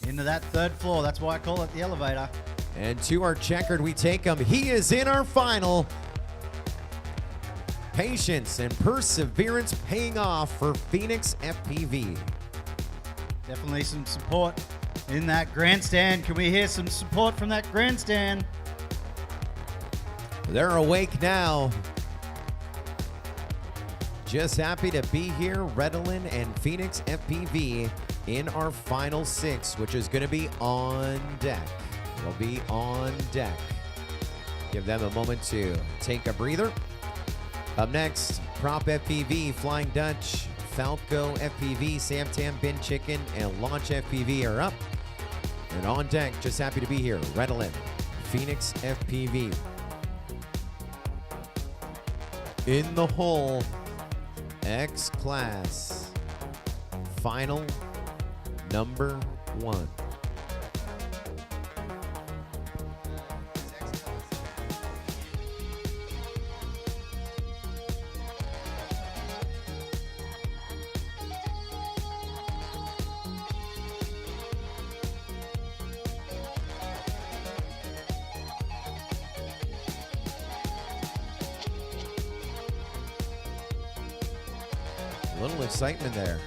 into that third floor. That's why I call it the elevator. And to our checkered, we take him. He is in our final. Patience and perseverance paying off for Phoenix FPV. Definitely some support in that grandstand. Can we hear some support from that grandstand? They're awake now. Just happy to be here, Redolin and Phoenix FPV in our final 6, which is going to be on deck. It'll be on deck. Give them a moment to take a breather. Up next, Prop FPV, Flying Dutch, Falco FPV, Samtam, Bin Chicken, and Launch FPV are up. And on deck, just happy to be here, Redolin, Phoenix FPV. In the hole, X-Class, final number 1. A little excitement there.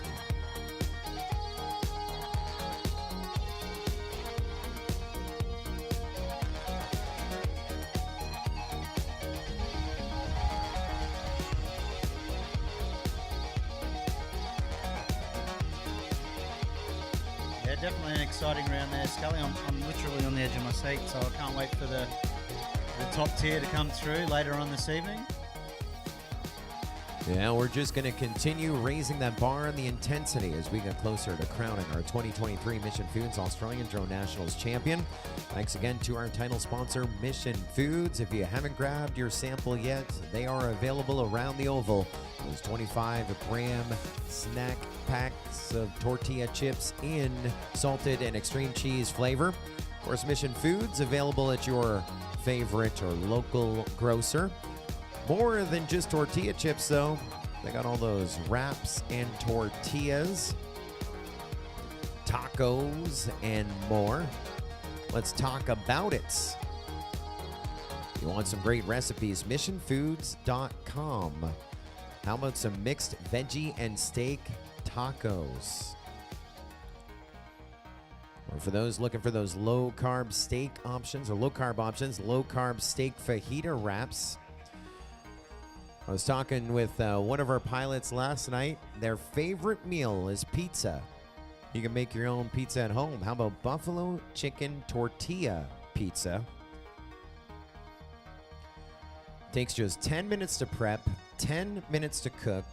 Yeah, definitely an exciting round there, Scully. I'm literally on the edge of my seat, so I can't wait for the top tier to come through later on this evening. Yeah, we're just going to continue raising that bar and the intensity as we get closer to crowning our 2023 Mission Foods Australian Drone Nationals champion. Thanks again to our title sponsor, Mission Foods. If you haven't grabbed your sample yet, they are available around the oval. Those 25-gram snack packs of tortilla chips in salted and extreme cheese flavor. Of course, Mission Foods available at your favorite or local grocer. More than just tortilla chips, though. They got all those wraps and tortillas, tacos, and more. Let's talk about it. You want some great recipes? missionfoods.com. How about some mixed veggie and steak tacos? Or for those looking for those low-carb steak options or low-carb options, low-carb steak fajita wraps. I was talking with one of our pilots last night. Their favorite meal is pizza. You can make your own pizza at home. How about buffalo chicken tortilla pizza? Takes just 10 minutes to prep, 10 minutes to cook,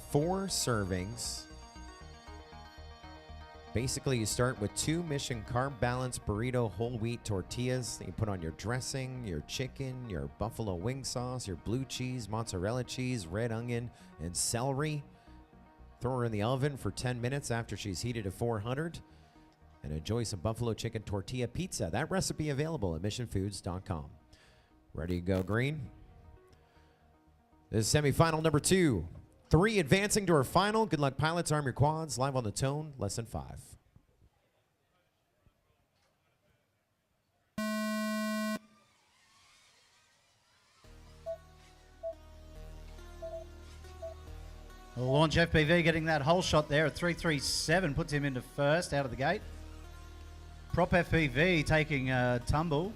4 servings. Basically, you start with 2 Mission Carb Balance Burrito whole wheat tortillas that you put on your dressing, your chicken, your buffalo wing sauce, your blue cheese, mozzarella cheese, red onion, and celery. Throw her in the oven for 10 minutes after she's heated to 400. And enjoy some buffalo chicken tortilla pizza. That recipe available at missionfoods.com. Ready to go, Green? This is semifinal number 2. 3 advancing to our final. Good luck, pilots. Arm your quads. Live on the tone. Lesson 5. Launch FPV getting that whole shot there. A 337 puts him into first out of the gate. Prop FPV taking a tumble.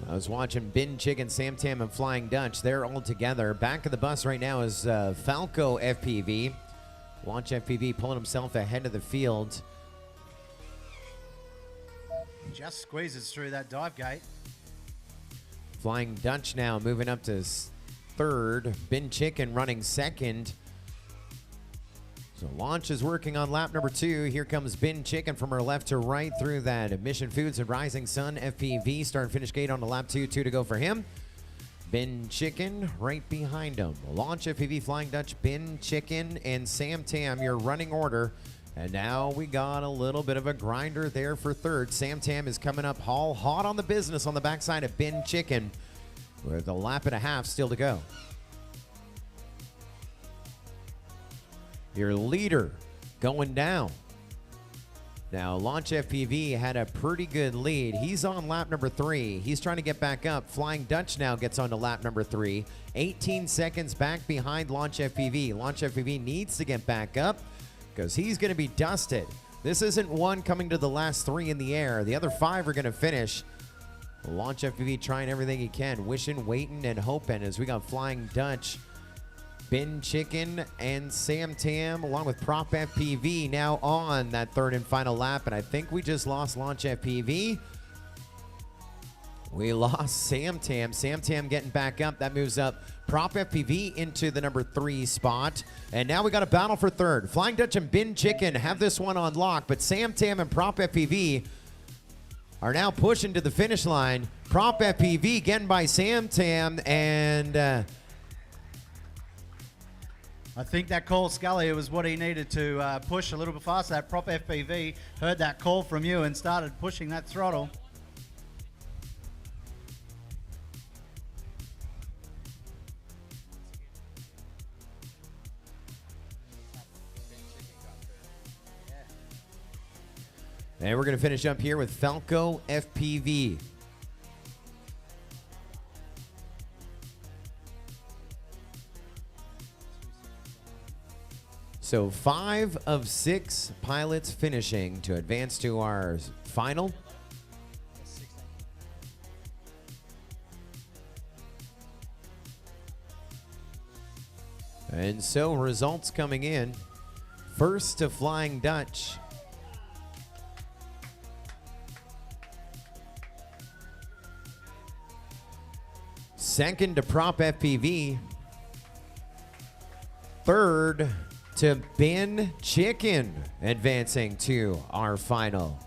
I was watching Bin Chicken, Sam Tam, and Flying Dutch. They're all together. Back of the bus right now is Falco FPV. Launch FPV pulling himself ahead of the field. Just squeezes through that dive gate. Flying Dutch now moving up to third. Bin Chicken running second. So Launch is working on lap number 2. Here comes Bin Chicken from her left to right through that Mission Foods and Rising Sun FPV. Start and finish gate on the lap 2. 2 to go for him. Bin Chicken right behind him. Launch FPV, Flying Dutch, Bin Chicken, and Sam Tam, your running order. And now we got a little bit of a grinder there for third. Sam Tam is coming up all hot on the business on the backside of Bin Chicken with a lap and a half still to go. Your leader going down. Now, Launch FPV had a pretty good lead. He's on lap number 3. He's trying to get back up. Flying Dutch now gets on to lap number 3. 18 seconds back behind Launch FPV. Launch FPV needs to get back up because he's going to be dusted. This isn't one coming to the last 3 in the air. The other 5 are going to finish. Launch FPV trying everything he can, wishing, waiting, and hoping as we got Flying Dutch, Bin Chicken, and Sam Tam along with Prop FPV now on that third and final lap. And I think we just lost Launch FPV. We lost Sam Tam. Sam Tam getting back up. That moves up Prop FPV into the number 3 spot. And now we got a battle for third. Flying Dutch and Bin Chicken have this one on lock, but Sam Tam and Prop FPV are now pushing to the finish line. Prop FPV getting by Sam Tam, and I think that call, Scully, was what he needed to push a little bit faster. That Prop FPV heard that call from you and started pushing that throttle. And we're going to finish up here with Falco FPV. So 5 of 6 pilots finishing to advance to our final. And so results coming in. First to Flying Dutch. Second to Prop FPV. Third to Bin Chicken, advancing to our final.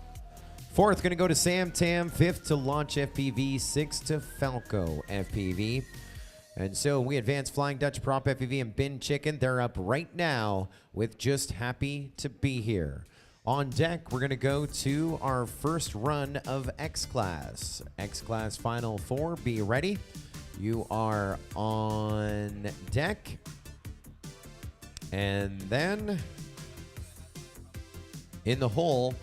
Fourth going to go to Sam Tam. Fifth to Launch FPV. Sixth to Falco FPV. And so we advance Flying Dutch, Prop FPV, and Bin Chicken. They're up right now with Just Happy to Be Here. On deck, we're going to go to our first run of X-Class. X-Class Final 4, be ready. You are on deck. And then in the hole,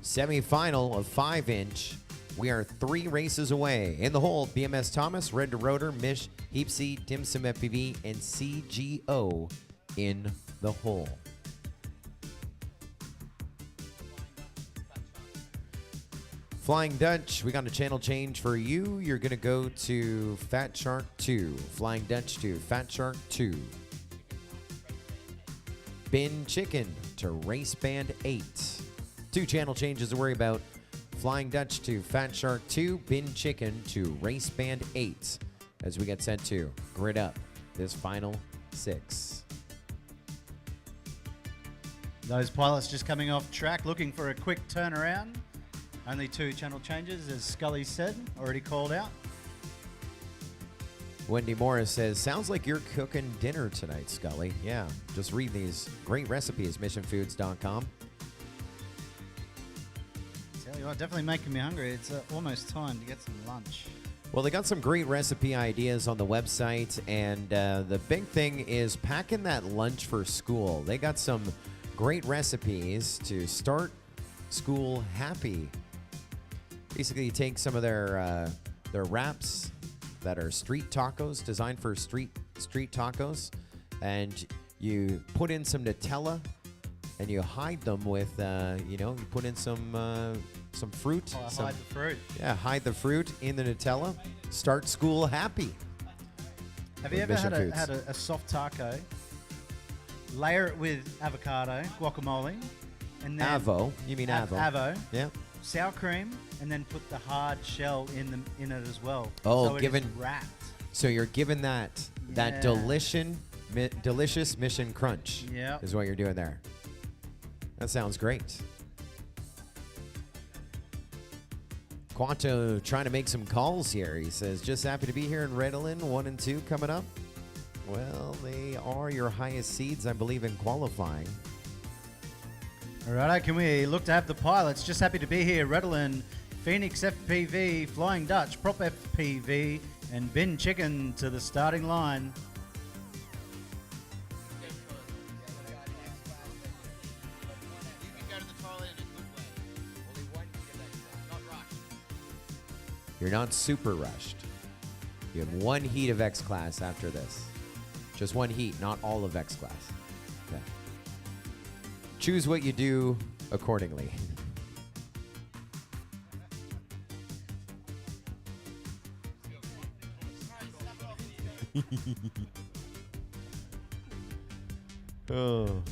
semi-final of 5-inch. We are 3 races away. In the hole, BMS Thomas, Red to Rotor, Mish, Heapsy, Dim Sim FPV, and CGO in the hole. Flying Dutch, we got a channel change for you. You're going to go to Fat Shark 2. Flying Dutch to Fat Shark 2. Bin Chicken to Race Band 8. 2 channel changes to worry about. Flying Dutch to Fat Shark 2. Bin Chicken to Race Band 8. As we get set to grid up this final 6. Those pilots just coming off track, looking for a quick turnaround. Only 2 channel changes, as Scully said, already called out. Wendy Morris says, sounds like you're cooking dinner tonight, Scully. Yeah, just read these great recipes, missionfoods.com. Tell you what, definitely making me hungry. It's almost time to get some lunch. Well, they got some great recipe ideas on the website, and the big thing is packing that lunch for school. They got some great recipes to start school happy. Basically, you take some of their wraps, that are street tacos, designed for street tacos, and you put in some Nutella, and you hide them with, you put in some fruit. Oh, hide the fruit. Yeah, hide the fruit in the Nutella. Start school happy. Have you ever had a soft taco? Layer it with avocado, guacamole, and then Avo. You mean Avo? Avo. Yeah. Sour cream, and then put the hard shell in it as well. Oh, so it is wrapped. So you're given that delicious mission crunch. Yeah. Is what you're doing there. That sounds great. Quanto trying to make some calls here. He says, just happy to be here in Redolin, 1 and 2 coming up. Well, they are your highest seeds, I believe, in qualifying. All right, can we look to have the pilots? Just happy to be here. Redolin, Phoenix FPV, Flying Dutch, Prop FPV, and Bin Chicken to the starting line. You're not super rushed. You have 1 heat of X class after this. Just 1 heat, not all of X class. Okay. Choose what you do accordingly. Oh.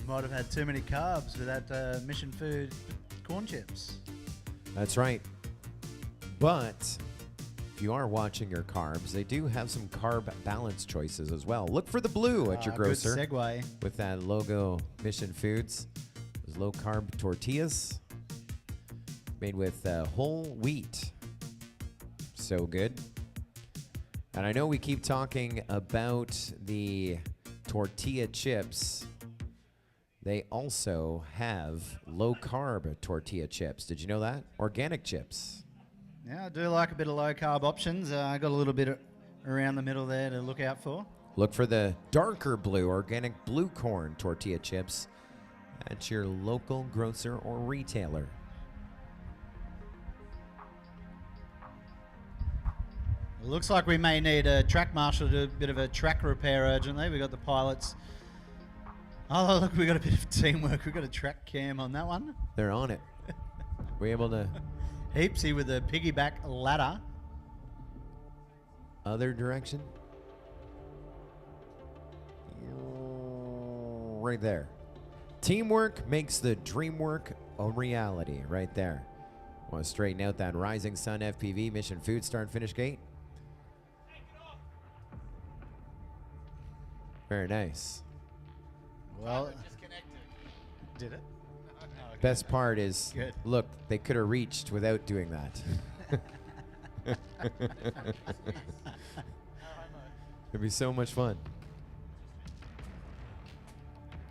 Might have had too many carbs with that Mission Food corn chips. That's right. But if you are watching your carbs, they do have some carb balance choices as well. Look for the blue at your grocer. Good segue. With that logo, Mission Foods. Those low carb tortillas made with whole wheat. So good. And I know we keep talking about the tortilla chips. They also have low carb tortilla chips. Did you know that? Organic chips. Yeah, I do like a bit of low carb options. I got a little bit around the middle there to look out for. Look for the darker blue, organic blue corn tortilla chips at your local grocer or retailer. It looks like we may need a track marshal to do a bit of a track repair urgently. We got the pilots. Oh, look, we got a bit of teamwork. We got a track cam on that one. They're on it. We're able to... Heapsy with a piggyback ladder. Other direction. Right there. Teamwork makes the dream work a reality right there. Want to straighten out that Rising Sun FPV Mission Food start and finish gate. Very nice. Well, did it? Best part is, Good. Look, they could have reached without doing that. It'd be so much fun.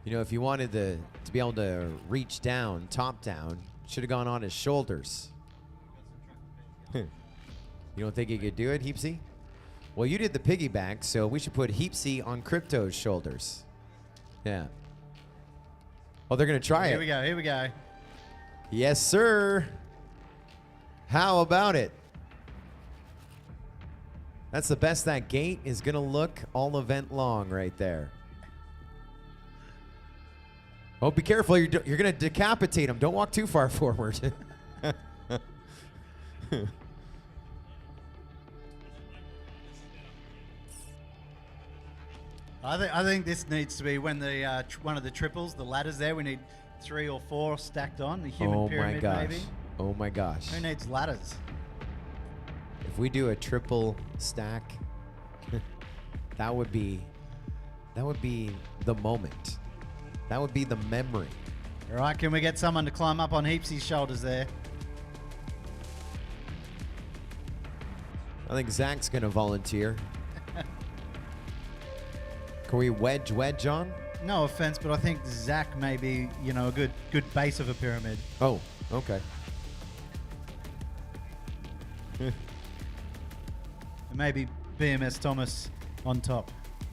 You know, if you wanted to be able to reach down, top down, should have gone on his shoulders. You don't think he could do it, Heapsy? Well, you did the piggyback, so we should put Heapsy on Crypto's shoulders. Yeah. Oh, they're going to try it. Here we go, here we go. Yes, sir. How about it? That's the best that gate is going to look all event long right there. Oh, be careful. You're going to decapitate him. Don't walk too far forward. I think this needs to be when the one of the triples, the ladders there, we need 3 or 4 stacked on, the human pyramid maybe. Oh my gosh. Who needs ladders? If we do a triple stack, that would be the moment. That would be the memory. All right, can we get someone to climb up on Heapsy's shoulders there? I think Zach's going to volunteer. Can we wedge on? No offense, but I think Zach may be, a good base of a pyramid. Oh, okay. Maybe BMS Thomas on top.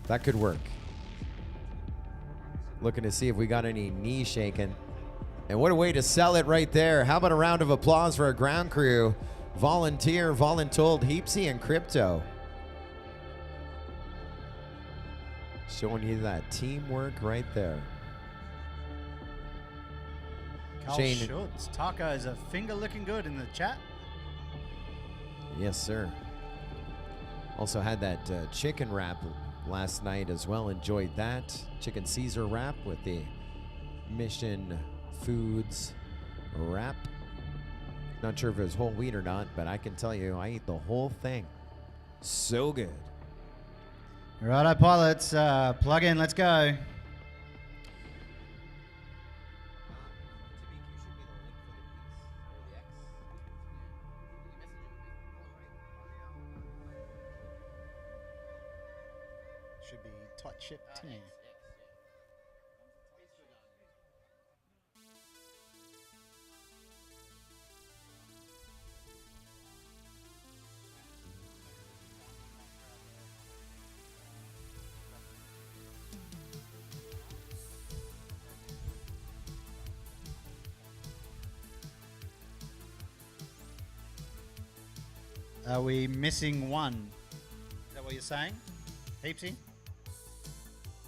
That could work. Looking to see if we got any knee shaking. And what a way to sell it right there. How about a round of applause for our ground crew? Volunteer, voluntold, Heapsy, and Crypto. Showing you that teamwork right there. Carl Shane. Schultz. Tacos are finger looking good in the chat. Yes, sir. Also had that chicken wrap last night as well. Enjoyed that. Chicken Caesar wrap with the Mission Foods wrap. Not sure if it was whole wheat or not, but I can tell you I ate the whole thing. So good. Righto, pilots. Plug in. Let's go. Should be tight ship Timmy. Are we missing one? Is that what you're saying? Heapsy?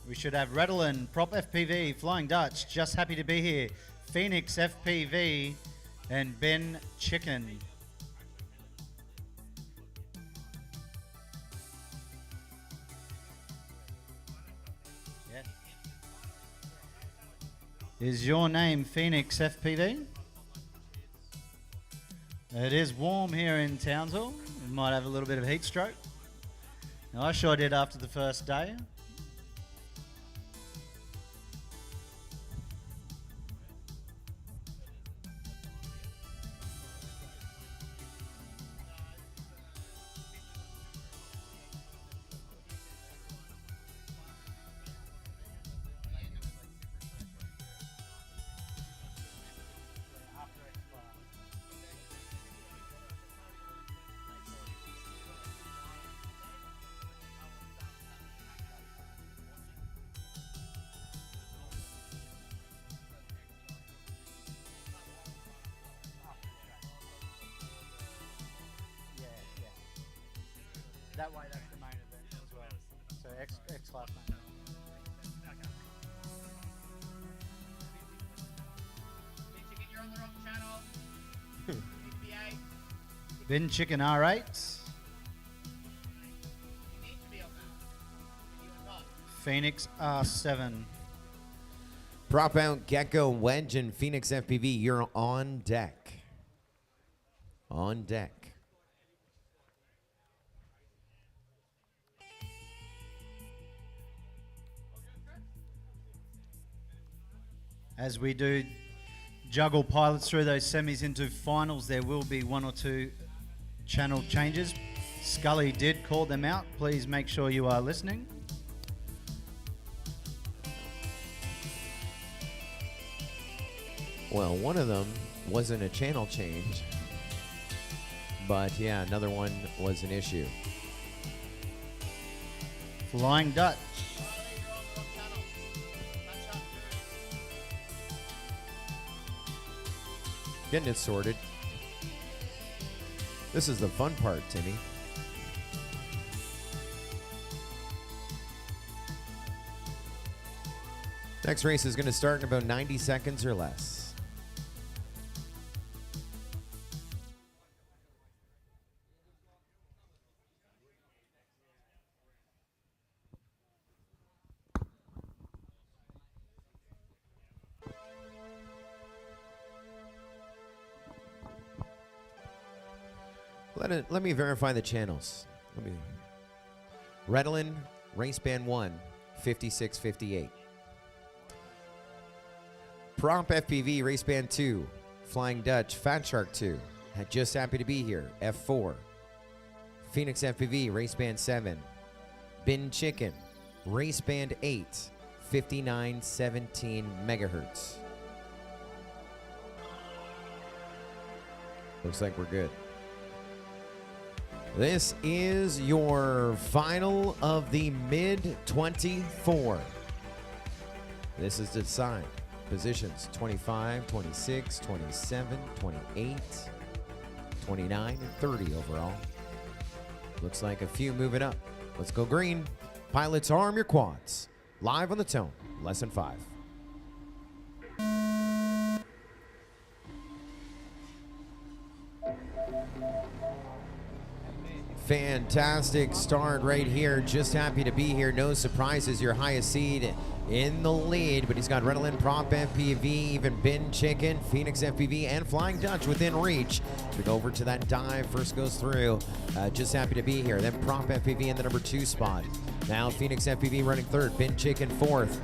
We should have Redolin, Prop FPV, Flying Dutch, just happy to be here. Phoenix FPV, and Ben Chicken. Yeah. Is your name Phoenix FPV? It is warm here in Townsville. We might have a little bit of heat stroke. Now, I sure did after the first day. That way, that's the main event as well. So X class main. You're on the wrong channel. Ben Chicken R8. Phoenix R7. Prop out Gecko, Wedge, and Phoenix FPV. You're on deck. On deck. As we do juggle pilots through those semis into finals, there will be one or two channel changes. Scully did call them out. Please make sure you are listening. Well, one of them wasn't a channel change, but yeah, another one was an issue. Flying Dutch. Getting it sorted. This is the fun part, Timmy. Next race is going to start in about 90 seconds or less. Let me verify the channels. Redolin, Race Band 1, 5658. Prompt FPV, Race Band 2, Flying Dutch, Fat Shark 2, just happy to be here, F4. Phoenix FPV, Race Band 7, Bin Chicken, Race Band 8, 5917 megahertz. Looks like we're good. This is your final of the mid-24. This is to decide positions 25, 26, 27, 28, 29, and 30 overall. Looks like a few moving up. Let's go green. Pilots, arm your quads. live on the Tone, Lesson 5. Fantastic start right here. Just happy to be here. No surprises. Your highest seed in the lead, but he's got Redolin, Prop FPV, even Bin Chicken, Phoenix FPV, and Flying Dutch within reach. We go over to that dive. First goes through. Just happy to be here. Then Prop FPV in the number 2 spot. Now Phoenix FPV running 3rd. Bin Chicken 4th.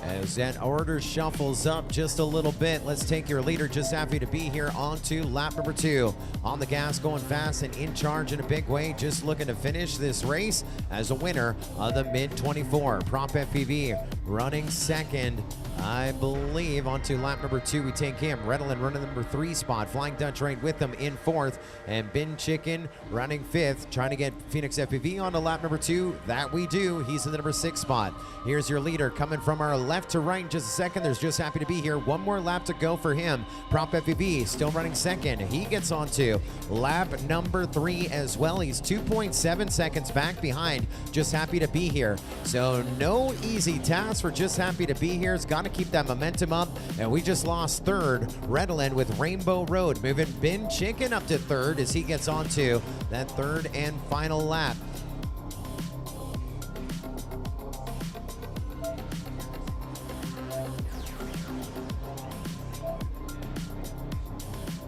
As that order shuffles up just a little bit, let's take your leader. Just happy to be here on to lap number 2. On the gas, going fast and in charge in a big way. Just looking to finish this race as a winner of the mid-24. Prop FPV running 2nd. I believe onto lap number 2, we take him. Redolin running the number 3 spot. Flying Dutch right with them in 4th. And Bin Chicken running 5th. Trying to get Phoenix FPV onto lap number 2. That we do. He's in the number 6 spot. Here's your leader coming from our left to right in just a second. There's just happy to be here. One more lap to go for him. Prop FPV still running 2nd. He gets onto lap number 3 as well. He's 2.7 seconds back behind. Just happy to be here. So no easy task for Just Happy to be here. It's got to keep that momentum up, and we just lost 3rd. Redolin with Rainbow Road moving Bin Chicken up to 3rd as he gets onto that 3rd and final lap.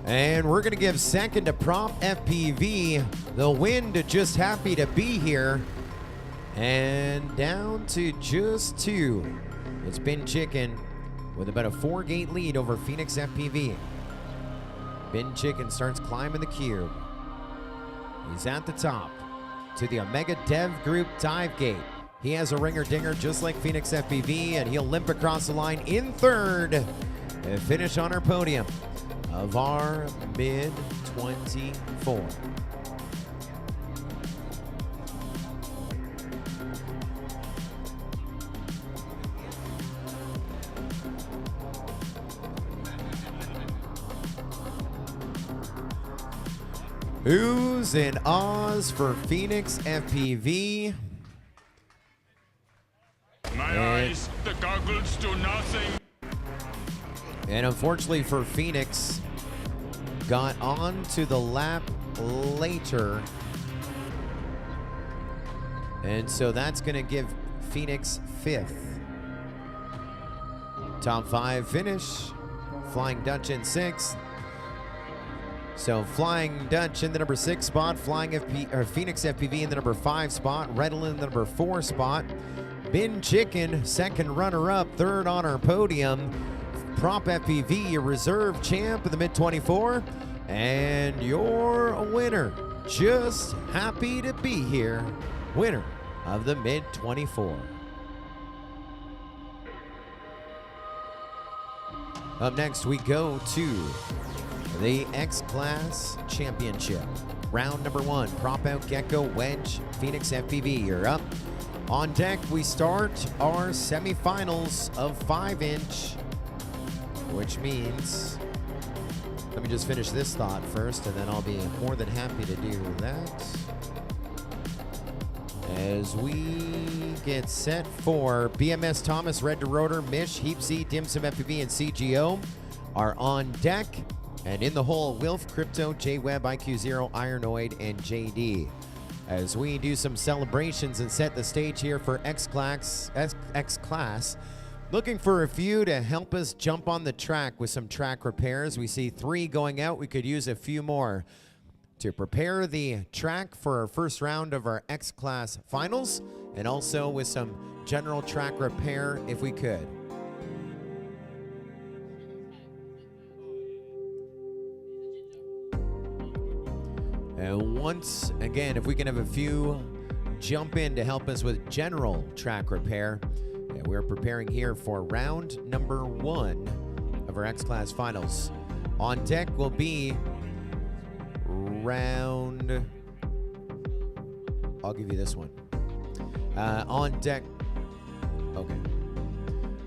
And we're going to give 2nd to Prop FPV. The win to Just Happy to be here. And down to just 2. It's Bin Chicken with about a 4-gate lead over Phoenix FPV. Bin Chicken starts climbing the cube. He's at the top to the Omega Dev Group dive gate. He has a ringer dinger just like Phoenix FPV, and he'll limp across the line in 3rd and finish on our podium of our mid-24. Oohs and ahs for Phoenix FPV. My eyes, the goggles do nothing. And unfortunately for Phoenix, got on to the lap later. And so that's going to give Phoenix 5th. Top 5 finish. Flying Dutch in 6th. So Flying Dutch in the number 6 spot, Phoenix FPV in the number 5 spot, Redolin in the number 4 spot, Bin Chicken, 2nd runner-up, 3rd on our podium, Prop FPV, your reserve champ in the mid-24, and your winner, Just Happy to be here, winner of the mid-24. Up next, we go to the X-Class Championship. Round number 1, Prop Out Gecko Wedge, Phoenix FPV, you're up. On deck, we start our semifinals of 5-inch, which means, let me just finish this thought first, and then I'll be more than happy to do that. As we get set for BMS Thomas, Red to Rotor, Mish, Heap C, Dim Sum FPV, and CGO are on deck. And in the hole, Wilf, Crypto, J-Web, IQ0, Ironoid, and JD. As we do some celebrations and set the stage here for X-Class, looking for a few to help us jump on the track with some track repairs. We see 3 going out. We could use a few more to prepare the track for our first round of our X-Class finals, and also with some general track repair if we could. And once again, if we can have a few jump in to help us with general track repair. And we're preparing here for round number 1 of our X-Class finals. On deck will be round, I'll give you this one. On deck, okay.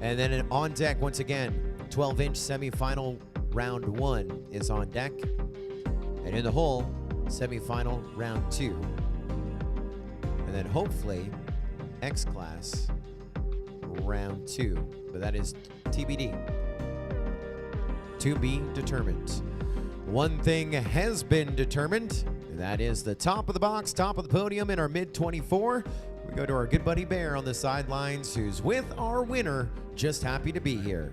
And then on deck, once again, 12-inch semifinal round 1 is on deck. And in the hole, semifinal round 2. And then hopefully X-Class round 2. But that is TBD. To be determined. One thing has been determined, and that is the top of the box, top of the podium in our mid-24. We go to our good buddy Bear on the sidelines, who's with our winner, Just Happy to Be Here.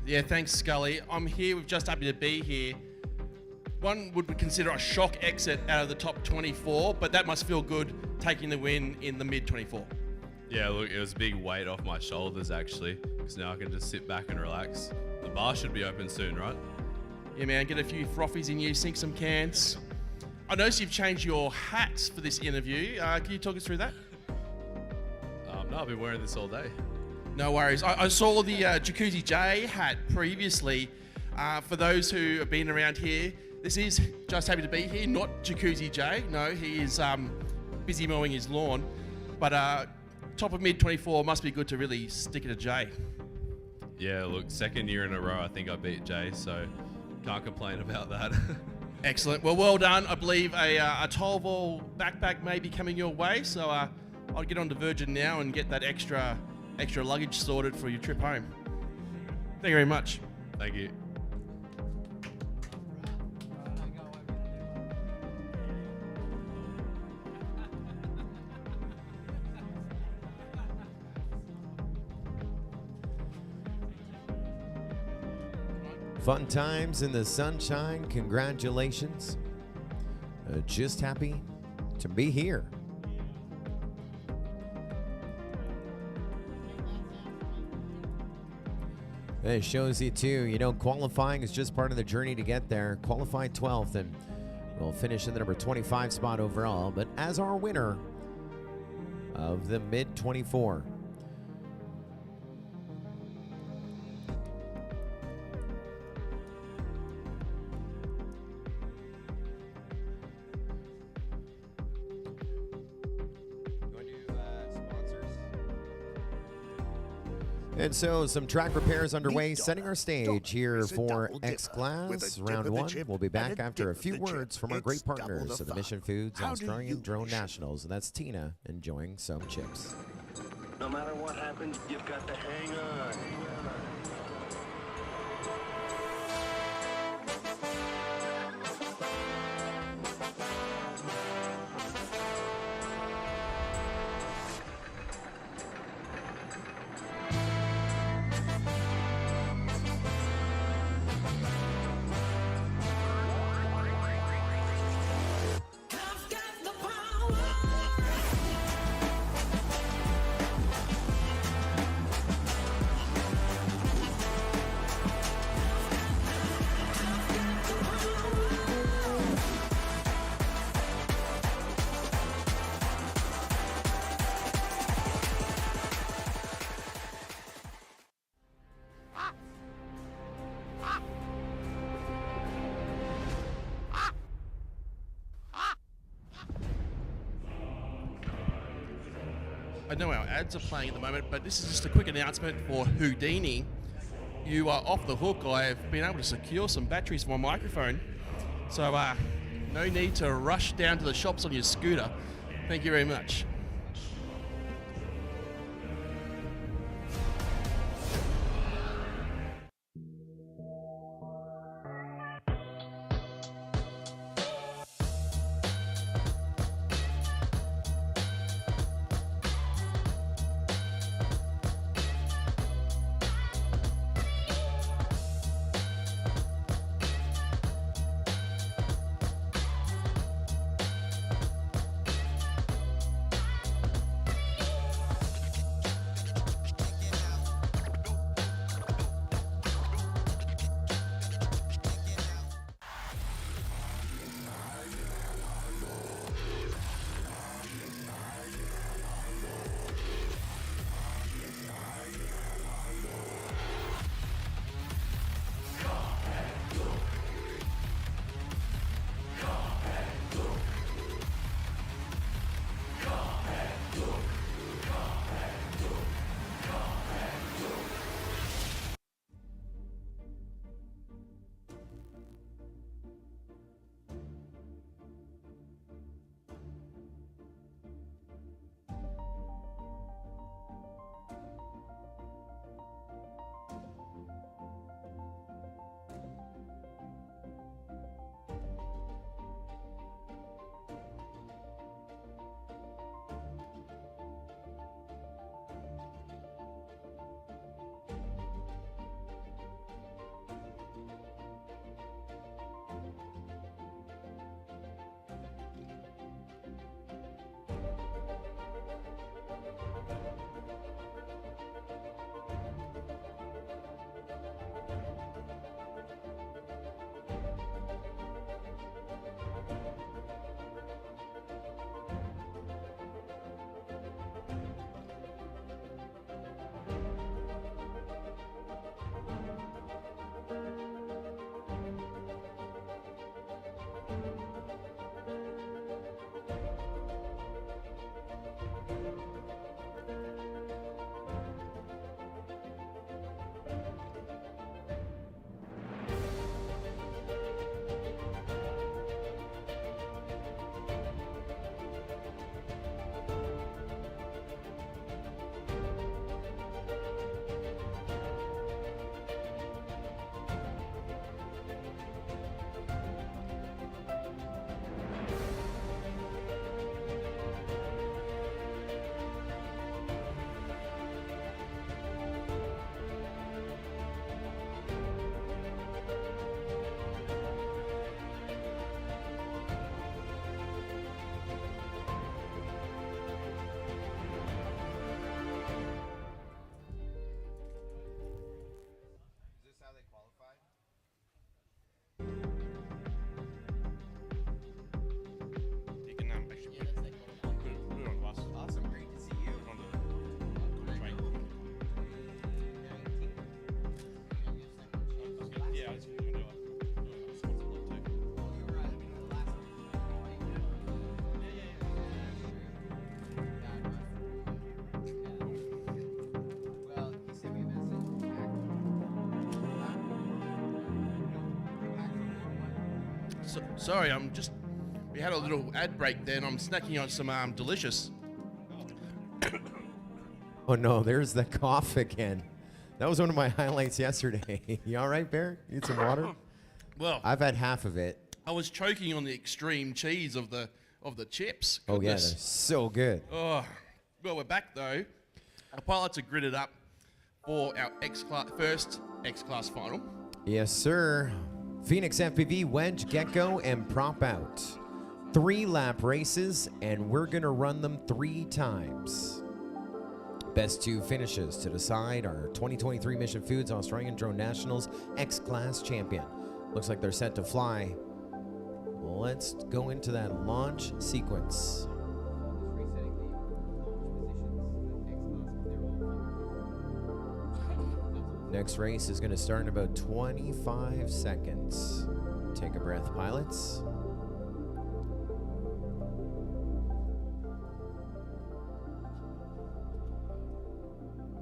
Yeah, thanks, Scully. I'm here with Just Happy to Be Here. One would consider a shock exit out of the top 24, but that must feel good taking the win in the mid-24. Yeah, look, it was a big weight off my shoulders, actually, because now I can just sit back and relax. The bar should be open soon, right? Yeah, man, get a few frothies in you, sink some cans. I noticed you've changed your hats for this interview. Can you talk us through that? No, I've been wearing this all day. No worries. I saw the Jacuzzi J hat previously. For those who have been around here, this is Just Happy to Be Here, not Jacuzzi J. No, he is busy mowing his lawn. But top of mid-24 must be good to really stick it to J. Yeah, look, second year in a row, I think I beat Jay, so can't complain about that. Excellent. Well done. I believe a 12-ball backpack may be coming your way, so I'll get on to Virgin now and get that extra luggage sorted for your trip home. Thank you very much. Thank you. Fun times in the sunshine. Congratulations. Just happy to be here. It shows you too, qualifying is just part of the journey to get there. Qualified 12th and we'll finish in the number 25 spot overall. But as our winner of the mid-24, and so some track repairs underway, setting our stage here for X-Class Round 1. We'll be back after a few words from our great partners of the Mission Foods Australian Drone Nationals, and that's Tina enjoying some chips. No matter what happens, you've got to hang on. I know our ads are playing at the moment, but this is just a quick announcement for Houdini. You are off the hook. I've been able to secure some batteries for my microphone. So no need to rush down to the shops on your scooter. Thank you very much. Sorry, we had a little ad break there, and I'm snacking on some delicious. Oh no, there's the cough again. That was one of my highlights yesterday. You all right, Bear? Need some water? Well, I've had half of it. I was choking on the extreme cheese of the chips. Oh yeah, they're Goodness. so good. Oh, well, we're back though. Our pilots are gridded up for our first X-Class final. Yes, sir. Phoenix FPV, wedge, gecko, and prop out. 3-lap races, and we're going to run them 3 times. Best 2 finishes to decide our 2023 Mission Foods Australian Drone Nationals X-Class champion. Looks like they're set to fly. Let's go into that launch sequence. Next race is going to start in about 25 seconds. Take a breath, pilots.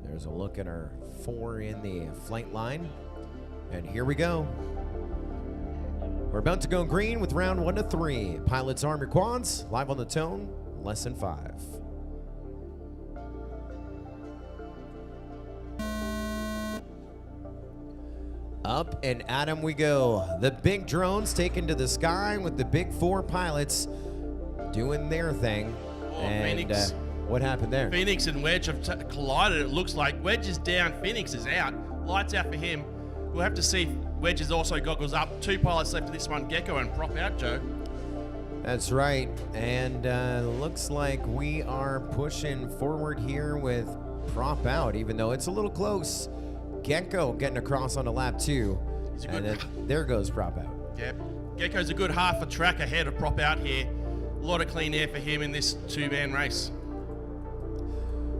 There's a look at our 4 in the flight line. And here we go. We're about to go green with round 1 to 3. Pilots, arm your quads. Live on the tone, lesson 5. Up and at 'em we go. The big drones taken to the sky with the big 4 pilots doing their thing. Oh, and Phoenix. What happened there? Phoenix and Wedge have collided. It looks like Wedge is down, Phoenix is out. Lights out for him. We'll have to see if Wedge has also goggles up. 2 pilots left of this one, Gecko and prop out, Joe. That's right. And looks like we are pushing forward here with prop out, even though it's a little close. Gecko getting across on a lap 2. And then there goes prop out. Yep. Gecko's a good half a track ahead of prop out here. A lot of clean air for him in this 2-man race.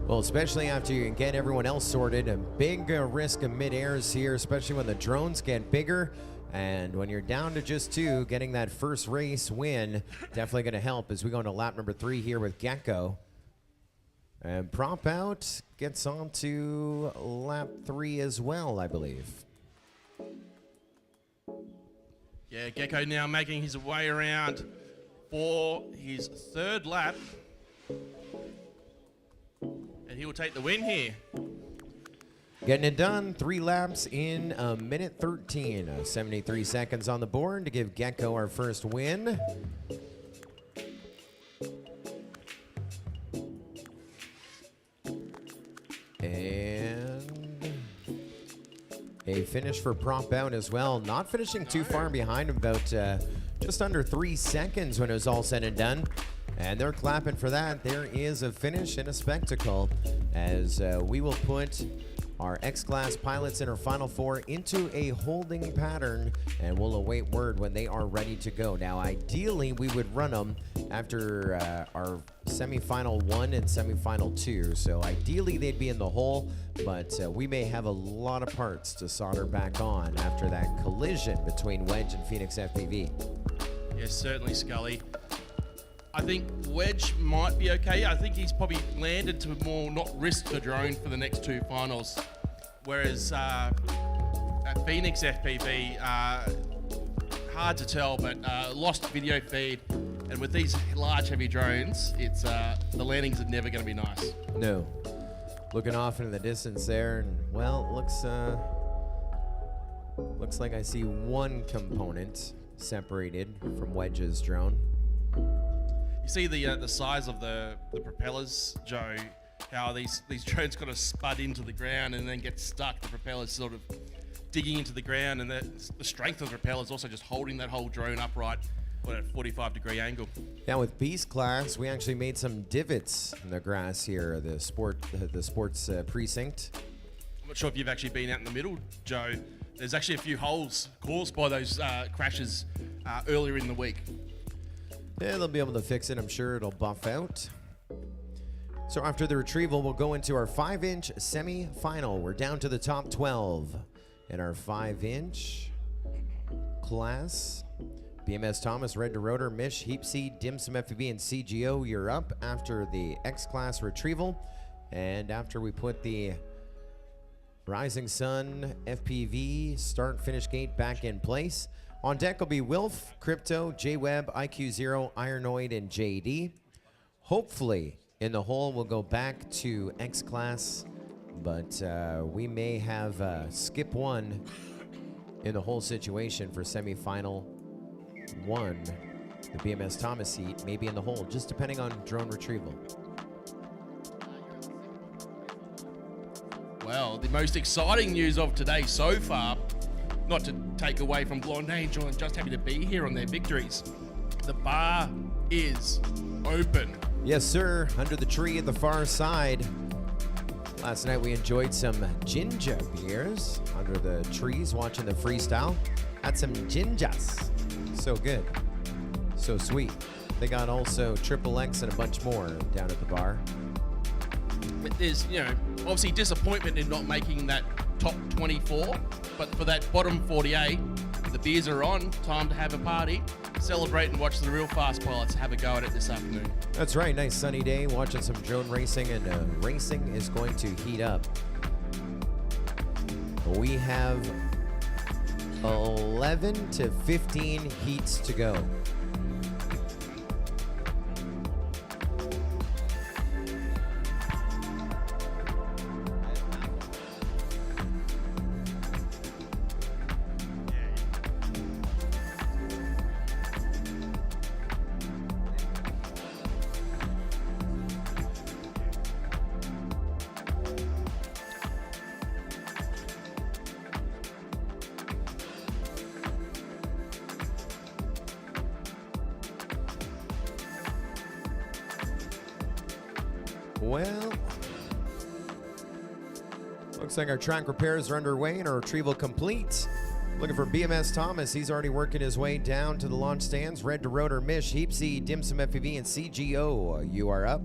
Well, especially after you get everyone else sorted, a big risk of mid-airs here, especially when the drones get bigger. And when you're down to just 2, getting that first race win definitely going to help as we go into lap number 3 here with Gecko. And prop out gets on to lap 3 as well, I believe. Yeah, Gecko now making his way around for his 3rd lap. And he will take the win here. Getting it done, 3 laps in a minute 13. 73 seconds on the board to give Gecko our first win. And a finish for prop out as well. Not finishing too far behind him, about just under 3 seconds when it was all said and done. And they're clapping for that. There is a finish and a spectacle as we will put our X-Class pilots in our Final 4 into a holding pattern, and we'll await word when they are ready to go. Now, ideally, we would run them after our semi-final 1 and semi-final 2. So ideally, they'd be in the hole, but we may have a lot of parts to solder back on after that collision between Wedge and Phoenix FPV. Yes, certainly, Scully. I think Wedge might be okay. I think he's probably landed to more not risk the drone for the next 2 finals. Whereas at Phoenix FPV, hard to tell, but lost video feed. And with these large, heavy drones, it's the landings are never going to be nice. No. Looking off into the distance there, and well, looks like I see one component separated from Wedge's drone. You see the size of the propellers, Joe, how these drones kind of spud into the ground and then get stuck. The propellers sort of digging into the ground, and the strength of the propellers also just holding that whole drone upright at a 45-degree angle. Now with Beast Class, we actually made some divots in the grass here, the sports precinct. I'm not sure if you've actually been out in the middle, Joe. There's actually a few holes caused by those crashes earlier in the week. Yeah, they'll be able to fix it. I'm sure it'll buff out. So after the retrieval, we'll go into our 5-inch semi-final. We're down to the top 12 in our 5-inch class. BMS Thomas, Red to Rotor, Mish, Heap Seed, Dim Sum FPV, and CGO. You're up after the X-Class retrieval. And after we put the Rising Sun FPV start finish gate back in place, On deck will be Wilf, Crypto, J-Web, IQ0, Ironoid, and JD. Hopefully, in the hole, we'll go back to X-Class, but we may have skip one in the whole situation for semifinal 1. The BMS Thomas seat may be in the hole, just depending on drone retrieval. Well, the most exciting news of today so far, not to take away from Blonde Angel and Just Happy to Be Here on their victories, the bar is open. Yes, sir. Under the tree at the far side. Last night we enjoyed some ginger beers under the trees watching the freestyle. Had some gingers. So good. So sweet. They got also Triple X and a bunch more down at the bar. But there's, obviously disappointment in not making that top 24, but for that bottom 48, the beers are on. Time to have a party, celebrate, and watch the real fast pilots have a go at it this afternoon. That's right. Nice sunny day, watching some drone racing, and racing is going to heat up. We have 11 to 15 heats to go. Well, looks like our track repairs are underway and our retrieval complete. Looking for BMS Thomas. He's already working his way down to the launch stands. Red to Rotor, Mish, Heapsy, Dimsum FPV, and CGO. You are up.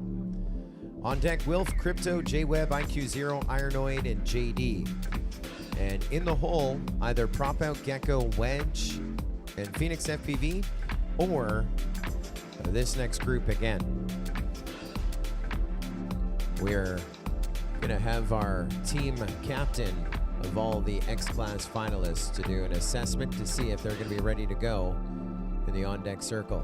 On deck, Wilf, Crypto, J-Web, IQ0, Ironoid, and JD. And in the hole, either Prop Out, Gecko, Wedge, and Phoenix FPV, or this next group again. We're gonna have our team captain of all the X-Class finalists to do an assessment to see if they're gonna be ready to go in the on-deck circle.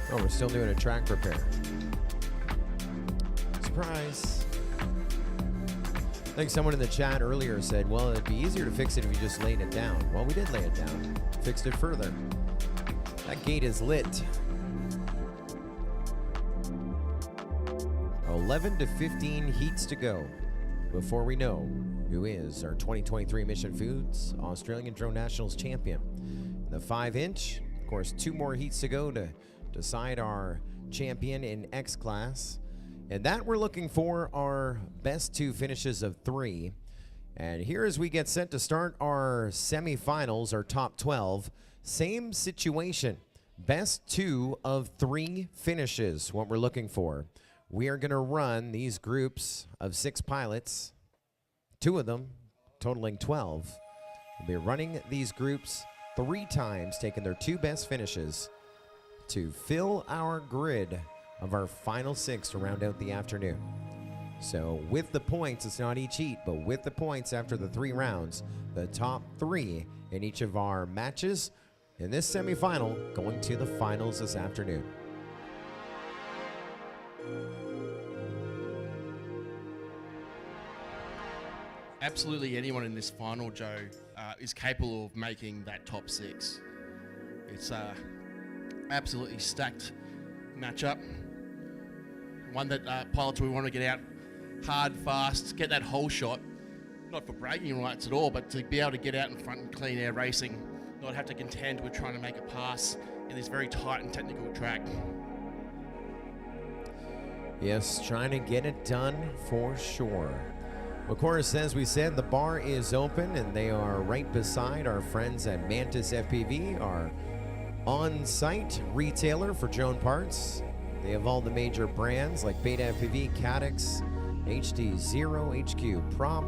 Oh, we're still doing a track repair. Surprise. I think someone in the chat earlier said, well, it'd be easier to fix it if you just laid it down. Well, we did lay it down. Fixed it further. That gate is lit. 11 to 15 heats to go before we know who is our 2023 Mission Foods Australian Drone Nationals champion. The 5-inch, of course, 2 more heats to go to decide our champion in X-Class. And that we're looking for our best 2 finishes of 3. And here as we get set to start our semifinals, our top 12, same situation. Best 2 of 3 finishes, what we're looking for. We are gonna run these groups of 6 pilots, 2 of them totaling 12. We'll be running these groups 3 times, taking their 2 best finishes to fill our grid of our final 6 to round out the afternoon. So with the points, it's not each heat, but with the points after the 3 rounds, the top 3 in each of our matches in this semifinal going to the finals this afternoon. Absolutely anyone in this final, Joe, is capable of making that top 6. It's absolutely stacked matchup. One that pilots we want to get out hard, fast, get that whole shot. Not for bragging rights at all, but to be able to get out in front and clean air racing, not have to contend with trying to make a pass in this very tight and technical track. Yes, trying to get it done for sure. Of course, as we said, the bar is open and they are right beside our friends at Mantis FPV, our on-site retailer for drone parts. They have all the major brands like Beta FPV, Caddx, HD0, HQ Prop,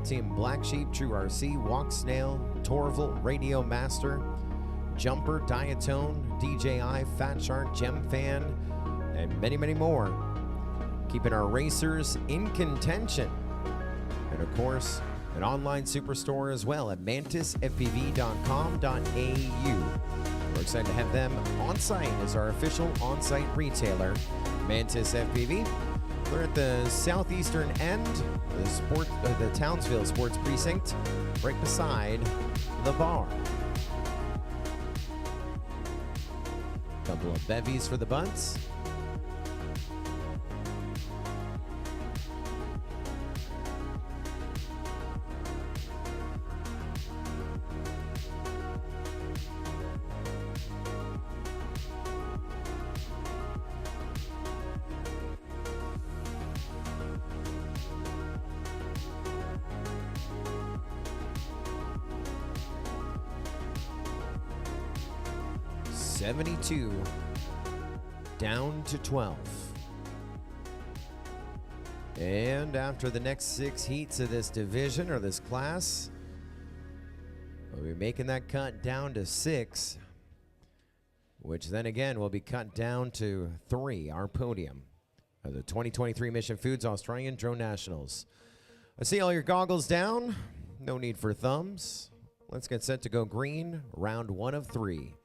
Team Black Sheep, True RC, Walk Snail, Torval, Radio Master, Jumper, Diatone, DJI, Fat Shark, Gem Fan, and many, many more. Keeping our racers in contention. And of course, an online superstore as well at mantisfpv.com.au. We're excited to have them on site as our official on-site retailer, Mantis FPV. We're at the southeastern end, the Townsville Sports Precinct, right beside the bar. Couple of bevies for the bunts. Down to 12. And after the next 6 heats of this division or this class, we'll be making that cut down to 6, which then again will be cut down to 3, our podium of the 2023 Mission Foods Australian Drone Nationals. I see all your goggles down. No need for thumbs. Let's get set to go green, round 1 of 3.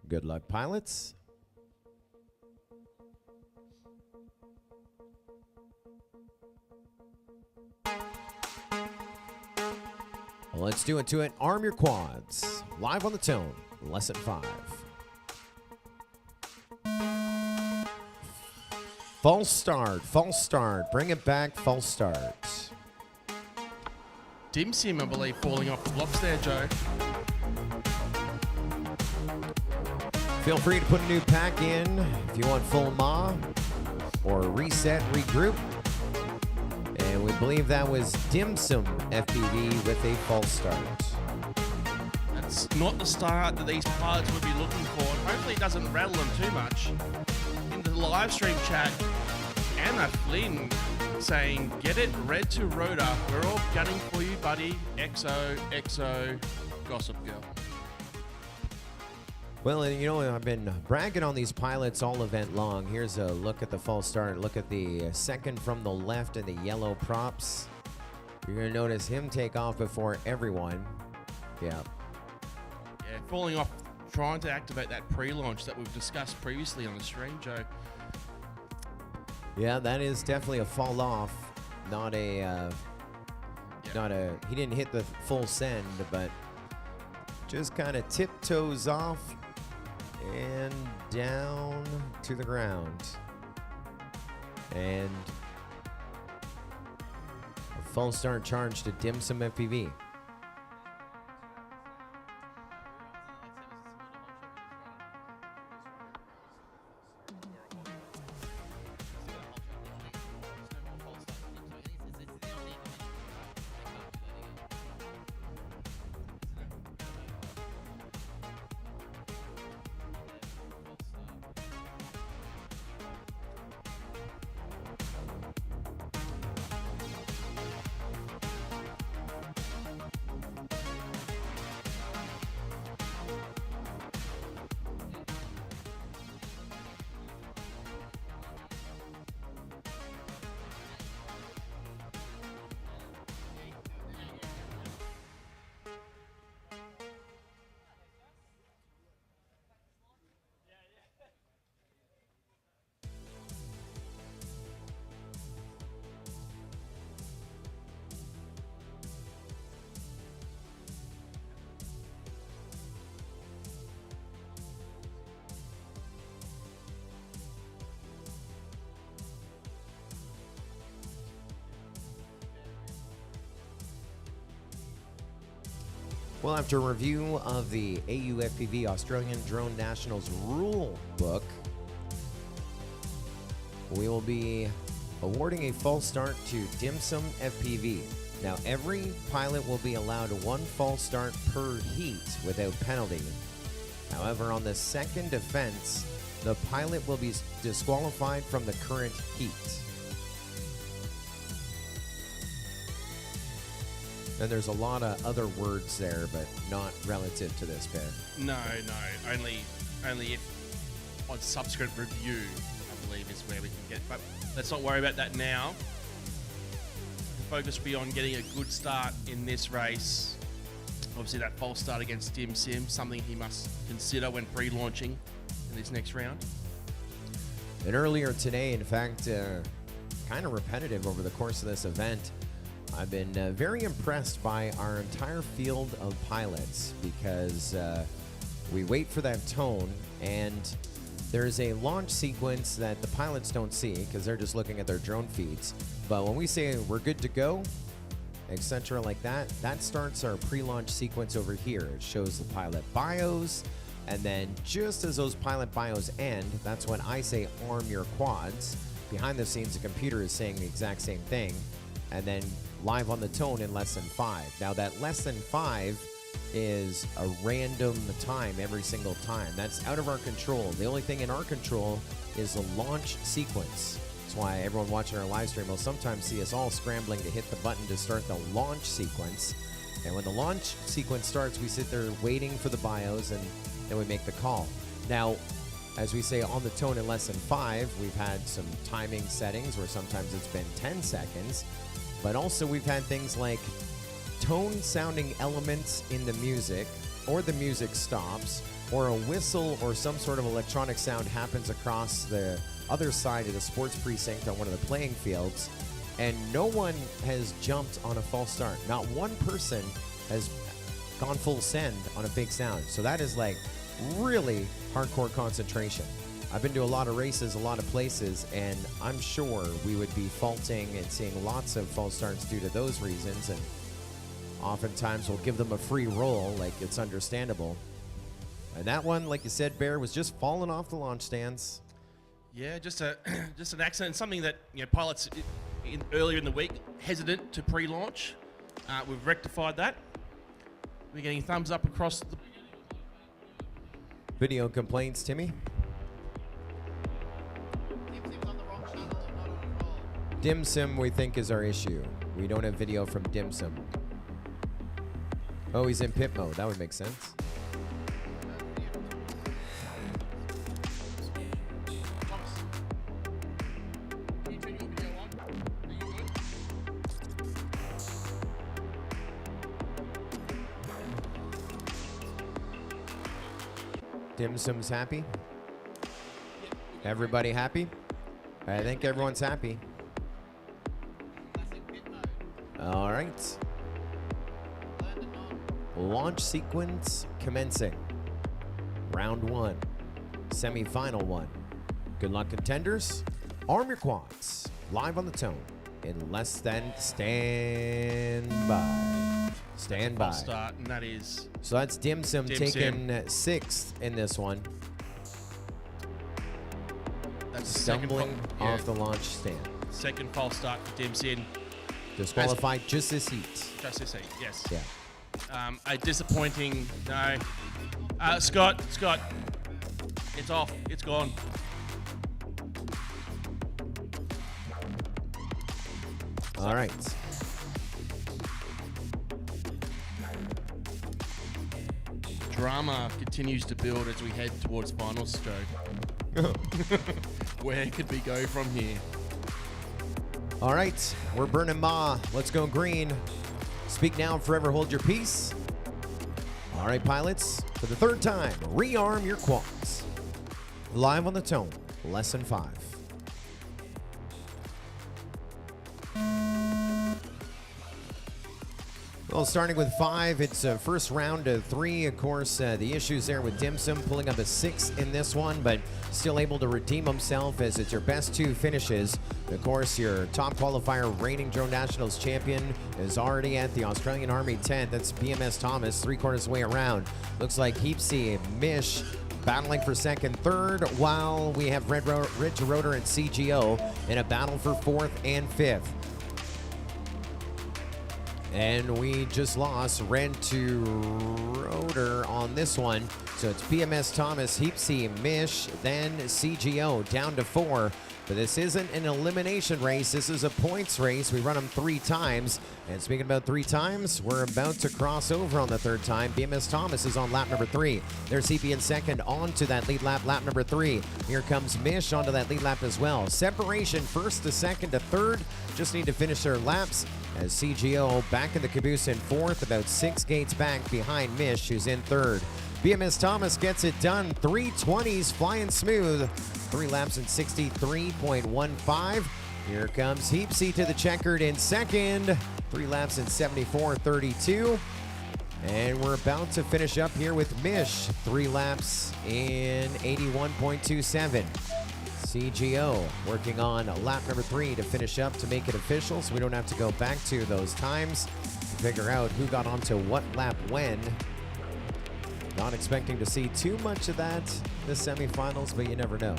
Good luck, pilots. Well, let's do it to it. Arm your quads. Live on the tone. Lesson 5. False start. False start. Bring it back. False start. Dim Sim, I believe, falling off the blocks there, Joe. Feel free to put a new pack in if you want full Ma or reset, regroup. And we believe that was Dim Sum FPV with a false start. That's not the start that these pilots would be looking for. Hopefully it doesn't rattle them too much. In the live stream chat, Anna Flynn saying, get it red to rotor. We're all gunning for you, buddy. XO, XO, Gossip Girl. Well, and you know, I've been bragging on these pilots all event long. Here's a look at the false start. Look at the second from the left in the yellow props. You're going to notice him take off before everyone. Yeah. Yeah, falling off, trying to activate that pre-launch that we've discussed previously on the stream, Joe. Yeah, that is definitely a fall off. Not a, he didn't hit the full send, but just kind of tiptoes off and down to the ground. And a false start charge to Dim Sum FPV. Well, after a review of the AUFPV Australian Drone Nationals rule book, we will be awarding a false start to Dim Sum FPV. Now, every pilot will be allowed 1 false start per heat without penalty. However, on the second offense, the pilot will be disqualified from the current heat. And there's a lot of other words there, but not relative to this, Bear. No. Only if on subsequent review, I believe, is where we can get. But let's not worry about that now. The focus will be on getting a good start in this race. Obviously, that false start against Dim Sim, something he must consider when pre-launching in this next round. And earlier today, in fact, kind of repetitive over the course of this event, I've been very impressed by our entire field of pilots because we wait for that tone, and there's a launch sequence that the pilots don't see because they're just looking at their drone feeds. But when we say we're good to go, etc. like that, that starts our pre-launch sequence over here. It shows the pilot bios, and then just as those pilot bios end, that's when I say arm your quads. Behind the scenes, the computer is saying the exact same thing, and then live on the tone in less than 5. Now that less than 5 is a random time every single time. That's out of our control. The only thing in our control is the launch sequence. That's why everyone watching our live stream will sometimes see us all scrambling to hit the button to start the launch sequence. And when the launch sequence starts, we sit there waiting for the bios, and then we make the call. Now, as we say on the tone in less than 5, we've had some timing settings where sometimes it's been 10 seconds, but also we've had things like tone sounding elements in the music, or the music stops, or a whistle or some sort of electronic sound happens across the other side of the sports precinct on one of the playing fields, and no one has jumped on a false start. Not one person has gone full send on a fake sound. So that is like really hardcore concentration. I've been to a lot of races, a lot of places, and I'm sure we would be faulting and seeing lots of false starts due to those reasons, and oftentimes we'll give them a free roll, like it's understandable. And that one, like you said, Bear, was just falling off the launch stands. Yeah, just an accident, something that pilots earlier in the week hesitant to pre-launch. We've rectified that. We're getting thumbs up across the video complaints, Timmy. Dim Sim, we think, is our issue. We don't have video from Dim Sim. Oh, he's in pit mode. That would make sense. Dim Sim's happy? Everybody happy? I think everyone's happy. All right. Launch sequence commencing. Round 1. Semi-final 1. Good luck, contenders. Arm your quads. Live on the tone. In less than stand by. Stand by. Start, and that is. So that's Dim Sim taking 6th in this one. That's stumbling off the launch stand. Second false start for Dim Sim. Disqualified just this heat. Just this heat, yes. Yeah. A disappointing, no. Scott, it's off. It's gone. All right. Drama continues to build as we head towards final stroke. Where could we go from here? All right, we're burning Ma. Let's go green. Speak now, forever hold your peace. All right, pilots, for the 3rd time, rearm your quads. Live on the tone, less than 5. Well, starting with 5, it's first round of 3. Of course, the issues there with Dim Sim pulling up a 6 in this one, but still able to redeem himself as it's your best 2 finishes. Of course, your top qualifier reigning Drone Nationals champion is already at the Australian Army tent. That's BMS Thomas, 3/4 way around. Looks like Heapsy and Mish battling for 2nd, 3rd, while we have Red to Rotor and CGO in a battle for 4th and 5th. And we just lost Red to Rotor on this one. So it's BMS Thomas, Heapsy, Mish, then CGO down to 4. But this isn't an elimination race. This is a points race. We run them 3 times. And speaking about 3 times, we're about to cross over on the 3rd time. BMS Thomas is on lap number 3. There's CP in second onto that lead lap, lap number 3. Here comes Mish onto that lead lap as well. Separation 1st to 2nd to 3rd. Just need to finish their laps as CGO back in the caboose in 4th, about 6 gates back behind Mish, who's in 3rd. BMS Thomas gets it done. 320s flying smooth. 3 laps in 63.15. Here comes Heapsy to the checkered in 2nd. 3 laps in 74.32. And we're about to finish up here with Mish. 3 laps in 81.27. CGO working on lap number 3 to finish up to make it official, so we don't have to go back to those times to figure out who got onto what lap when. Not expecting to see too much of that in the semifinals, but you never know.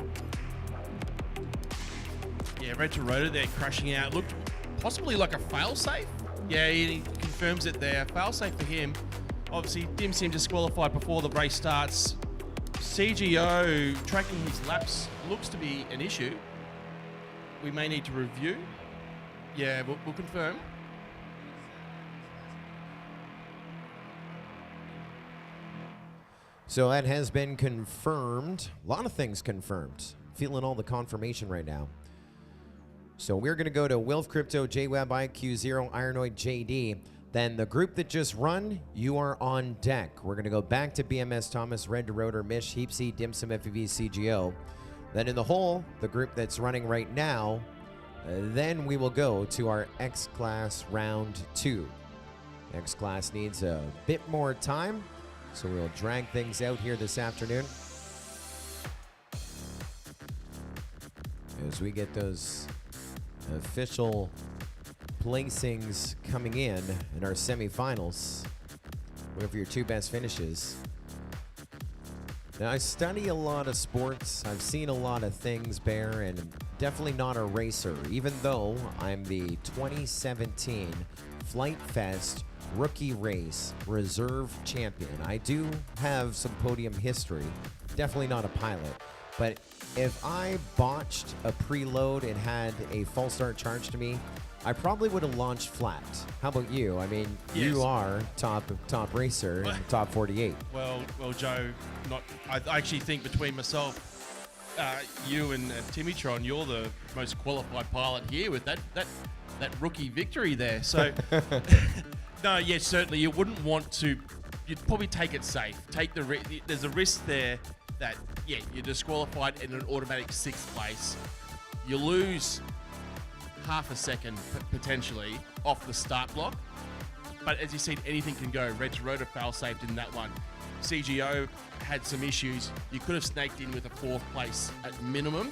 Yeah, Red Toyota there crashing out. Looked possibly like a fail-safe. Yeah, he confirms it there. Fail-safe for him. Obviously, Dim Sim disqualified before the race starts. CGO tracking his laps looks to be an issue. We may need to review. Yeah, we'll confirm. So that has been confirmed. A lot of things confirmed. Feeling all the confirmation right now. So we're going to go to Wilf Crypto, JWeb, IQ0, Ironoid, JD. Then the group that just run, you are on deck. We're going to go back to BMS Thomas, Red Rotor, Mish, Heapsy, Dimsum, FEV, CGO. Then in the hole, the group that's running right now, then we will go to our X-Class round 2. X-Class needs a bit more time, so we'll drag things out here this afternoon as we get those official placings coming in our semifinals. Looking for your 2 best finishes. Now, I study a lot of sports. I've seen a lot of things, Bear, and definitely not a racer, even though I'm the 2017 Flight Fest Rookie Race Reserve Champion. I do have some podium history, definitely not a pilot, but if I botched a preload and had a false start charged to me, I probably would have launched flat. How about you? I mean, yes. You are top racer in top 48. Well, Joe, I actually think between myself, you and Timitron, you're the most qualified pilot here with that rookie victory there. So, no, yes, certainly you wouldn't want to. You'd probably take it safe. Take the there's a risk there that you're disqualified in an automatic 6th place. You lose half a second potentially off the start block, but as you said, anything can go. Red Toyota fail-safed in that one. CGO had some issues. You could have snaked in with a 4th place at minimum,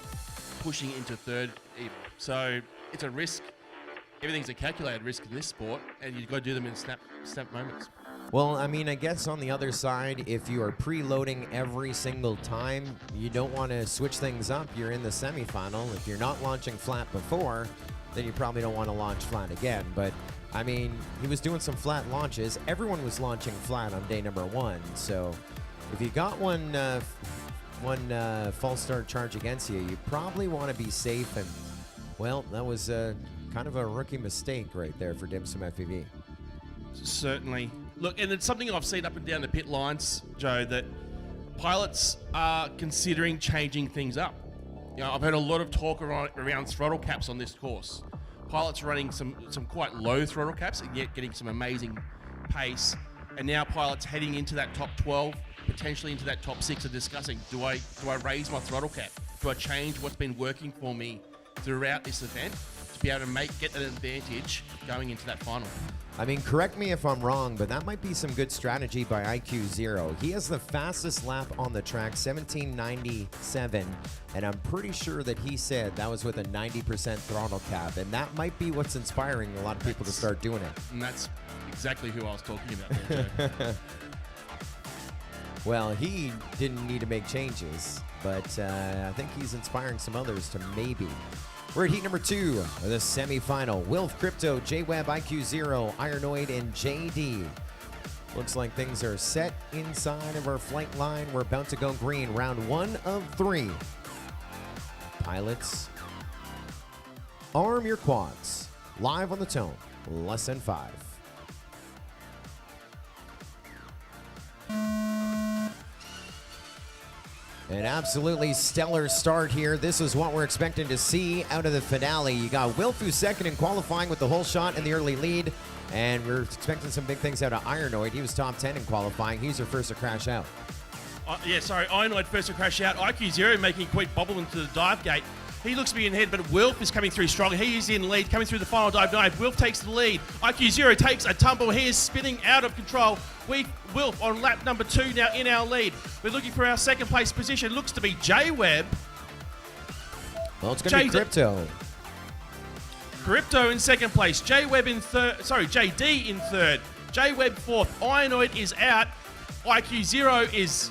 pushing into 3rd even. So it's a risk. Everything's a calculated risk in this sport, and you've got to do them in snap moments. Well, I mean, I guess on the other side, if you are preloading every single time, you don't want to switch things up. You're in the semifinal. If you're not launching flat before, then you probably don't want to launch flat again. But, I mean, he was doing some flat launches. Everyone was launching flat on day number 1. So if you got one false start charge against you, you probably want to be safe. And, well, that was kind of a rookie mistake right there for Dimsum FEV. Certainly. Look, and it's something I've seen up and down the pit lines, Joe, that pilots are considering changing things up. You know, I've heard a lot of talk around throttle caps on this course. Pilots running some quite low throttle caps and yet getting some amazing pace. And now pilots heading into that top 12, potentially into that top 6 are discussing, do I raise my throttle cap? Do I change what's been working for me throughout this event to be able to get an advantage going into that final? I mean, correct me if I'm wrong, but that might be some good strategy by IQ0. He has the fastest lap on the track, 17:97, and I'm pretty sure that he said that was with a 90% throttle cap, and that might be what's inspiring a lot of people to start doing it. And that's exactly who I was talking about there, Joe. Well, he didn't need to make changes, but I think he's inspiring some others to maybe. We're at heat number 2 of the semifinal. Wilf Crypto, JWeb, IQ0, Ironoid, and JD. Looks like things are set inside of our flight line. We're about to go green. Round 1 of 3. Pilots Arm your quads. Live on the Tone. Less than 5. An absolutely stellar start here. This is what we're expecting to see out of the finale. You got Wilf, who's second in qualifying with the whole shot in the early lead. And we're expecting some big things out of Ironoid. He was top 10 in qualifying. He's your first to crash out. Ironoid first to crash out. IQ0 making a quick bobble into the dive gate. He looks to be in head, but Wilf is coming through strong. He is in lead, coming through the final dive. Wilf takes the lead. IQ0 takes a tumble. He is spinning out of control. Wilf on lap number 2 now in our lead. We're looking for our second place position. Looks to be J-Web. Well, it's going to be Crypto. Crypto in second place. J-Web in third. Sorry, JD in third. J-Web fourth. Ironoid is out. IQ0 is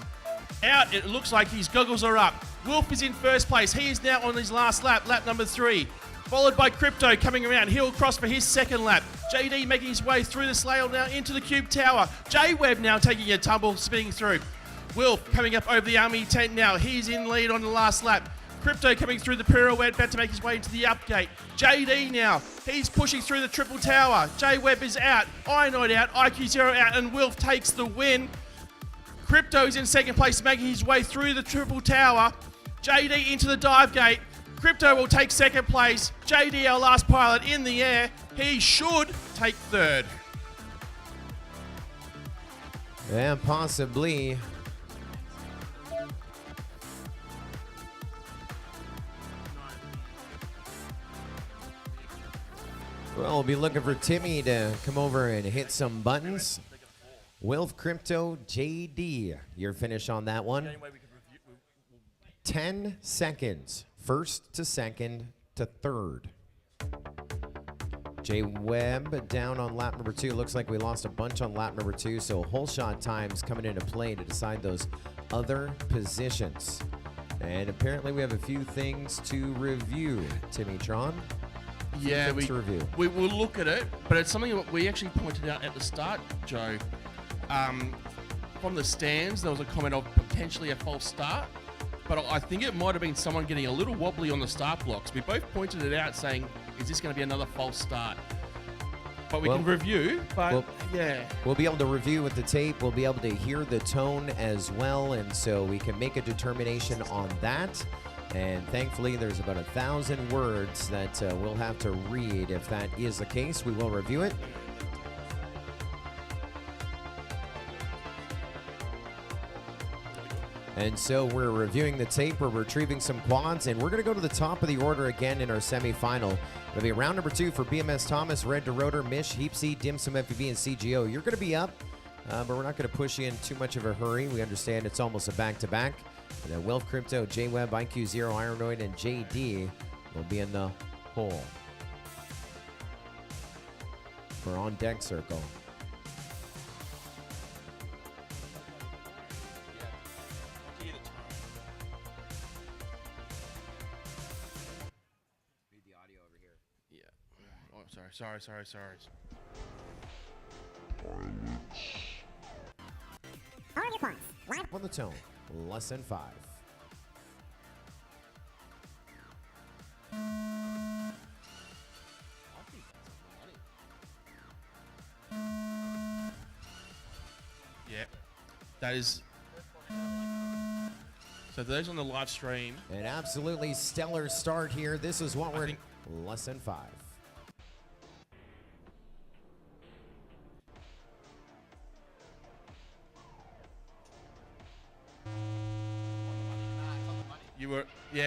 out. It looks like his goggles are up. Wilf is in first place. He is now on his last lap, lap number 3. Followed by Crypto coming around. He'll cross for his second lap. JD making his way through the slail now into the Cube Tower. J-Web now taking a tumble, spinning through. Wilf coming up over the Army tent now. He's in lead on the last lap. Crypto coming through the pirouette, about to make his way into the upgate. JD now. He's pushing through the triple tower. J-Web is out. Ironoid out. IQ0 out. And Wilf takes the win. Crypto's in second place, making his way through the triple tower. JD into the dive gate. Crypto will take second place. JD, our last pilot, in the air. He should take third. And possibly. Well, we'll be looking for Timmy to come over and hit some buttons. Wilf, Crypto, JD, your finish on that one. 10 seconds, first to second to third. J-Web down on lap number 2. Looks like we lost a bunch on lap number 2, so whole shot times coming into play to decide those other positions. And apparently we have a few things to review, Timmy Tron. Yeah, we will look at it, but it's something that we actually pointed out at the start, Joe. From the stands, there was a comment of potentially a false start, but I think it might have been someone getting a little wobbly on the start blocks. We both pointed it out saying, is this going to be another false start? But we can review, but yeah. We'll be able to review with the tape. We'll be able to hear the tone as well, and so we can make a determination on that. And thankfully, there's about 1,000 words that we'll have to read. If that is the case, we will review it. And so we're reviewing the tape, we're retrieving some quads, and we're going to go to the top of the order again in our semi-final. It'll be round number 2 for BMS Thomas, Red to Rotor, Mish, Heapsy, Dim Sum FPV, and CGO. You're going to be up, but we're not going to push you in too much of a hurry. We understand it's almost a back-to-back. And then Wilf, Crypto, J-Web, IQ0, Ironoid, and JD will be in the hole for on-deck circle. Sorry. On the tone, less than 5. Yeah, that is. So those on the live stream. An absolutely stellar start here. This is what we're less than 5.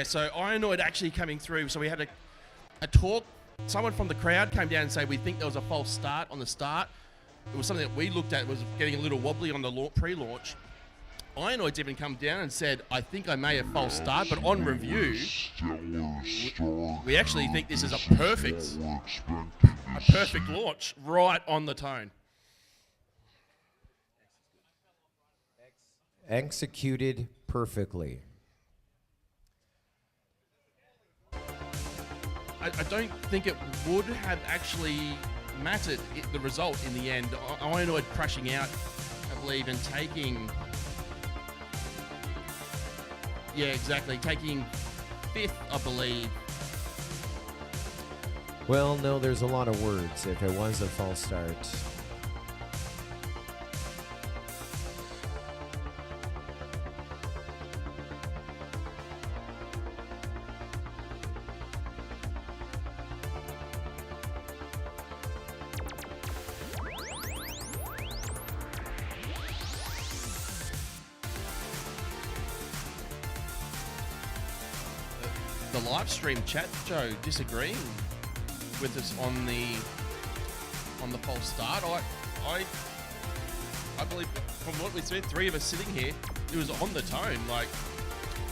So Ironoid actually coming through. So we had a talk. Someone from the crowd came down and said we think there was a false start on the start. It was something that we looked at, was getting a little wobbly on the pre-launch. Ironoid's even come down and said, I think I may have false start, but on review, we actually think this is a perfect launch right on the tone. Executed perfectly. I don't think it would have actually mattered the result in the end. Ironoid crashing out, I believe, and taking... Yeah, exactly. Taking 5th, I believe. Well, no, there's a lot of words if it was a false start. The live stream chat, Joe, disagreeing with us on the false start. I believe from what we said, 3 of us sitting here, it was on the tone. Like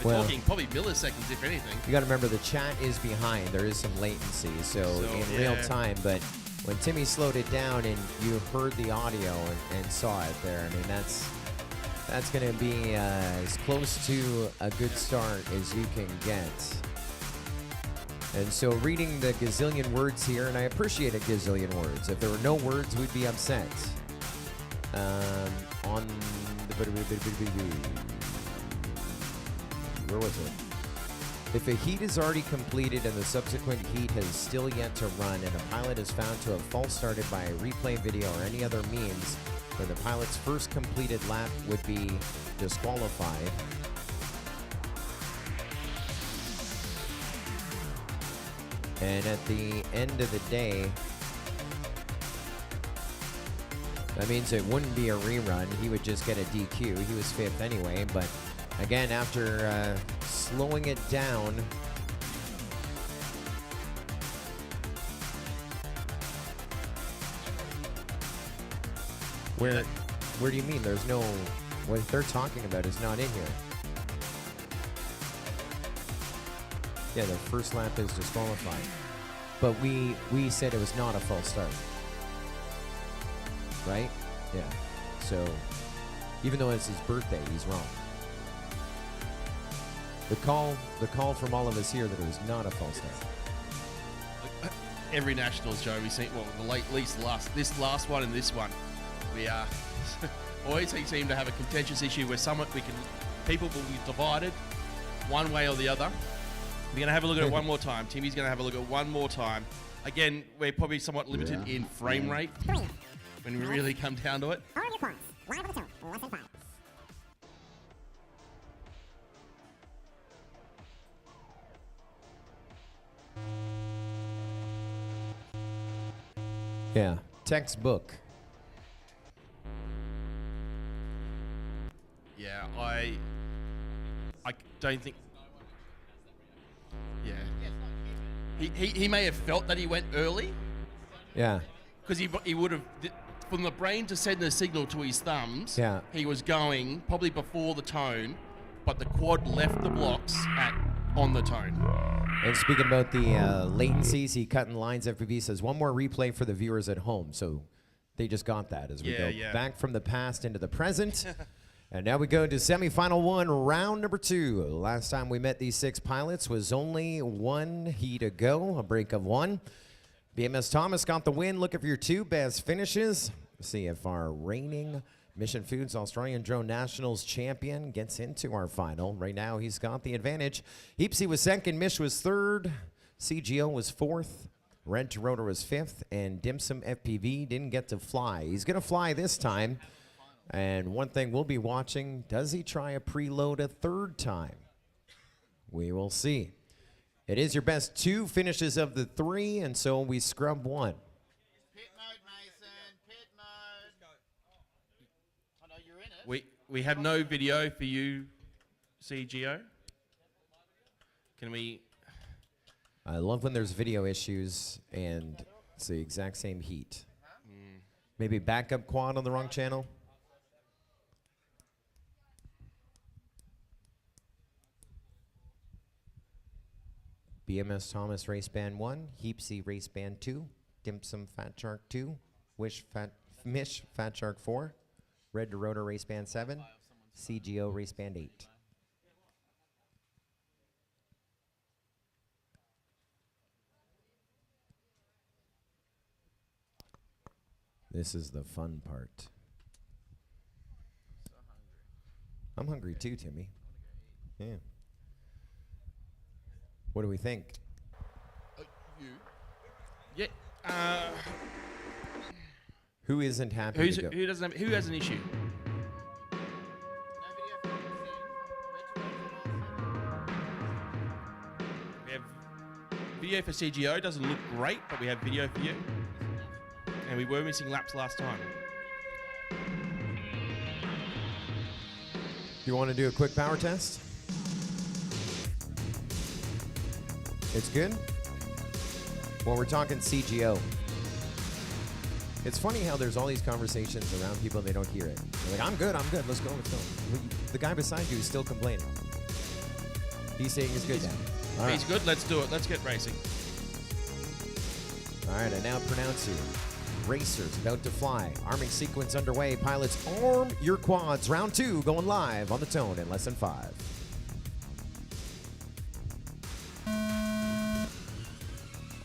we're talking probably milliseconds, if anything. You got to remember the chat is behind. There is some latency, so in real time. But when Timmy slowed it down and you heard the audio and saw it there, I mean that's going to be as close to a good start as you can get. And so reading the gazillion words here, and I appreciate a gazillion words. If there were no words, we'd be upset. On the... Where was it? If a heat is already completed and the subsequent heat has still yet to run and a pilot is found to have false started by a replay video or any other means, then the pilot's first completed lap would be disqualified. And at the end of the day, that means it wouldn't be a rerun. He would just get a DQ. He was 5th anyway. But again, after slowing it down, where do you mean? There's no, what they're talking about is not in here. Yeah, the first lap is disqualified. But we said it was not a false start. Right? Yeah. So, even though it's his birthday, he's wrong. The call from all of us here that it was not a false start. Every Nationals, Joe, we see, well, at least this last one and this one, we always seem to have a contentious issue where people will be divided one way or the other. We're going to have a look at it one more time. Timmy's going to have a look at it one more time. Again, we're probably somewhat limited in frame rate when we really come down to it. Yeah, textbook. Yeah, I don't think... Yeah. He may have felt that he went early. Yeah. Because he would have... From the brain to send the signal to his thumbs, yeah, he was going probably before the tone, but the quad left the blocks on the tone. And speaking about the latencies, he cut in lines. FPV says one more replay for the viewers at home. So they just got that as we go back from the past into the present. And now we go to semifinal 1, round number 2. Last time we met these 6 pilots was only 1 heat ago, a break of 1. BMS Thomas got the win. Look at your 2 best finishes. See if our reigning Mission Foods Australian Drone Nationals champion gets into our final. Right now, he's got the advantage. Heapsy was 2nd, Mish was 3rd, CGO was 4th, Red to Rotor was 5th, and Dim Sum FPV didn't get to fly. He's going to fly this time. And one thing we'll be watching, does he try a preload a 3rd time? We will see. It is your best 2 finishes of the 3, and so we scrub 1. We have no video for you, CGO. Can we... I love when there's video issues and it's the exact same heat. Maybe backup quad on the wrong channel. BMS Thomas Race Band 1, Heapsy Race Band 2, Dim Sum Fat Shark 2, Mish Fat Shark 4, Red to Rotor Race Band 7, CGO Race Band 8. This is the fun part. I'm hungry too, Timmy. Yeah. What do we think? You? Yeah. Who isn't happy to go? Who has an issue? We have video for CGO. Doesn't look great, but we have video for you. And we were missing laps last time. You want to do a quick power test? It's good? Well, we're talking CGO. It's funny how there's all these conversations around people and they don't hear it. They're like, I'm good, let's go. The guy beside you is still complaining. He's saying he's good now. All right. He's good, let's do it. Let's get racing. All right, I now pronounce you. Racers about to fly. Arming sequence underway. Pilots, arm your quads. Round 2 going live on the Tone in less than 5.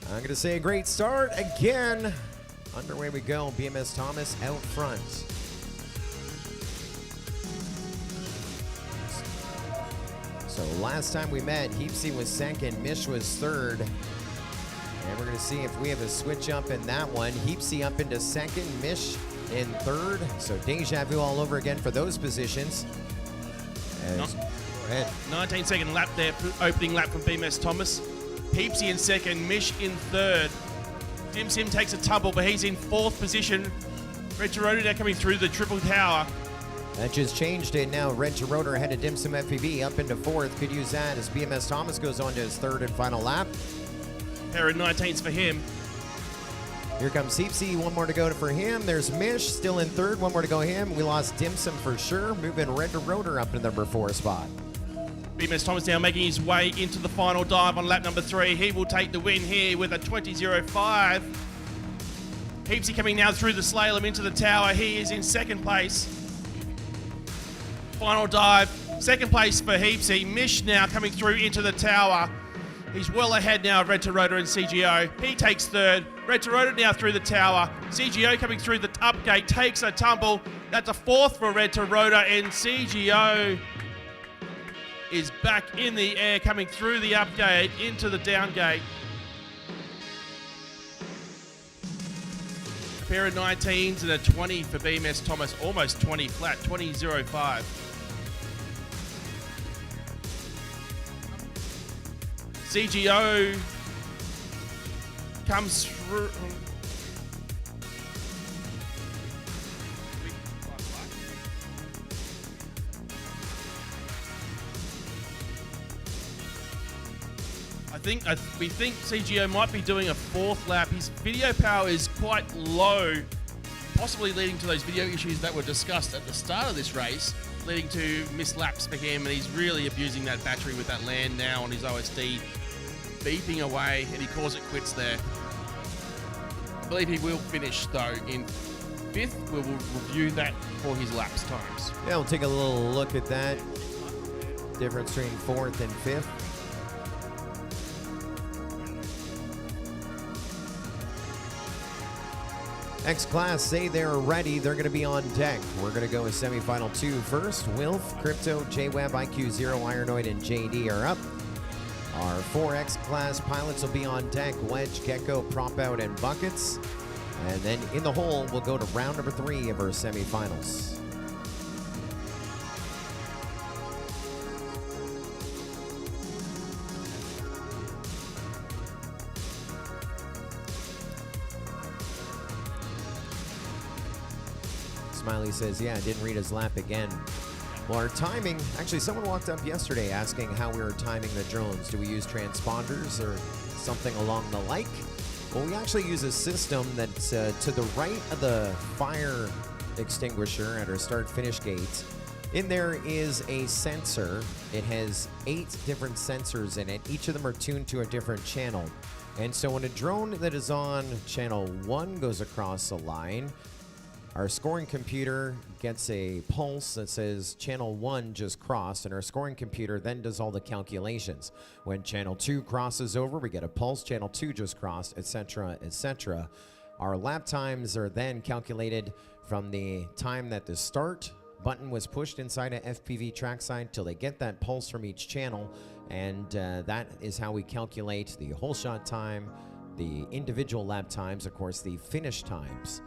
I'm going to say a great start again. Underway we go. BMS Thomas out front. So last time we met, Heapsy was second, Mish was third. And we're going to see if we have a switch up in that one. Heapsy up into second, Mish in third. So deja vu all over again for those positions. Go ahead. 19-second lap there, opening lap from BMS Thomas. Heapsy in second, Mish in third. Dim Sim takes a tumble, but he's in fourth position. Red Toronto now coming through the triple tower. That just changed it now. Red to Rotor ahead of Dim Sim FPV up into fourth. Could use that as BMS Thomas goes on to his third and final lap. Pair of 19s for him. Here comes Heapsy, one more to go for him. There's Mish still in third, one more to go him. We lost Dim Sim for sure, moving Red to Rotor up to the number 4 spot. BMS Thomas now making his way into the final dive on lap number 3. He will take the win here with a 20.05. Heapsy coming now through the slalom into the tower. He is in second place. Final dive, second place for Heapsy. Mish now coming through into the tower. He's well ahead now of Red to Rotor and CGO. He takes third. Red to Rotor now through the tower. CGO coming through the up gate, takes a tumble. That's a fourth for Red to Rotor, and CGO is back in the air, coming through the up gate into the down gate. A pair of 19s and a 20 for BMS Thomas, almost 20 flat, 20.05. CGO comes through. We think CGO might be doing a fourth lap. His video power is quite low, possibly leading to those video issues that were discussed at the start of this race, leading to missed laps for him, and he's really abusing that battery with that land now on his OSD, beeping away, and he calls it quits there. I believe he will finish, though, in 5th. We will review that for his laps times. Yeah, we'll take a little look at that. Difference between 4th and 5th. X-Class say they're ready. They're going to be on deck. We're going to go with semifinal 2 first. Wilf, Crypto, J-Web, IQ0, Ironoid, and JD are up. Our 4 X-Class pilots will be on deck. Wedge, Gecko, Prop Out, and Buckets. And then in the hole, we'll go to round number 3 of our semifinals. Smiley says, yeah, I didn't read his lap again. Well, our timing, actually someone walked up yesterday asking how we were timing the drones. Do we use transponders or something along the like? Well, we actually use a system that's to the right of the fire extinguisher at our start-finish gates. In there is a sensor. It has 8 different sensors in it. Each of them are tuned to a different channel. And so when a drone that is on channel 1 goes across a line, our scoring computer gets a pulse that says channel 1 just crossed, and our scoring computer then does all the calculations. When channel 2 crosses over, we get a pulse, channel 2 just crossed, etc., etc. Our lap times are then calculated from the time that the start button was pushed inside a FPV trackside till they get that pulse from each channel, and that is how we calculate the whole shot time, the individual lap times, of course, the finish times.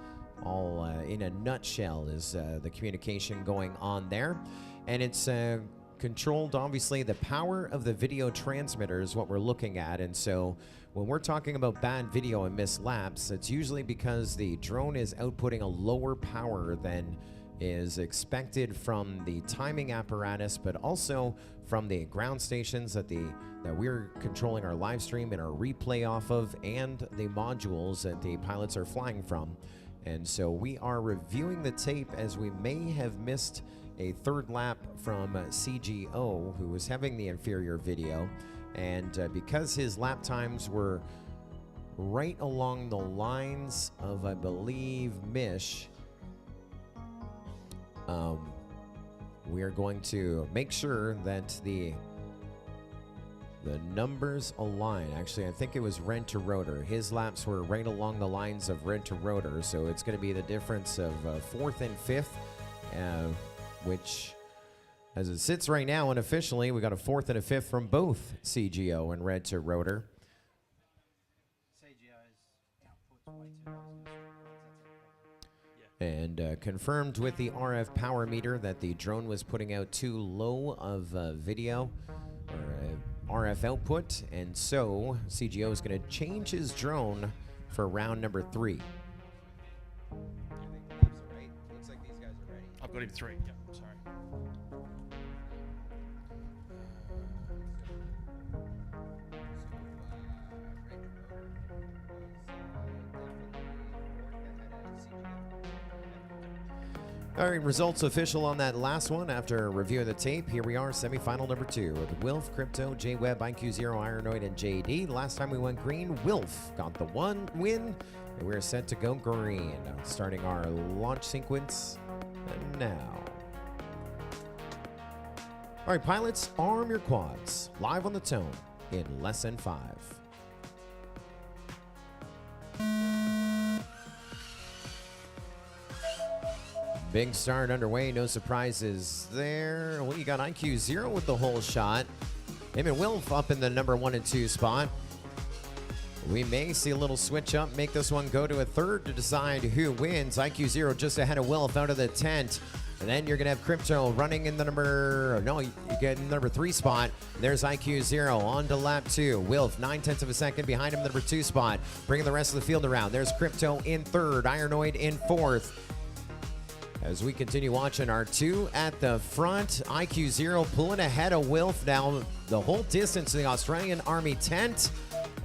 All in a nutshell is the communication going on there. And it's controlled, obviously, the power of the video transmitter is what we're looking at. And so when we're talking about bad video and missed laps, it's usually because the drone is outputting a lower power than is expected from the timing apparatus, but also from the ground stations that we're controlling our live stream and our replay off of, and the modules that the pilots are flying from. And so we are reviewing the tape as we may have missed a third lap from CGO, who was having the inferior video. And because his lap times were right along the lines of, I believe, Mish, we are going to make sure that the numbers align. Actually, I think it was Rent to Rotor. His laps were right along the lines of Rent to Rotor, so it's going to be the difference of 4th and 5th, which, as it sits right now unofficially, we got a 4th and a 5th from both CGO and Rent to Rotor. And confirmed with the RF power meter that the drone was putting out too low of video or RF output, and so CGO is going to change his drone for round number 3. Looks like these guys are ready. I've got him 3. Yep, sorry. All right, results official on that last one. After reviewing the tape, here we are, semifinal number 2 with Wilf, Crypto, J-Web, IQ0, Ironoid, and JD. Last time we went green, Wilf got the win, and we're set to go green. Starting our launch sequence now. All right, pilots, arm your quads. Live on the tone in less than 5. Big start underway, no surprises there. Well, you got IQ0 with the whole shot. Him and Wilf up in the number 1 and 2 spot. We may see a little switch up, make this one go to a third to decide who wins. IQ0 just ahead of Wilf out of the tent. And then you're going to have Crypto running in the you get in the number 3 spot. There's IQ0 on to lap 2. Wilf, 9/10 of a second behind him in the number 2 spot. Bringing the rest of the field around. There's Crypto in 3rd, Ironoid in 4th. As we continue watching our 2 at the front, IQ0 pulling ahead of Wilf now the whole distance to the Australian Army tent.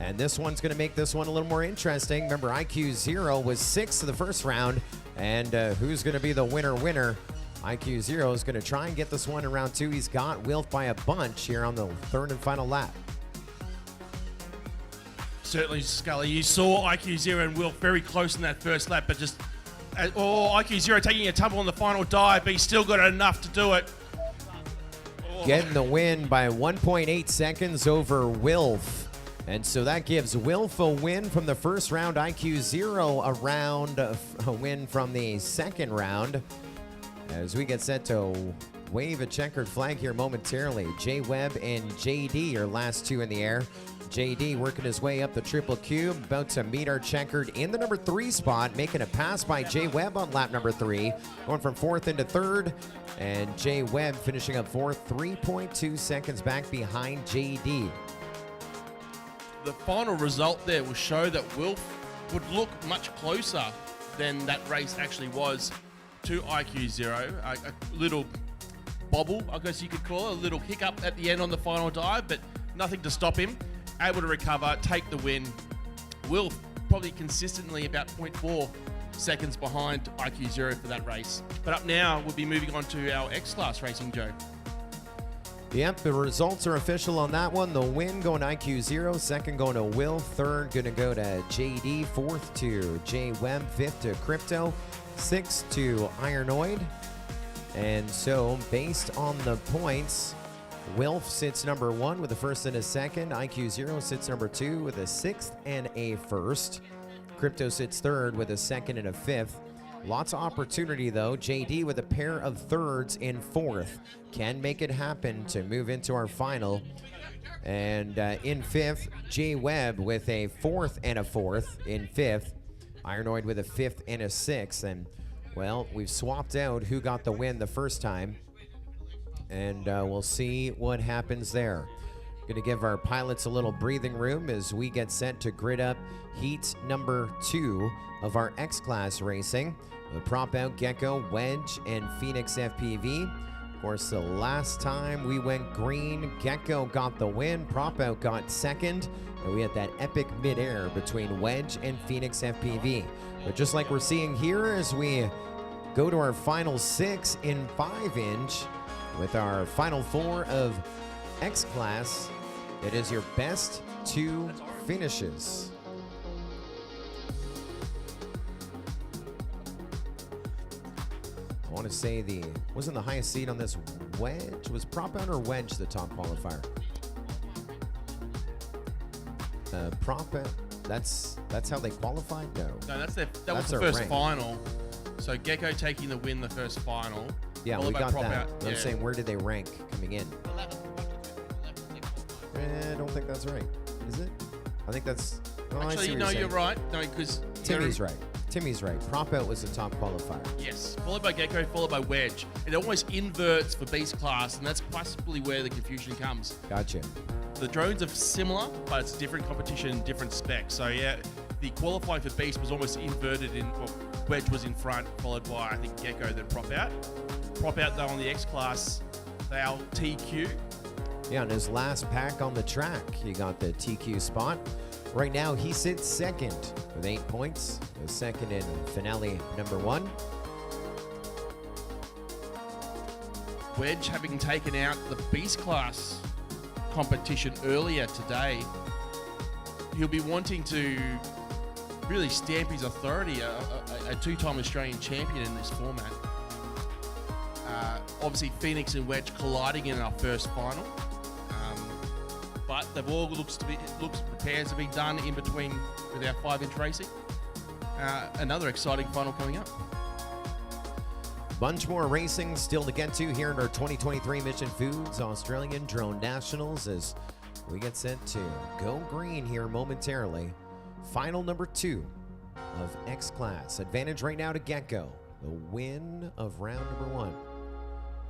And this one's going to make this one a little more interesting. Remember, IQ0 was 6th to the first round. And who's going to be the winner? IQ0 is going to try and get this one in round 2. He's got Wilf by a bunch here on the 3rd and final lap. Certainly, Scully. You saw IQ0 and Wilf very close in that first lap, but just... IQ0 taking a tumble on the final dive, but he's still got enough to do it. Getting the win by 1.8 seconds over Wilf. And so that gives Wilf a win from the first round, IQ0 a win from the second round. As we get set to wave a checkered flag here momentarily, J-Web and JD are last 2 in the air. JD working his way up the triple cube, about to meet our checkered in the number 3 spot, making a pass by J-Web on lap number 3, going from 4th into 3rd, and J-Web finishing up 4th, 3.2 seconds back behind JD. The final result there will show that Wilf would look much closer than that race actually was to IQ0. A little bobble, I guess you could call it, a little hiccup at the end on the final dive, but nothing to stop him. Able to recover, take the win. Wilf probably consistently about 0.4 seconds behind IQ0 for that race. But up now, we'll be moving on to our X-Class racing, Joe. Yep, the results are official on that one. The win going to IQ0, second going to Wilf, third going to go to JD, fourth to J-Web, fifth to Crypto, sixth to Ironoid. And so, based on the points, Wilf sits number 1 with a first and a second. IQ0 sits number 2 with a 6th and a 1st. Crypto sits 3rd with a 2nd and a 5th. Lots of opportunity, though. JD with a pair of thirds in fourth can make it happen to move into our final. And in fifth, Jay Webb with a fourth and a fourth in fifth. Ironoid with a fifth and a sixth. And, well, we've swapped out who got the win the first time. And we'll see what happens there. Going to give our pilots a little breathing room as we get set to grid up heat number 2 of our X-Class racing. The prop out Gecko, Wedge, and Phoenix FPV. Of course, the last time we went green, Gecko got the win, prop out got second, and we had that epic midair between Wedge and Phoenix FPV. But just like we're seeing here as we go to our final 6 in 5-inch with our final 4 of X-Class, it is your best 2 finishes. I want to say wasn't the highest seed on this Wedge? Was prop out or Wedge the top qualifier? Prop out, that's how they qualified? No. No, that was the first final. So Gecko taking the win the first final. Yeah, we got that. I'm saying, where did they rank coming in? I don't think that's right. Is it? I think that's... Oh, actually, no, you're right. No, because... Timmy's right. Timmy's right. Prop out was the top qualifier. Yes. Followed by Gecko, followed by Wedge. It almost inverts for Beast Class, and that's possibly where the confusion comes. Gotcha. The drones are similar, but it's different competition, different specs. So, yeah, the qualifying for Beast was almost inverted in... Well, Wedge was in front, followed by, I think, Gecko, then Prop out. Prop out, though, on the X-Class, they are TQ. Yeah, on his last pack on the track, he got the TQ spot. Right now, he sits second with 8 points. The second in finale number 1. Wedge having taken out the Beast Class competition earlier today, he'll be wanting to really stamp his authority, a 2-time Australian champion in this format. Obviously, Phoenix and Wedge colliding in our first final. But they've all repairs have been done in between with our 5-inch racing. Another exciting final coming up. Bunch more racing still to get to here in our 2023 Mission Foods Australian Drone Nationals as we get set to go green here momentarily. Final number 2 of X-Class. Advantage right now to Gecko. The win of round number 1.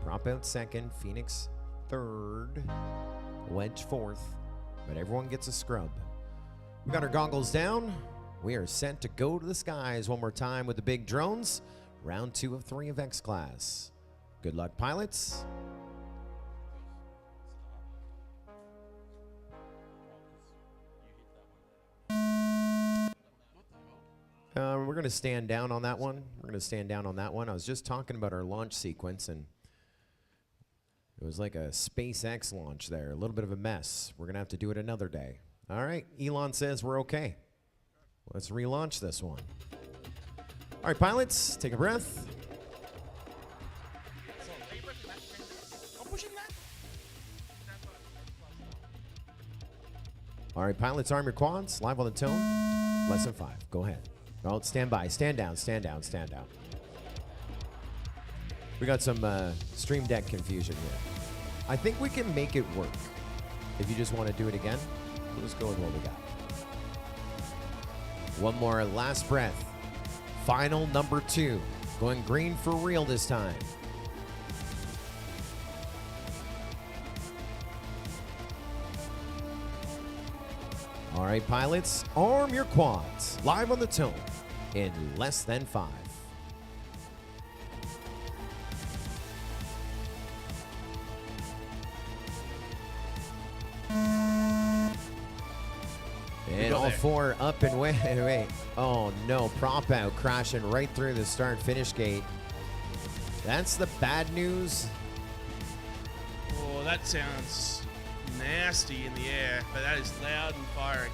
Prop out second, Phoenix third, Wedge fourth, but everyone gets a scrub. We got our goggles down. We are set to go to the skies one more time with the big drones. Round 2 of 3 of X-Class. Good luck, pilots. We're going to stand down on that one. I was just talking about our launch sequence, and it was like a SpaceX launch there. A little bit of a mess. We're going to have to do it another day. All right. Elon says we're okay. Let's relaunch this one. All right, pilots, take a breath. All right, pilots, arm your quads. Live on the tone. Lesson 5. Go ahead. Oh, stand by. Stand down. Stand down. Stand down. We got some Stream Deck confusion here. I think we can make it work. If you just want to do it again, we'll just go with what we got. One more last breath. Final number 2. Going green for real this time. All right, pilots, arm your quads. Live on the tone in less than 5. And all 4 up and wait. Oh no, prop out crashing right through the start finish gate. That's the bad news. Oh, that sounds nasty in the air, but that is loud and fiery.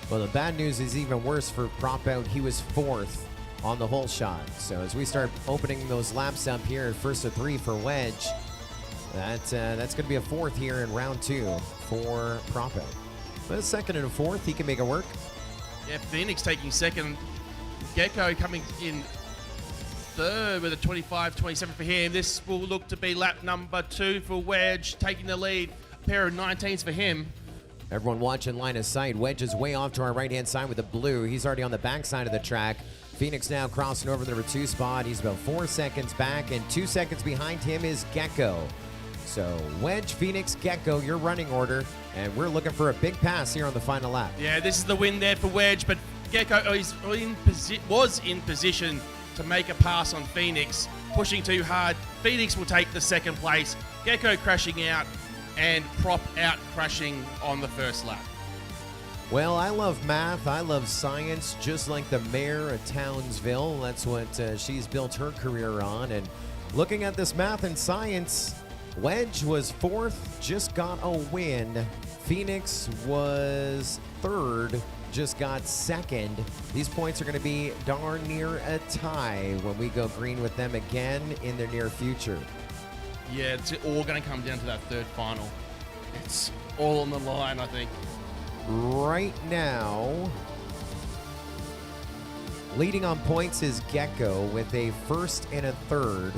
Well, the bad news is even worse for prop out. He was 4th on the whole shot. So as we start opening those laps up here, first of 3 for Wedge, that's going to be a 4th here in round 2 for prop out. But a 2nd and a 4th, he can make it work. Yeah, Phoenix taking 2nd. Gecko coming in third with a 25-27 for him. This will look to be lap number 2 for Wedge, taking the lead. A pair of 19s for him. Everyone watching line of sight. Wedge is way off to our right-hand side with the blue. He's already on the back side of the track. Phoenix now crossing over the number 2 spot. He's about 4 seconds back, and 2 seconds behind him is Gecko. So Wedge, Phoenix, Gecko, your running order, and we're looking for a big pass here on the final lap. Yeah, this is the win there for Wedge, but Gecko was in position to make a pass on Phoenix, pushing too hard. Phoenix will take the second place. Gecko crashing out, and Prop out crashing on the first lap. Well, I love math. I love science, just like the mayor of Townsville. That's what she's built her career on. And looking at this math and science, Wedge was 4th, just got a win. Phoenix was 3rd, just got 2nd. These points are going to be darn near a tie when we go green with them again in the near future. Yeah, it's all going to come down to that third final. It's all on the line, I think. Right now, leading on points is Gecko with a 1st and a 3rd.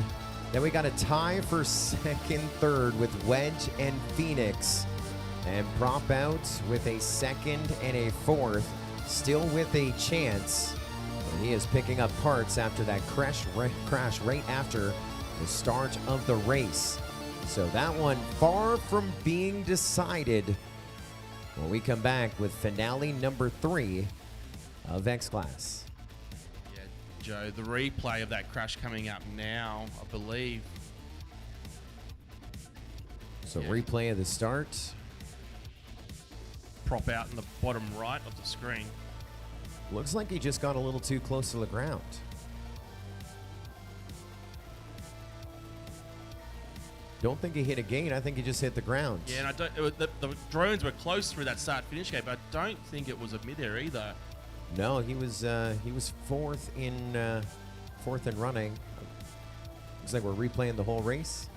Then we got a tie for 2nd, 3rd with Wedge and Phoenix. And Prop out with a 2nd and a 4th, still with a chance. And he is picking up parts after that crash right after the start of the race. So that one far from being decided when we come back with finale number 3 of X-Class. Yeah, Joe, the replay of that crash coming up now, I believe. So replay of the start. Prop out in the bottom right of the screen. Looks like he just got a little too close to the ground. Don't think he hit a gate. I think he just hit the ground. Yeah, and I don't. The drones were close through that start-finish gate, but I don't think it was a mid-air either. No, he was 4th in running. Looks like we're replaying the whole race.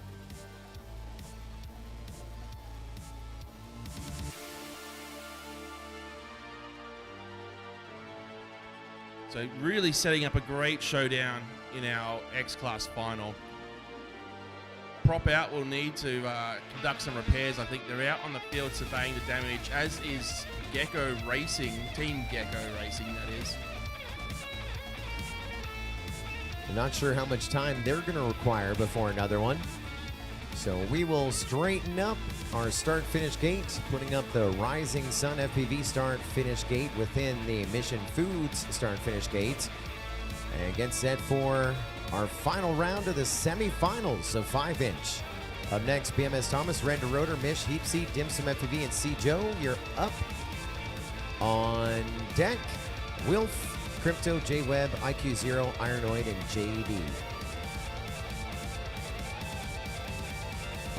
So really setting up a great showdown in our X-Class final. Prop out will need to conduct some repairs. I think they're out on the field surveying the damage, as is Gecko Racing, Team Gecko Racing, that is. I'm not sure how much time they're going to require before another one. So we will straighten up our start-finish gate, putting up the Rising Sun FPV start-finish gate within the Mission Foods start-finish gate. And get set for our final round of the semi-finals of 5-inch. Up next, BMS Thomas, Red Rotor, Mish, Heap Seed, Dim Sum FPV, and C. Joe. You're up on deck. Wilf, Crypto, J-Web, IQ0, Ironoid, and JD.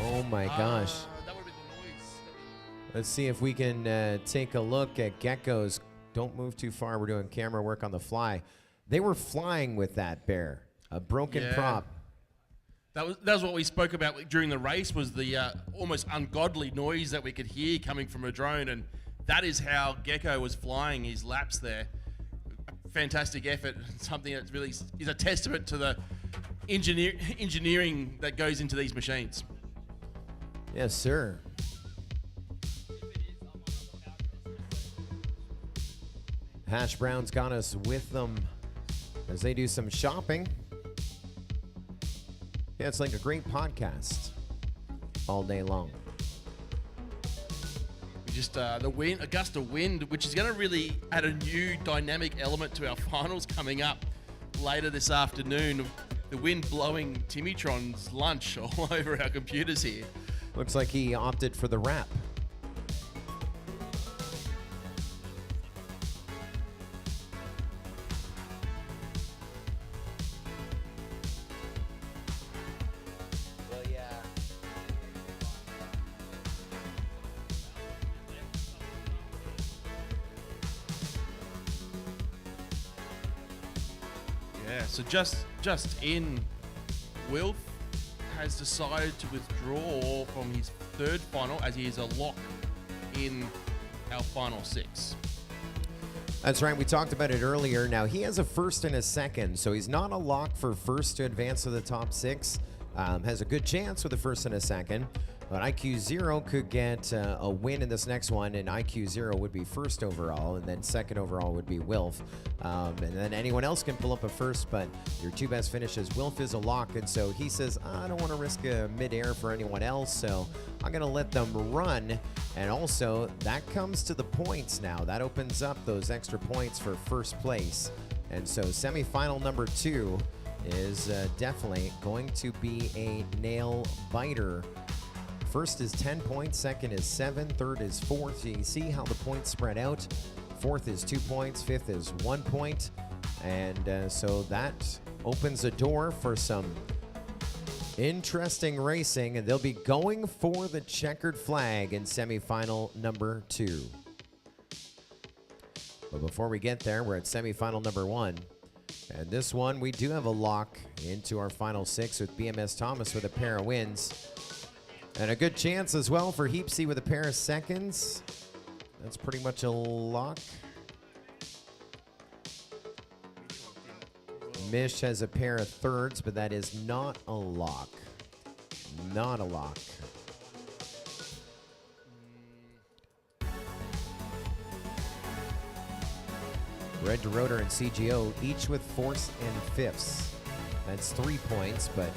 Oh my gosh. That would have been the noise. Let's see if we can take a look at Geckos. Don't move too far. We're doing camera work on the fly. They were flying with that bear. A broken prop. That was what we spoke about during the race, was the almost ungodly noise that we could hear coming from a drone, and that is how Gecko was flying his laps there. Fantastic effort, something that really is a testament to the engineering that goes into these machines. Yes, sir. Hash Brown's got us with them as they do some shopping. Yeah, it's like a great podcast all day long. Just the wind, a gust of wind, which is going to really add a new dynamic element to our finals coming up later this afternoon. The wind blowing Timitron's lunch all over our computers here. Looks like he opted for the wrap. Yeah, so just in, Wilf has decided to withdraw from his third final as he is a lock in our final 6. That's right. We talked about it earlier. Now, he has a first and a second, so he's not a lock for first to advance to the top 6. Has a good chance with a first and a second. But IQ 0 could get a win in this next one, and IQ 0 would be first overall, and then second overall would be Wilf. And then anyone else can pull up a first, but your 2 best finishes. Wilf is a lock, and so he says, I don't want to risk a mid-air for anyone else, so I'm going to let them run. And also, that comes to the points now. That opens up those extra points for first place. And so semifinal number 2 is definitely going to be a nail-biter. First is 10 points, second is 7, third is 4. So you see how the points spread out. Fourth is 2 points, fifth is 1 point. And so that opens a door for some interesting racing. And they'll be going for the checkered flag in semifinal number 2. But before we get there, we're at semifinal number 1. And this one, we do have a lock into our final 6 with BMS Thomas with a pair of wins. And a good chance as well for Heapsy with a pair of seconds. That's pretty much a lock. Mish has a pair of thirds, but that is not a lock. Not a lock. Red to Rotor and CGO, each with fourths and fifths. That's 3 points, but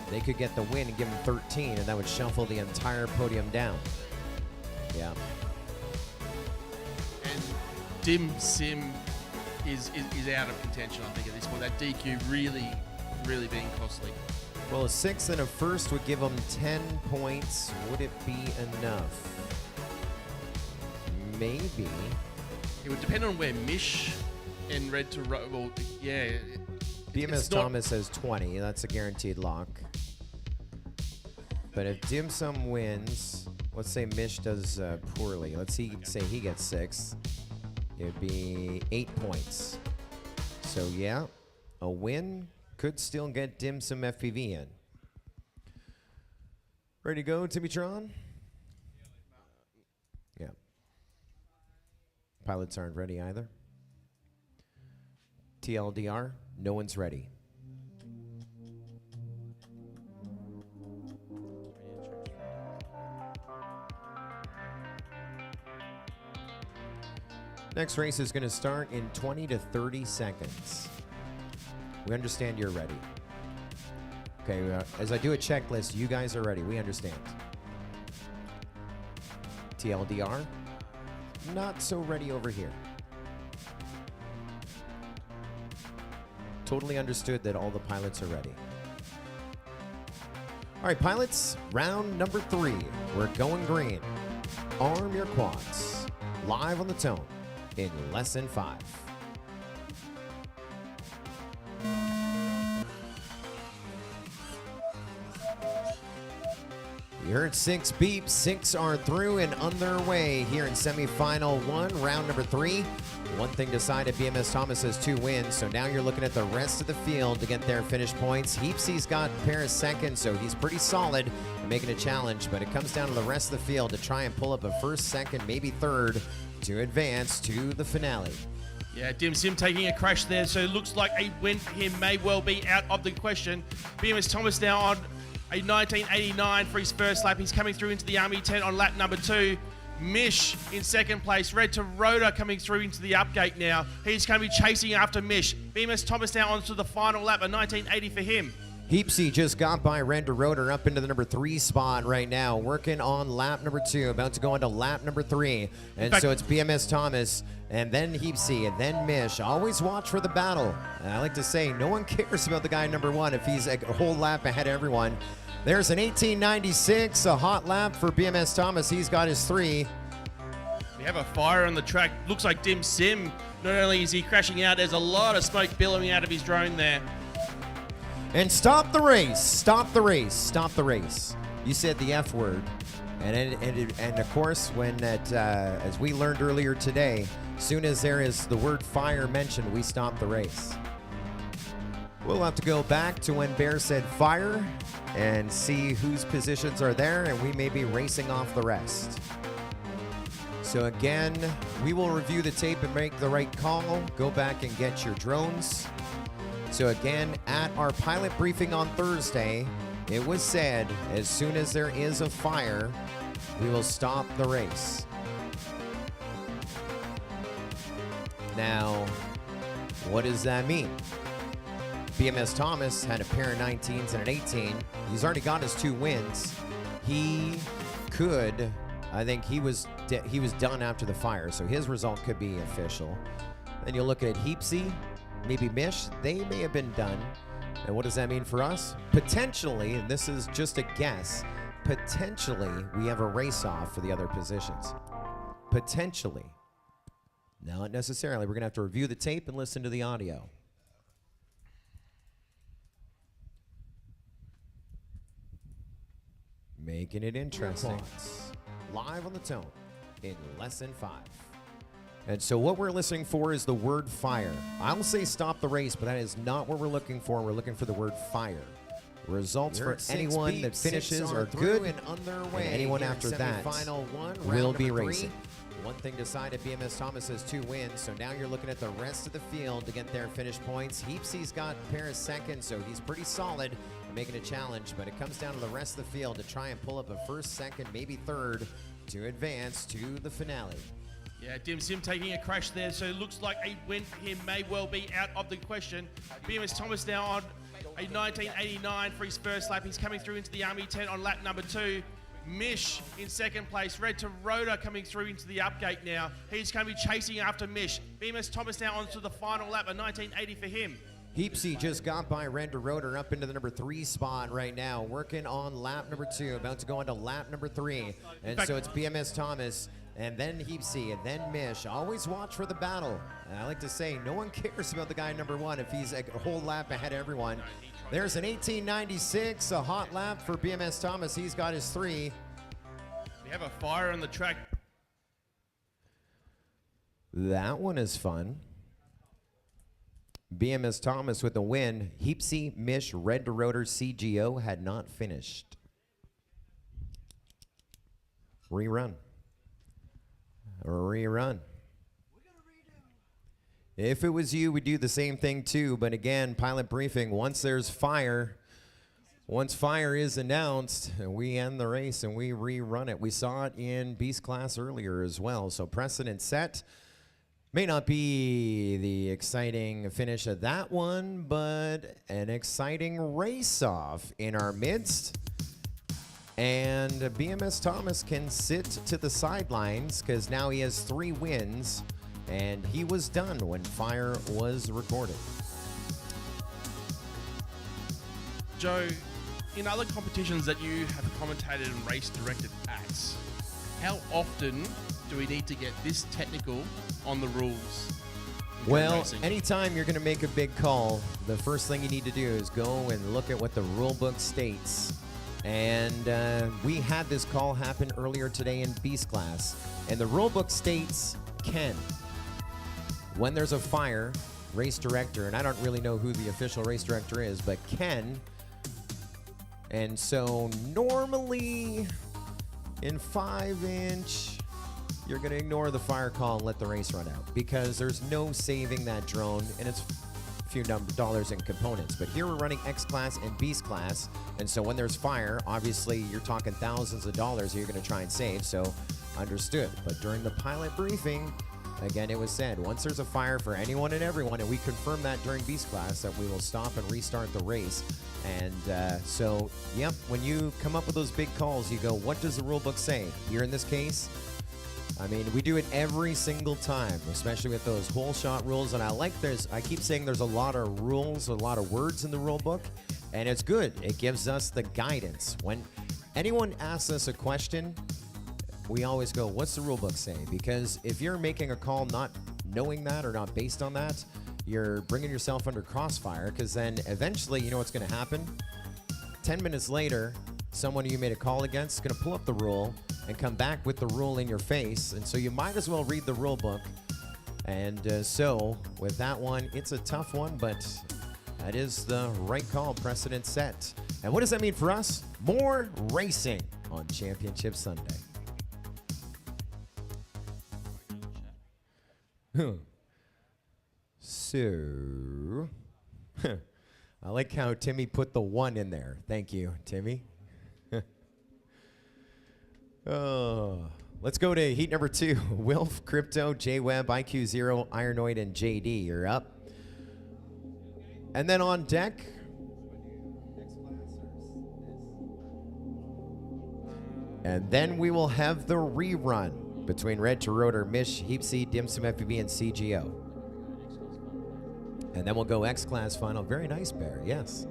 they could get the win and give them 13, and that would shuffle the entire podium down. Yeah. And Dim Sim is out of contention, I think, at this point. That DQ really being costly. Well, a 6th and a first would give them 10 points. Would it be enough? Maybe. It would depend on where Mish and Red to Rotor, well, yeah. BMS Thomas has 20. That's a guaranteed lock. But if Dim Sum wins, let's say Mish does poorly. Let's say he gets 6. It would be 8 points. So yeah, a win could still get Dim Sum FPV in. Ready to go, Timmytron? Yeah. Pilots aren't ready either. TLDR, no one's ready. Next race is going to start in 20 to 30 seconds. We understand you're ready. Okay, as I do a checklist, you guys are ready. We understand. TLDR, not so ready over here. Totally understood that all the pilots are ready. All right, pilots, round number 3. We're going green. Arm your quads. Live on the tone in less than 5. You heard 6 beeps. 6 are through and on their way here in semifinal 1, round number 3. One thing decided, BMS Thomas has 2 wins, so now you're looking at the rest of the field to get their finish points. Heapsy's got a pair of seconds, so he's pretty solid in making a challenge, but it comes down to the rest of the field to try and pull up a first, second, maybe third to advance to the finale. Yeah, Dim Sim taking a crash there, so it looks like a win for him may well be out of the question. BMS Thomas now on a 1989 for his first lap. He's coming through into the Army 10 on lap number 2. Mish in second place. Red to Rotor coming through into the upgate now. He's going to be chasing after Mish. BMS Thomas now onto the final lap, a 1980 for him. Heapsy just got by Red to Rotor up into the number 3 spot right now, working on lap number 2, about to go into lap number 3. And so it's BMS Thomas, and then Heapsy, and then Mish. Always watch for the battle. And I like to say, no one cares about the guy number 1 if he's a whole lap ahead of everyone. There's an 1896, a hot lap for BMS Thomas. He's got his 3. We have a fire on the track. Looks like Dim Sim. Not only is he crashing out, there's a lot of smoke billowing out of his drone there. And stop the race, stop the race, stop the race. You said the F word. And of course, when that, as we learned earlier today, soon as there is the word fire mentioned, we stop the race. We'll have to go back to when Bear said fire and see whose positions are there, and we may be racing off the rest. So again, we will review the tape and make the right call. Go back and get your drones. So again, at our pilot briefing on Thursday, it was said as soon as there is a fire, we will stop the race. Now, what does that mean? BMS Thomas had a pair of 19s and an 18. He's already got his 2 wins. He could, I think he was done after the fire, so his result could be official. Then you look at Heapsy, maybe Mish, they may have been done. And what does that mean for us? Potentially, and this is just a guess, potentially we have a race-off for the other positions. Potentially. Not necessarily. We're going to have to review the tape and listen to the audio. Making it interesting. Live on the tone in less than 5. And so what we're listening for is the word fire. I'll say stop the race, but that is not what we're looking for. We're looking for the word fire. Results for anyone that finishes are good, and underway. And anyone after that will be racing. One thing decided, BMS Thomas has 2 wins, so now you're looking at the rest of the field to get their finish points. Heapsy's got a pair of seconds, so he's pretty solid and making a challenge, but it comes down to the rest of the field to try and pull up a first, second, maybe third to advance to the finale. Yeah, Dim Sim taking a crash there, so it looks like a win for him may well be out of the question. BMS Thomas now on a 1989 for his first lap. He's coming through into the Army 10 on lap number 2. Mish in second place. Red to Rhoda coming through into the upgate now. He's going to be chasing after Mish. BMS Thomas now onto the final lap, a 1980 for him. Heapsy just got by Red to Rotor up into the number 3 spot right now, working on lap number 2, about to go into lap number 3. And so it's BMS Thomas, and then Heapsy, and then Mish. Always watch for the battle. And I like to say, no one cares about the guy number 1 if he's a whole lap ahead of everyone. There's an 1896, a hot lap for BMS Thomas. He's got his 3. We have a fire on the track. That one is fun. BMS Thomas with the win. Heapsy, Mish, Red to Rotor, CGO had not finished. Rerun. Rerun. If it was you, we'd do the same thing too. But again, pilot briefing, once there's fire, once fire is announced, we end the race and we rerun it. We saw it in Beast class earlier as well. So precedent set. May not be the exciting finish of that one, but an exciting race-off in our midst. And BMS Thomas can sit to the sidelines because now he has 3 wins. And he was done when fire was recorded. Joe, in other competitions that you have commentated and race directed at, how often do we need to get this technical on the rules? Well, anytime you're going to make a big call, the first thing you need to do is go and look at what the rule book states. And we had this call happen earlier today in Beast class. And the rule book states can. When there's a fire, race director, and I don't really know who the official race director is, but can. And so normally in 5-inch, you're going to ignore the fire call and let the race run out because there's no saving that drone, and it's a few dollars in components. But here we're running X class and Beast class, and so when there's fire, obviously you're talking thousands of dollars you're going to try and save, so understood. But during the pilot briefing, again, it was said, once there's a fire for anyone and everyone, and we confirmed that during Beast class, that we will stop and restart the race. And so, yep, when you come up with those big calls, you go, what does the rule book say? Here in this case, I mean, we do it every single time, especially with those whole shot rules. And I keep saying there's a lot of rules, a lot of words in the rule book, and it's good. It gives us the guidance. When anyone asks us a question, we always go, what's the rule book say? Because if you're making a call not knowing that or not based on that, you're bringing yourself under crossfire, because then eventually, you know what's going to happen? 10 minutes later, someone you made a call against is going to pull up the rule and come back with the rule in your face. And so you might as well read the rule book. And so with that one, it's a tough one, but that is the right call, precedent set. And what does that mean for us? More racing on Championship Sunday. So, I like how Timmy put the 1 in there. Thank you, Timmy. Let's go to heat number 2. Wilf, Crypto, J-Web, IQ0, Ironoid, and JD. You're up. And then on deck, and then we will have the rerun between Red to Rotor, Mish, Heapsy, Dimsum FPV, and CGO. And then we'll go X-Class final. Very nice, Bear. Yes.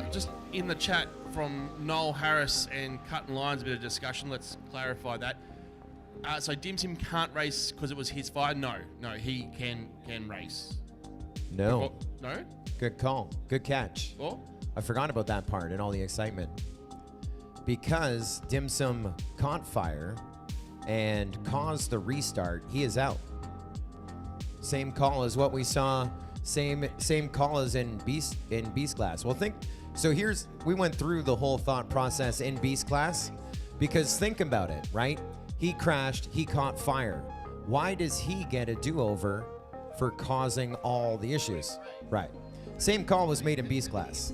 Just in the chat from Noel Harris and Cut and Lines, a bit of discussion. Let's clarify that. So Dimsim can't race because it was his fire? No, he can race. No. No? Good call. Good catch. Oh? I forgot about that part and all the excitement. Because Dimsum caught fire and caused the restart, he is out. Same call as what we saw. Same call as in Beast Class. Well, we went through the whole thought process in Beast Class, because think about it, right? He crashed, he caught fire. Why does he get a do-over for causing all the issues? Right. Same call was made in Beast Class.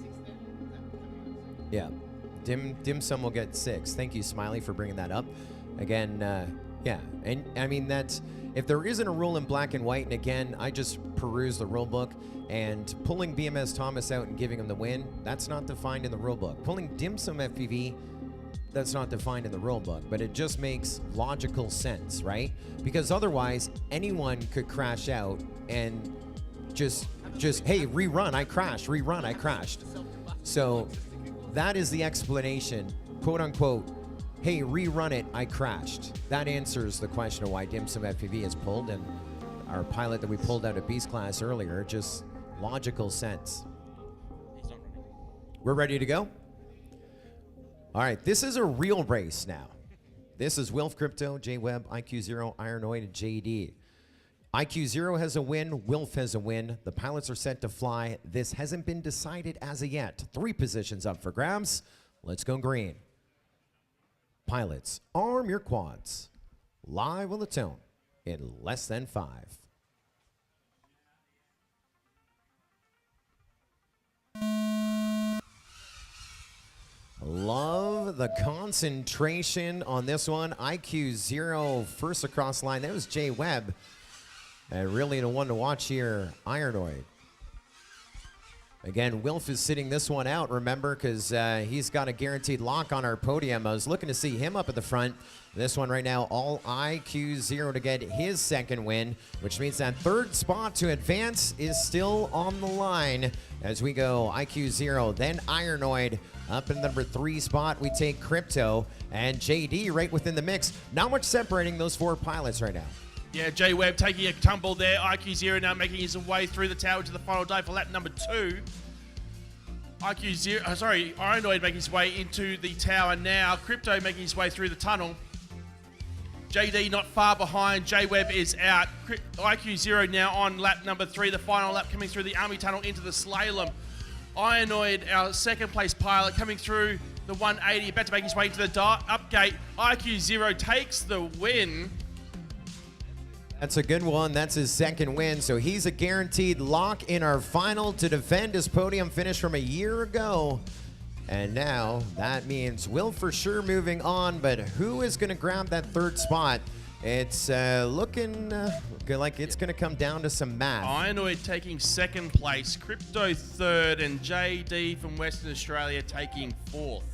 Yeah. Dimsum will get 6. Thank you, Smiley, for bringing that up. Again, yeah. And I mean, if there isn't a rule in black and white, and again, I just peruse the rule book, and pulling BMS Thomas out and giving him the win, that's not defined in the rule book. Pulling Dimsum FPV, that's not defined in the rule book, but it just makes logical sense, right? Because otherwise, anyone could crash out and just hey, rerun, I crashed, rerun, I crashed. So that is the explanation, quote unquote, hey, rerun it, I crashed. That answers the question of why Dimsum FPV is pulled, and our pilot that we pulled out of Beast Class earlier, just logical sense. We're ready to go? All right, this is a real race now. This is Wilf Crypto, J-Web, IQ0, Ironoid, and JD. IQ0 has a win, Wilf has a win. The pilots are set to fly. This hasn't been decided as of yet. 3 positions up for grabs. Let's go green. Pilots, arm your quads. Live on the tone in less than 5. Love the concentration on this one. IQ0 first across line. That was Jay Webb. And really the one to watch here, Ironoid. Again, Wilf is sitting this one out, remember, because he's got a guaranteed lock on our podium. I was looking to see him up at the front. This one right now, all IQ0 to get his second win, which means that 3rd spot to advance is still on the line as we go IQ0, then Ironoid. Up in number 3 spot, we take Crypto and JD right within the mix. Not much separating those 4 pilots right now. Yeah, Jay Webb taking a tumble there. IQ0 now making his way through the tower to the final dive for lap number 2. Ironoid making his way into the tower now. Crypto making his way through the tunnel. JD not far behind. Jay Webb is out. IQ0 now on lap number 3, the final lap coming through the Army Tunnel into the slalom. Ironoid, our 2nd place pilot, coming through the 180, about to make his way into the up gate. IQ0 takes the win. That's a good one. That's his second win. So he's a guaranteed lock in our final to defend his podium finish from a year ago. And now that means Will for sure moving on, but who is going to grab that third spot? It's looking like it's going to come down to some math. Ironoid taking second place, Crypto third, and JD from Western Australia taking fourth.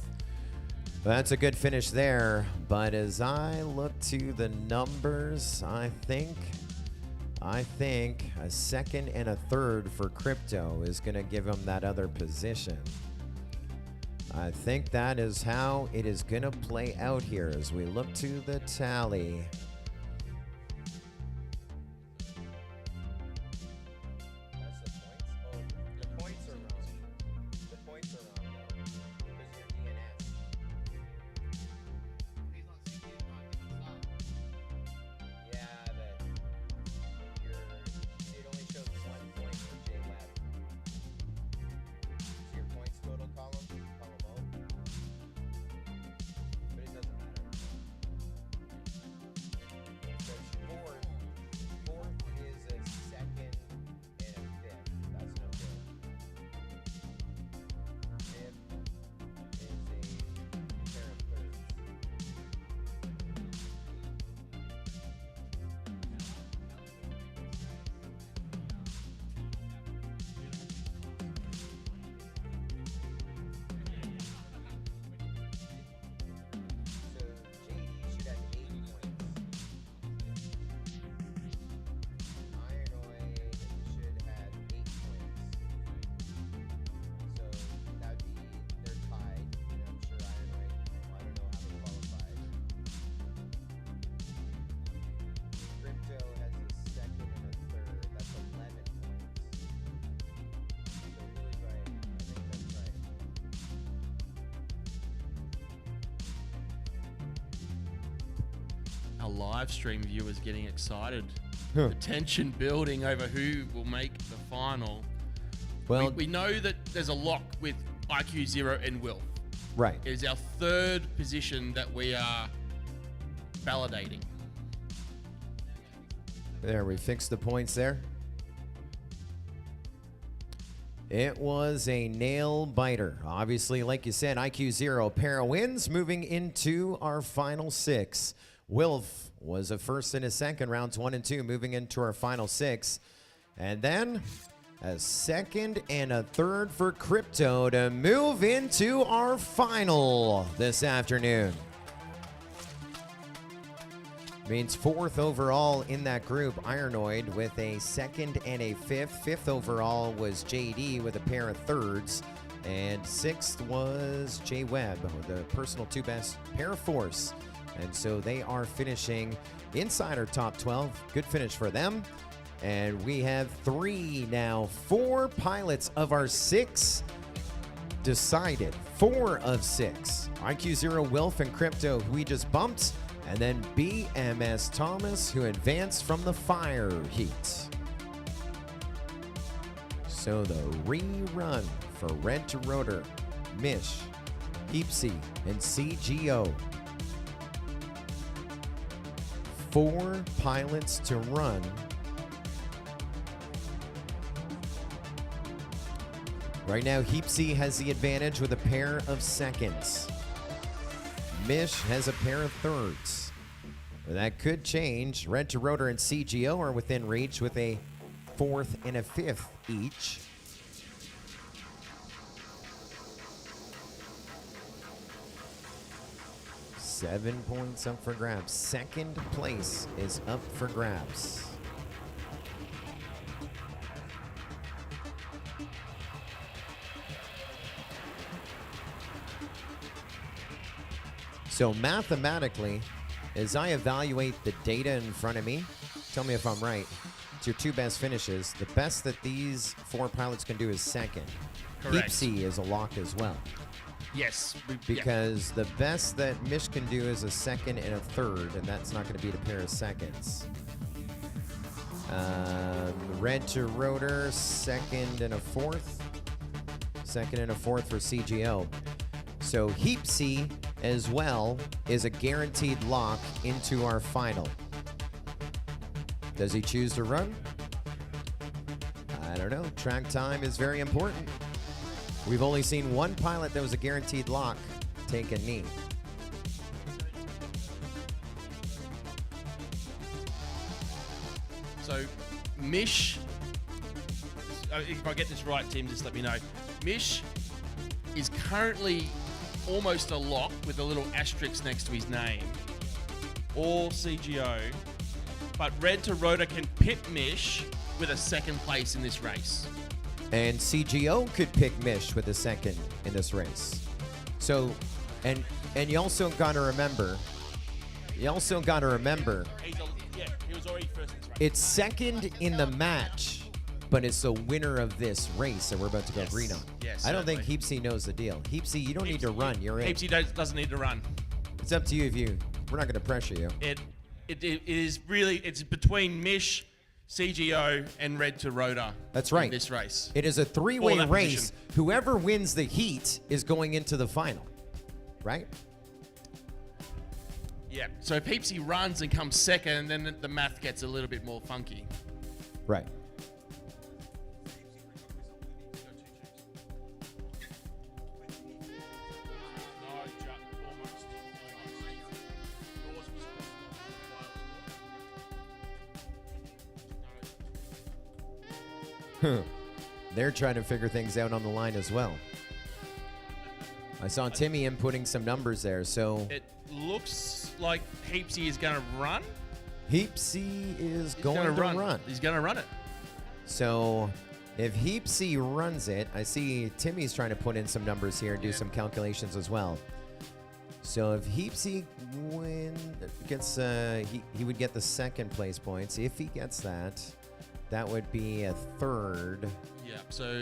That's a good finish there, but as I look to the numbers, I think a second and a third for Crypto is going to give him that other position. I think that is how it is going to play out here as we look to the tally. Live stream viewers getting excited. The tension building over who will make the final. Well, we know that there's a lock with IQ 0 and Will. Right. It is our third position that we are validating. There, we fixed the points there. It was a nail biter. Obviously, like you said, IQ 0 pair of wins moving into our final 6. Wilf was a first and a second, rounds 1 and 2, moving into our final 6. And then a second and a third for Crypto to move into our final this afternoon. Means fourth overall in that group, Ironoid, with a second and a fifth. Fifth overall was JD with a pair of thirds. And sixth was J Webb with the personal 2 best pair of fourths. And so they are finishing inside our top 12. Good finish for them. And we have 4 pilots of our 6 decided. 4 of 6. IQ 0, Wilf, and Crypto, who we just bumped. And then BMS Thomas, who advanced from the fire heat. So the rerun for Red to Rotor, Mish, Heapsy, and CGO. 4 pilots to run. Right now, Heapsy has the advantage with a pair of seconds. Mish has a pair of thirds. That could change. Red to Rotor and CGO are within reach with a 4th and a 5th each. Seven points up for grabs. Second place is up for grabs. So mathematically, as I evaluate the data in front of me, tell me if I'm right, it's your 2 best finishes. The best that these 4 pilots can do is second. Correct. Heapsy is a lock as well. Yes. Because the best that Mish can do is a second and a third, and that's not going to beat a pair of seconds. Red to Rotor, second and a fourth. Second and a fourth for CGO. So Heapsy as well is a guaranteed lock into our final. Does he choose to run? I don't know. Track time is very important. We've only seen one pilot that was a guaranteed lock take a knee. So, Mish, if I get this right, Tim, just let me know. Mish is currently almost a lock with a little asterisk next to his name. All CGO. But Red to Rotor can pit Mish with a second place in this race. And CGO could pick Mish with a second in this race. So, and you also got to remember, He was already first in this race. it's second in the match, but it's the winner of this race that we're about to go green on. Yes, I don't think certainly. Heapsy knows the deal. Heapsy, you don't need to run. You're in. Heapsy doesn't need to run. It's up to you if you. We're not going to pressure you. It is really, it's between Mish, CGO, and Red to Rotor. That's right. In this race. It is a three-way Or that race. position. Whoever wins the heat is going into the final, right? Yeah. So if Heapsy runs and comes second, then the math gets a little bit more funky. Right. They're trying to figure things out on the line as well. I saw Timmy inputting some numbers there, so It looks like Heapsy is going to run. Heapsy is He's going gonna to run. He's going to run it. So if Heapsy runs it, I see Timmy's trying to put in some numbers here and do some calculations as well. So if Heapsy gets, he would get the second place points. If he gets that, that would be a third. Yeah. So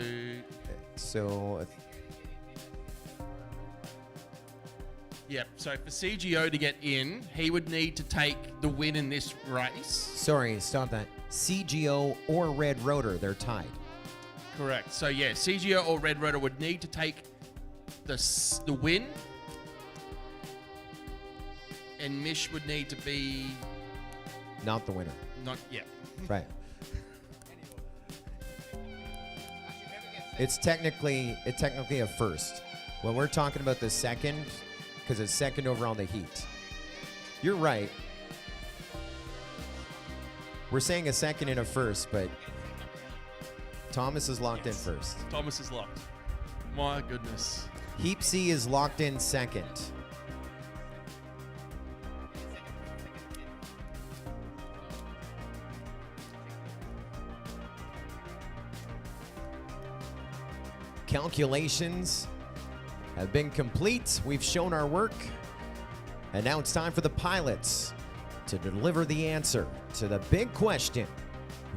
yeah. So for CGO to get in, he would need to take the win in this race. Sorry, stop that. CGO or Red Rotor, they're tied. Correct. So yeah, CGO or Red Rotor would need to take the win, and Mish would need to be Not the winner. not yet. Right. It's technically a first. When we're talking about the second, because it's second over on the heat. You're right. We're saying a second and a first, but Thomas is locked in first. Thomas is locked. My goodness. Heapsy is locked in second. Calculations have been complete. We've shown our work. And now it's time for the pilots to deliver the answer to the big question.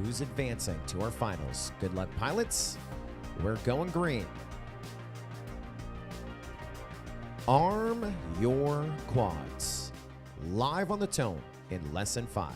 Who's advancing to our finals? Good luck, pilots. We're going green. Arm your quads. Live on the tone in less than 5.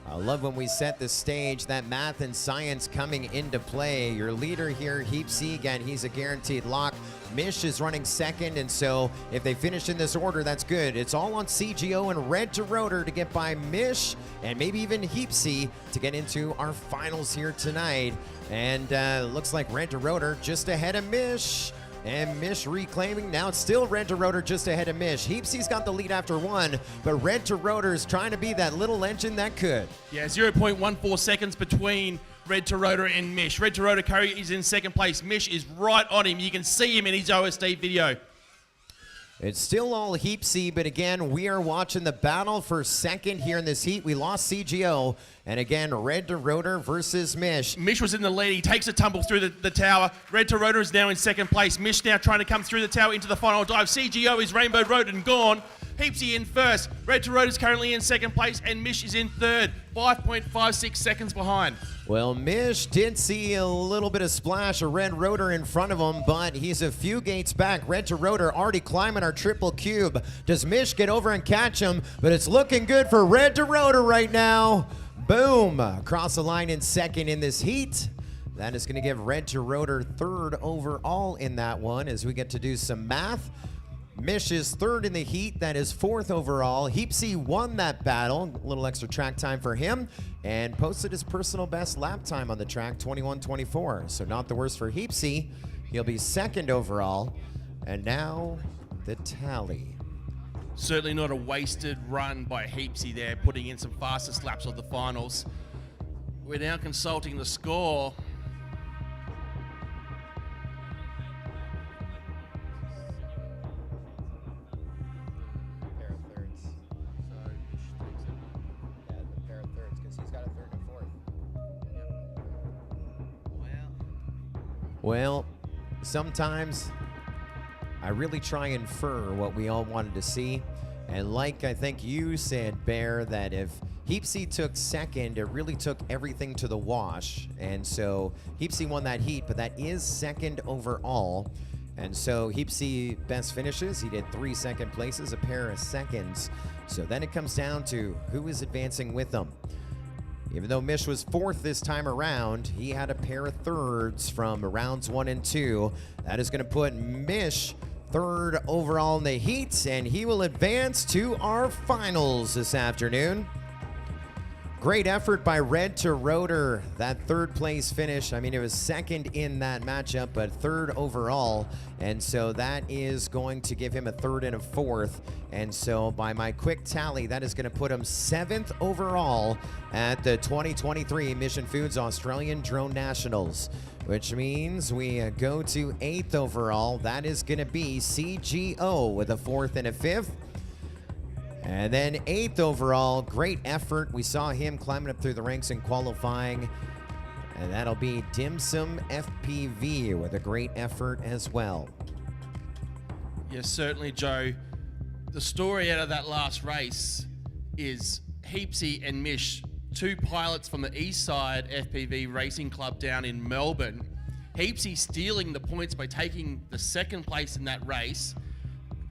I love when we set the stage, that math and science coming into play. Your leader here, Heapsy, again, he's a guaranteed lock. Mish is running second, and so if they finish in this order, that's good. It's all on CGO and Red to Rotor to get by Mish and maybe even Heapsy to get into our finals here tonight. And looks like Red to Rotor just ahead of Mish. And Mish reclaiming. Now it's still Red to Rotor just ahead of Mish. Heapsy's got the lead after one, but Red to Rotor is trying to be that little engine that could. Yeah, 0.14 seconds between Red to Rotor and Mish. Red to Rotor Curry is in second place. Mish is right on him. You can see him in his OSD video. It's still all Heapsy, but again, we are watching the battle for second here in this heat. We lost CGO, and again, Red to Rotor versus Mish. Mish was in the lead. He takes a tumble through the tower. Red to Rotor is now in second place. Mish now trying to come through the tower into the final dive. CGO is Rainbow Road and gone. Heapsy in first. Red to Rotor is currently in second place, and Mish is in third. 5.56 seconds behind. Well, Mish did see a little bit of splash of Red Rotor in front of him, but he's a few gates back. Red to Rotor already climbing our triple cube. Does Mish get over and catch him? But it's looking good for Red to Rotor right now. Boom. Across the line in second in this heat. That is going to give Red to Rotor third overall in that one as we get to do some math. Mish is third in the heat. That is fourth overall. Heapsy won that battle. A little extra track time for him and posted his personal best lap time on the track, 21:24. So not the worst for Heapsy. He'll be second overall. And now the tally. Certainly not a wasted run by Heapsy there, putting in some fastest laps of the finals. We're now consulting the score. Well, sometimes I really try and infer what we all wanted to see. And like I think you said, Bear, that if Heapsy took second, it really took everything to the wash. And so Heapsy won that heat, but that is second overall. And so Heapsy best finishes. He did 3 second places, a pair of seconds. So then it comes down to who is advancing with them. Even though Mish was fourth this time around, he had a pair of thirds from rounds 1 and 2. That is going to put Mish third overall in the heats, and he will advance to our finals this afternoon. Great effort by Red to Rotor. That third place finish, I mean, it was second in that matchup, but third overall. And so that is going to give him a third and a fourth. And so by my quick tally, that is going to put him 7th overall at the 2023 Mission Foods Australian Drone Nationals, which means we go to 8th overall. That is going to be CGO with a 4th and a 5th. And then 8th overall, great effort. We saw him climbing up through the ranks in qualifying. And that'll be Dim Sum FPV with a great effort as well. Yes, certainly, Joe. The story out of that last race is Heapsy and Mish, 2 pilots from the East Side FPV Racing Club down in Melbourne. Heapsy stealing the points by taking the 2nd place in that race,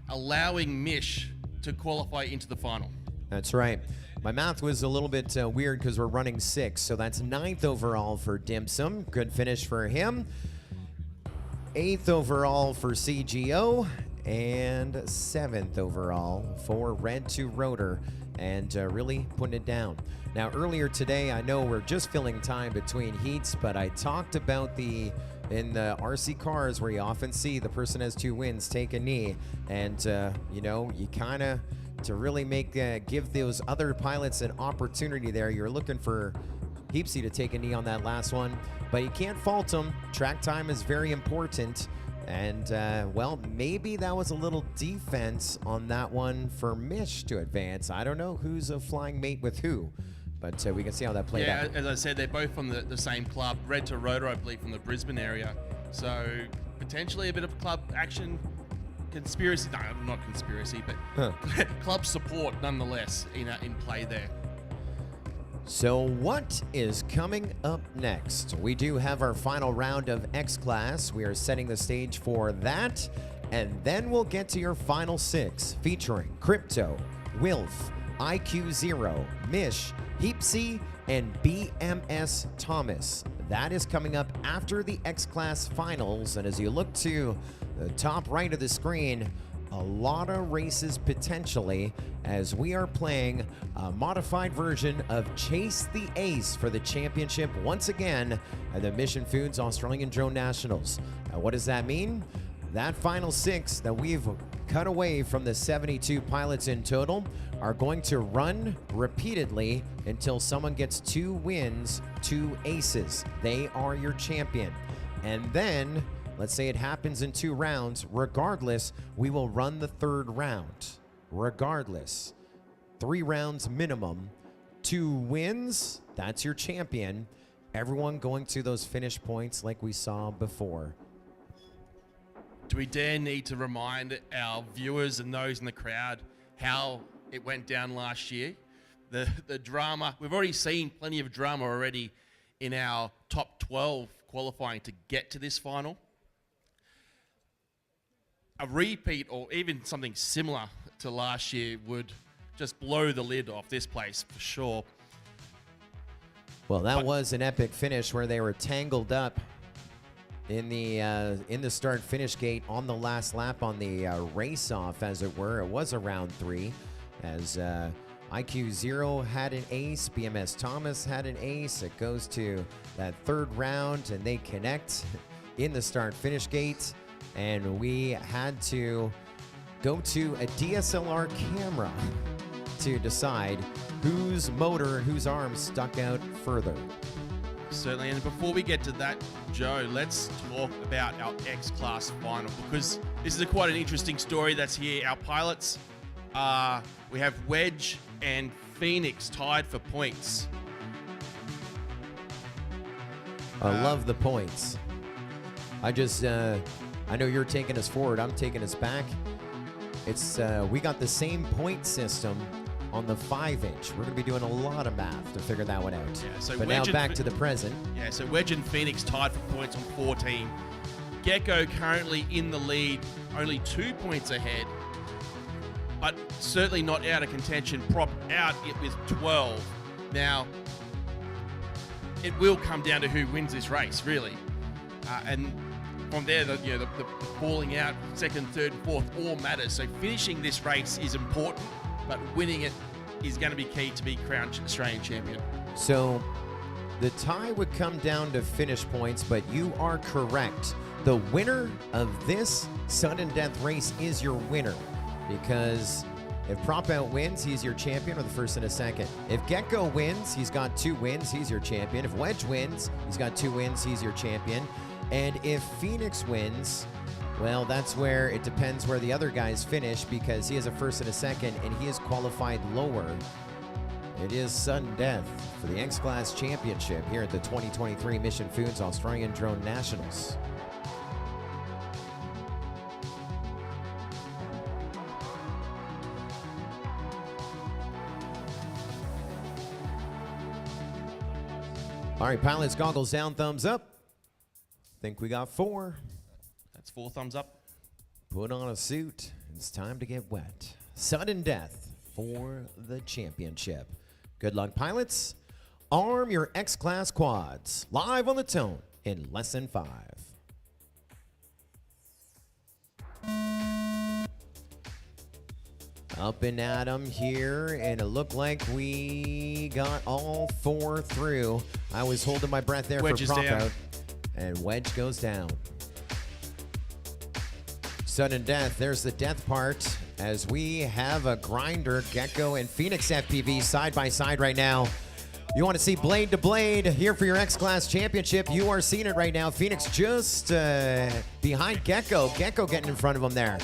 allowing Mish to qualify into the final. That's right. My math was a little bit weird because we're running 6, so that's 9th overall for Dim Sum. Good finish for him. 8th overall for CGO, and 7th overall for Red to Rotor, and really putting it down. Now, earlier today, I know we're just filling time between heats, but I talked about in the RC cars where you often see the person has 2 wins take a knee, and you know, you kind of, to really give those other pilots an opportunity there, you're looking for Heapsy to take a knee on that last one, but you can't fault him. Track time is very important, and well, maybe that was a little defense on that one for Mish to advance. I don't know who's a flying mate with who, but we can see how that played out. As I said, they're both from the same club. Red to Rotor, I believe, from the Brisbane area. So potentially a bit of club action, conspiracy, no, not conspiracy, but club support nonetheless in play there. So what is coming up next? We do have our final round of X-Class. We are setting the stage for that. And then we'll get to your final 6, featuring Crypto, Wilf, IQ0, Mish, Heapsy, and BMS Thomas. That is coming up after the X-Class finals. And as you look to the top right of the screen, a lot of races potentially, as we are playing a modified version of Chase the Ace for the championship once again at the Mission Foods Australian Drone Nationals. Now, what does that mean? That final 6 that we've cut away from the 72 pilots in total are going to run repeatedly until someone gets 2 wins, 2 aces. They are your champion. And then, let's say it happens in 2 rounds, regardless, we will run the 3rd round. Regardless. 3 rounds minimum, 2 wins, that's your champion. Everyone going to those finish points like we saw before. Do we dare need to remind our viewers and those in the crowd how it went down last year? The drama, we've already seen plenty of drama already in our top 12 qualifying to get to this final. A repeat or even something similar to last year would just blow the lid off this place for sure. Well, that was an epic finish where they were tangled up in the start-finish gate on the last lap on the race-off, as it were. It was a round 3, as IQ 0 had an ace, BMS Thomas had an ace. It goes to that third round, and they connect in the start-finish gate, and we had to go to a DSLR camera to decide whose motor and whose arm stuck out further. Certainly, and before we get to that, Joe, let's talk about our X-Class final, because this is quite an interesting story that's here. Our pilots, we have Wedge and Phoenix tied for points. I love the points. I know you're taking us forward, I'm taking us back. It's we got the same point system on the 5-inch. We're going to be doing a lot of math to figure that one out. Yeah, so but now back to the present. Yeah, so Wedge and Phoenix tied for points on 14. Gecko currently in the lead, only 2 points ahead, but certainly not out of contention. Prop out it with 12. Now, it will come down to who wins this race, really. And from there, the falling out, second, third, fourth, all matters. So finishing this race is important, but winning it is going to be key to be crowned Australian champion. So the tie would come down to finish points, but you are correct. The winner of this sudden death race is your winner, because if Prop Out wins, he's your champion with a first and a second. If Gecko wins, he's got 2 wins, he's your champion. If Wedge wins, he's got 2 wins, he's your champion. And if Phoenix wins, well, that's where it depends where the other guys finish, because he has a first and a second, and he is qualified lower. It is sudden death for the X-Class Championship here at the 2023 Mission Foods Australian Drone Nationals. All right, pilots, goggles down, thumbs up. Think we got 4. That's 4 thumbs up. Put on a suit. It's time to get wet. Sudden death for the championship. Good luck, pilots. Arm your X-Class quads. Live on the tone in less than 5. Up and at 'em here, and it looked like we got all 4 through. I was holding my breath there Wedge for is prop down. out, and Wedge goes down. Sudden death, there's the death part, as we have a grinder, Gecko and Phoenix FPV side by side right now. You want to see blade to blade here for your X-Class Championship. You are seeing it right now. Phoenix just behind Gecko. Gecko getting in front of him there.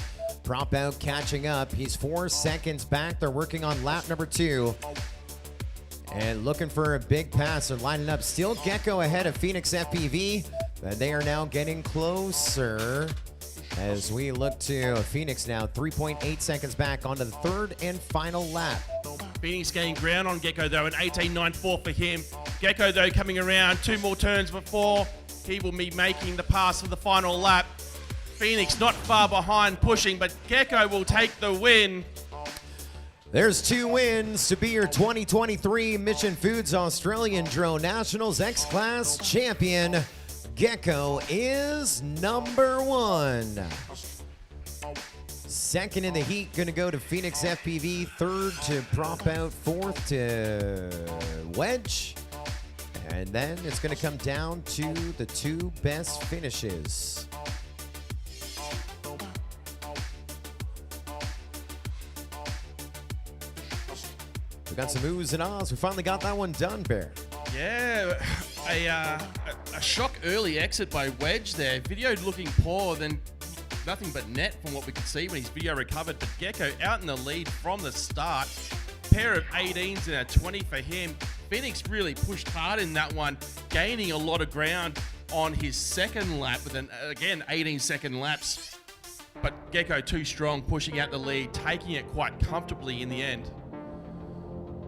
Prop Out catching up. He's 4 seconds back. They're working on lap number 2. And looking for a big pass. They're lining up. Still Gecko ahead of Phoenix FPV. But they are now getting closer as we look to Phoenix now. 3.8 seconds back onto the 3rd and final lap. Phoenix gaining ground on Gecko, though, an 18.94 for him. Gecko, though, coming around 2 more turns before he will be making the pass for the final lap. Phoenix not far behind, pushing, but Gecko will take the win. There's 2 wins to be your 2023 Mission Foods Australian Drone Nationals X-Class champion. Gecko is number 1. Second in the heat, going to go to Phoenix FPV. 3rd to Prop Out. 4th to Wedge. And then it's going to come down to the 2 best finishes. We got some oohs and ahs. We finally got that one done, Bear. Yeah, a shock early exit by Wedge there. Video looking poor, then nothing but net from what we could see when his video recovered. But Gecko out in the lead from the start. Pair of 18s and a 20 for him. Phoenix really pushed hard in that one, gaining a lot of ground on his second lap with an, again, 18-second laps. But Gecko too strong, pushing out the lead, taking it quite comfortably in the end.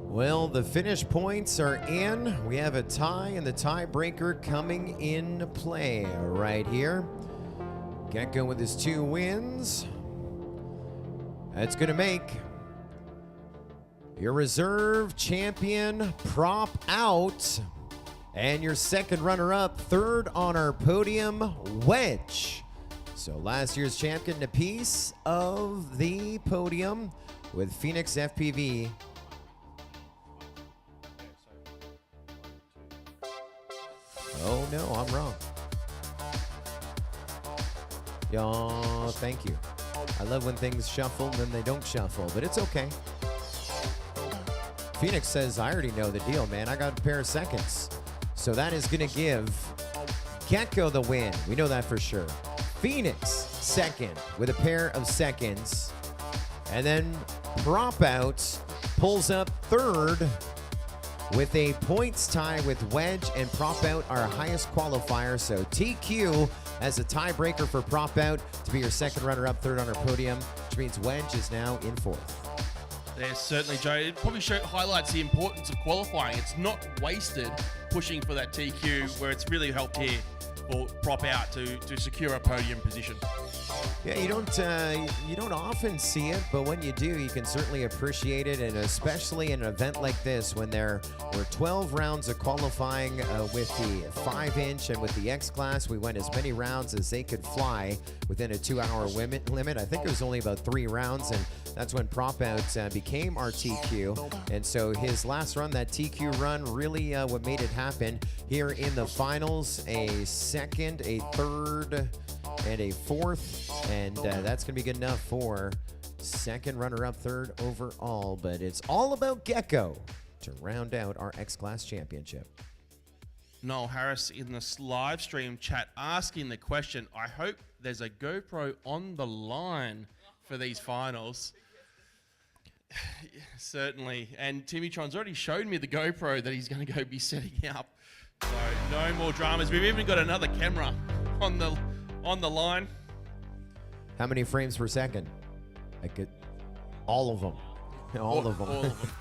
Well, the finish points are in. We have a tie, and the tiebreaker coming into play right here. Gecko with his 2 wins. That's going to make your reserve champion Prop Out. And your second runner-up, third on our podium, Wedge. So last year's champion, a piece of the podium with Phoenix FPV. Oh no, I'm wrong. Yeah, thank you. I love when things shuffle and then they don't shuffle, but it's okay. Phoenix says, I already know the deal, man. I got a pair of seconds. So that is going to give Gecko the win. We know that for sure. Phoenix second with a pair of seconds. And then Prop Out pulls up third with a points tie with Wedge and Prop Out, our highest qualifier. So TQ as a tiebreaker for Prop Out to be your second runner-up, third on our podium, which means Wedge is now in fourth. There's certainly, Joe. It probably highlights the importance of qualifying. It's not wasted pushing for that TQ, where it's really helped here for Prop Out to secure a podium position. Yeah, you don't often see it, but when you do, you can certainly appreciate it, and especially in an event like this when there were 12 rounds of qualifying with the 5-inch and with the X-Class. We went as many rounds as they could fly within a 2-hour limit. I think it was only about 3 rounds, and that's when Prop Out became our TQ. And so his last run, that TQ run, really what made it happen here in the finals. A second, a third, and a fourth, and that's going to be good enough for second runner-up, third overall. But it's all about Gecko to round out our X-Class championship. Noel Harris in this live stream chat asking the question, I hope there's a GoPro on the line for these finals. Certainly. And Timmy Tron's already showed me the GoPro that he's going to go be setting up. So no more dramas. We've even got another camera on the line. How many frames per second? I could, all of them. All of them. All of them.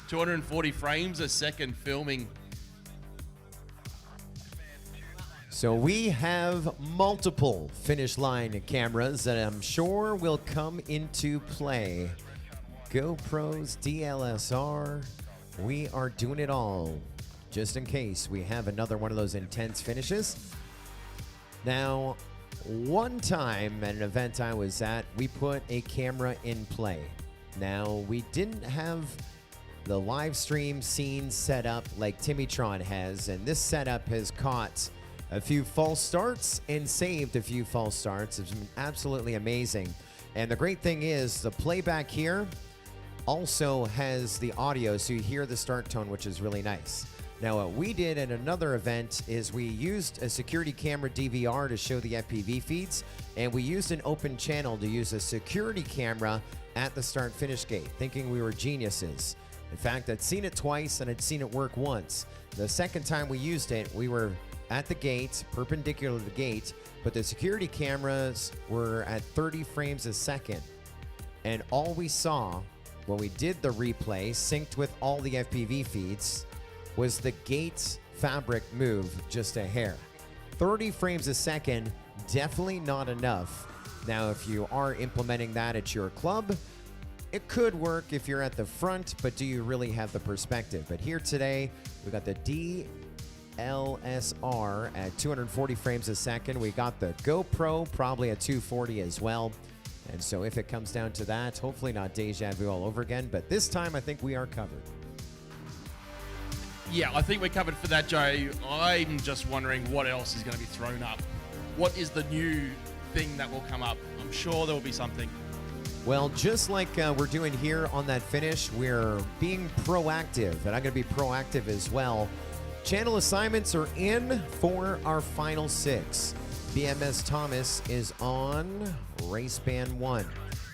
240 frames a second filming. So we have multiple finish line cameras that I'm sure will come into play. GoPros, DLSR, we are doing it all, just in case we have another one of those intense finishes. Now, one time at an event I was at, we put a camera in play. Now, we didn't have the live stream scene set up like Timmytron has, and this setup has caught a few false starts and saved a few false starts. It's been absolutely amazing. And the great thing is the playback here also has the audio, so you hear the start tone, which is really nice. Now, what we did at another event is we used a security camera DVR to show the FPV feeds, and we used an open channel to use a security camera at the start-finish gate, thinking we were geniuses. In fact, I'd seen it twice, and I'd seen it work once. The second time we used it, we were at the gate, perpendicular to the gate, but the security cameras were at 30 frames a second. And all we saw when we did the replay, synced with all the FPV feeds, was the gate fabric move just a hair. 30 frames a second, definitely not enough. Now, if you are implementing that at your club, it could work if you're at the front, but do you really have the perspective? But here today, we got the DLSR at 240 frames a second. We got the GoPro probably at 240 as well. And so if it comes down to that, hopefully not deja vu all over again, but this time I think we are covered. Yeah, I think we're covered for that, Joe. I'm just wondering what else is going to be thrown up. What is the new thing that will come up? I'm sure there will be something. Well, just like we're doing here on that finish, we're being proactive, and I'm going to be proactive as well. Channel assignments are in for our final 6. BMS Thomas is on race band 1.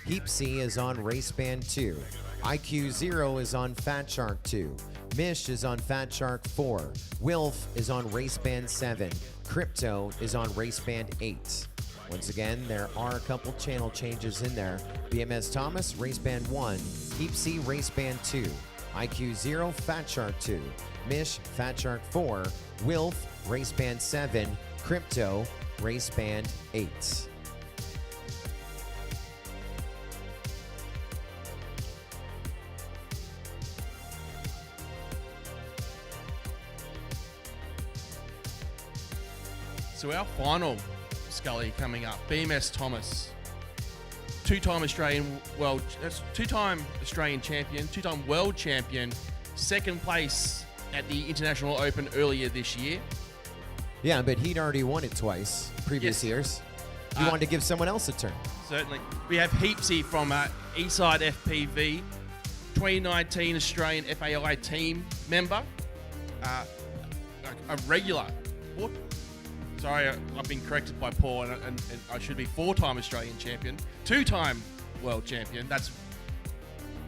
Heap C is on race band 2. IQ 0 is on Fat Shark 2. Mish is on Fat Shark 4. Wilf is on race band 7. Crypto is on race band 8. Once again, there are a couple channel changes in there. BMS Thomas, race band 1. Heap C, race band 2. IQ 0, Fat Shark 2. Mish, Fat Shark 4. Wilf, race band 7. Crypto, race band 8. So our final, Scully, coming up, BMS Thomas. Two-time Australian champion, two-time world champion, second place at the International Open earlier this year. Yeah, but he'd already won it twice previous years. You wanted to give someone else a turn. Certainly. We have Heapsy from Eastside FPV, 2019 Australian FAI team member, a regular. Sorry, I've been corrected by Paul, and I should be 4-time Australian champion, 2-time world champion. That's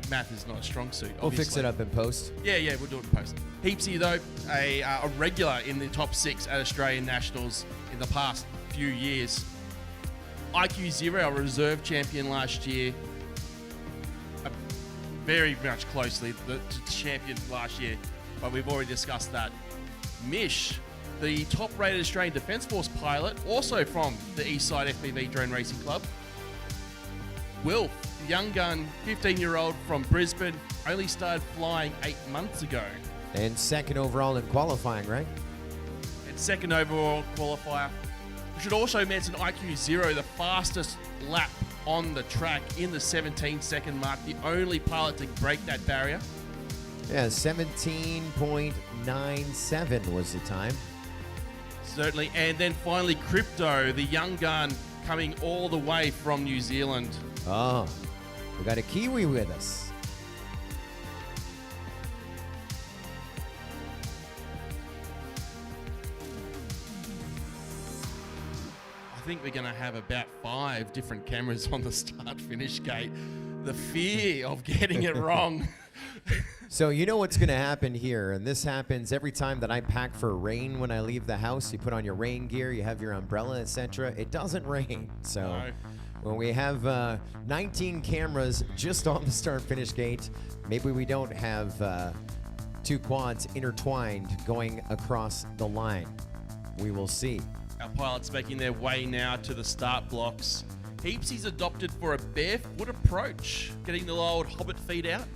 math is not a strong suit. We'll fix it up in post. Yeah, we'll do it in post. Heapsy, though, a regular in the top 6 at Australian Nationals in the past few years. IQ Zero, our reserve champion last year, very much closely the champion last year, but we've already discussed that. Mish, the top-rated Australian Defence Force pilot, also from the Eastside FPV Drone Racing Club. Wilf, young gun, 15-year-old from Brisbane, only started flying 8 months ago. And second overall in qualifying, right? And second overall qualifier. We should also mention IQ Zero, the fastest lap on the track in the 17-second mark, the only pilot to break that barrier. Yeah, 17.97 was the time. Certainly. And then finally, Crypto, the young gun coming all the way from New Zealand. Oh, we got a Kiwi with us. I think we're going to have about 5 different cameras on the start-finish gate. The fear of getting it wrong. So you know what's going to happen here, and this happens every time that I pack for rain when I leave the house. You put on your rain gear, you have your umbrella, etc. It doesn't rain. So when we have 19 cameras just on the start-finish gate, maybe we don't have 2 quads intertwined going across the line. We will see. Our pilots making their way now to the start blocks. Heapsy's adopted for a barefoot approach, getting the old hobbit feet out.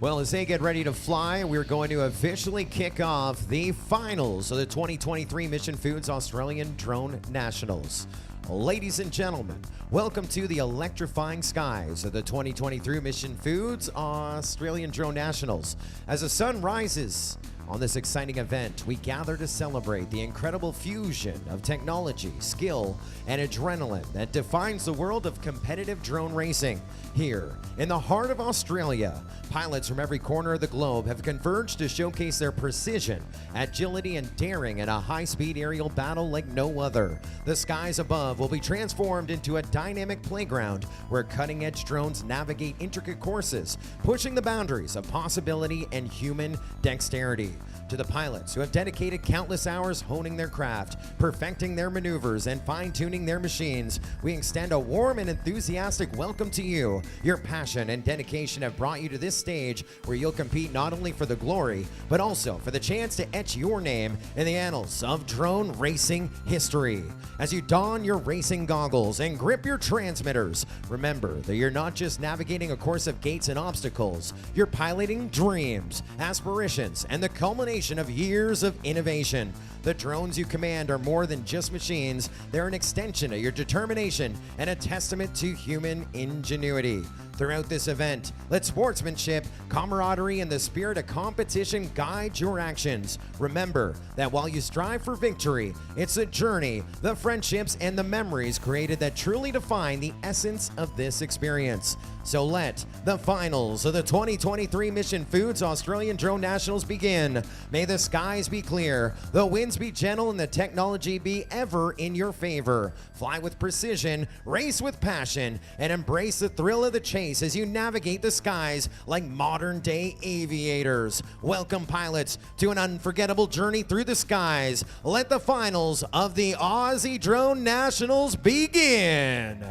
Well, as they get ready to fly, we're going to officially kick off the finals of the 2023 Mission Foods Australian Drone Nationals. Ladies and gentlemen, welcome to the electrifying skies of the 2023 Mission Foods Australian Drone Nationals. As the sun rises on this exciting event, we gather to celebrate the incredible fusion of technology, skill, and adrenaline that defines the world of competitive drone racing. Here, in the heart of Australia, pilots from every corner of the globe have converged to showcase their precision, agility, and daring in a high-speed aerial battle like no other. The skies above will be transformed into a dynamic playground where cutting-edge drones navigate intricate courses, pushing the boundaries of possibility and human dexterity. To the pilots who have dedicated countless hours honing their craft, perfecting their maneuvers, and fine-tuning their machines, we extend a warm and enthusiastic welcome to you. Your passion and dedication have brought you to this stage where you'll compete not only for the glory, but also for the chance to etch your name in the annals of drone racing history. As you don your racing goggles and grip your transmitters, remember that you're not just navigating a course of gates and obstacles, you're piloting dreams, aspirations, and the culmination of years of innovation. The drones you command are more than just machines. They're an extension of your determination and a testament to human ingenuity. Throughout this event, let sportsmanship, camaraderie, and the spirit of competition guide your actions. Remember that while you strive for victory, it's the journey, the friendships, and the memories created that truly define the essence of this experience. So let the finals of the 2023 Mission Foods Australian Drone Nationals begin. May the skies be clear, the winds be gentle, and the technology be ever in your favor. Fly with precision, race with passion, and embrace the thrill of the chase as you navigate the skies like modern-day aviators. Welcome, pilots, to an unforgettable journey through the skies. Let the finals of the Aussie Drone Nationals begin.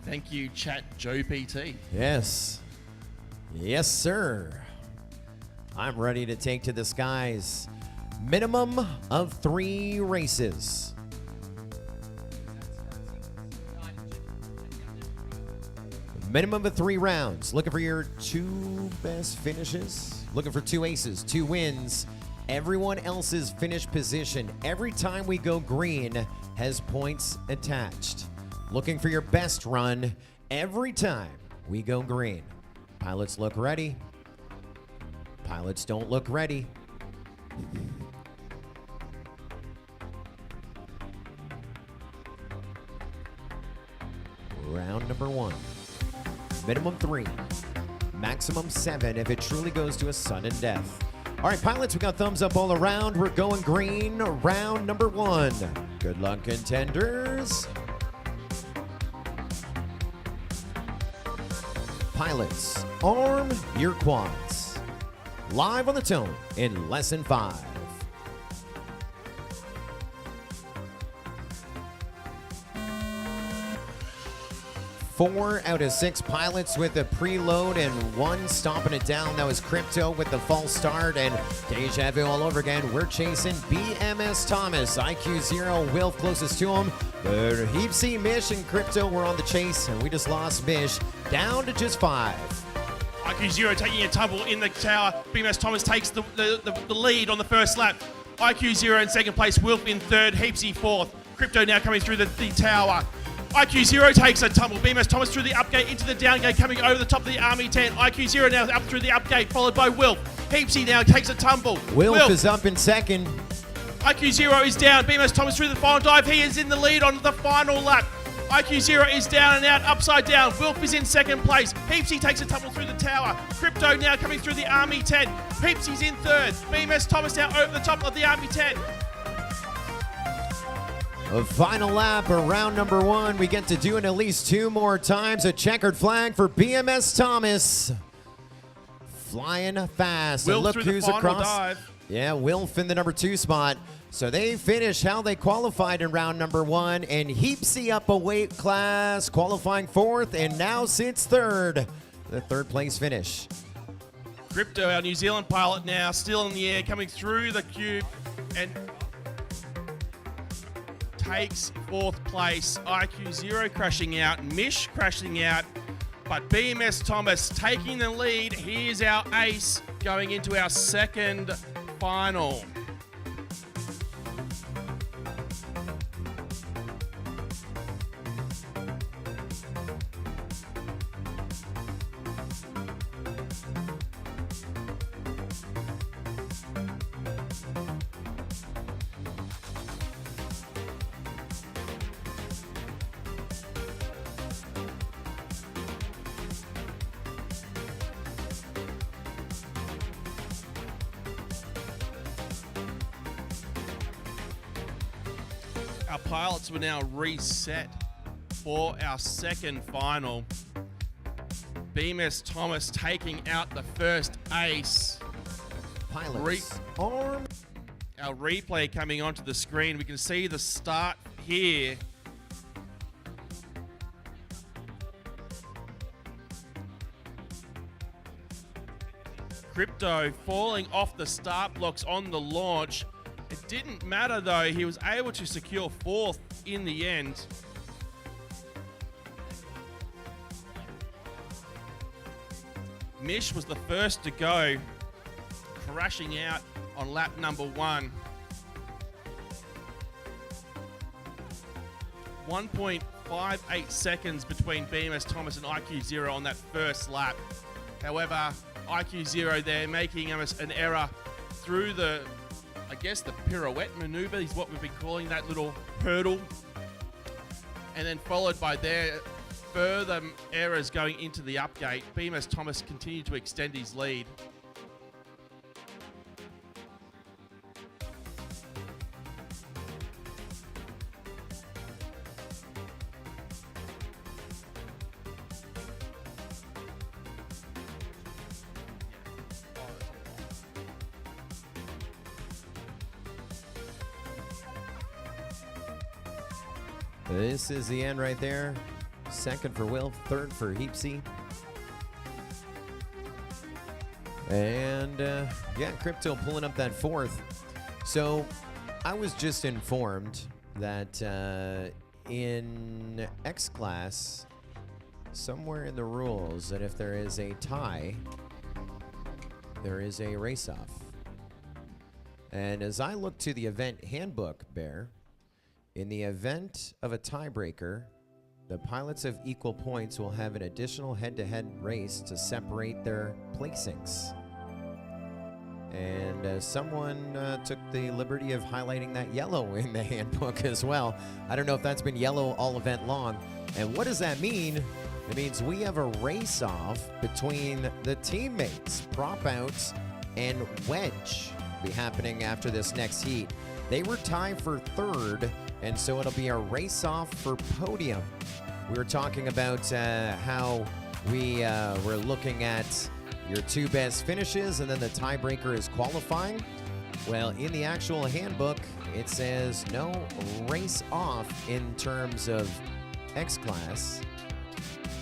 Thank you, Chat Joe PT. Yes. Yes, sir. I'm ready to take to the skies. Minimum of 3 races. Minimum of 3 rounds. Looking for your 2 best finishes. Looking for 2 aces, 2 wins. Everyone else's finish position every time we go green has points attached. Looking for your best run every time we go green. Pilots look ready. Pilots don't look ready. Round number 1. Minimum 3. Maximum 7 if it truly goes to a sudden death. All right, pilots, we got thumbs up all around. We're going green. Round number 1. Good luck, contenders. Pilots, arm your quads. Live on the tone in lesson 5. 4 out of 6 pilots with a preload and 1 stomping it down. That was Crypto with the false start, and deja vu all over again. We're chasing BMS Thomas, IQ 0, Wilf closest to him. But Heapsy, Mish, and Crypto were on the chase, and we just lost Mish down to just 5. IQ 0 taking a tumble in the tower. BMS Thomas takes the lead on the first lap. IQ 0 in second place, Wilf in third, Heapsy fourth. Crypto now coming through the tower. IQ 0 takes a tumble. BMS Thomas through the upgate into the downgate, coming over the top of the Army 10. IQ 0 now up through the upgate, followed by Wilf. Heapsy now takes a tumble. Wilf is up in second. IQ 0 is down. BMS Thomas through the final dive. He is in the lead on the final lap. IQ 0 is down and out, upside down. Wilf is in second place. Heapsy takes a tumble through the tower. Crypto now coming through the Army 10. Heapsy's in third. BMS Thomas now over the top of the Army 10. A final lap of round number 1. We get to do it at least 2 more times. A checkered flag for BMS Thomas. Flying fast. Wilf and look through who's the final across. dive. Yeah, Wilf in the number 2 spot. So they finished how they qualified in round number 1. And Heapsy up a weight class, qualifying 4th, and now sits 3rd. The 3rd place finish. Crypto, our New Zealand pilot now, still in the air, coming through the cube, and takes 4th place. IQ 0 crashing out, Mish crashing out, but BMS Thomas taking the lead. He is our ace going into our 2nd final. Our pilots were now reset for our 2nd final. BMS Thomas taking out the first ace. Pilots. Our replay coming onto the screen. We can see the start here. Crypto falling off the start blocks on the launch. It didn't matter though, he was able to secure 4th in the end. Mish was the first to go, crashing out on lap number 1. 1.58 seconds between BMS Thomas and IQ 0 on that first lap. However, IQ 0 there making an error through the, I guess the pirouette maneuver is what we've been calling that little hurdle. And then followed by their further errors going into the upgate. BMS Thomas continued to extend his lead. This is the end right there. 2nd for Wilf, 3rd for Heapsy. And yeah, Crypto pulling up that 4th. So I was just informed that in X class, somewhere in the rules that if there is a tie, there is a race-off. And as I look to the event handbook, Bear, in the event of a tiebreaker, the pilots of equal points will have an additional head-to-head race to separate their placings. And someone took the liberty of highlighting that yellow in the handbook as well. I don't know if that's been yellow all event long. And what does that mean? It means we have a race-off between the teammates. Prop outs and wedge be happening after this next heat. They were tied for third, and so it'll be a race-off for podium. We were talking about how we were looking at your two best finishes, and then the tiebreaker is qualifying. Well, in the actual handbook, it says no race off in terms of X-Class.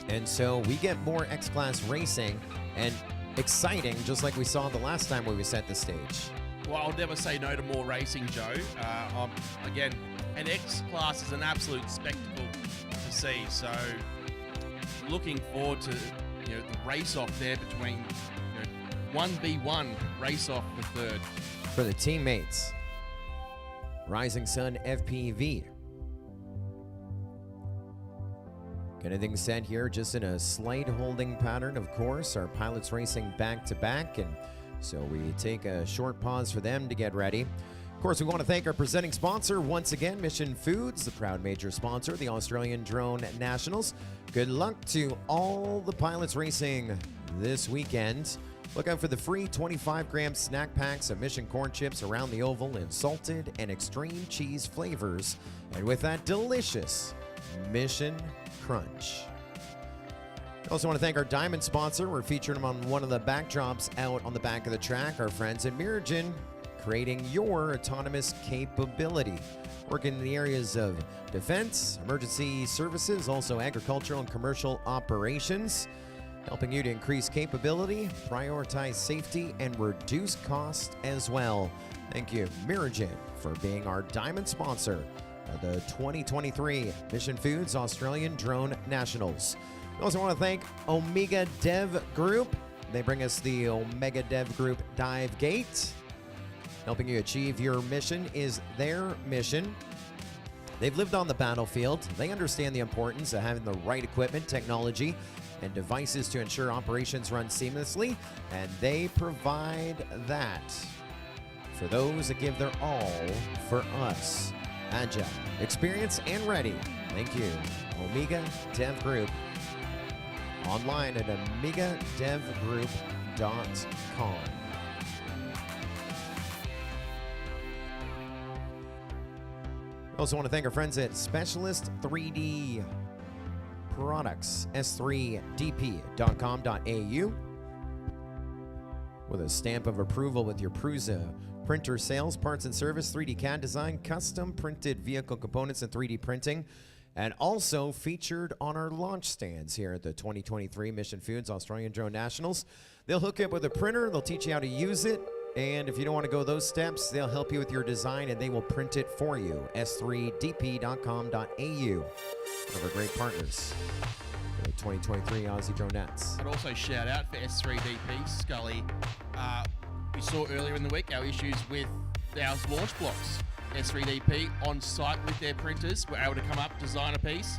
And so we get more X-Class racing and exciting, just like we saw the last time we set the stage. Well, I'll never say no to more racing, Joe. Again, an X-Class is an absolute spectacle to see. So looking forward to the race-off there between 1v1 race-off for third. For the teammates, Rising Sun FPV. Getting things set here just in a slight holding pattern, of course. Our pilots racing back-to-back, and so we take a short pause for them to get ready. Of course, we want to thank our presenting sponsor once again, Mission Foods, the proud major sponsor of the Australian Drone Nationals. Good luck to all the pilots racing this weekend. Look out for the free 25-gram snack packs of Mission corn chips around the oval in salted and extreme cheese flavors, and with that delicious Mission Crunch. I also want to thank our diamond sponsor. We're featuring them on one of the backdrops out on the back of the track, our friends at Miragen, creating your autonomous capability. Working in the areas of defense, emergency services, also agricultural and commercial operations, helping you to increase capability, prioritize safety, and reduce cost as well. Thank you, Miragen, for being our diamond sponsor of the 2023 Mission Foods Australian Drone Nationals. We also want to thank Omega Dev Group. They bring us the Omega Dev Group Dive Gate. Helping you achieve your mission is their mission. They've lived on the battlefield. They understand the importance of having the right equipment, technology, and devices to ensure operations run seamlessly, and they provide that for those that give their all for us. Agile, experienced, and ready. Thank you, Omega Dev Group. Online at omegadevgroup.com. I also want to thank our friends at Specialist 3D Products, s3dp.com.au. With a stamp of approval with your Prusa printer sales, parts and service, 3D CAD design, custom printed vehicle components and 3D printing, and also featured on our launch stands here at the 2023 Mission Foods Australian Drone Nationals. They'll hook you up with a printer, they'll teach you how to use it, and if you don't want to go those steps, they'll help you with your design and they will print it for you. s3dp.com.au. One of our great partners. 2023 Aussie Dronettes. I'd also shout out for S3DP, Scully. We saw earlier in the week our issues with our launch blocks. S3DP on site with their printers were able to come up, design a piece,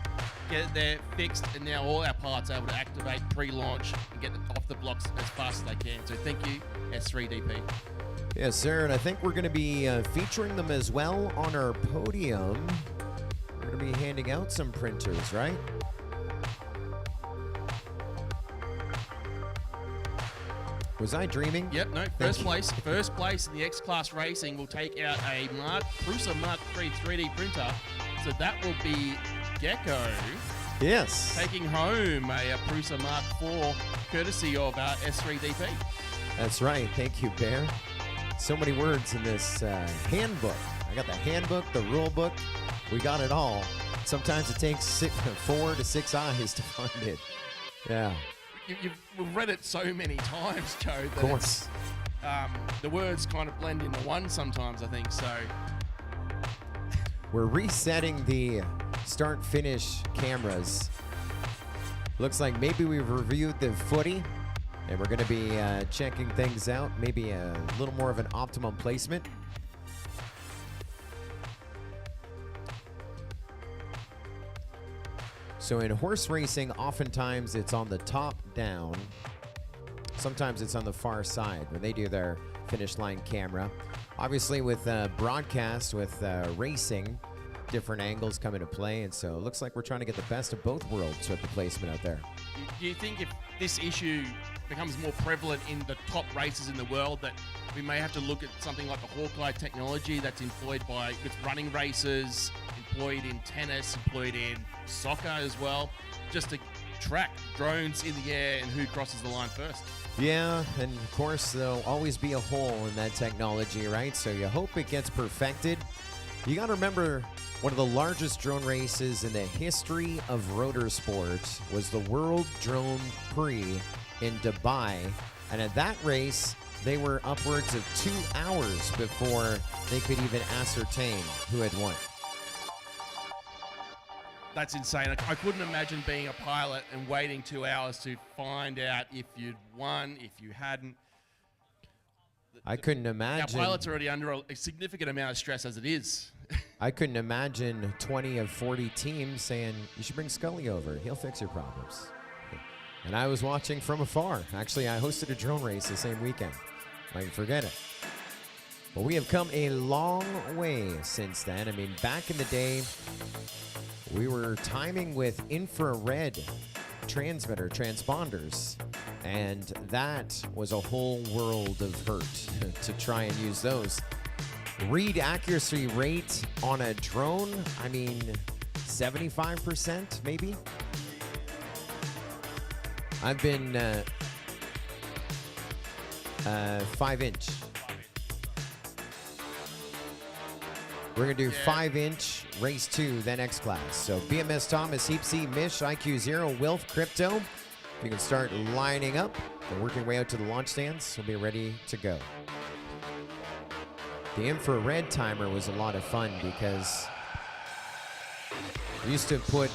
get it there fixed, and now all our parts are able to activate pre-launch and get it off the blocks as fast as they can. So thank you, S3DP. Yes, sir, and I think we're going to be featuring them as well on our podium. We're going to be handing out some printers, right? Was I dreaming? Yep, no, first place in the X-Class Racing will take out a Prusa Mark III 3D printer. So that will be Gecko. Yes. Taking home a Prusa Mark IV courtesy of S3DP. That's right. Thank you, Bear. So many words in this handbook. I got the handbook, the rule book. We got it all. Sometimes it takes 4 to 6 eyes to find it. Yeah. We've read it so many times, Joe. That of course. The words kind of blend into one sometimes, I think. So we're resetting the start-finish cameras Looks like maybe we've reviewed the footy, and we're going to be checking things out. Maybe a little more of an optimum placement. So in horse racing, oftentimes it's on the top down. Sometimes it's on the far side when they do their finish line camera. Obviously with broadcast, with racing, different angles come into play, and so it looks like we're trying to get the best of both worlds with the placement out there. Do you think if this issue becomes more prevalent in the top races in the world, that we may have to look at something like the Hawkeye technology that's employed with running races, employed in tennis, employed in soccer as well, just to track drones in the air and who crosses the line first? Yeah, and of course there'll always be a hole in that technology, right? So you hope it gets perfected. You got to remember, one of the largest drone races in the history of rotor sports was the World Drone Prix in Dubai. And at that race, they were upwards of 2 hours before they could even ascertain who had won. That's insane. I couldn't imagine being a pilot and waiting 2 hours to find out if you'd won, if you hadn't. I couldn't imagine. Our pilots are already under a significant amount of stress as it is. I couldn't imagine 20 of 40 teams saying, you should bring Scully over. He'll fix your problems. And I was watching from afar. Actually, I hosted a drone race the same weekend. I can forget it. But we have come a long way since then. I mean, back in the day, we were timing with infrared transponders, and that was a whole world of hurt to try and use those. Read accuracy rate on a drone, I mean, 75% maybe. I've been 5-inch. We're going to do 5-inch, race 2, then X class. So BMS Thomas, Heap C, Mish, IQ 0, Wilf, Crypto. We can start lining up and working way out to the launch stands. We'll be ready to go. The infrared timer was a lot of fun because we used to put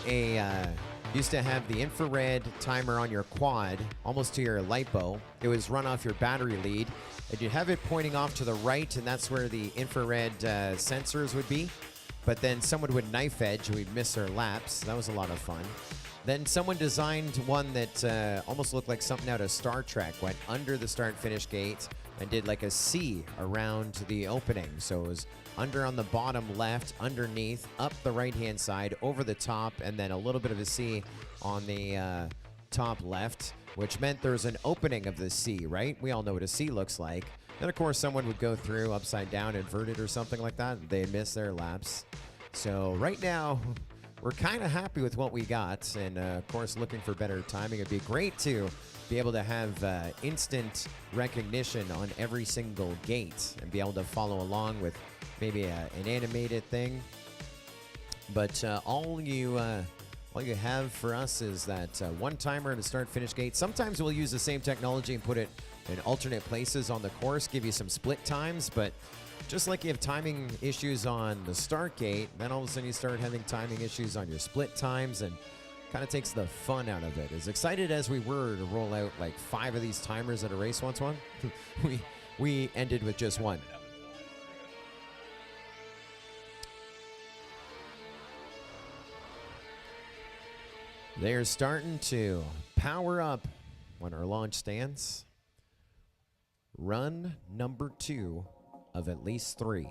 used to have the infrared timer on your quad, almost to your lipo. It was run off your battery lead, and you'd have it pointing off to the right, and that's where the infrared sensors would be. But then someone would knife edge, and we'd miss our laps. That was a lot of fun. Then someone designed one that almost looked like something out of Star Trek, went under the start-finish gate and did like a C around the opening. So it was under on the bottom left, underneath, up the right-hand side, over the top, and then a little bit of a C on the top left, which meant there was an opening of the C, right? We all know what a C looks like. Then, of course, someone would go through upside down, inverted or something like that. They'd miss their laps. So right now, we're kind of happy with what we got, and of course, looking for better timing. It'd be great to be able to have instant recognition on every single gate and be able to follow along with maybe an animated thing. But all you have for us is that one timer to start-finish gate. Sometimes we'll use the same technology and put it in alternate places on the course, give you some split times, but just like you have timing issues on the start gate, then all of a sudden you start having timing issues on your split times, and kind of takes the fun out of it. As excited as we were to roll out like 5 of these timers at a race once, we ended with just one. They're starting to power up on our launch stands. Run number 2 of at least 3.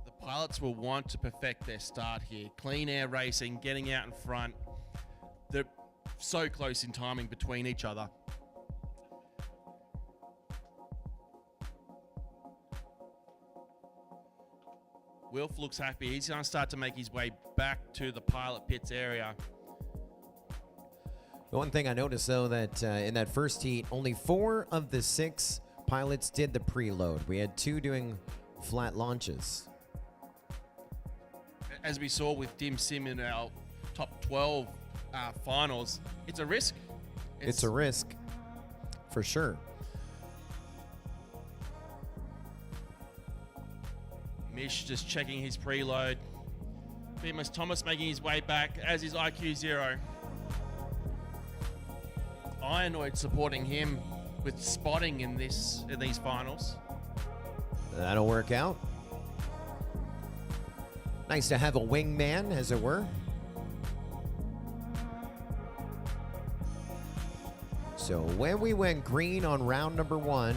The pilots will want to perfect their start here. Clean air racing, getting out in front. They're so close in timing between each other. Wilf looks happy. He's going to start to make his way back to the pilot pits area. The one thing I noticed, though, that in that first heat, only 4 of the 6 pilots did the preload. We had 2 doing flat launches. As we saw with Dim Sim in our top 12 finals, it's a risk. It's a risk, for sure. Mish just checking his preload. BMS Thomas making his way back, as is IQ 0. Ironoid supporting him with spotting in these finals. That'll work out. Nice to have a wingman, as it were. So when we went green on round number 1,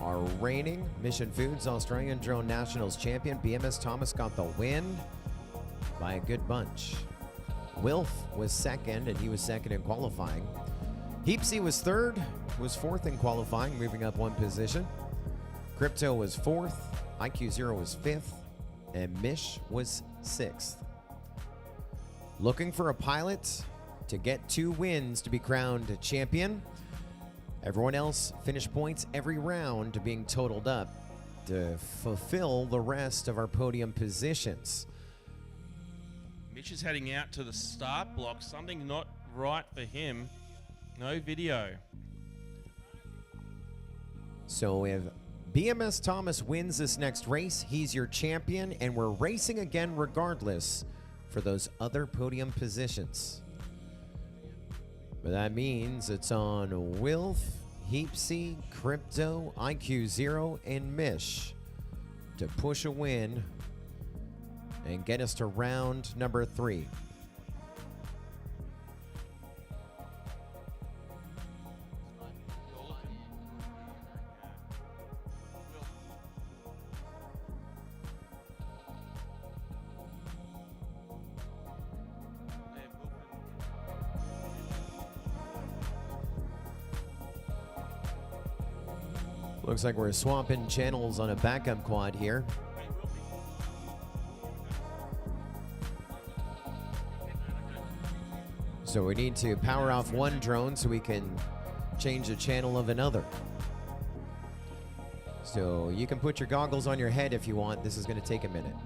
our reigning Mission Foods Australian Drone Nationals champion, BMS Thomas, got the win by a good bunch. Wilf was second, and he was second in qualifying. Heapsy was third, was fourth in qualifying, moving up one position. Crypto was fourth, IQ 0 was fifth, and Mish was sixth. Looking for a pilot to get 2 wins to be crowned champion. Everyone else finished points every round being totaled up to fulfill the rest of our podium positions. Mitch is heading out to the start block. Something not right for him. No video. So if BMS Thomas wins this next race, he's your champion, and we're racing again regardless for those other podium positions. But that means it's on Wilf, Heapsy, Crypto, IQ 0, and Mish to push a win and get us to round number 3. Looks like we're swapping channels on a backup quad here. So we need to power off one drone so we can change the channel of another. So you can put your goggles on your head if you want. This is going to take a minute.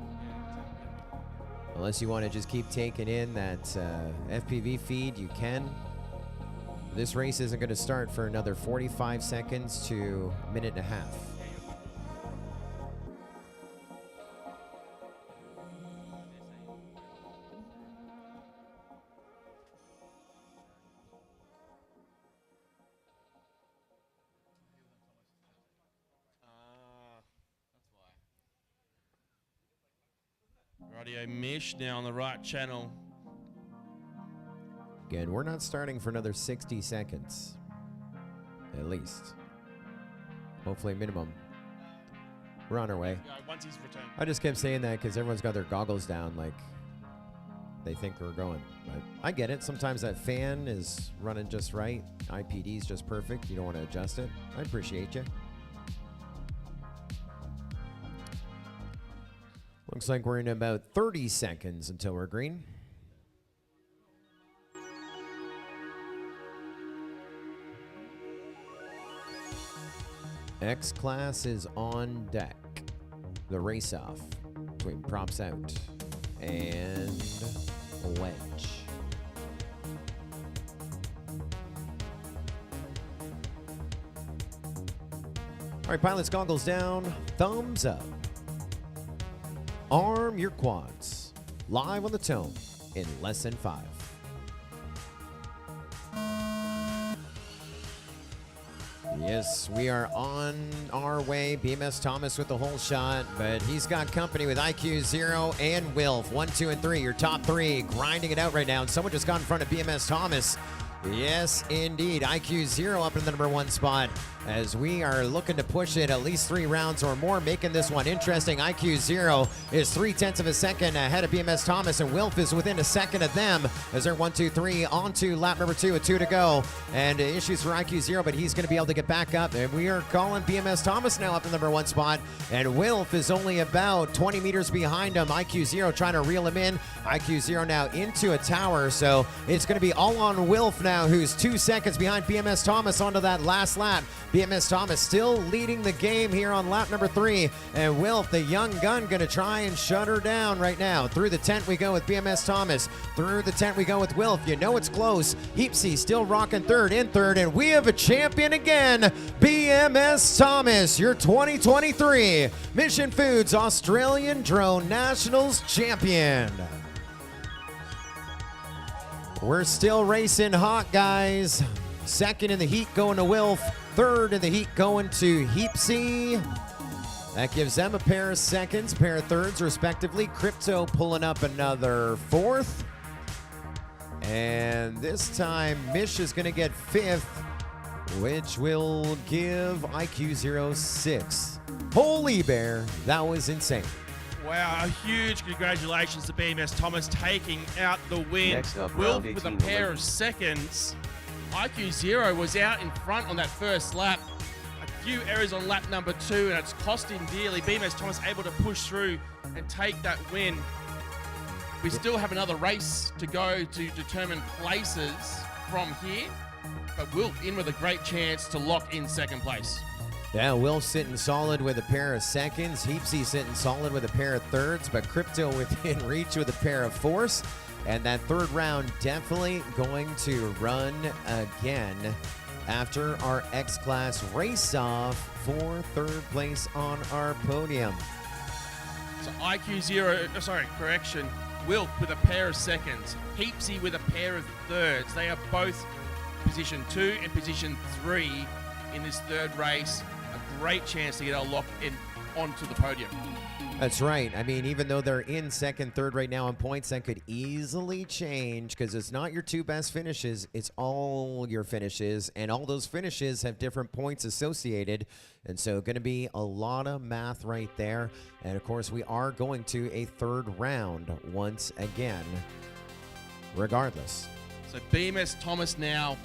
Unless you want to just keep taking in that FPV feed, you can. This race isn't going to start for another 45 seconds to a minute and a half. Radio Mish now on the right channel. Again, we're not starting for another 60 seconds, at least. Hopefully minimum. We're on our way. Once he's returned. I just kept saying that because everyone's got their goggles down like they think we're going. But I get it. Sometimes that fan is running just right. IPD is just perfect. You don't want to adjust it. I appreciate you. Looks like we're in about 30 seconds until we're green. X-Class is on deck. The race-off between props out and wedge. All right, pilots, goggles down, thumbs up. Arm your quads. Live on the tone in less than 5. Yes, we are on our way. BMS Thomas with the whole shot, but he's got company with IQ 0 and Wilf. 1, 2, and 3, your top 3, grinding it out right now. And someone just got in front of BMS Thomas. Yes, indeed. IQ 0 up in the number 1 spot as we are looking to push it at least 3 rounds or more, making this one interesting. IQ 0 is 0.3 of a second ahead of BMS Thomas, and Wilf is within a second of them as they're 1, 2, 3 on to lap number 2 with 2 to go. And issues for IQ 0, but he's going to be able to get back up. And we are calling BMS Thomas now up in the number 1 spot, and Wilf is only about 20 meters behind him. IQ 0 trying to reel him in. IQ 0 now into a tower, so it's going to be all on Wilf now, who's 2 seconds behind BMS Thomas onto that last lap. BMS Thomas still leading the game here on lap number 3. And Wilf, the young gun, going to try and shut her down right now. Through the tent we go with BMS Thomas. Through the tent we go with Wilf. You know it's close. Heapsy still rocking third, in third. And we have a champion again. BMS Thomas, your 2023 Mission Foods Australian Drone Nationals champion. We're still racing hot, guys. Second in the heat going to Wilf. Third in the heat going to Heapsy. That gives them a pair of seconds, pair of thirds respectively. Crypto pulling up another fourth. And this time Mish is going to get fifth, which will give IQ 06. Holy bear, that was insane. Wow, a huge congratulations to BMS Thomas taking out the win. Next up, Wilf round with a 18 pair women. of seconds. IQ 0 was out in front on that first lap. A few errors on lap number 2, and it's cost him dearly. BMS Thomas able to push through and take that win. We still have another race to go to determine places from here, but Wilf in with a great chance to lock in second place. Yeah, Wilf sitting solid with a pair of seconds. Heapsy sitting solid with a pair of thirds, but Crypto within reach with a pair of fourths. And that third round definitely going to run again after our X-Class race-off for third place on our podium. So IQ 0, correction. Wilf with a pair of seconds. Heapsy with a pair of thirds. They are both position 2 and position 3 in this third race. A great chance to get our lock in onto the podium. That's right. I mean, even though they're in second, third right now in points, that could easily change because it's not your two best finishes. It's all your finishes, and all those finishes have different points associated. And so going to be a lot of math right there. And, of course, we are going to a third round once again, regardless. So BMS Thomas now,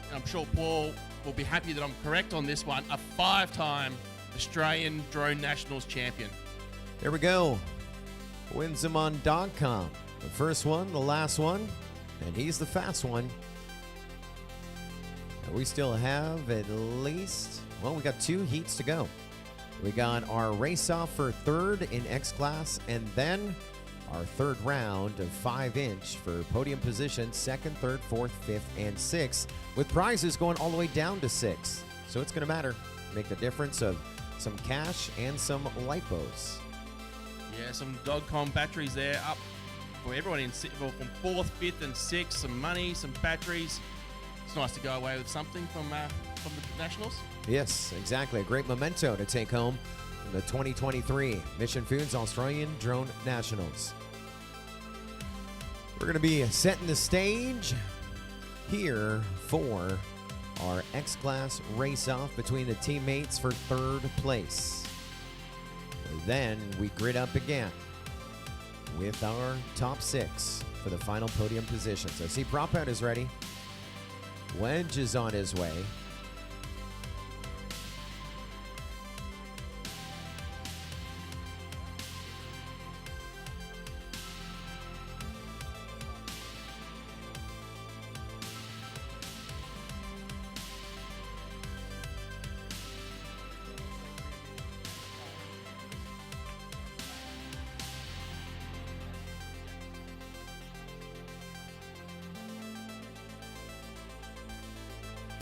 and I'm sure Paul will be happy that I'm correct on this one, a 5-time Australian Drone Nationals champion. There we go. Wins them on .com. The first one, the last one, and he's the fast one. And we still have at least, well, we got 2 heats to go. We got our race-off for third in X-Class, and then our third round of 5-inch for podium positions, second, third, fourth, fifth, and sixth, with prizes going all the way down to 6. So it's going to matter. Make the difference of some cash and some lipos. Yeah, some Dogcom batteries there up for everyone in from 4th, 5th, and 6th. Some money, some batteries. It's nice to go away with something from the Nationals. Yes, exactly. A great memento to take home from the 2023 Mission Foods Australian Drone Nationals. We're going to be setting the stage here for our X-Class race-off between the teammates for third place. Then we grid up again with our top 6 for the final podium positions. I see Prop Out is ready. Wedge is on his way.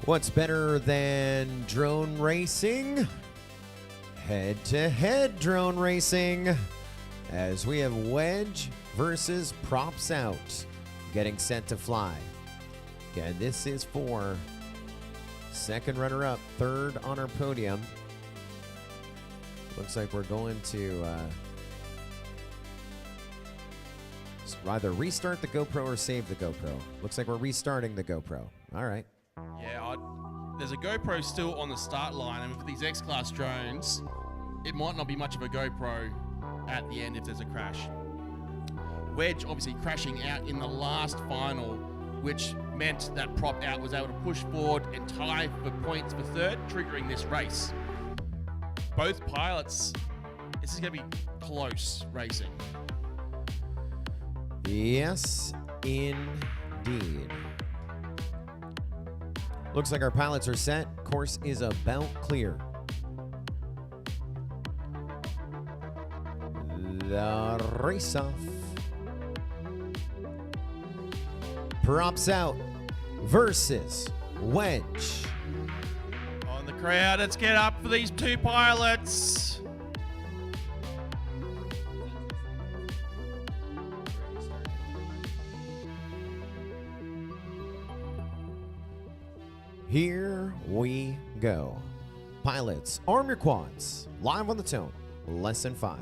What's better than drone racing? Head-to-head drone racing, as we have Wedge versus Props Out getting set to fly. And this is for second runner-up, third on our podium. Looks like we're going to either restart the GoPro or save the GoPro. Looks like we're restarting the GoPro. All right. Yeah, there's a GoPro still on the start line, and with these X-Class drones, it might not be much of a GoPro at the end if there's a crash. Wedge obviously crashing out in the last final, which meant that Prop Out was able to push forward and tie for points for third, triggering this race. Both pilots, this is going to be close racing. Yes, indeed. Looks like our pilots are set. Course is about clear. The race-off. Props out versus wedge. On the crowd, let's get up for these two pilots. Here we go. Pilots, arm your quads. Live on the tone. Lesson 5.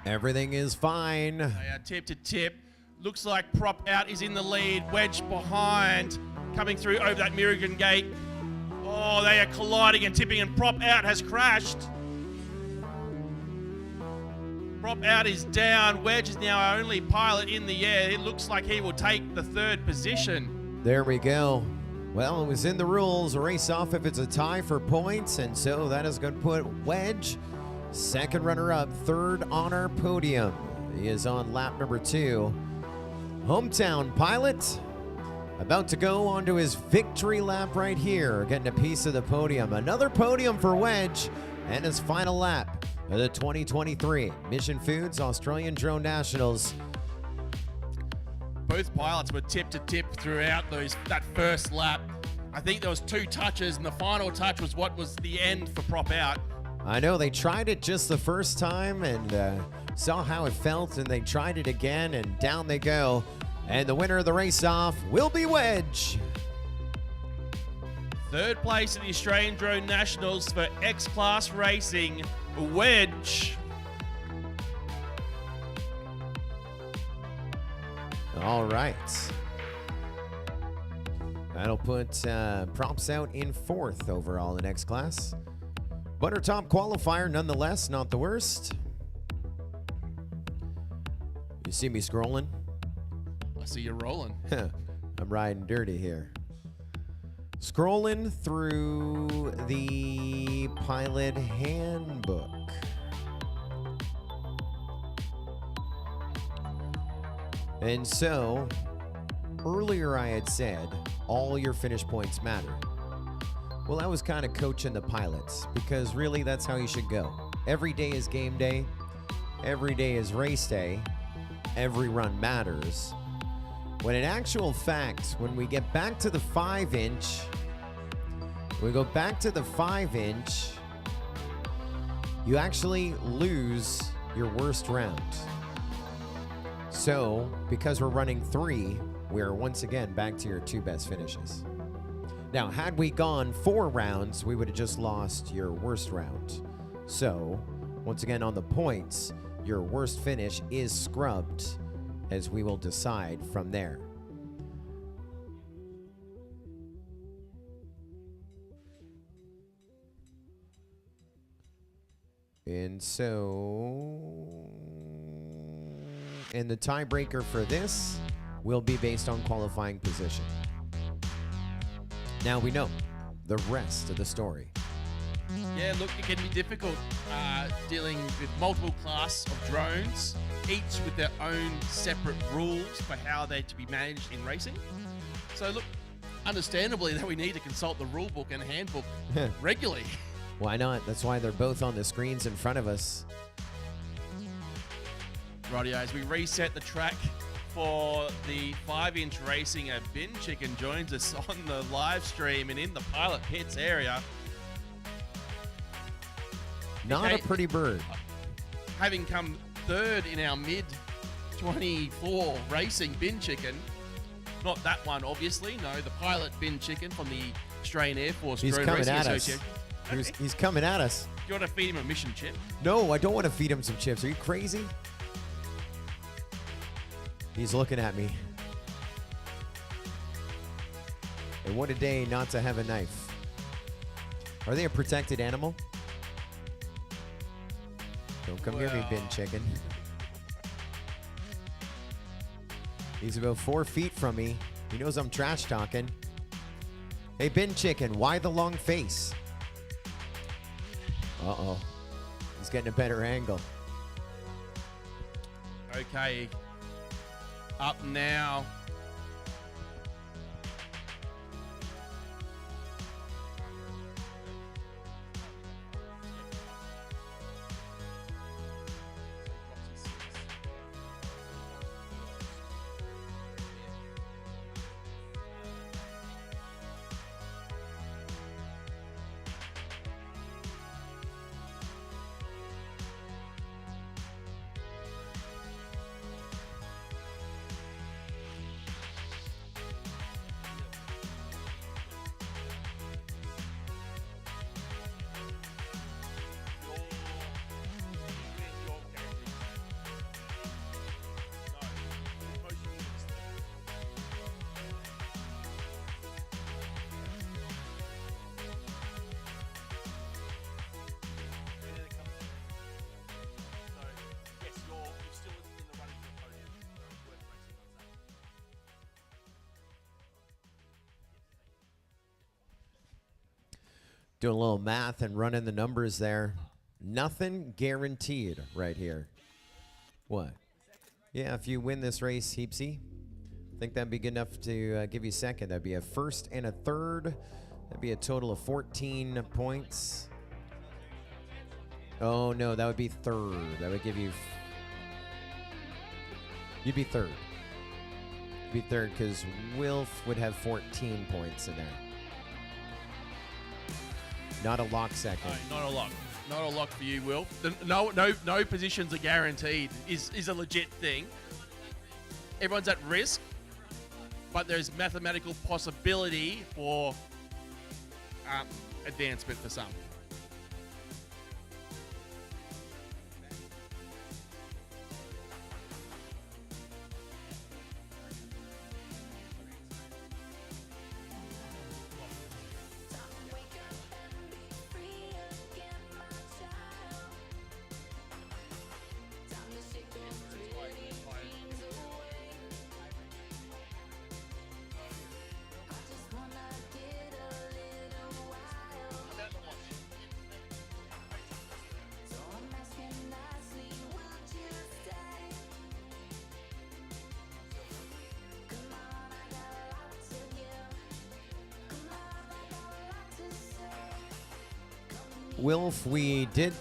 Everything is fine. They are tip to tip. Looks like prop out is in the lead. Wedge behind. Coming through over that Mirigan gate. Oh, they are colliding and tipping, and prop out has crashed. Prop out is down. Wedge is now our only pilot in the air. It looks like he will take the 3rd position. There we go. Well, it was in the rules. Race off if it's a tie for points, and so that is going to put Wedge second runner-up, 3rd on our podium. He is on lap number 2. Hometown pilot about to go onto his victory lap right here, getting a piece of the podium. Another podium for Wedge and his final lap of the 2023 Mission Foods Australian Drone Nationals. Both pilots were tip to tip throughout that first lap. I think there was 2 touches, and the final touch was what was the end for prop out. I know they tried it just the first time and saw how it felt, and they tried it again, and down they go. And the winner of the race-off will be Wedge. 3rd place in the Australian Drone Nationals for X-Class Racing, Wedge. All right. That'll put props out in 4th overall in X-Class. But our top qualifier, nonetheless, not the worst. You see me scrolling? I see you rolling. I'm riding dirty here. Scrolling through the pilot handbook. And so, earlier I had said all your finish points matter. Well, I was kind of coaching the pilots because really that's how you should go. Every day is game day. Every day is race day. Every run matters. When in actual fact, when we get back to the 5-inch, we go back to the 5-inch, you actually lose your worst round. So, because we're running 3, we're once again back to your 2 best finishes. Now, had we gone 4 rounds, we would have just lost your worst round. So, once again on the points, your worst finish is scrubbed as we will decide from there. And so, and the tiebreaker for this will be based on qualifying position. Now we know the rest of the story. Yeah, look, it can be difficult dealing with multiple class of drones, each with their own separate rules for how they're to be managed in racing. So look, understandably that we need to consult the rule book and handbook regularly. Why not? That's why they're both on the screens in front of us. Rightio, as we reset the track for the 5-inch racing, a Bin Chicken joins us on the live stream and in the pilot pits area. Not a pretty bird. Having come 3rd in our mid-24 racing Bin Chicken. Not that one, obviously. No, the pilot Bin Chicken from the Australian Air Force He's Drone coming Racing at us. Association. He's coming at us. Do you want to feed him a mission chip? No, I don't want to feed him some chips. Are you crazy? He's looking at me. And what a day not to have a knife. Are they a protected animal? Don't come near me, Bin Chicken. He's about 4 feet from me. He knows I'm trash talking. Hey, Bin Chicken, why the long face? Uh-oh. He's getting a better angle. Okay. Up now. Doing a little math and running the numbers there. Nothing guaranteed right here. What? Yeah, if you win this race, Heapsy, I think that'd be good enough to give you second. That'd be a first and a third. That'd be a total of 14 points. Oh, no, that would be third. That would give you... You'd be third. You'd be third because Wilf would have 14 points in there. Not a lock second. No, not a lock. Not a lock for you, Will. No positions are guaranteed is a legit thing. Everyone's at risk, but there's mathematical possibility for advancement for some. Wilf, we did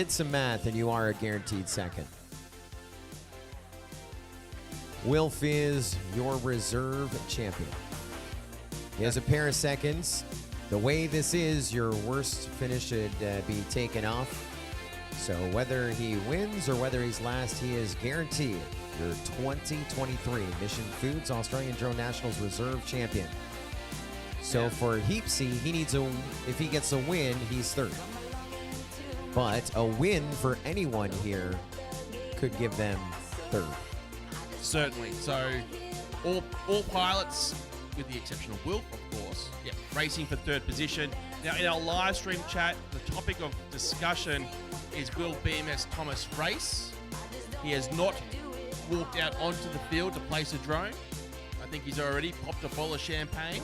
some math, and you are a guaranteed second. Wilf is your reserve champion. He has a pair of seconds. The way this is, your worst finish should be taken off. So whether he wins or whether he's last, he is guaranteed your 2023 Mission Foods Australian Drone Nationals Reserve Champion. So for Heapsy, he needs if he gets a win, he's third. But a win for anyone here could give them third. Certainly. So all pilots, with the exception of Wilf, of course, racing for third position. Now in our live stream chat, the topic of discussion is, will BMS Thomas race? He has not walked out onto the field to place a drone. I think he's already popped a bottle of champagne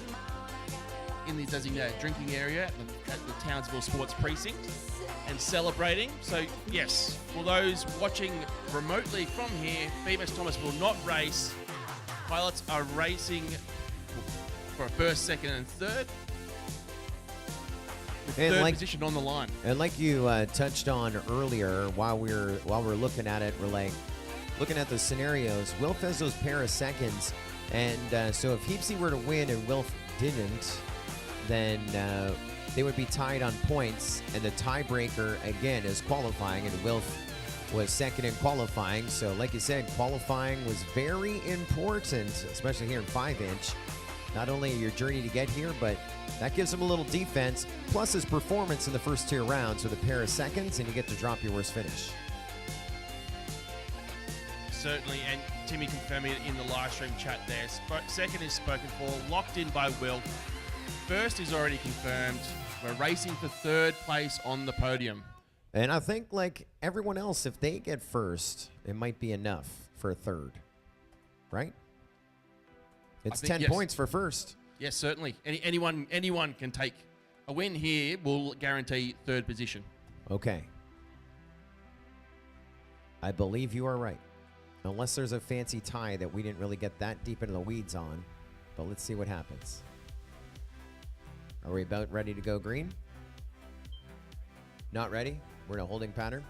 in the designated drinking area at the Townsville Sports Precinct and celebrating. So yes, for those watching remotely from here, BMS Thomas will not race. Pilots are racing for a first, second and third. With And third position on the line. And like you touched on earlier, while we're looking at it, we're like looking at the scenarios. Wilf has those pair of seconds, and so if Heapsy were to win and Wilf didn't, then they would be tied on points, and the tiebreaker again is qualifying, and Wilf was second in qualifying. So like you said, qualifying was very important, especially here in 5-inch. Not only your journey to get here, but that gives him a little defense, plus his performance in the first 2 rounds with a pair of seconds, and you get to drop your worst finish. Certainly, and Timmy confirming it in the live stream chat there. Second is spoken for, locked in by Will. First is already confirmed. We're racing for third place on the podium. And I think, like everyone else, if they get first, it might be enough for a third, right? It's 10 points for first. Yes, certainly. Anyone can take a win here. Will guarantee third position. Okay. I believe you are right. Unless there's a fancy tie that we didn't really get that deep into the weeds on. But let's see what happens. Are we about ready to go green? Not ready? We're in a holding pattern.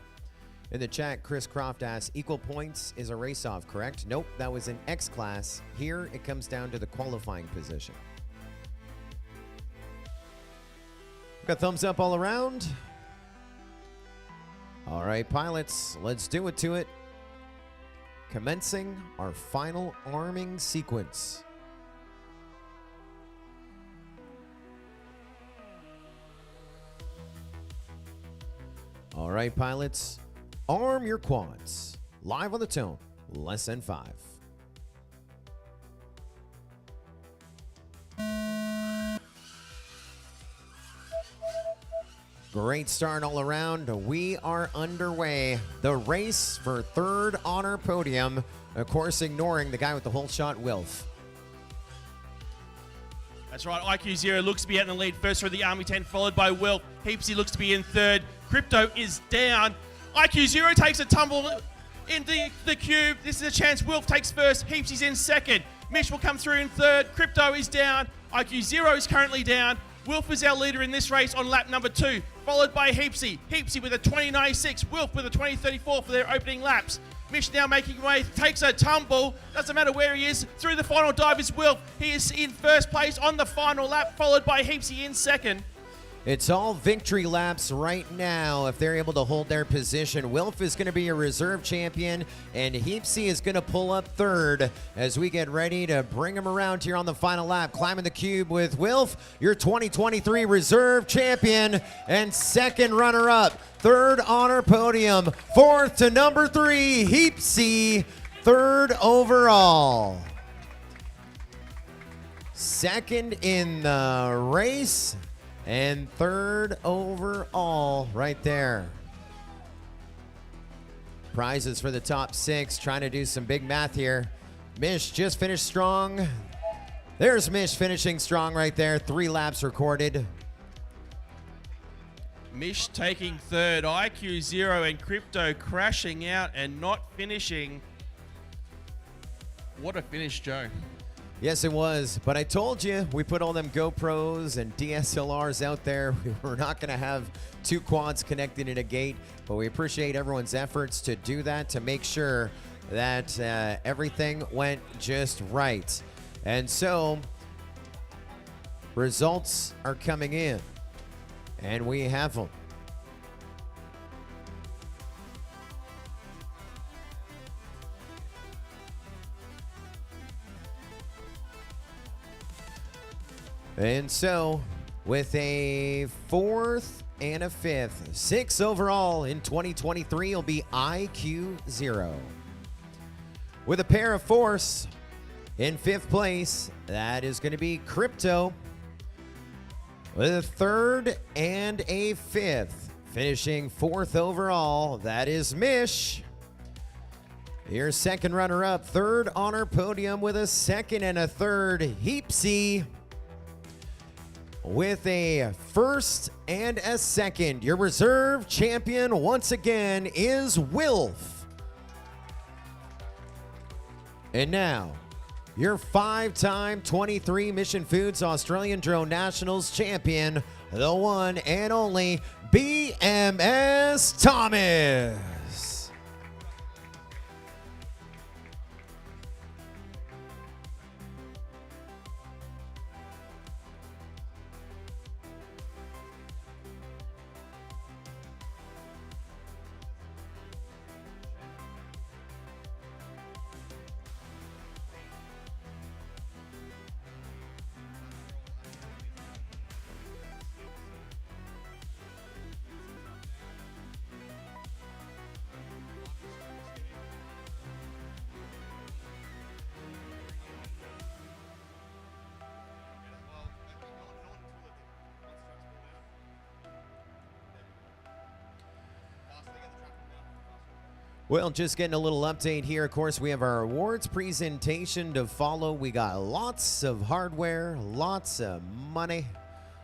In the chat, Chris Croft asks, equal points is a race-off, correct? Nope, that was an X class. Here, it comes down to the qualifying position. Got thumbs up all around. All right, pilots, let's do it to it. Commencing our final arming sequence. All right, pilots, arm your quads. Live on the tone, less than 5. Great start all around. We are underway. The race for third honor podium. Of course, ignoring the guy with the whole shot, Wilf. That's right, IQ0 looks to be out in the lead first for the Army 10, followed by Wilf. Heapsy looks to be in third. Crypto is down. IQ0 takes a tumble in the cube. This is a chance. Wilf takes first. Heapsy's in second. Mish will come through in third. Crypto is down. IQ0 is currently down. Wilf is our leader in this race on lap number 2, followed by Heapsy. Heapsy with a 20.96. Wilf with a 20.34 for their opening laps. Mish now making way, takes a tumble. Doesn't matter where he is. Through the final dive is Wilf. He is in first place on the final lap, followed by Heapsy in second. It's all victory laps right now if they're able to hold their position. Wilf is going to be a reserve champion, and Heapsy is going to pull up third as we get ready to bring him around here on the final lap. Climbing the cube with Wilf, your 2023 reserve champion and second runner-up. Third honor podium. Fourth to number 3, Heapsy, third overall. Second in the race. And third overall right there. Prizes for the top 6. Trying to do some big math here. Mish just finished strong. There's Mish finishing strong right there. 3 laps recorded. Mish taking third. IQ0 and Crypto crashing out and not finishing. What a finish, Joe. Yes, it was. But I told you, we put all them GoPros and DSLRs out there. We're not going to have 2 quads connected in a gate, but we appreciate everyone's efforts to do that, to make sure that everything went just right. And so, results are coming in, and we have them. And so, with a 4th and a 5th, 6 overall in 2023 will be IQ0. With a pair of 4ths in 5th place, that is going to be Crypto. With a 3rd and a 5th, finishing 4th overall, that is Mish. Your second runner-up, third honor podium with a 2nd and a 3rd, Heapsy. With a 1st and a 2nd, your reserve champion once again is Wilf. And now, your 5-time 23 Mission Foods Australian Drone Nationals champion, the one and only BMS Thomas. Well, just getting a little update here. Of course, we have our awards presentation to follow. We got lots of hardware, lots of money,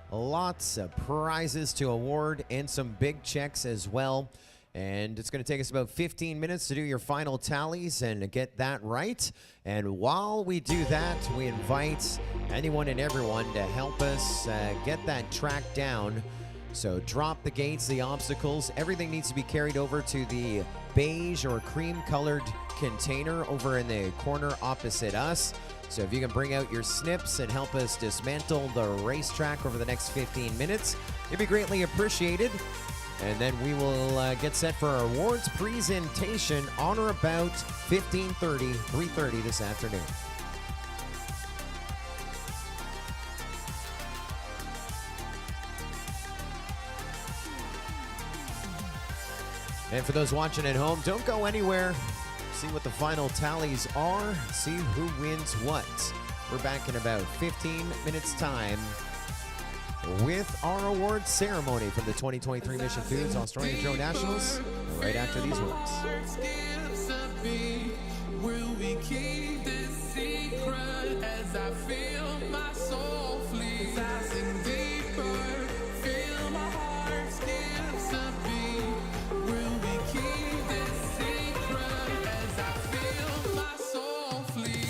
lots of prizes to award, and some big checks as well. And it's going to take us about 15 minutes to do your final tallies and get that right. And while we do that, we invite anyone and everyone to help us get that track down. So drop the gates, the obstacles. Everything needs to be carried over to the beige or cream-colored container over in the corner opposite us. So if you can bring out your snips and help us dismantle the racetrack over the next 15 minutes, it'd be greatly appreciated. And then we will get set for our awards presentation on or about 15:30, 3:30 this afternoon. And for those watching at home, don't go anywhere. See what the final tallies are, see who wins what. We're back in about 15 minutes time with our awards ceremony from the 2023 Mission Foods Australian Trail Nationals right after these words. Will we keep this secret as I feel my soul flee? As I sink deeper, feel my heart skips a beat. Will we keep this secret as I feel my soul flee?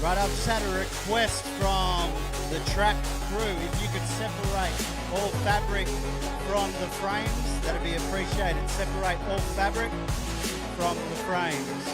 Right, I've just had a request from the track crew. If you could separate all fabric from the frames, that'd be appreciated. Separate all fabric from the frames.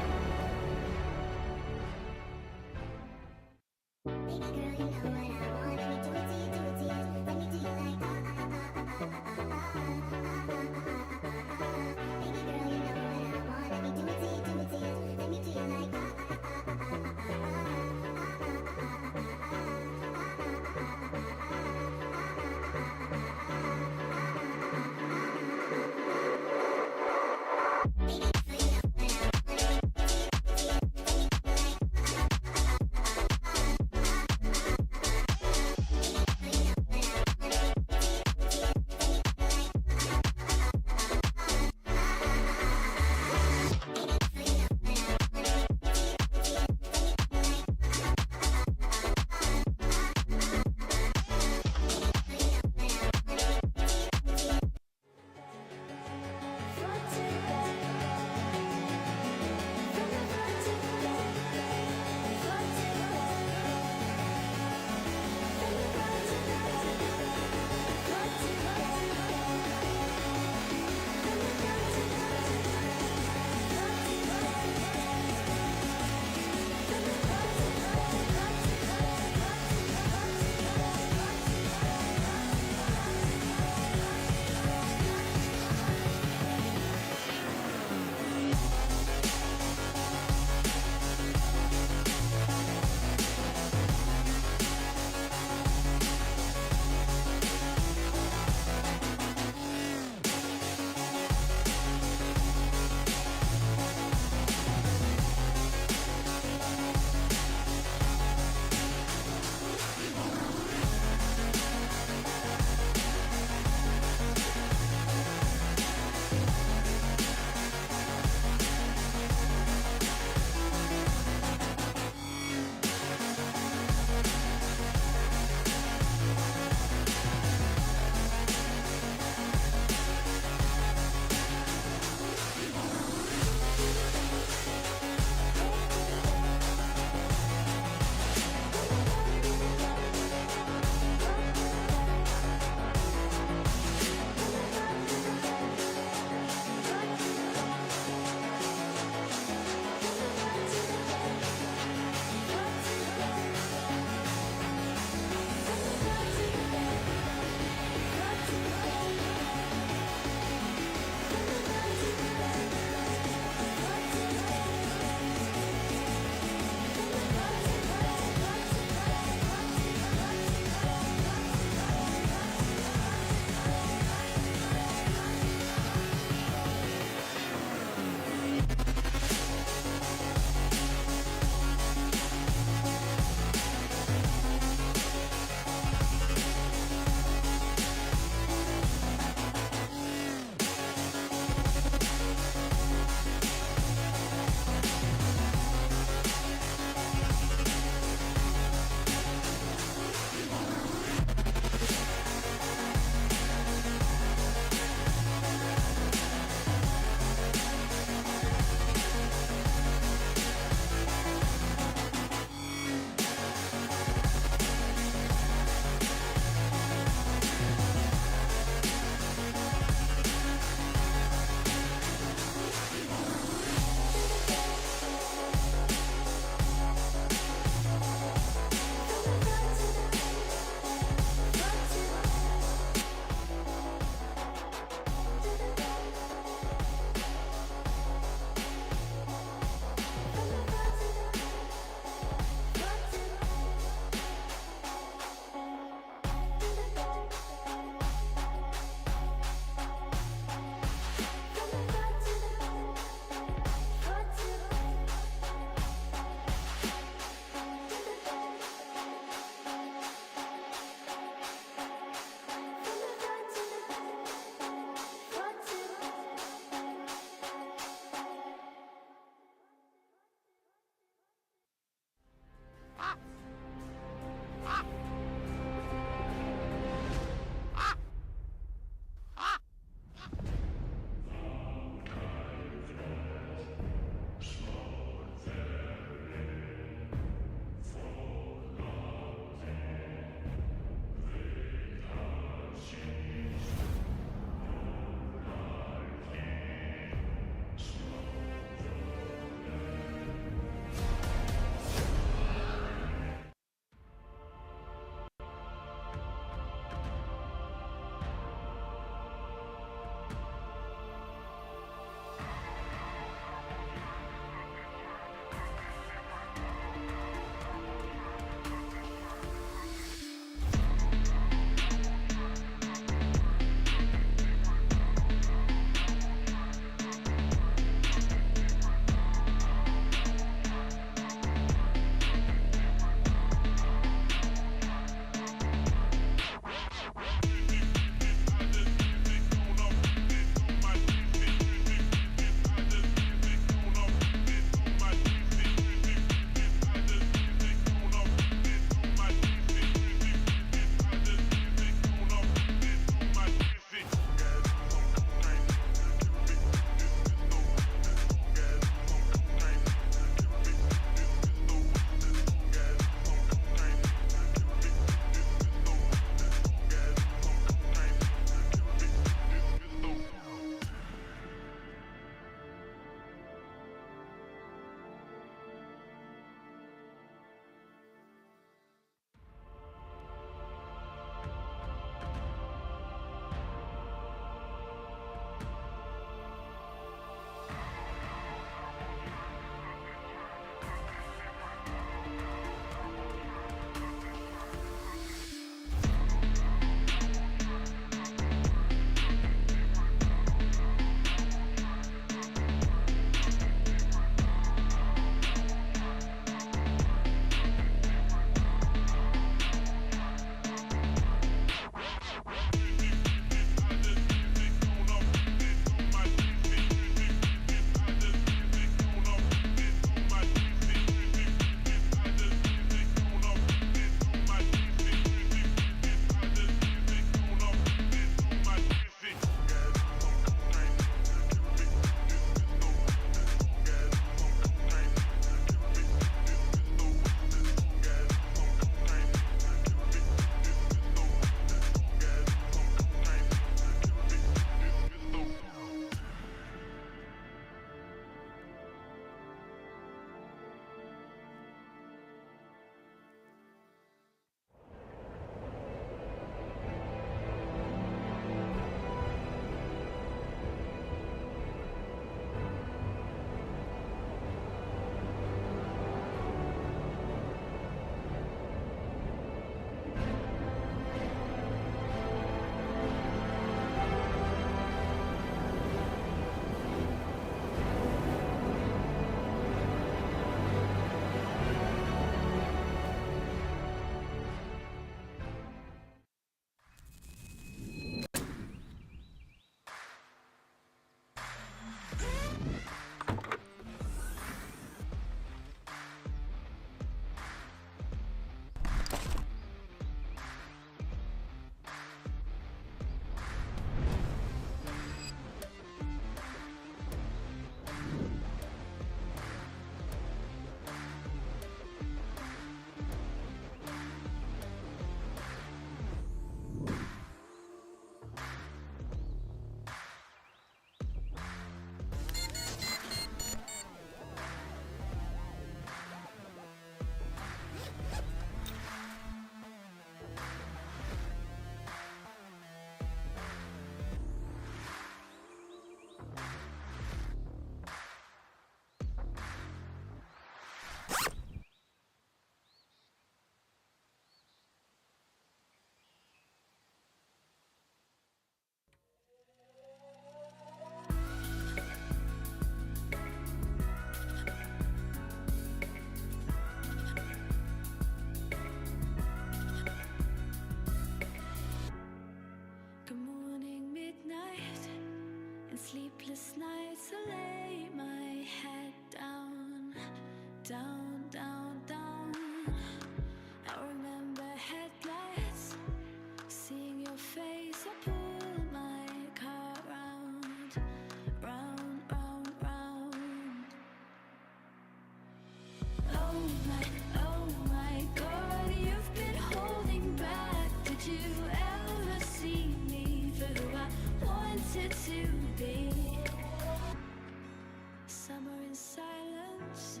Summer in silence,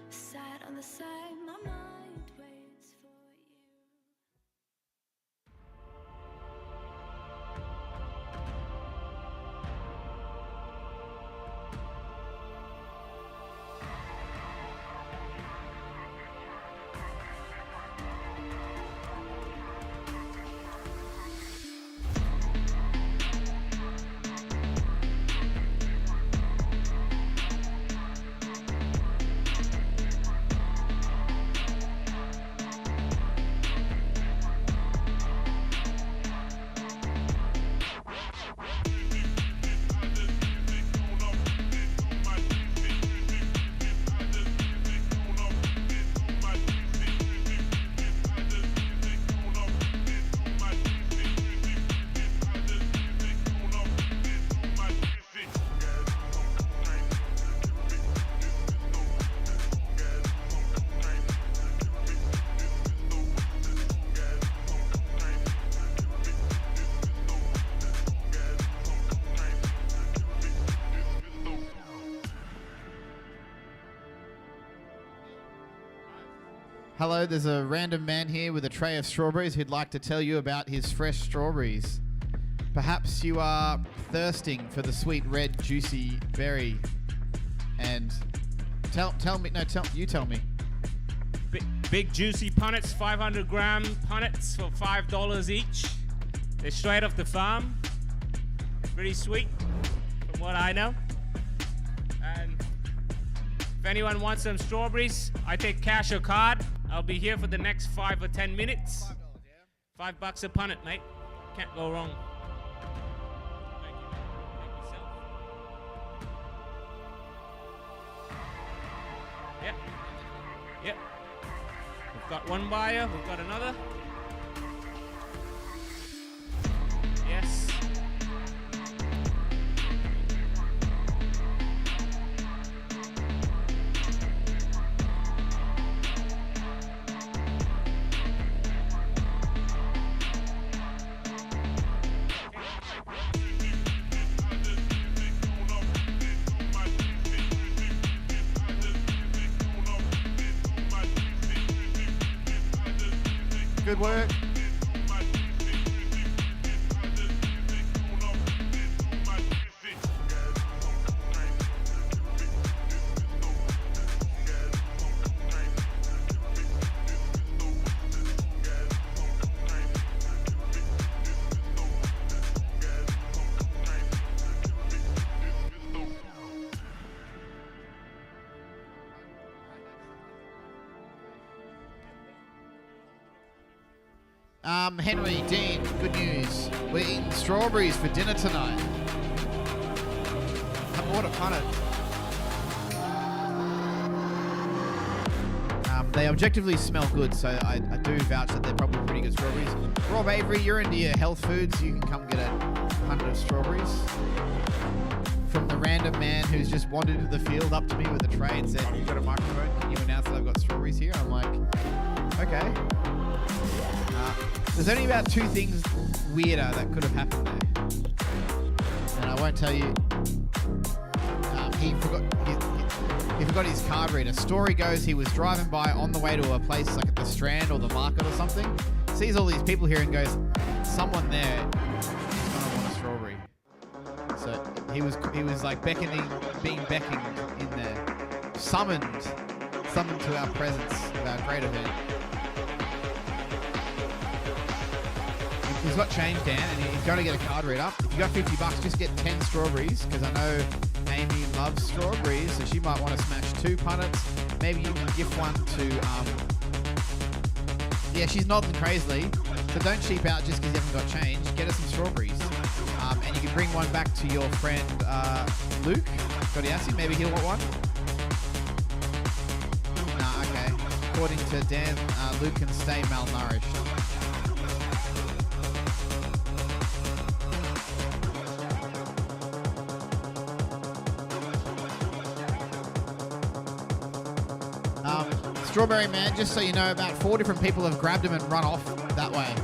sat on the side, my mind waits for you. Hello, there's a random man here with a tray of strawberries who'd like to tell you about his fresh strawberries. Perhaps you are thirsting for the sweet red juicy berry. And tell me. Big juicy punnets, 500 gram punnets for $5 each. They're straight off the farm. Pretty sweet from what I know. And if anyone wants some strawberries, I take cash or card. I'll be here for the next 5 or 10 minutes. $5 a punnet, mate. Can't go wrong. Thank you. Thank yourself. Yep. Yep. We've got one buyer. We've got another. Yes. Good work. Henry, Dean, good news. We're eating strawberries for dinner tonight. I bought a punnet. They objectively smell good, so I do vouch that they're probably pretty good strawberries. Rob Avery, you're into your health foods. You can come get a punnet of strawberries. From the random man who's just wandered into the field up to me with a tray and said, "You've got a microphone, can you announce that I've got strawberries here?" I'm like, okay. There's only about 2 things weirder that could have happened there. And I won't tell you. He forgot his card reader. Story goes he was driving by on the way to a place like at the Strand or the market or something. Sees all these people here and goes, someone there is going to want a strawberry. So he was like being beckoned in there. Summoned to our presence of our great event. He's got change, Dan, and he's going to get a card reader. If you got $50, just get 10 strawberries, because I know Amy loves strawberries, so she might want to smash 2 punnets. Maybe you can gift one to, yeah, she's nodding crazily, so don't cheap out just because you haven't got change. Get her some strawberries. And you can bring one back to your friend Luke Godiassi. Maybe he'll want one. Nah, okay. According to Dan, Luke can stay malnourished. Strawberry Man, just so you know, about 4 different people have grabbed him and run off that way.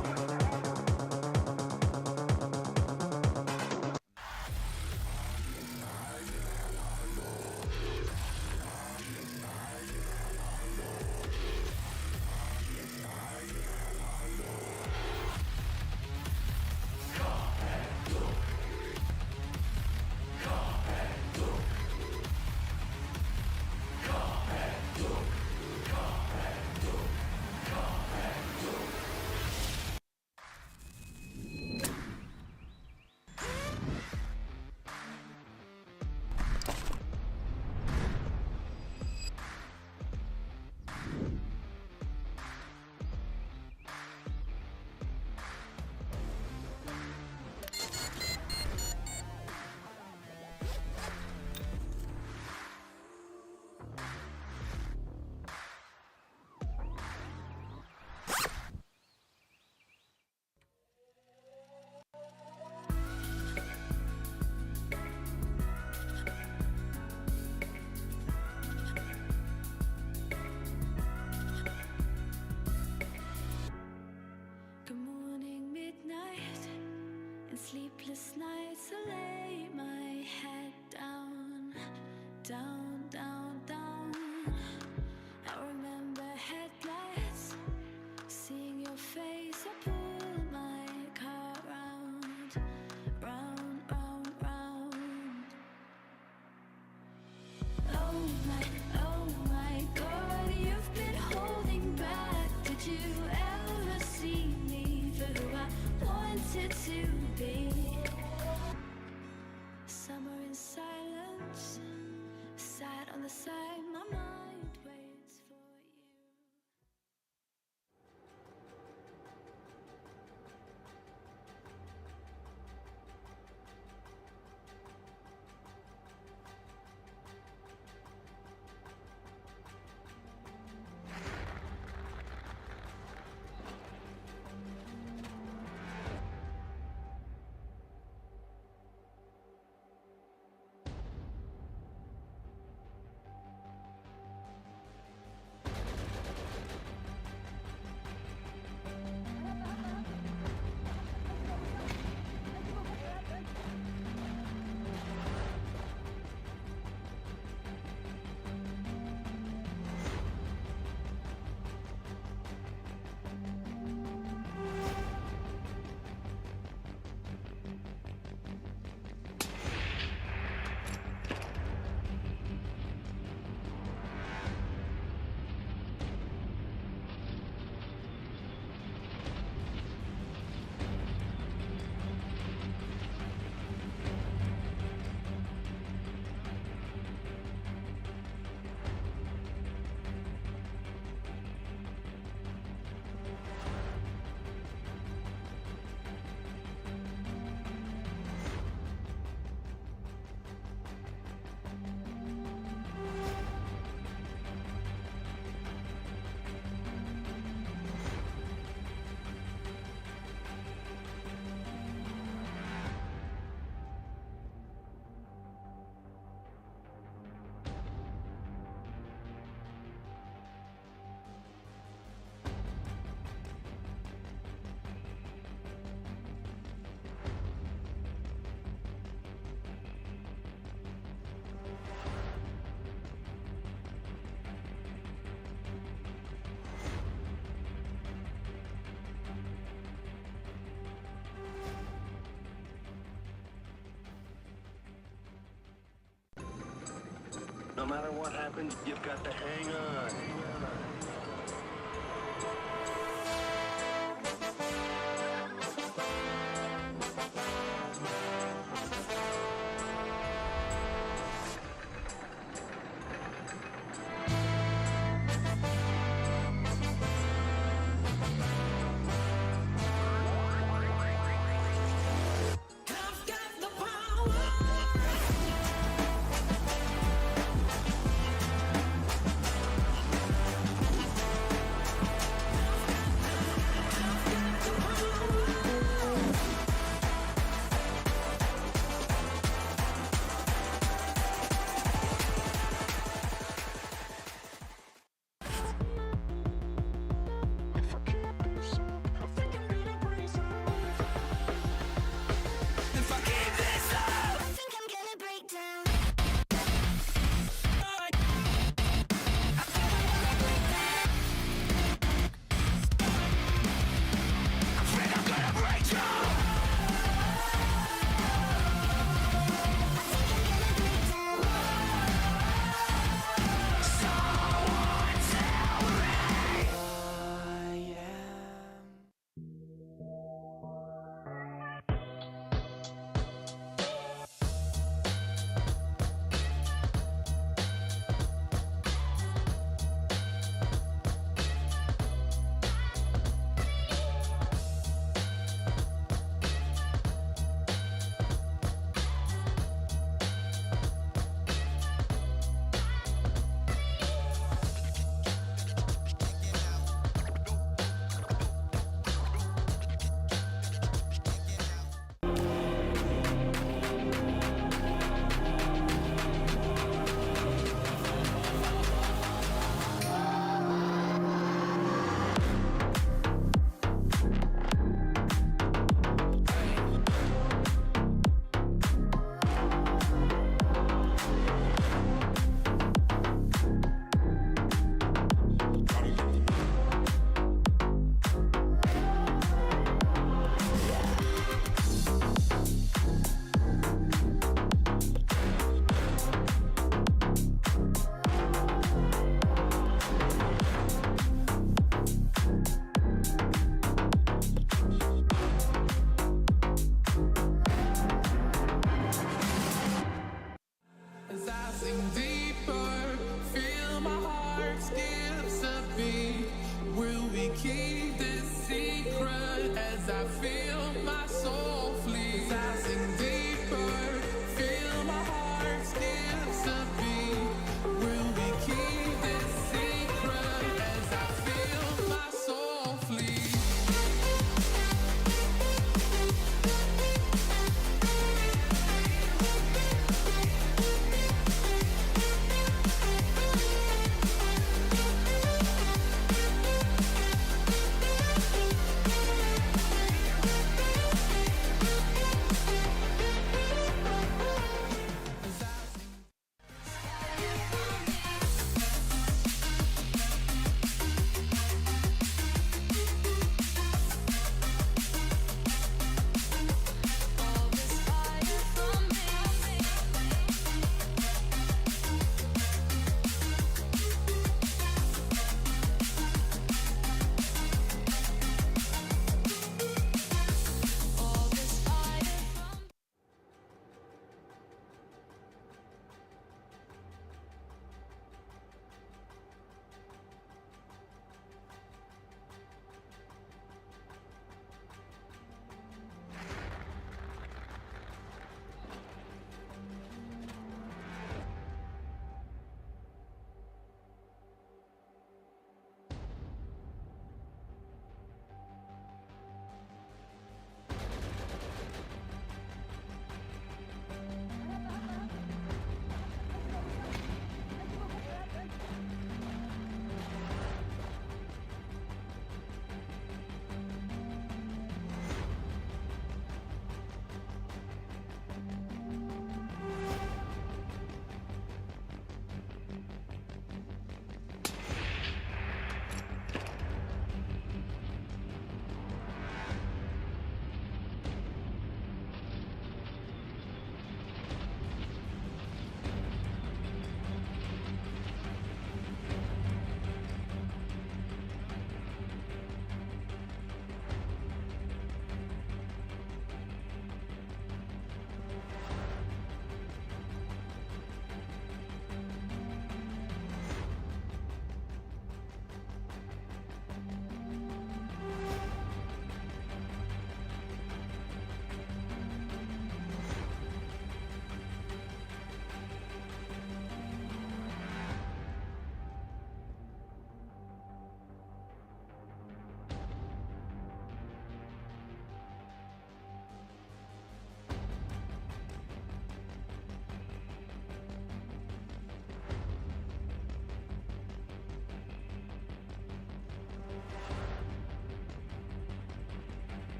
wanted to be. Somewhere in silence, sat on the side, my mind waits for you. No matter what happens, you've got to hang on.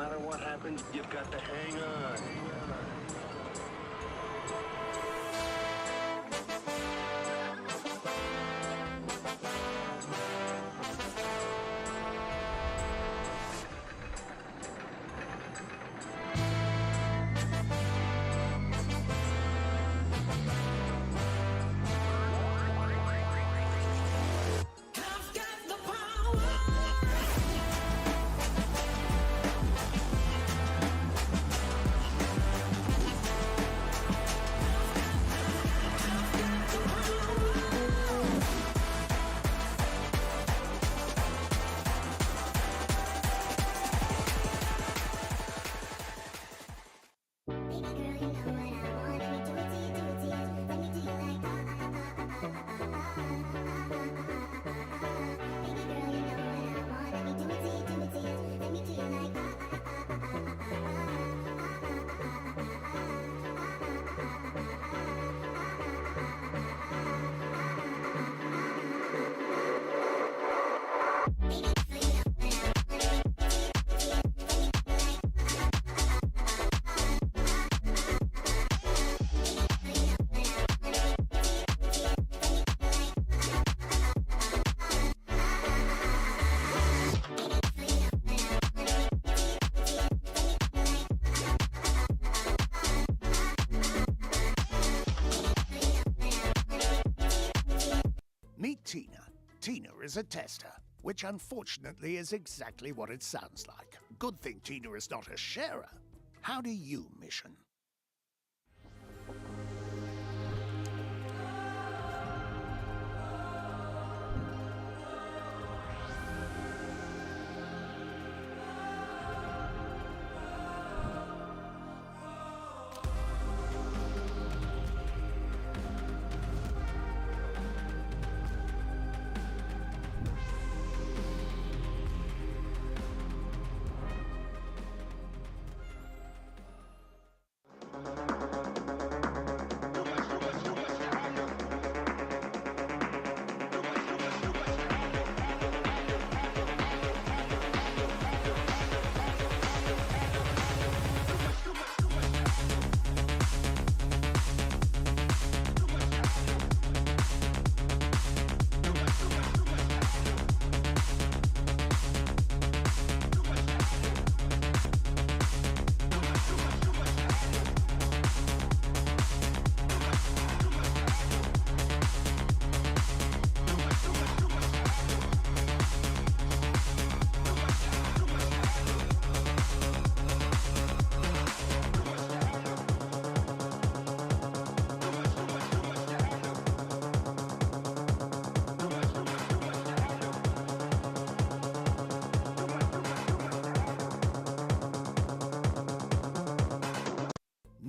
matter what happens, you've got to hang on. Meet Tina. Tina is a tester, which unfortunately is exactly what it sounds like. Good thing Tina is not a sharer. How do you mission?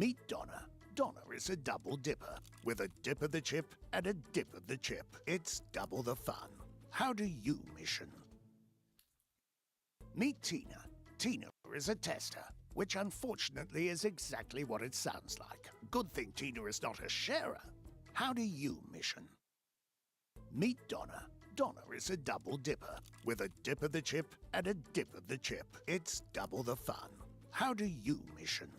Meet Donna. Donna is a double dipper. With a dip of the chip and a dip of the chip, it's double the fun. How do you mission? Meet Tina. Tina is a tester, which unfortunately is exactly what it sounds like. Good thing Tina is not a sharer. How do you mission? Meet Donna. Donna is a double dipper. With a dip of the chip and a dip of the chip, it's double the fun. How do you mission?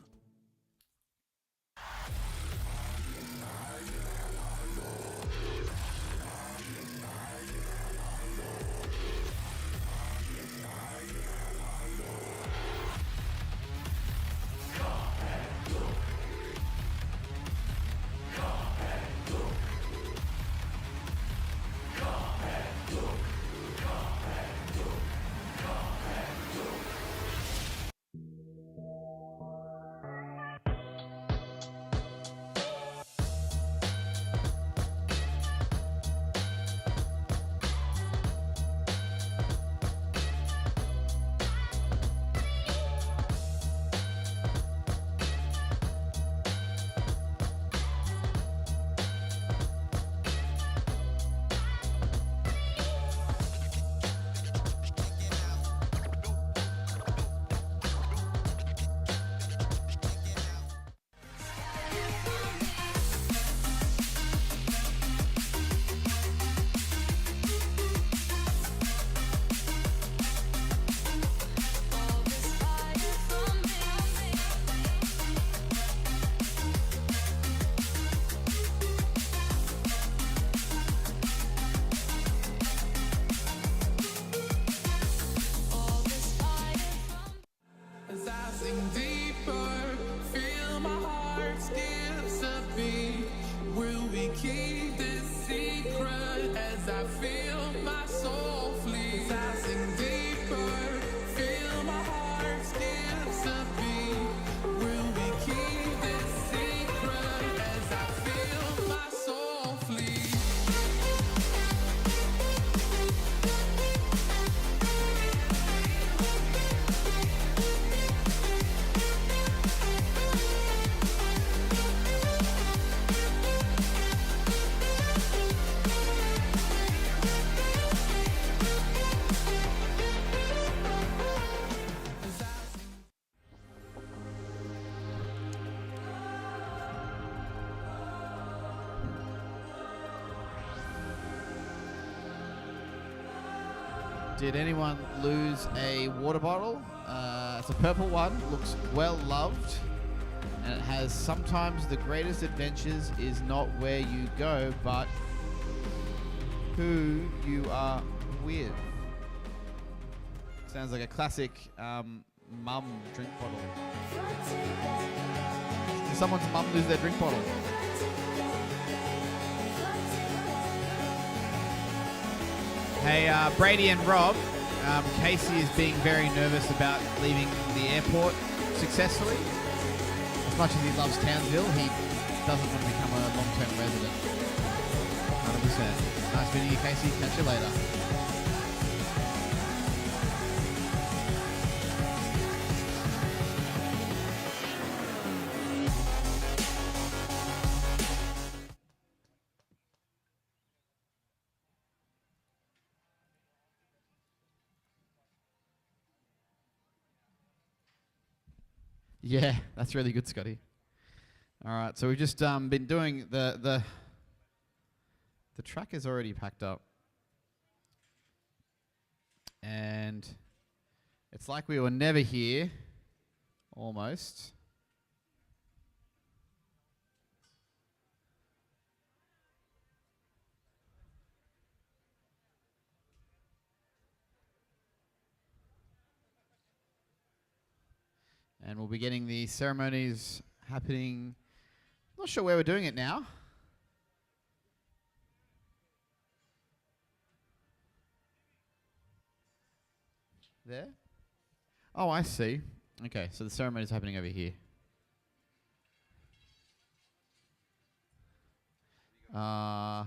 Did anyone lose a water bottle? It's a purple one. Looks well loved. And it has sometimes the greatest adventures is not where you go, but who you are with. Sounds like a classic mum drink bottle. Did someone's mum lose their drink bottle? Hey, Brady and Rob, Casey is being very nervous about leaving the airport successfully. As much as he loves Townsville, he doesn't want to become a long-term resident. 100%. Nice meeting you, Casey. Catch you later. Yeah, that's really good, Scotty. All right, so we've just been doing the track is already packed up, and it's like we were never here, almost. And we'll be getting the ceremonies happening. Not sure where we're doing it now. There? Oh, I see. Okay, so the ceremony is happening over here. No.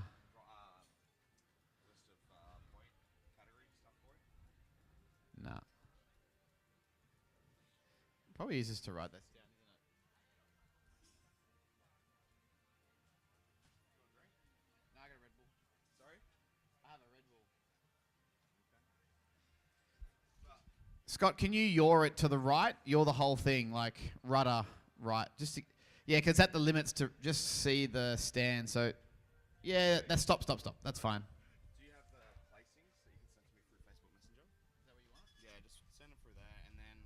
Probably easiest to write this down, isn't it? No, I got a Red Bull. Sorry? I have a Red Bull. Scott, can you yaw it to the right? Yaw the whole thing, like rudder right. Just to, yeah, because at the limits to just see the stand. So, yeah, that's stop. That's fine. Do you have the placings that you can send to me through Facebook Messenger? Is that what you want? Yeah, just send them through there, and then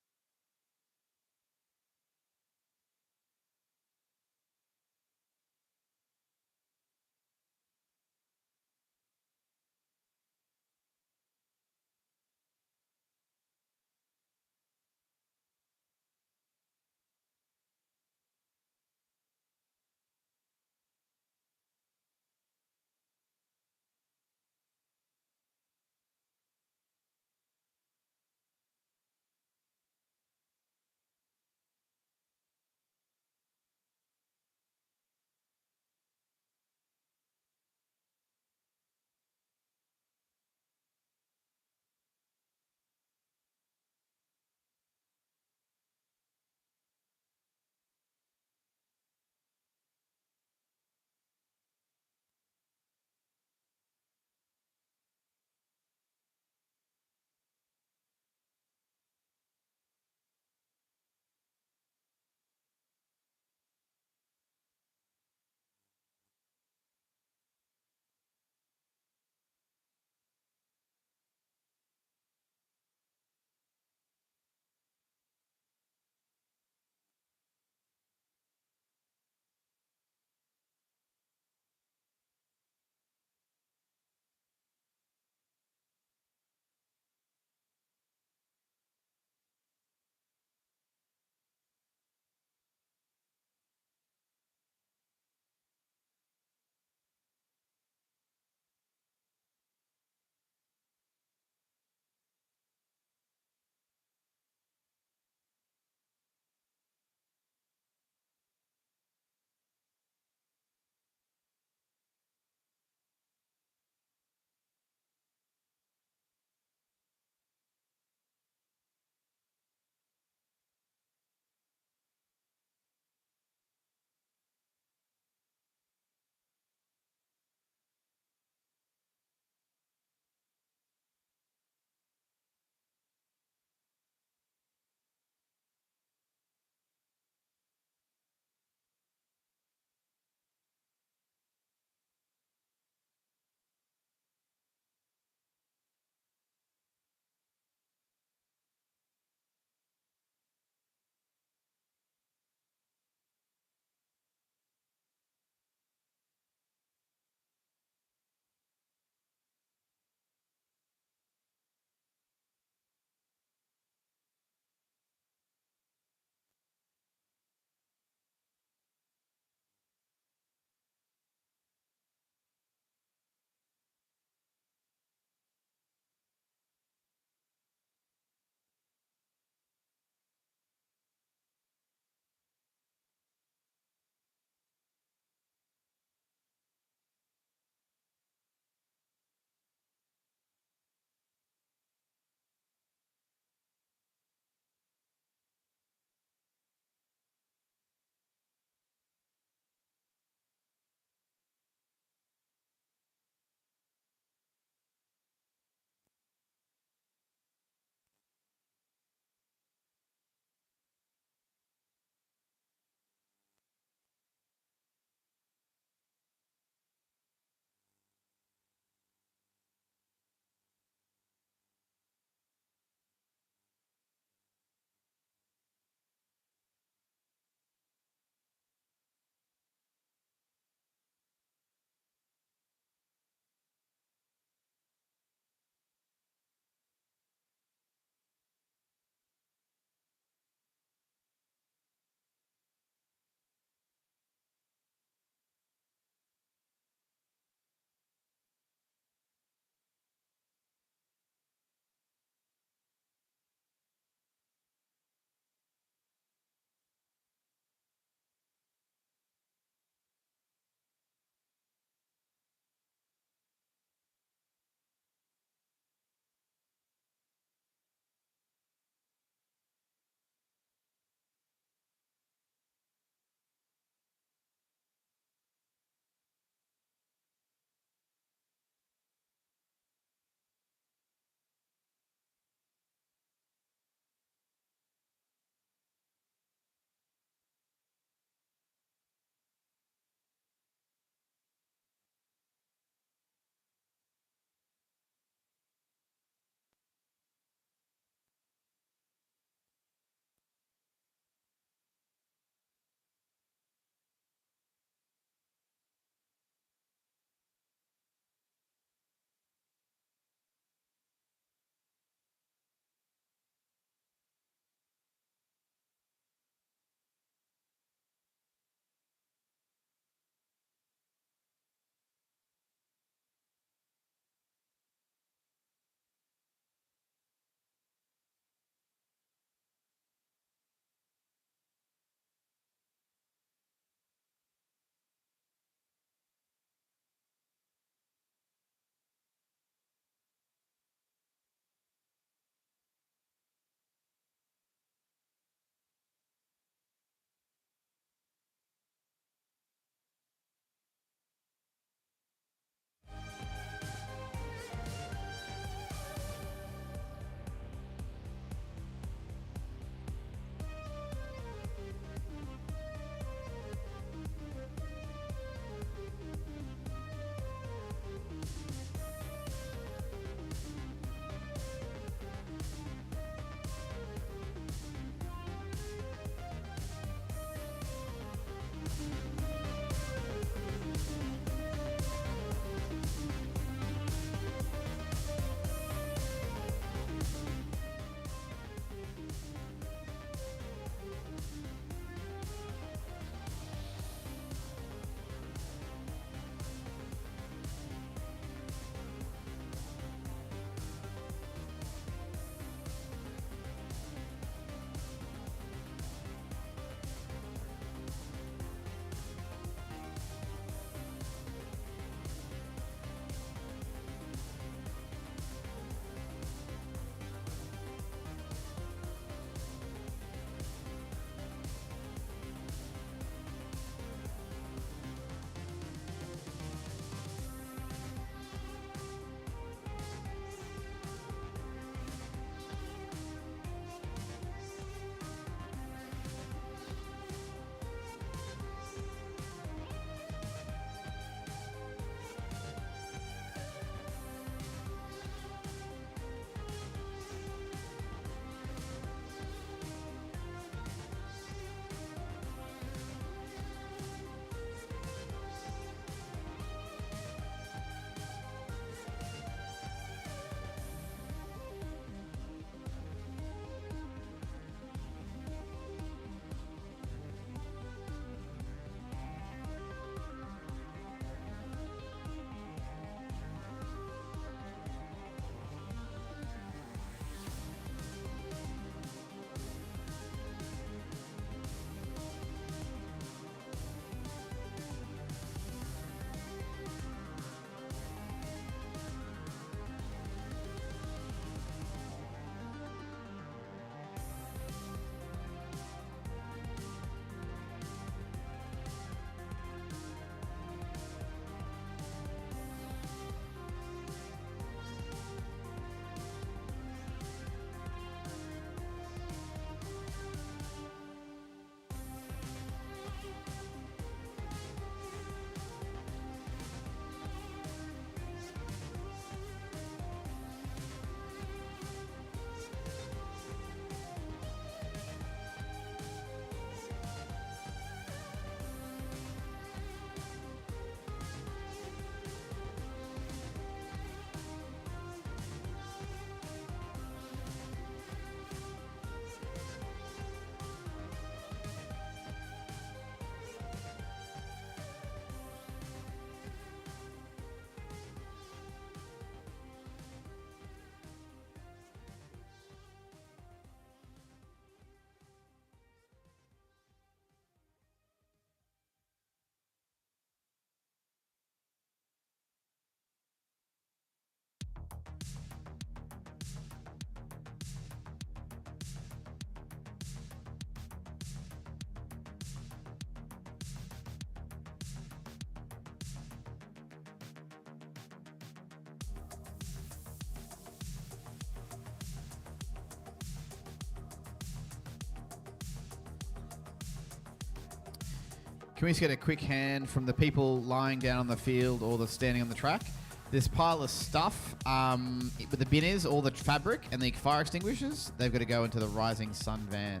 Can we just get a quick hand from the people lying down on the field or the standing on the track? This pile of stuff with the bin is all the fabric and the fire extinguishers. They've got to go into the Rising Sun van.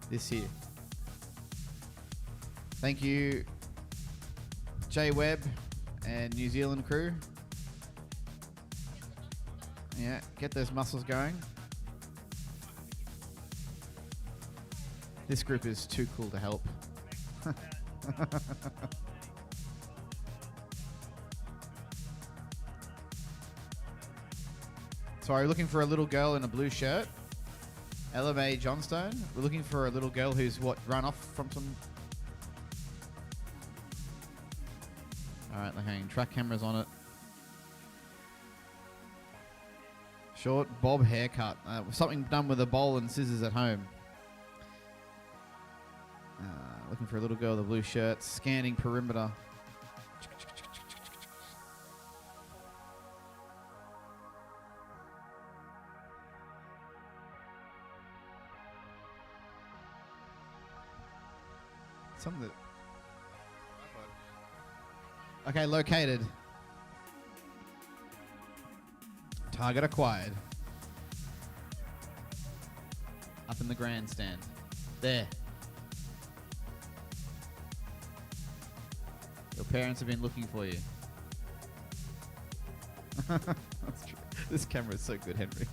This here. Thank you, Jay Webb and New Zealand crew. Yeah, get those muscles going. This group is too cool to help. So are we looking for a little girl in a blue shirt? LMA Johnstone. We're looking for a little girl who's run off from some... Alright, they're hanging track cameras on it. Short bob haircut. Something done with a bowl and scissors at home. Looking for a little girl with a blue shirt. Scanning perimeter. Something that... Okay, located. Target acquired. Up in the grandstand. There. Your parents have been looking for you. That's true. This camera is so good, Henry.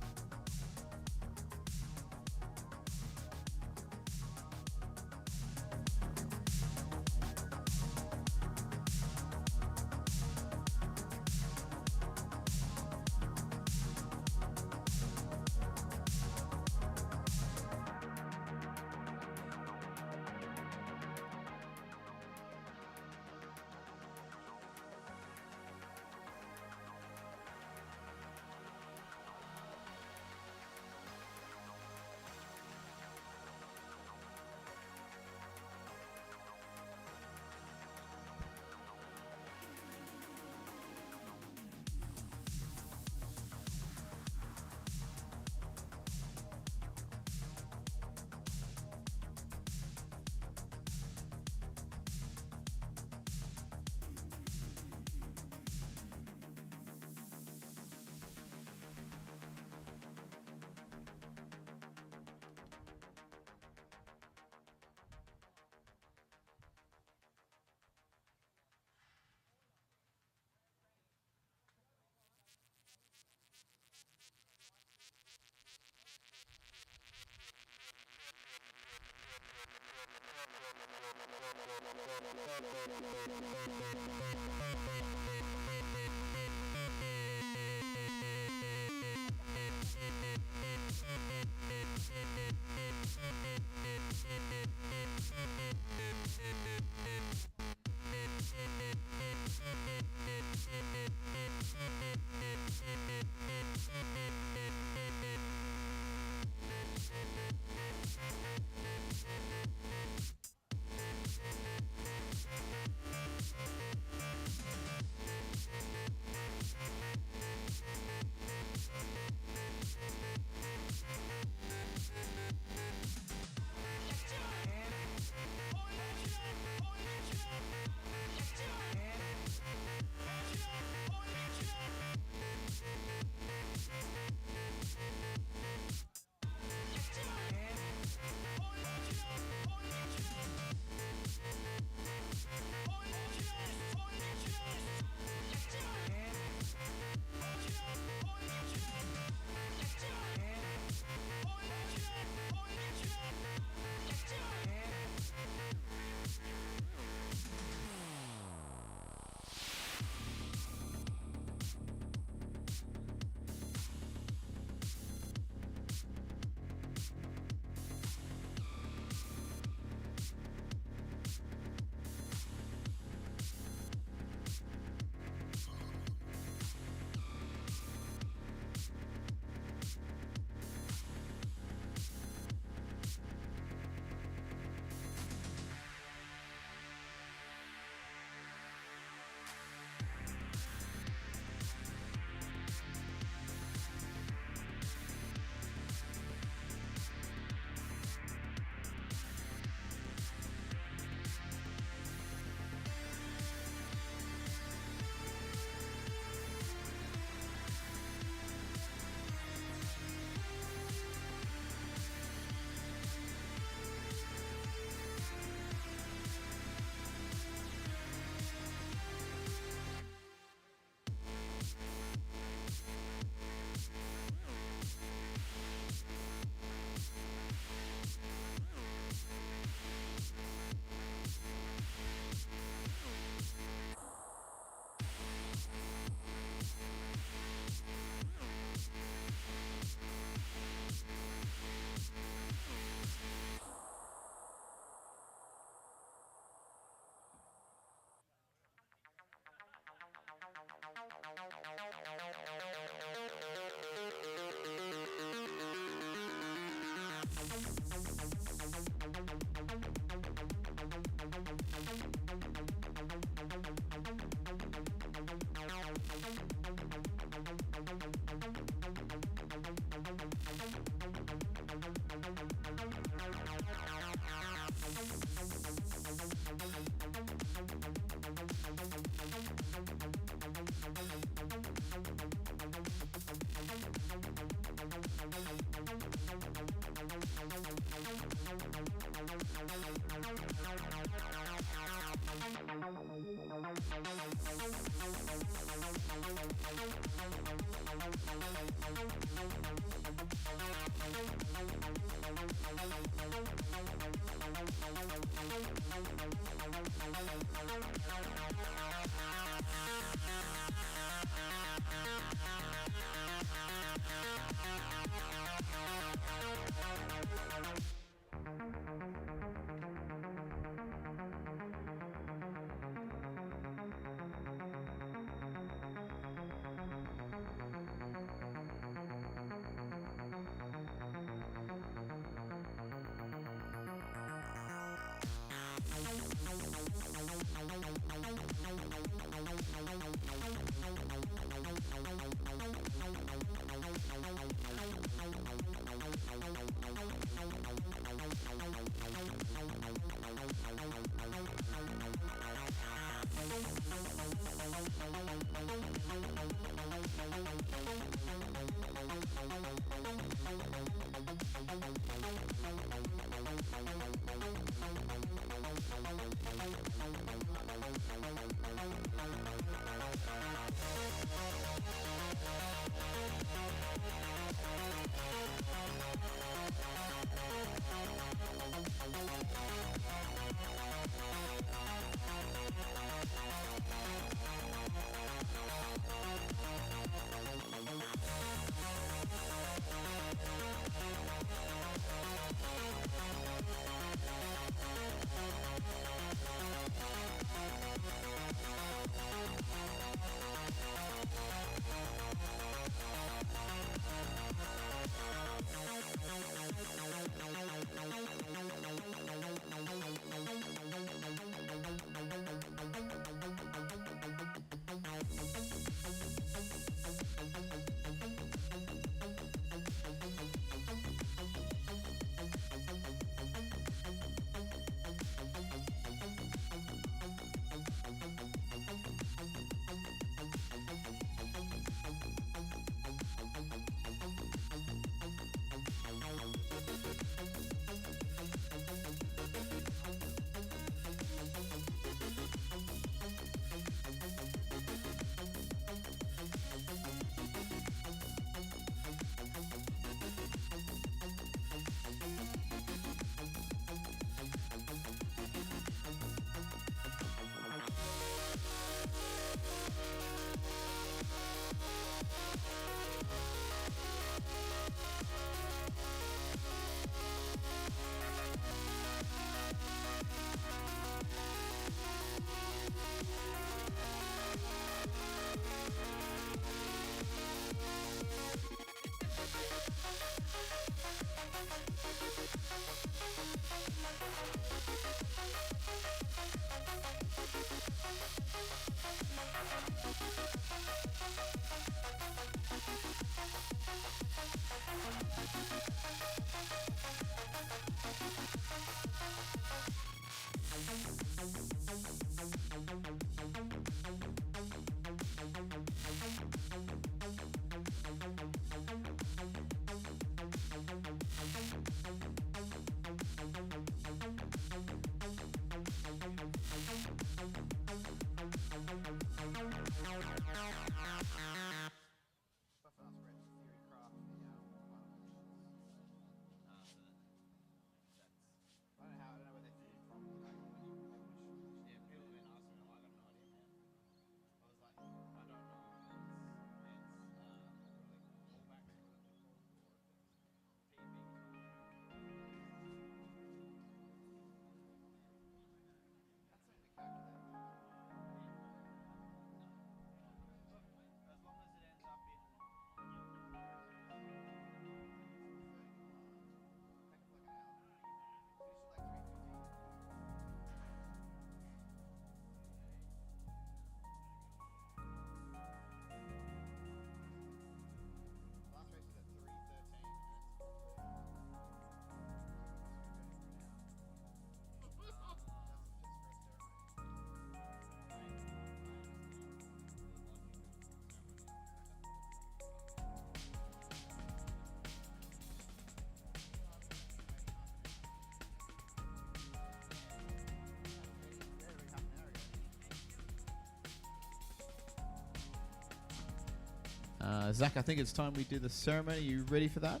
Zach, I think it's time we do the ceremony. You ready for that?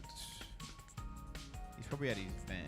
He's probably at his van.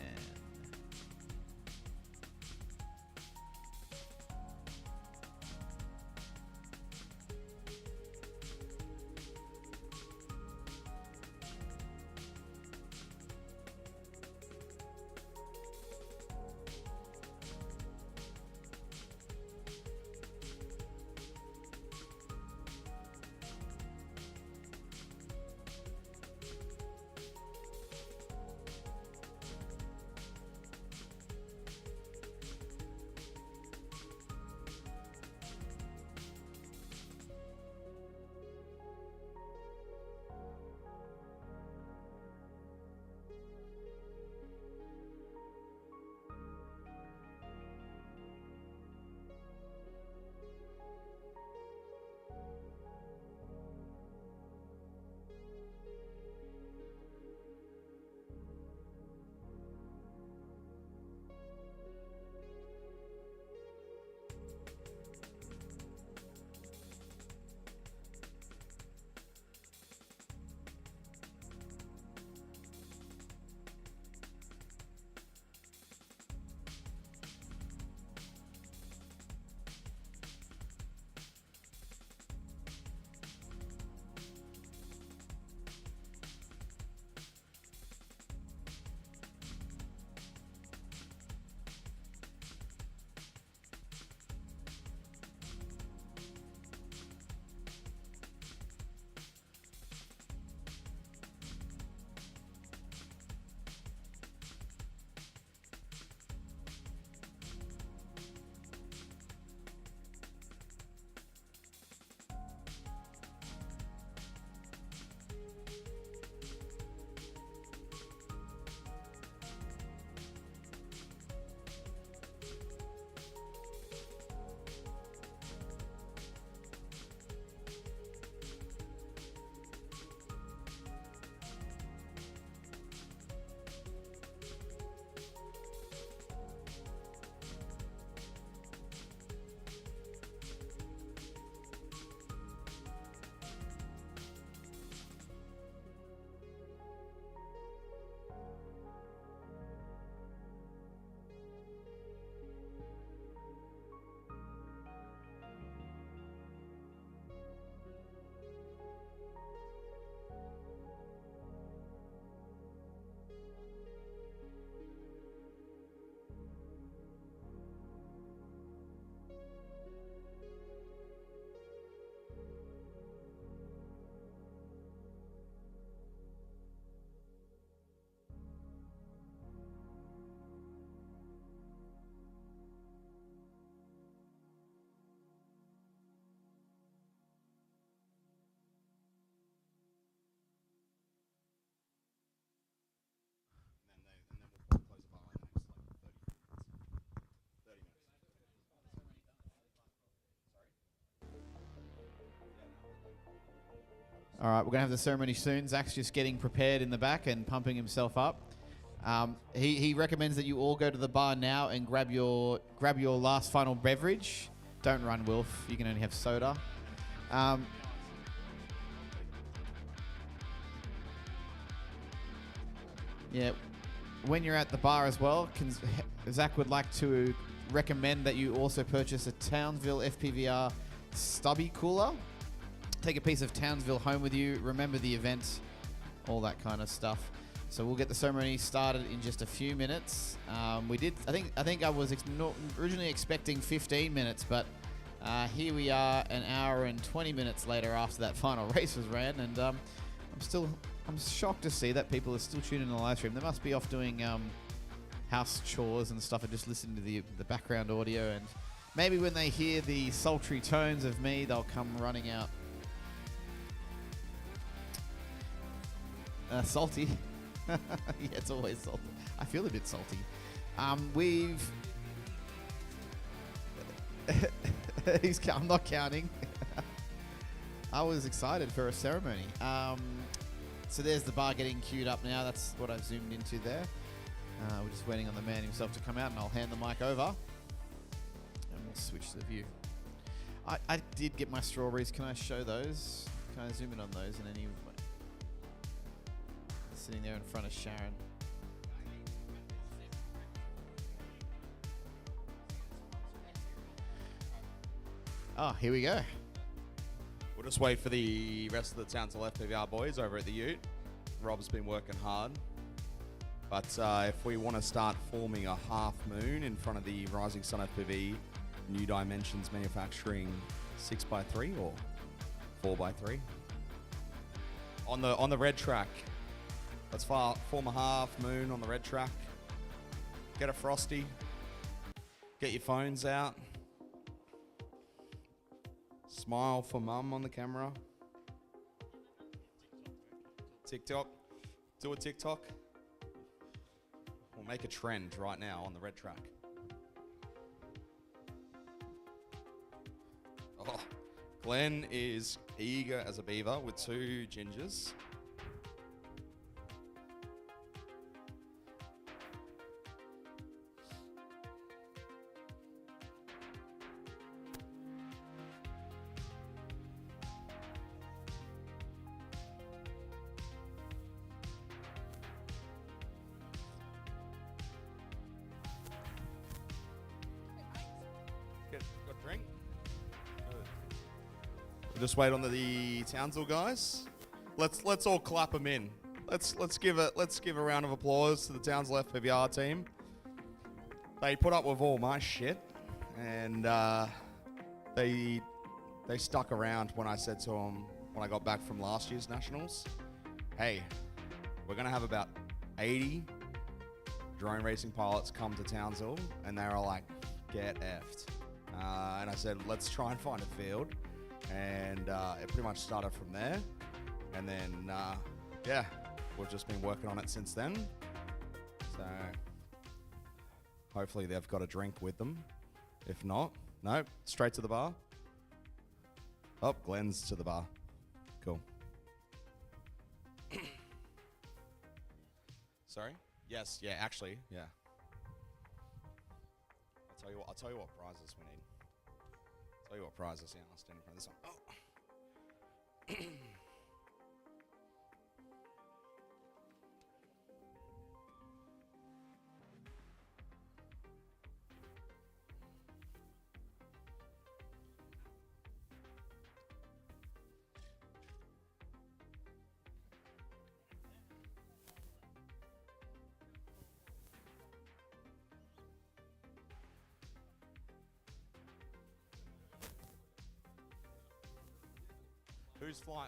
All right, we're going to have the ceremony soon. Zach's just getting prepared in the back and pumping himself up. He recommends that you all go to the bar now and grab your last final beverage. Don't run, Wilf. You can only have soda. Yeah, when you're at the bar as well, Zach would like to recommend that you also purchase a Townsville FPVR stubby cooler. Take a piece of Townsville home with you. Remember the event, all that kind of stuff. So we'll get the ceremony started in just a few minutes. We did. I think I was originally expecting 15 minutes, but here we are, an hour and 20 minutes later after that final race was ran, and I'm shocked to see that people are still tuning in the live stream. They must be off doing house chores and stuff and just listening to the background audio, and maybe when they hear the sultry tones of me, they'll come running out. Salty. Yeah, it's always salty. I feel a bit salty. I'm not counting. I was excited for a ceremony. So there's the bar getting queued up now. That's what I've zoomed into there. We're just waiting on the man himself to come out, and I'll hand the mic over. And we'll switch the view. I did get my strawberries. Can I show those? Kind of zoom in on those, and then you sitting there in front of Sharon. Oh, here we go. We'll just wait for the rest of the Townsville FPVR boys over at the Ute. Rob's been working hard. But if we want to start forming a half moon in front of the Rising Sun FPV New Dimensions Manufacturing 6x3 or 4x3 on the red track. Let's form a half moon on the red track. Get a frosty. Get your phones out. Smile for mum on the camera. TikTok. Do a TikTok. We'll make a trend right now on the red track. Oh, Glenn is eager as a beaver with 2 gingers. Got a drink? We'll just wait on the Townsville guys. Let's all clap them in. Let's give a round of applause to the Townsville FPVR team. They put up with all my shit, and they stuck around when I said to them when I got back from last year's nationals, hey, we're gonna have about 80 drone racing pilots come to Townsville, and they were like, get effed. And I said, let's try and find a field. And it pretty much started from there. And then, yeah, we've just been working on it since then. So hopefully they've got a drink with them. If not, nope, straight to the bar. Oh, Glenn's to the bar. Cool. Sorry? Yes, yeah, actually, yeah. I'll tell you what prizes we need. Tell you what prizes. Yeah, I'll stand in front of this one. Oh.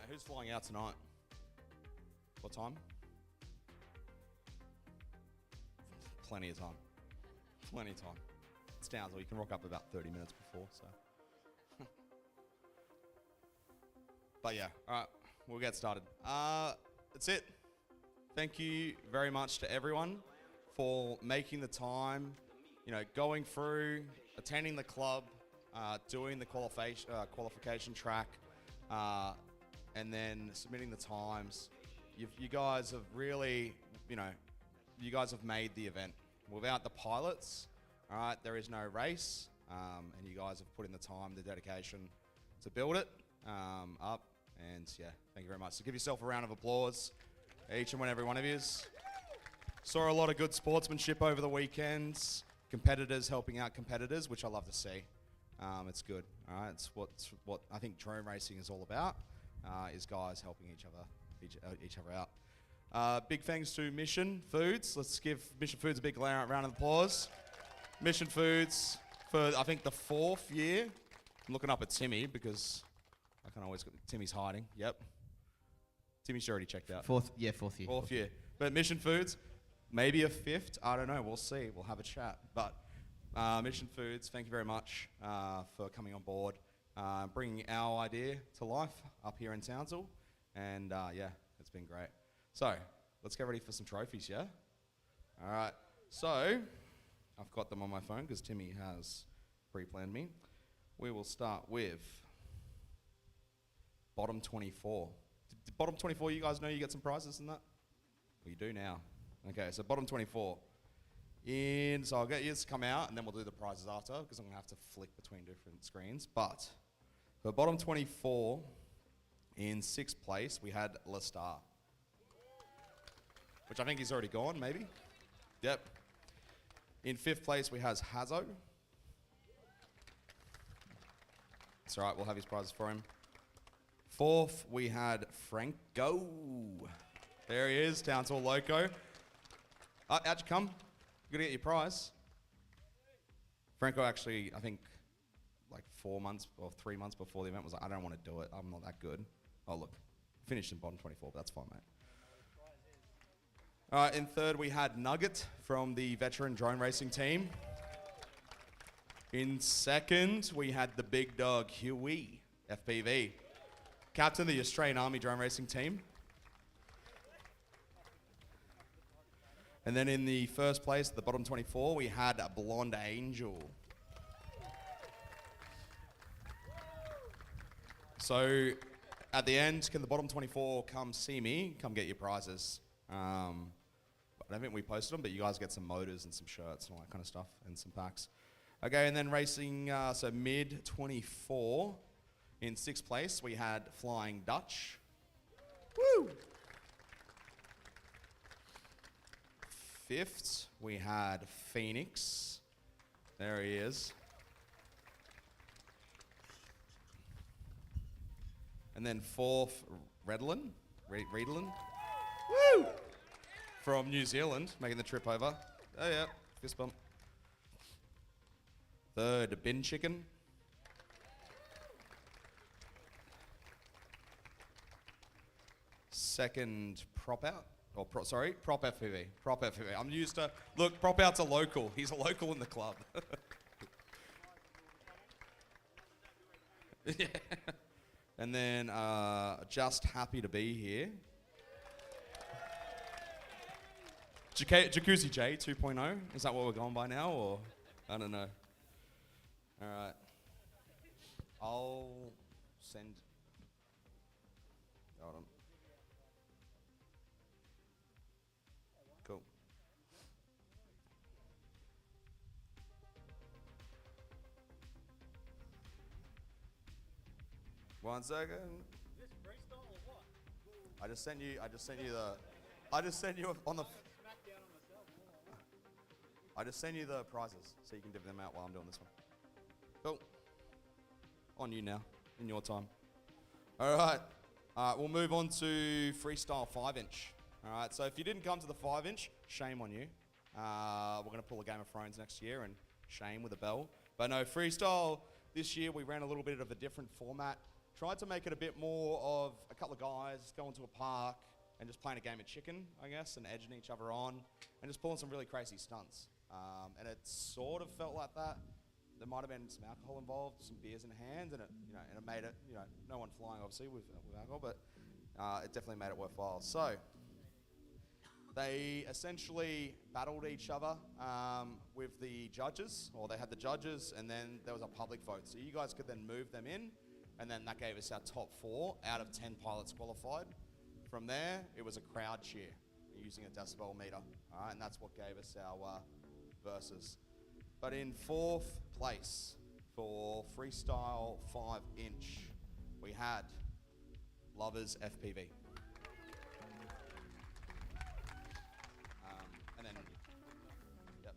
Who's flying out tonight? What time? Plenty of time. Plenty of time. It's Townsville. You can rock up about 30 minutes before, so. But yeah, all right, we'll get started. That's it. Thank you very much to everyone for making the time, going through, attending the club, doing the qualification track, and then submitting the times. You guys have really, you guys have made the event. Without the pilots, all right, there is no race, and you guys have put in the time, the dedication to build it up, and yeah, thank you very much. So give yourself a round of applause, each and every one of you. Saw a lot of good sportsmanship over the weekends, competitors helping out competitors, which I love to see. It's good, all right? It's what I think drone racing is all about, is guys helping each other out. Big thanks to Mission Foods. Let's give Mission Foods a big round of applause. Mission Foods for, I think, the 4th year. I'm looking up at Timmy because I can always, Timmy's hiding. Yep. Timmy's already checked out. Fourth year. Fourth year. But Mission Foods, maybe a 5th. I don't know. We'll see. We'll have a chat. But Mission Foods, thank you very much for coming on board, bringing our idea to life up here in Townsville. And yeah, it's been great. So let's get ready for some trophies, yeah? All right. So I've got them on my phone because Timmy has pre-planned me. We will start with bottom 24. Did bottom 24, you guys know you get some prizes in that? Well, you do now. Okay, so bottom 24. So I'll get you to come out and then we'll do the prizes after because I'm going to have to flick between different screens. But for bottom 24, In 6th place, we had Lestar, which I think he's already gone, maybe. Yep. In 5th place, we has Hazo. It's all right, we'll have his prizes for him. 4th, we had Franco. There he is, Townsville Loco. How'd you come? You gotta get your prize. Franco actually, I think, like 4 months or 3 months before the event was like, I don't want to do it. I'm not that good. Oh, look. Finished in bottom 24, but that's fine, mate. All right, in 3rd, we had Nugget from the veteran drone racing team. In 2nd, we had the big dog, Huey, FPV. Captain of the Australian Army drone racing team. And then in the 1st place, the bottom 24, we had a Blonde Angel. So at the end, can the bottom 24 come see me? Come get your prizes. I don't think we posted them, but you guys get some motors and some shirts and all that kind of stuff and some packs. Okay, and then racing, so mid 24. In 6th place, we had Flying Dutch. Woo! 5th, we had Phoenix. There he is. And then 4th, Redlin. Redlin. Woo! From New Zealand, making the trip over. Oh yeah, fist bump. 3rd, Bin Chicken. 2nd, Prop Out. Or Prop FPV. Prop FPV. I'm used to, look, Prop Out's a local. He's a local in the club. Yeah. And then just happy to be here. Jacuzzi J 2.0. Is that what we're going by now, or I don't know. All right. I'll send. Hold on. Cool. One second. Is this freestyle or what? I just sent you on the. I just sent you the prizes so you can give them out while I'm doing this one. Cool. On you now, in your time. All right. We'll move on to freestyle 5-inch. All right. So if you didn't come to the 5-inch, shame on you. We're going to pull a Game of Thrones next year and shame with a bell. But no, freestyle this year we ran a little bit of a different format. Tried to make it a bit more of a couple of guys going to a park and just playing a game of chicken, I guess, and edging each other on and just pulling some really crazy stunts. And it sort of felt like that. There might have been some alcohol involved, some beers in hand, and it made it, no one flying obviously with alcohol, but it definitely made it worthwhile. So they essentially battled each other with the judges, or they had the judges, and then there was a public vote. So you guys could then move them in, and then that gave us our top 4 out of 10 pilots qualified. From there, it was a crowd cheer using a decibel meter, and that's what gave us our versus. But in 4th place for freestyle 5-inch, we had Lovers FPV. And then, yep.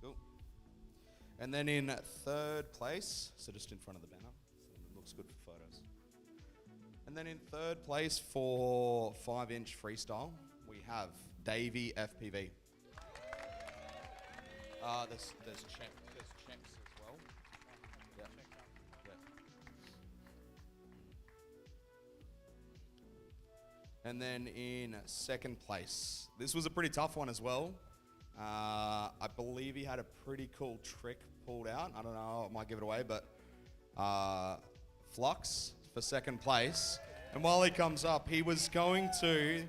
Cool. And then in 3rd place, so just in front of the banner, so it looks good for photos. And then in 3rd place for 5-inch freestyle, we have Davey FPV. There's checks as well. Yep. Yep. And then in 2nd place, this was a pretty tough one as well. I believe he had a pretty cool trick pulled out. I don't know, I might give it away, but Flux for 2nd place. And while he comes up, he was going to,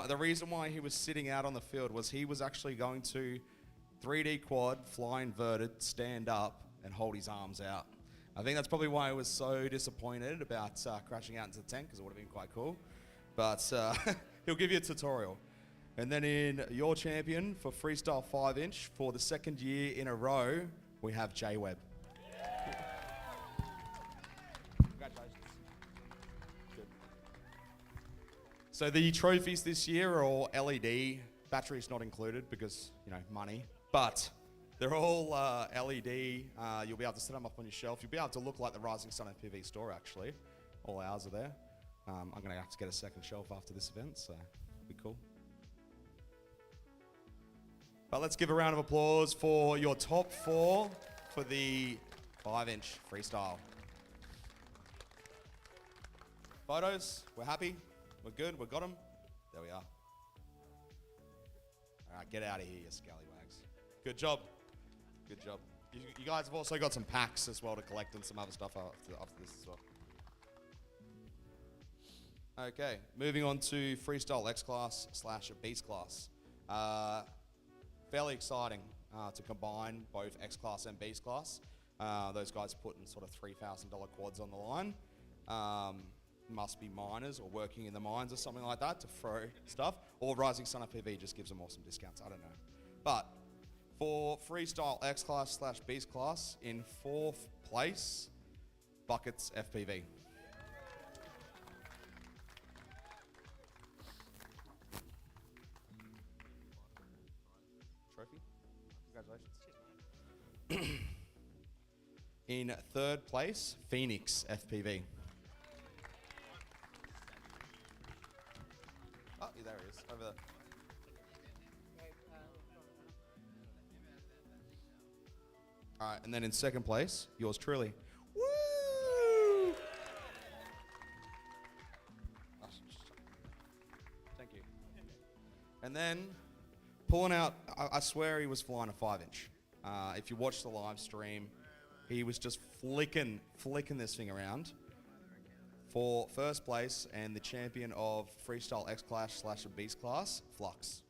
the reason why he was sitting out on the field was he was actually going to 3D quad, fly inverted, stand up, and hold his arms out. I think that's probably why he was so disappointed about crashing out into the tent, because it would have been quite cool. But he'll give you a tutorial. And then in your champion for freestyle 5-inch for the 2nd year in a row, we have J Webb. Congratulations. Good. So the trophies this year are all LED. Batteries not included because, you know, money. But they're all LED. You'll be able to set them up on your shelf. You'll be able to look like the Rising Sun FPV store, actually. All ours are there. I'm going to have to get a second shelf after this event, so it'll be cool. But let's give a round of applause for your top 4 for the 5-inch freestyle. Photos, we're happy, we're good, we got them. There we are. All right, get out of here, you scallywags. Good job, good job. You guys have also got some packs as well to collect and some other stuff after this as well. Okay, moving on to freestyle X class / beast class. Fairly exciting to combine both X class and beast class. Those guys putting sort of $3,000 quads on the line. Must be miners or working in the mines or something like that to throw stuff. Or Rising Sun FPV just gives them awesome discounts, I don't know. But for freestyle X class / beast class, in 4th place, Buckets FPV. Trophy? Congratulations. In 3rd place, Phoenix FPV. Oh, there he is, over there. All right, and then in 2nd place, yours truly. Woo! Thank you. And then pulling out, I swear he was flying a 5-inch. If you watch the live stream, he was just flicking this thing around for 1st place and the champion of freestyle X class / beast class, Flux.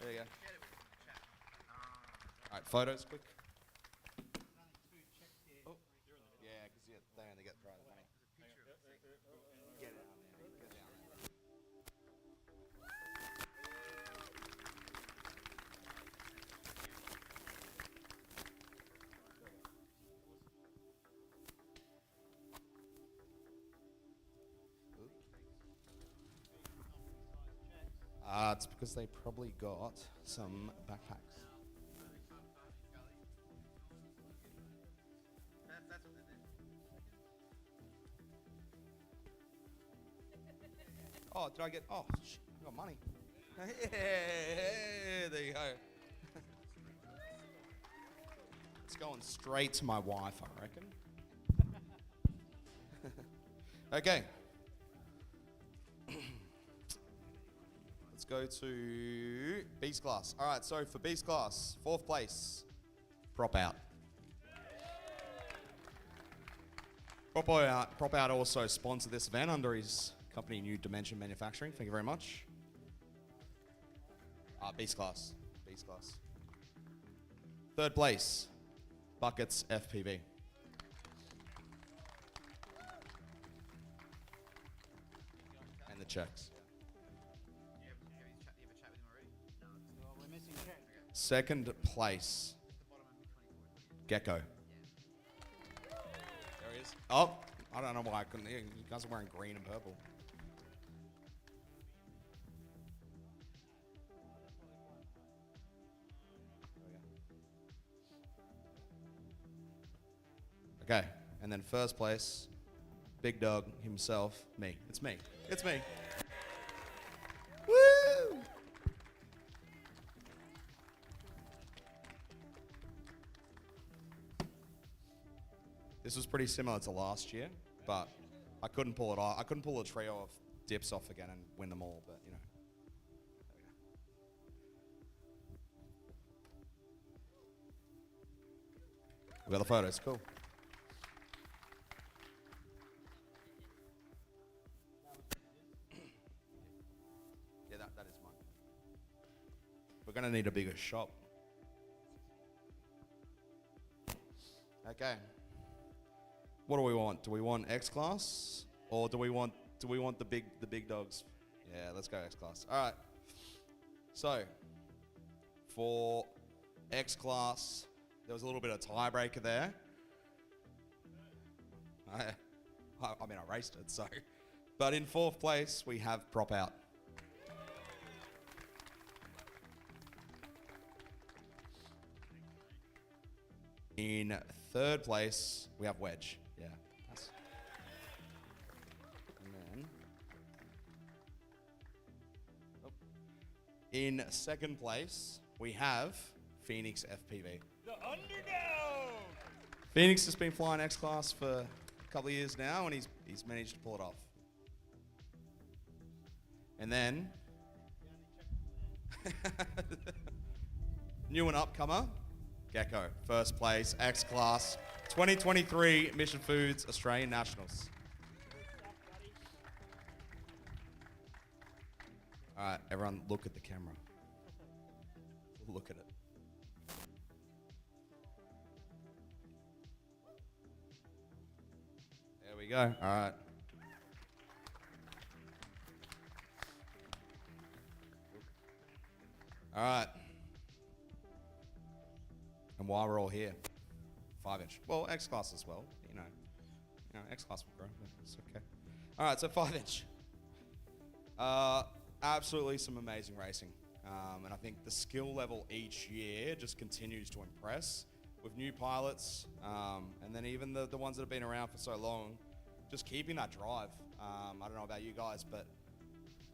There you go. All right, photos, quick. Oh, yeah, because they only get private money. Get down there, get down there. It's because they probably got some backpacks. Oh, did I get? Oh, I got money. Yeah, there you go. It's going straight to my wife, I reckon. Okay. Let's go to Beast class. All right, so for Beast class, 4th place, Prop Out. Prop Out also sponsored this event under his company New Dimension Manufacturing. Thank you very much. Beast class. Beast class. 3rd place, Buckets FPV. And the checks. 2nd place, Gecko. There he is. Oh, I don't know why I couldn't hear. You guys are wearing green and purple. Okay, and then 1st place, Big Dog himself, me. It's me. It's me. Woo! This was pretty similar to last year, but I couldn't pull it off. I couldn't pull a trio of dips off again and win them all, but you know. We got the photos, cool. Yeah, that is mine. We're gonna need a bigger shop. Okay. What do we want? Do we want X class, or do we want the big dogs? Yeah, let's go X class. All right. So, For X class, there was a little bit of tiebreaker there. I mean, I raced it, so. But in 4th place, we have prop out. In 3rd place, we have wedge. Yeah. And then, in 2nd place, we have Phoenix FPV. The underdog! Phoenix has been flying X class for a couple of years now, and he's managed to pull it off. And then, new and upcomer, Gecko, 1st place, X class, 2023 Mission Foods Australian Nationals. All right, everyone, look at the camera. Look at it. There we go. All right. All right. And while we're all here, 5-inch. Well, X class as well. You know, X class will grow, but it's okay. All right, so 5-inch. Absolutely some amazing racing. And I think the skill level each year just continues to impress with new pilots, and then even the ones that have been around for so long, just keeping that drive. I don't know about you guys, but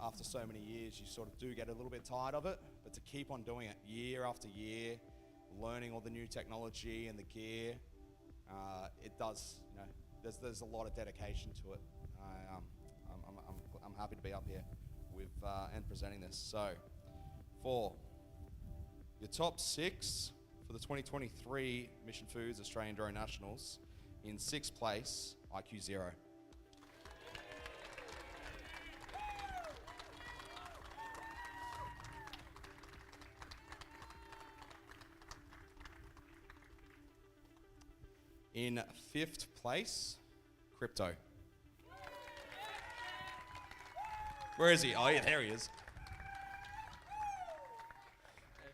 after so many years, you sort of do get a little bit tired of it, but to keep on doing it year after year, learning all the new technology and the gear, it does, you know, there's a lot of dedication to it. I'm happy to be up here with and presenting this. So, for your top 6 for the 2023 Mission Foods Australian Drone Nationals, in 6th place, IQ 0. In 5th place, Crypto. Where is he? Oh, yeah, there he is.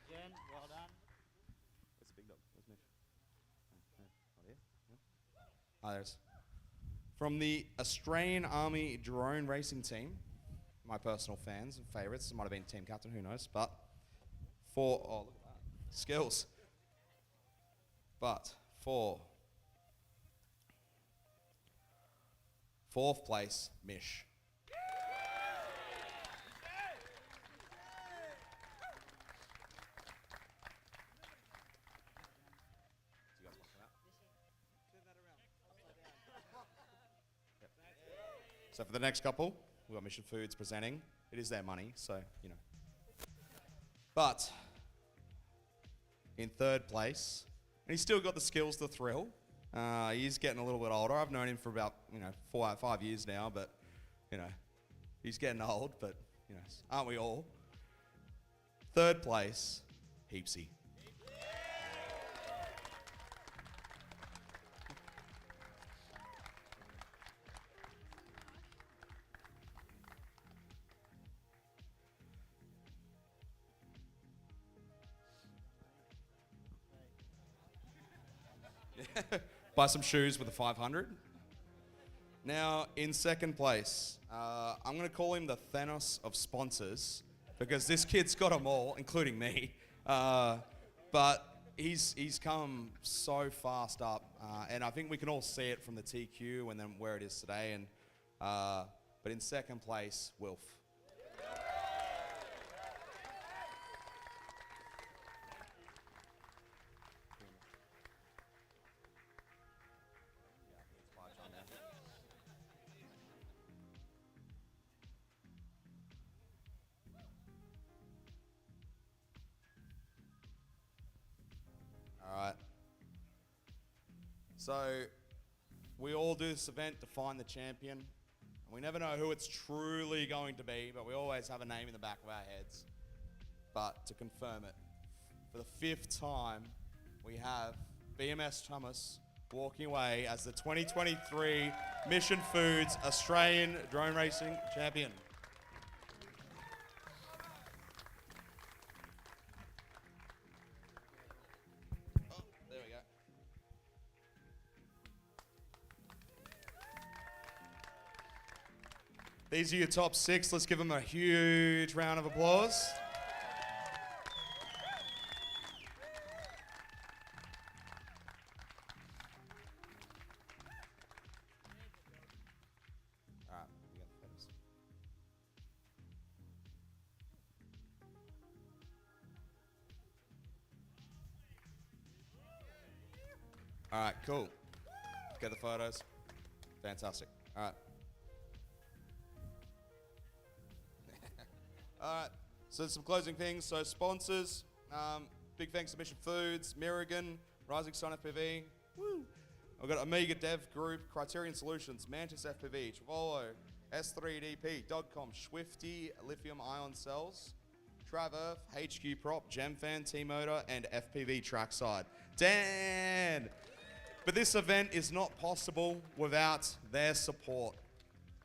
Jen, well done. Where's the big dog? Where's Mish? Not here? Yeah. Oh, there's. From the Australian Army Drone Racing Team, my personal fans and favourites, it might have been team captain, who knows, but for, oh, look at that, skills. But for 4th place, Mish. So for the next couple, we've got Mission Foods presenting. It is their money, so, you know. But in 3rd place, and he's still got the skills to thrill. He's getting a little bit older. I've known him for about, 4 or 5 years now, but, he's getting old, but, aren't we all? 3rd place, Heapsy. Buy some shoes with a 500. Now, in 2nd place, I'm going to call him the Thanos of sponsors because this kid's got them all, including me. But he's come so fast up, and I think we can all see it from the TQ and then where it is today. And but in 2nd place, Wilf. So, we all do this event to find the champion. And we never know who it's truly going to be, but we always have a name in the back of our heads. But to confirm it, for the 5th time, we have BMS Thomas walking away as the 2023 Mission Foods Australian Drone Racing Champion. – These are your top 6. Let's give them a huge round of applause. All right, you got the photos. All right, cool. Get the photos. Fantastic. All right. All right. So some closing things. So sponsors, big thanks to Mission Foods, Mirrigan, Rising Sun FPV. Woo. I've got Amiga Dev Group, Criterion Solutions, Mantis FPV, Travolo, S3DP, Dogcom, Swifty, Lithium Ion Cells, Traverf, HQ Prop, Gemfan, T-Motor, and FPV Trackside. Dan! But this event is not possible without their support.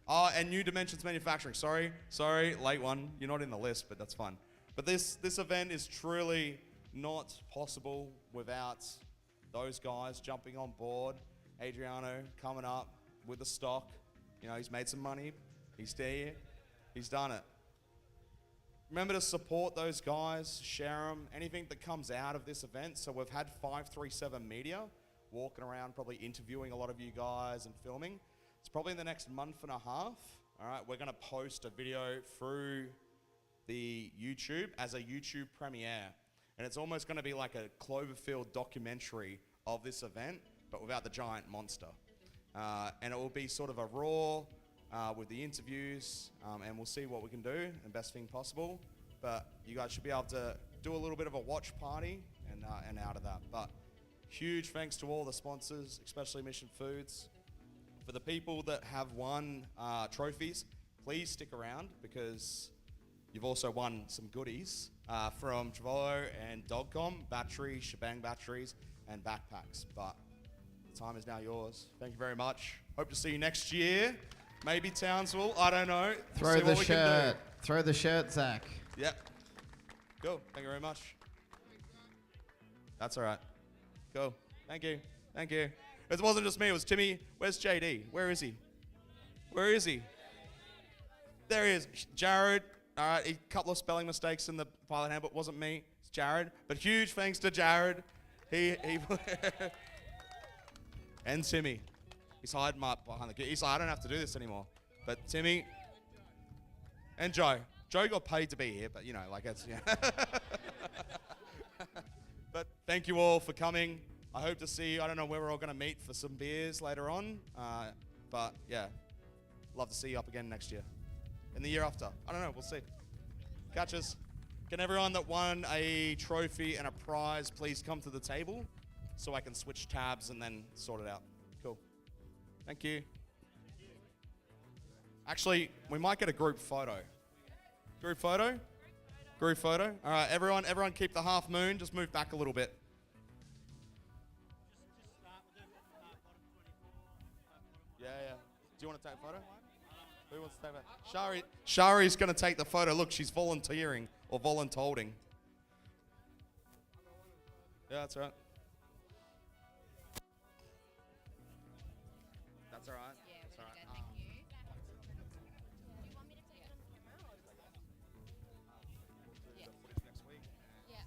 Oh, and New Dimensions Manufacturing. Sorry, late one. You're not in the list, but that's fine. But this event is truly not possible without those guys jumping on board. Adriano coming up with the stock. You know, he's made some money. He's there. He's done it. Remember to support those guys, share them, anything that comes out of this event. So we've had 537 Media walking around, probably interviewing a lot of you guys and filming. It's probably in the next month and a half. All right, we're gonna post a video through the YouTube as a YouTube premiere. And it's almost gonna be like a Cloverfield documentary of this event, but without the giant monster. And it will be sort of a raw with the interviews, and we'll see what we can do and best thing possible. But you guys should be able to do a little bit of a watch party and out of that. But huge thanks to all the sponsors, especially Mission Foods. For the people that have won trophies, please stick around because you've also won some goodies from Travolo and Dogcom, batteries, shebang batteries, and backpacks. But the time is now yours. Thank you very much. Hope to see you next year. Maybe Townsville, I don't know. Throw the shirt. Throw the shirt, Zach. Yep. Cool. Thank you very much. That's all right. Cool. Thank you. Thank you. It wasn't just me. It was Timmy. Where's JD? Where is he? Where is he? There he is. Jared. All right. A couple of spelling mistakes in the pilot handbook. Wasn't me. It's Jared. But huge thanks to Jared. He and Timmy. He's hiding behind the key. He's like, I don't have to do this anymore. But Timmy and Joe. Joe got paid to be here, but you know, like it's, yeah. But thank you all for coming. I hope to see you. I don't know where we're all going to meet for some beers later on. But yeah, love to see you up again next year. And the year after. I don't know. We'll see. Catches. Can everyone that won a trophy and a prize please come to the table so I can switch tabs and then sort it out. Cool. Thank you. Actually, we might get a group photo. Group photo? Group photo. All right, everyone keep the half moon. Just move back a little bit. Yeah. Do you want to take a photo? Who wants to take a photo? Shari's going to take the photo. Look, she's volunteering or voluntolding. Yeah, that's right. That's all right. Yeah, that's all right. thank you. Do you want me to take it on the camera or? We'll do the footage next week. Yeah.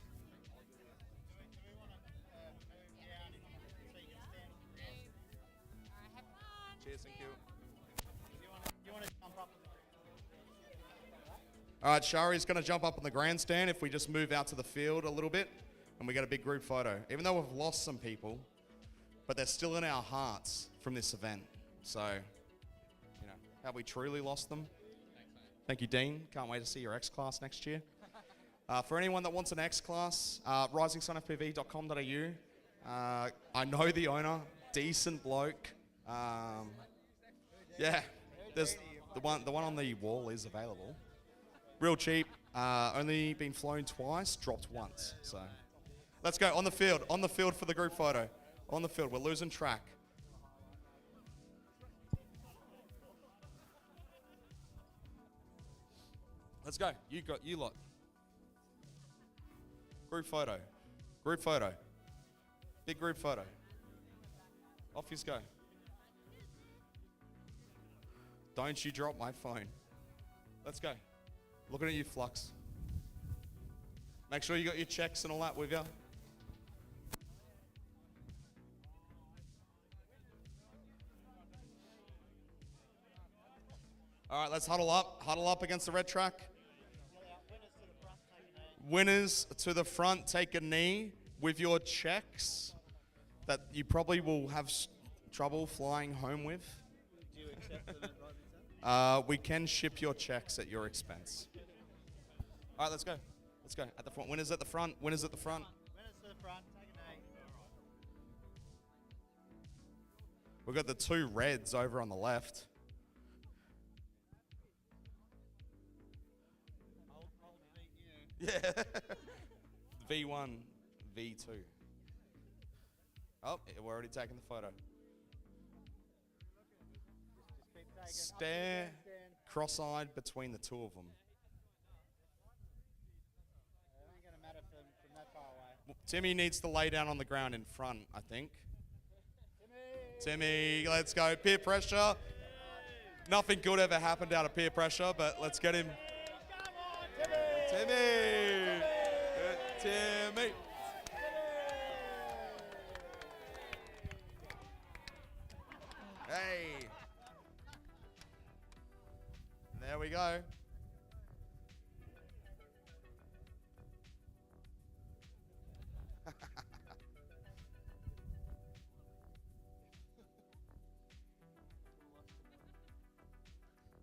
Alright, have fun. Cheers, thank you. You want to jump up? All right, Shari's going to jump up on the grandstand if we just move out to the field a little bit and we get a big group photo. Even though we've lost some people, but they're still in our hearts from this event. So, you know, have we truly lost them? Thank you, Dean. Can't wait to see your X-Class next year. For anyone that wants an X-Class, risingsunfpv.com.au. I know the owner, decent bloke. Yeah, there's the one on the wall is available. Real cheap, only been flown twice, dropped once. So let's go on the field for the group photo. On the field, we're losing track. Let's go, you lot. Group photo, big group photo. Off you go. Don't you drop my phone. Let's go. Looking at you, Flux. Make sure you got your checks and all that with you. All right, let's huddle up. Huddle up against the red track. Winners to the front, take a knee with your checks that you probably will have trouble flying home with. Do you accept them at right this We can ship your checks at your expense. All right, let's go. Let's go. At the front. Winners at the front. Winners at the front. Winners to the front, take a knee. We've got the two reds over on the left. Yeah. V1, V2. Oh, we're already taking the photo. Just keep taking. Stare cross-eyed between the two of them. It ain't going to matter from that far away. Timmy needs to lay down on the ground in front, I think. Timmy, let's go. Peer pressure. Nothing good ever happened out of peer pressure, but let's get him. Timmy! Timmy! Hey! There we go.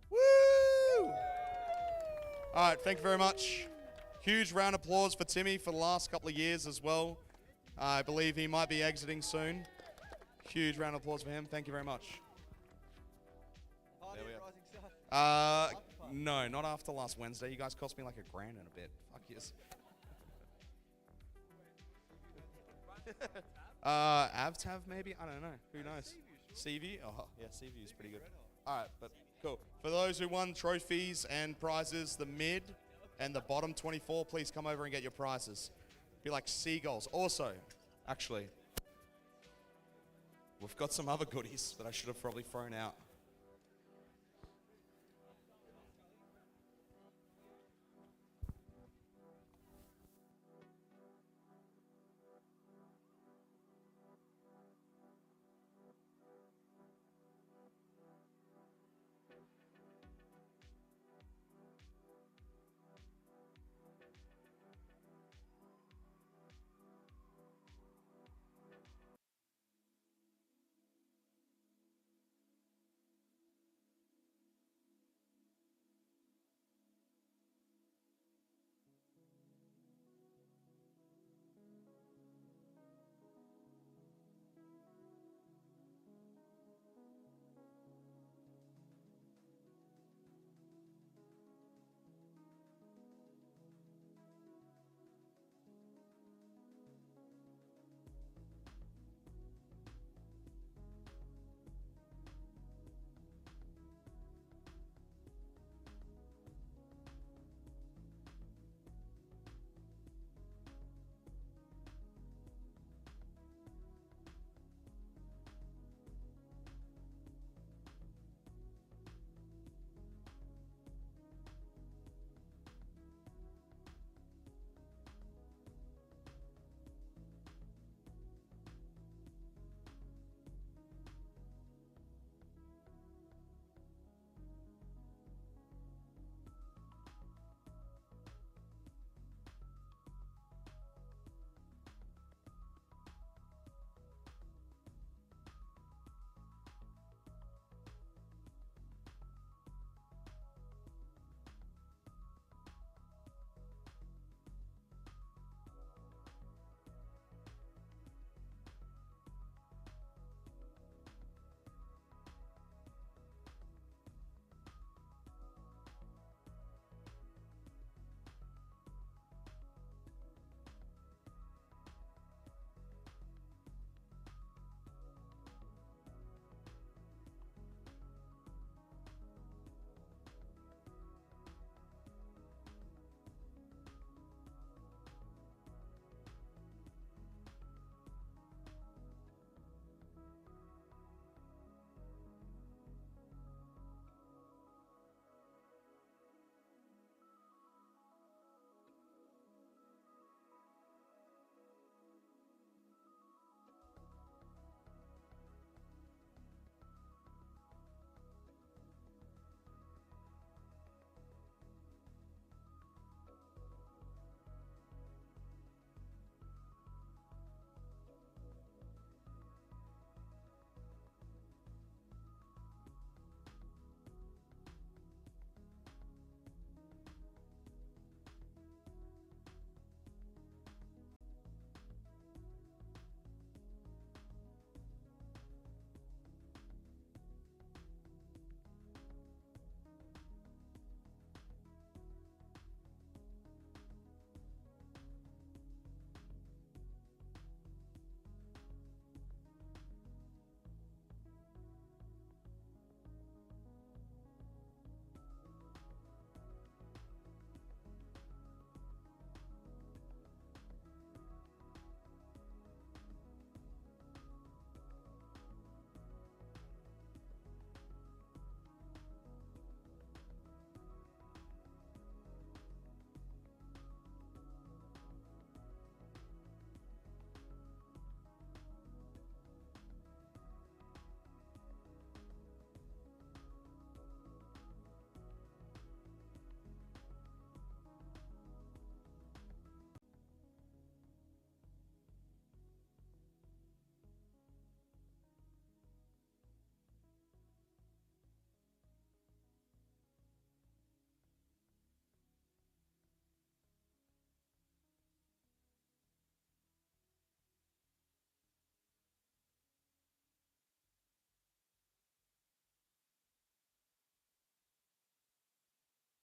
Woo! All right, thank you very much. Huge round of applause for Timmy for the last couple of years as well. I believe he might be exiting soon. Huge round of applause for him. Thank you very much. There we are. No, not after last Wednesday. You guys cost me like $1,000 and a bit. Fuck yes. Avtav maybe? I don't know. Who knows? Seaview? Oh, yeah, Seaview is pretty good. All right, but cool. For those who won trophies and prizes, the mid and the bottom 24, please come over and get your prizes. Be like seagulls. Also, actually, we've got some other goodies that I should have probably thrown out.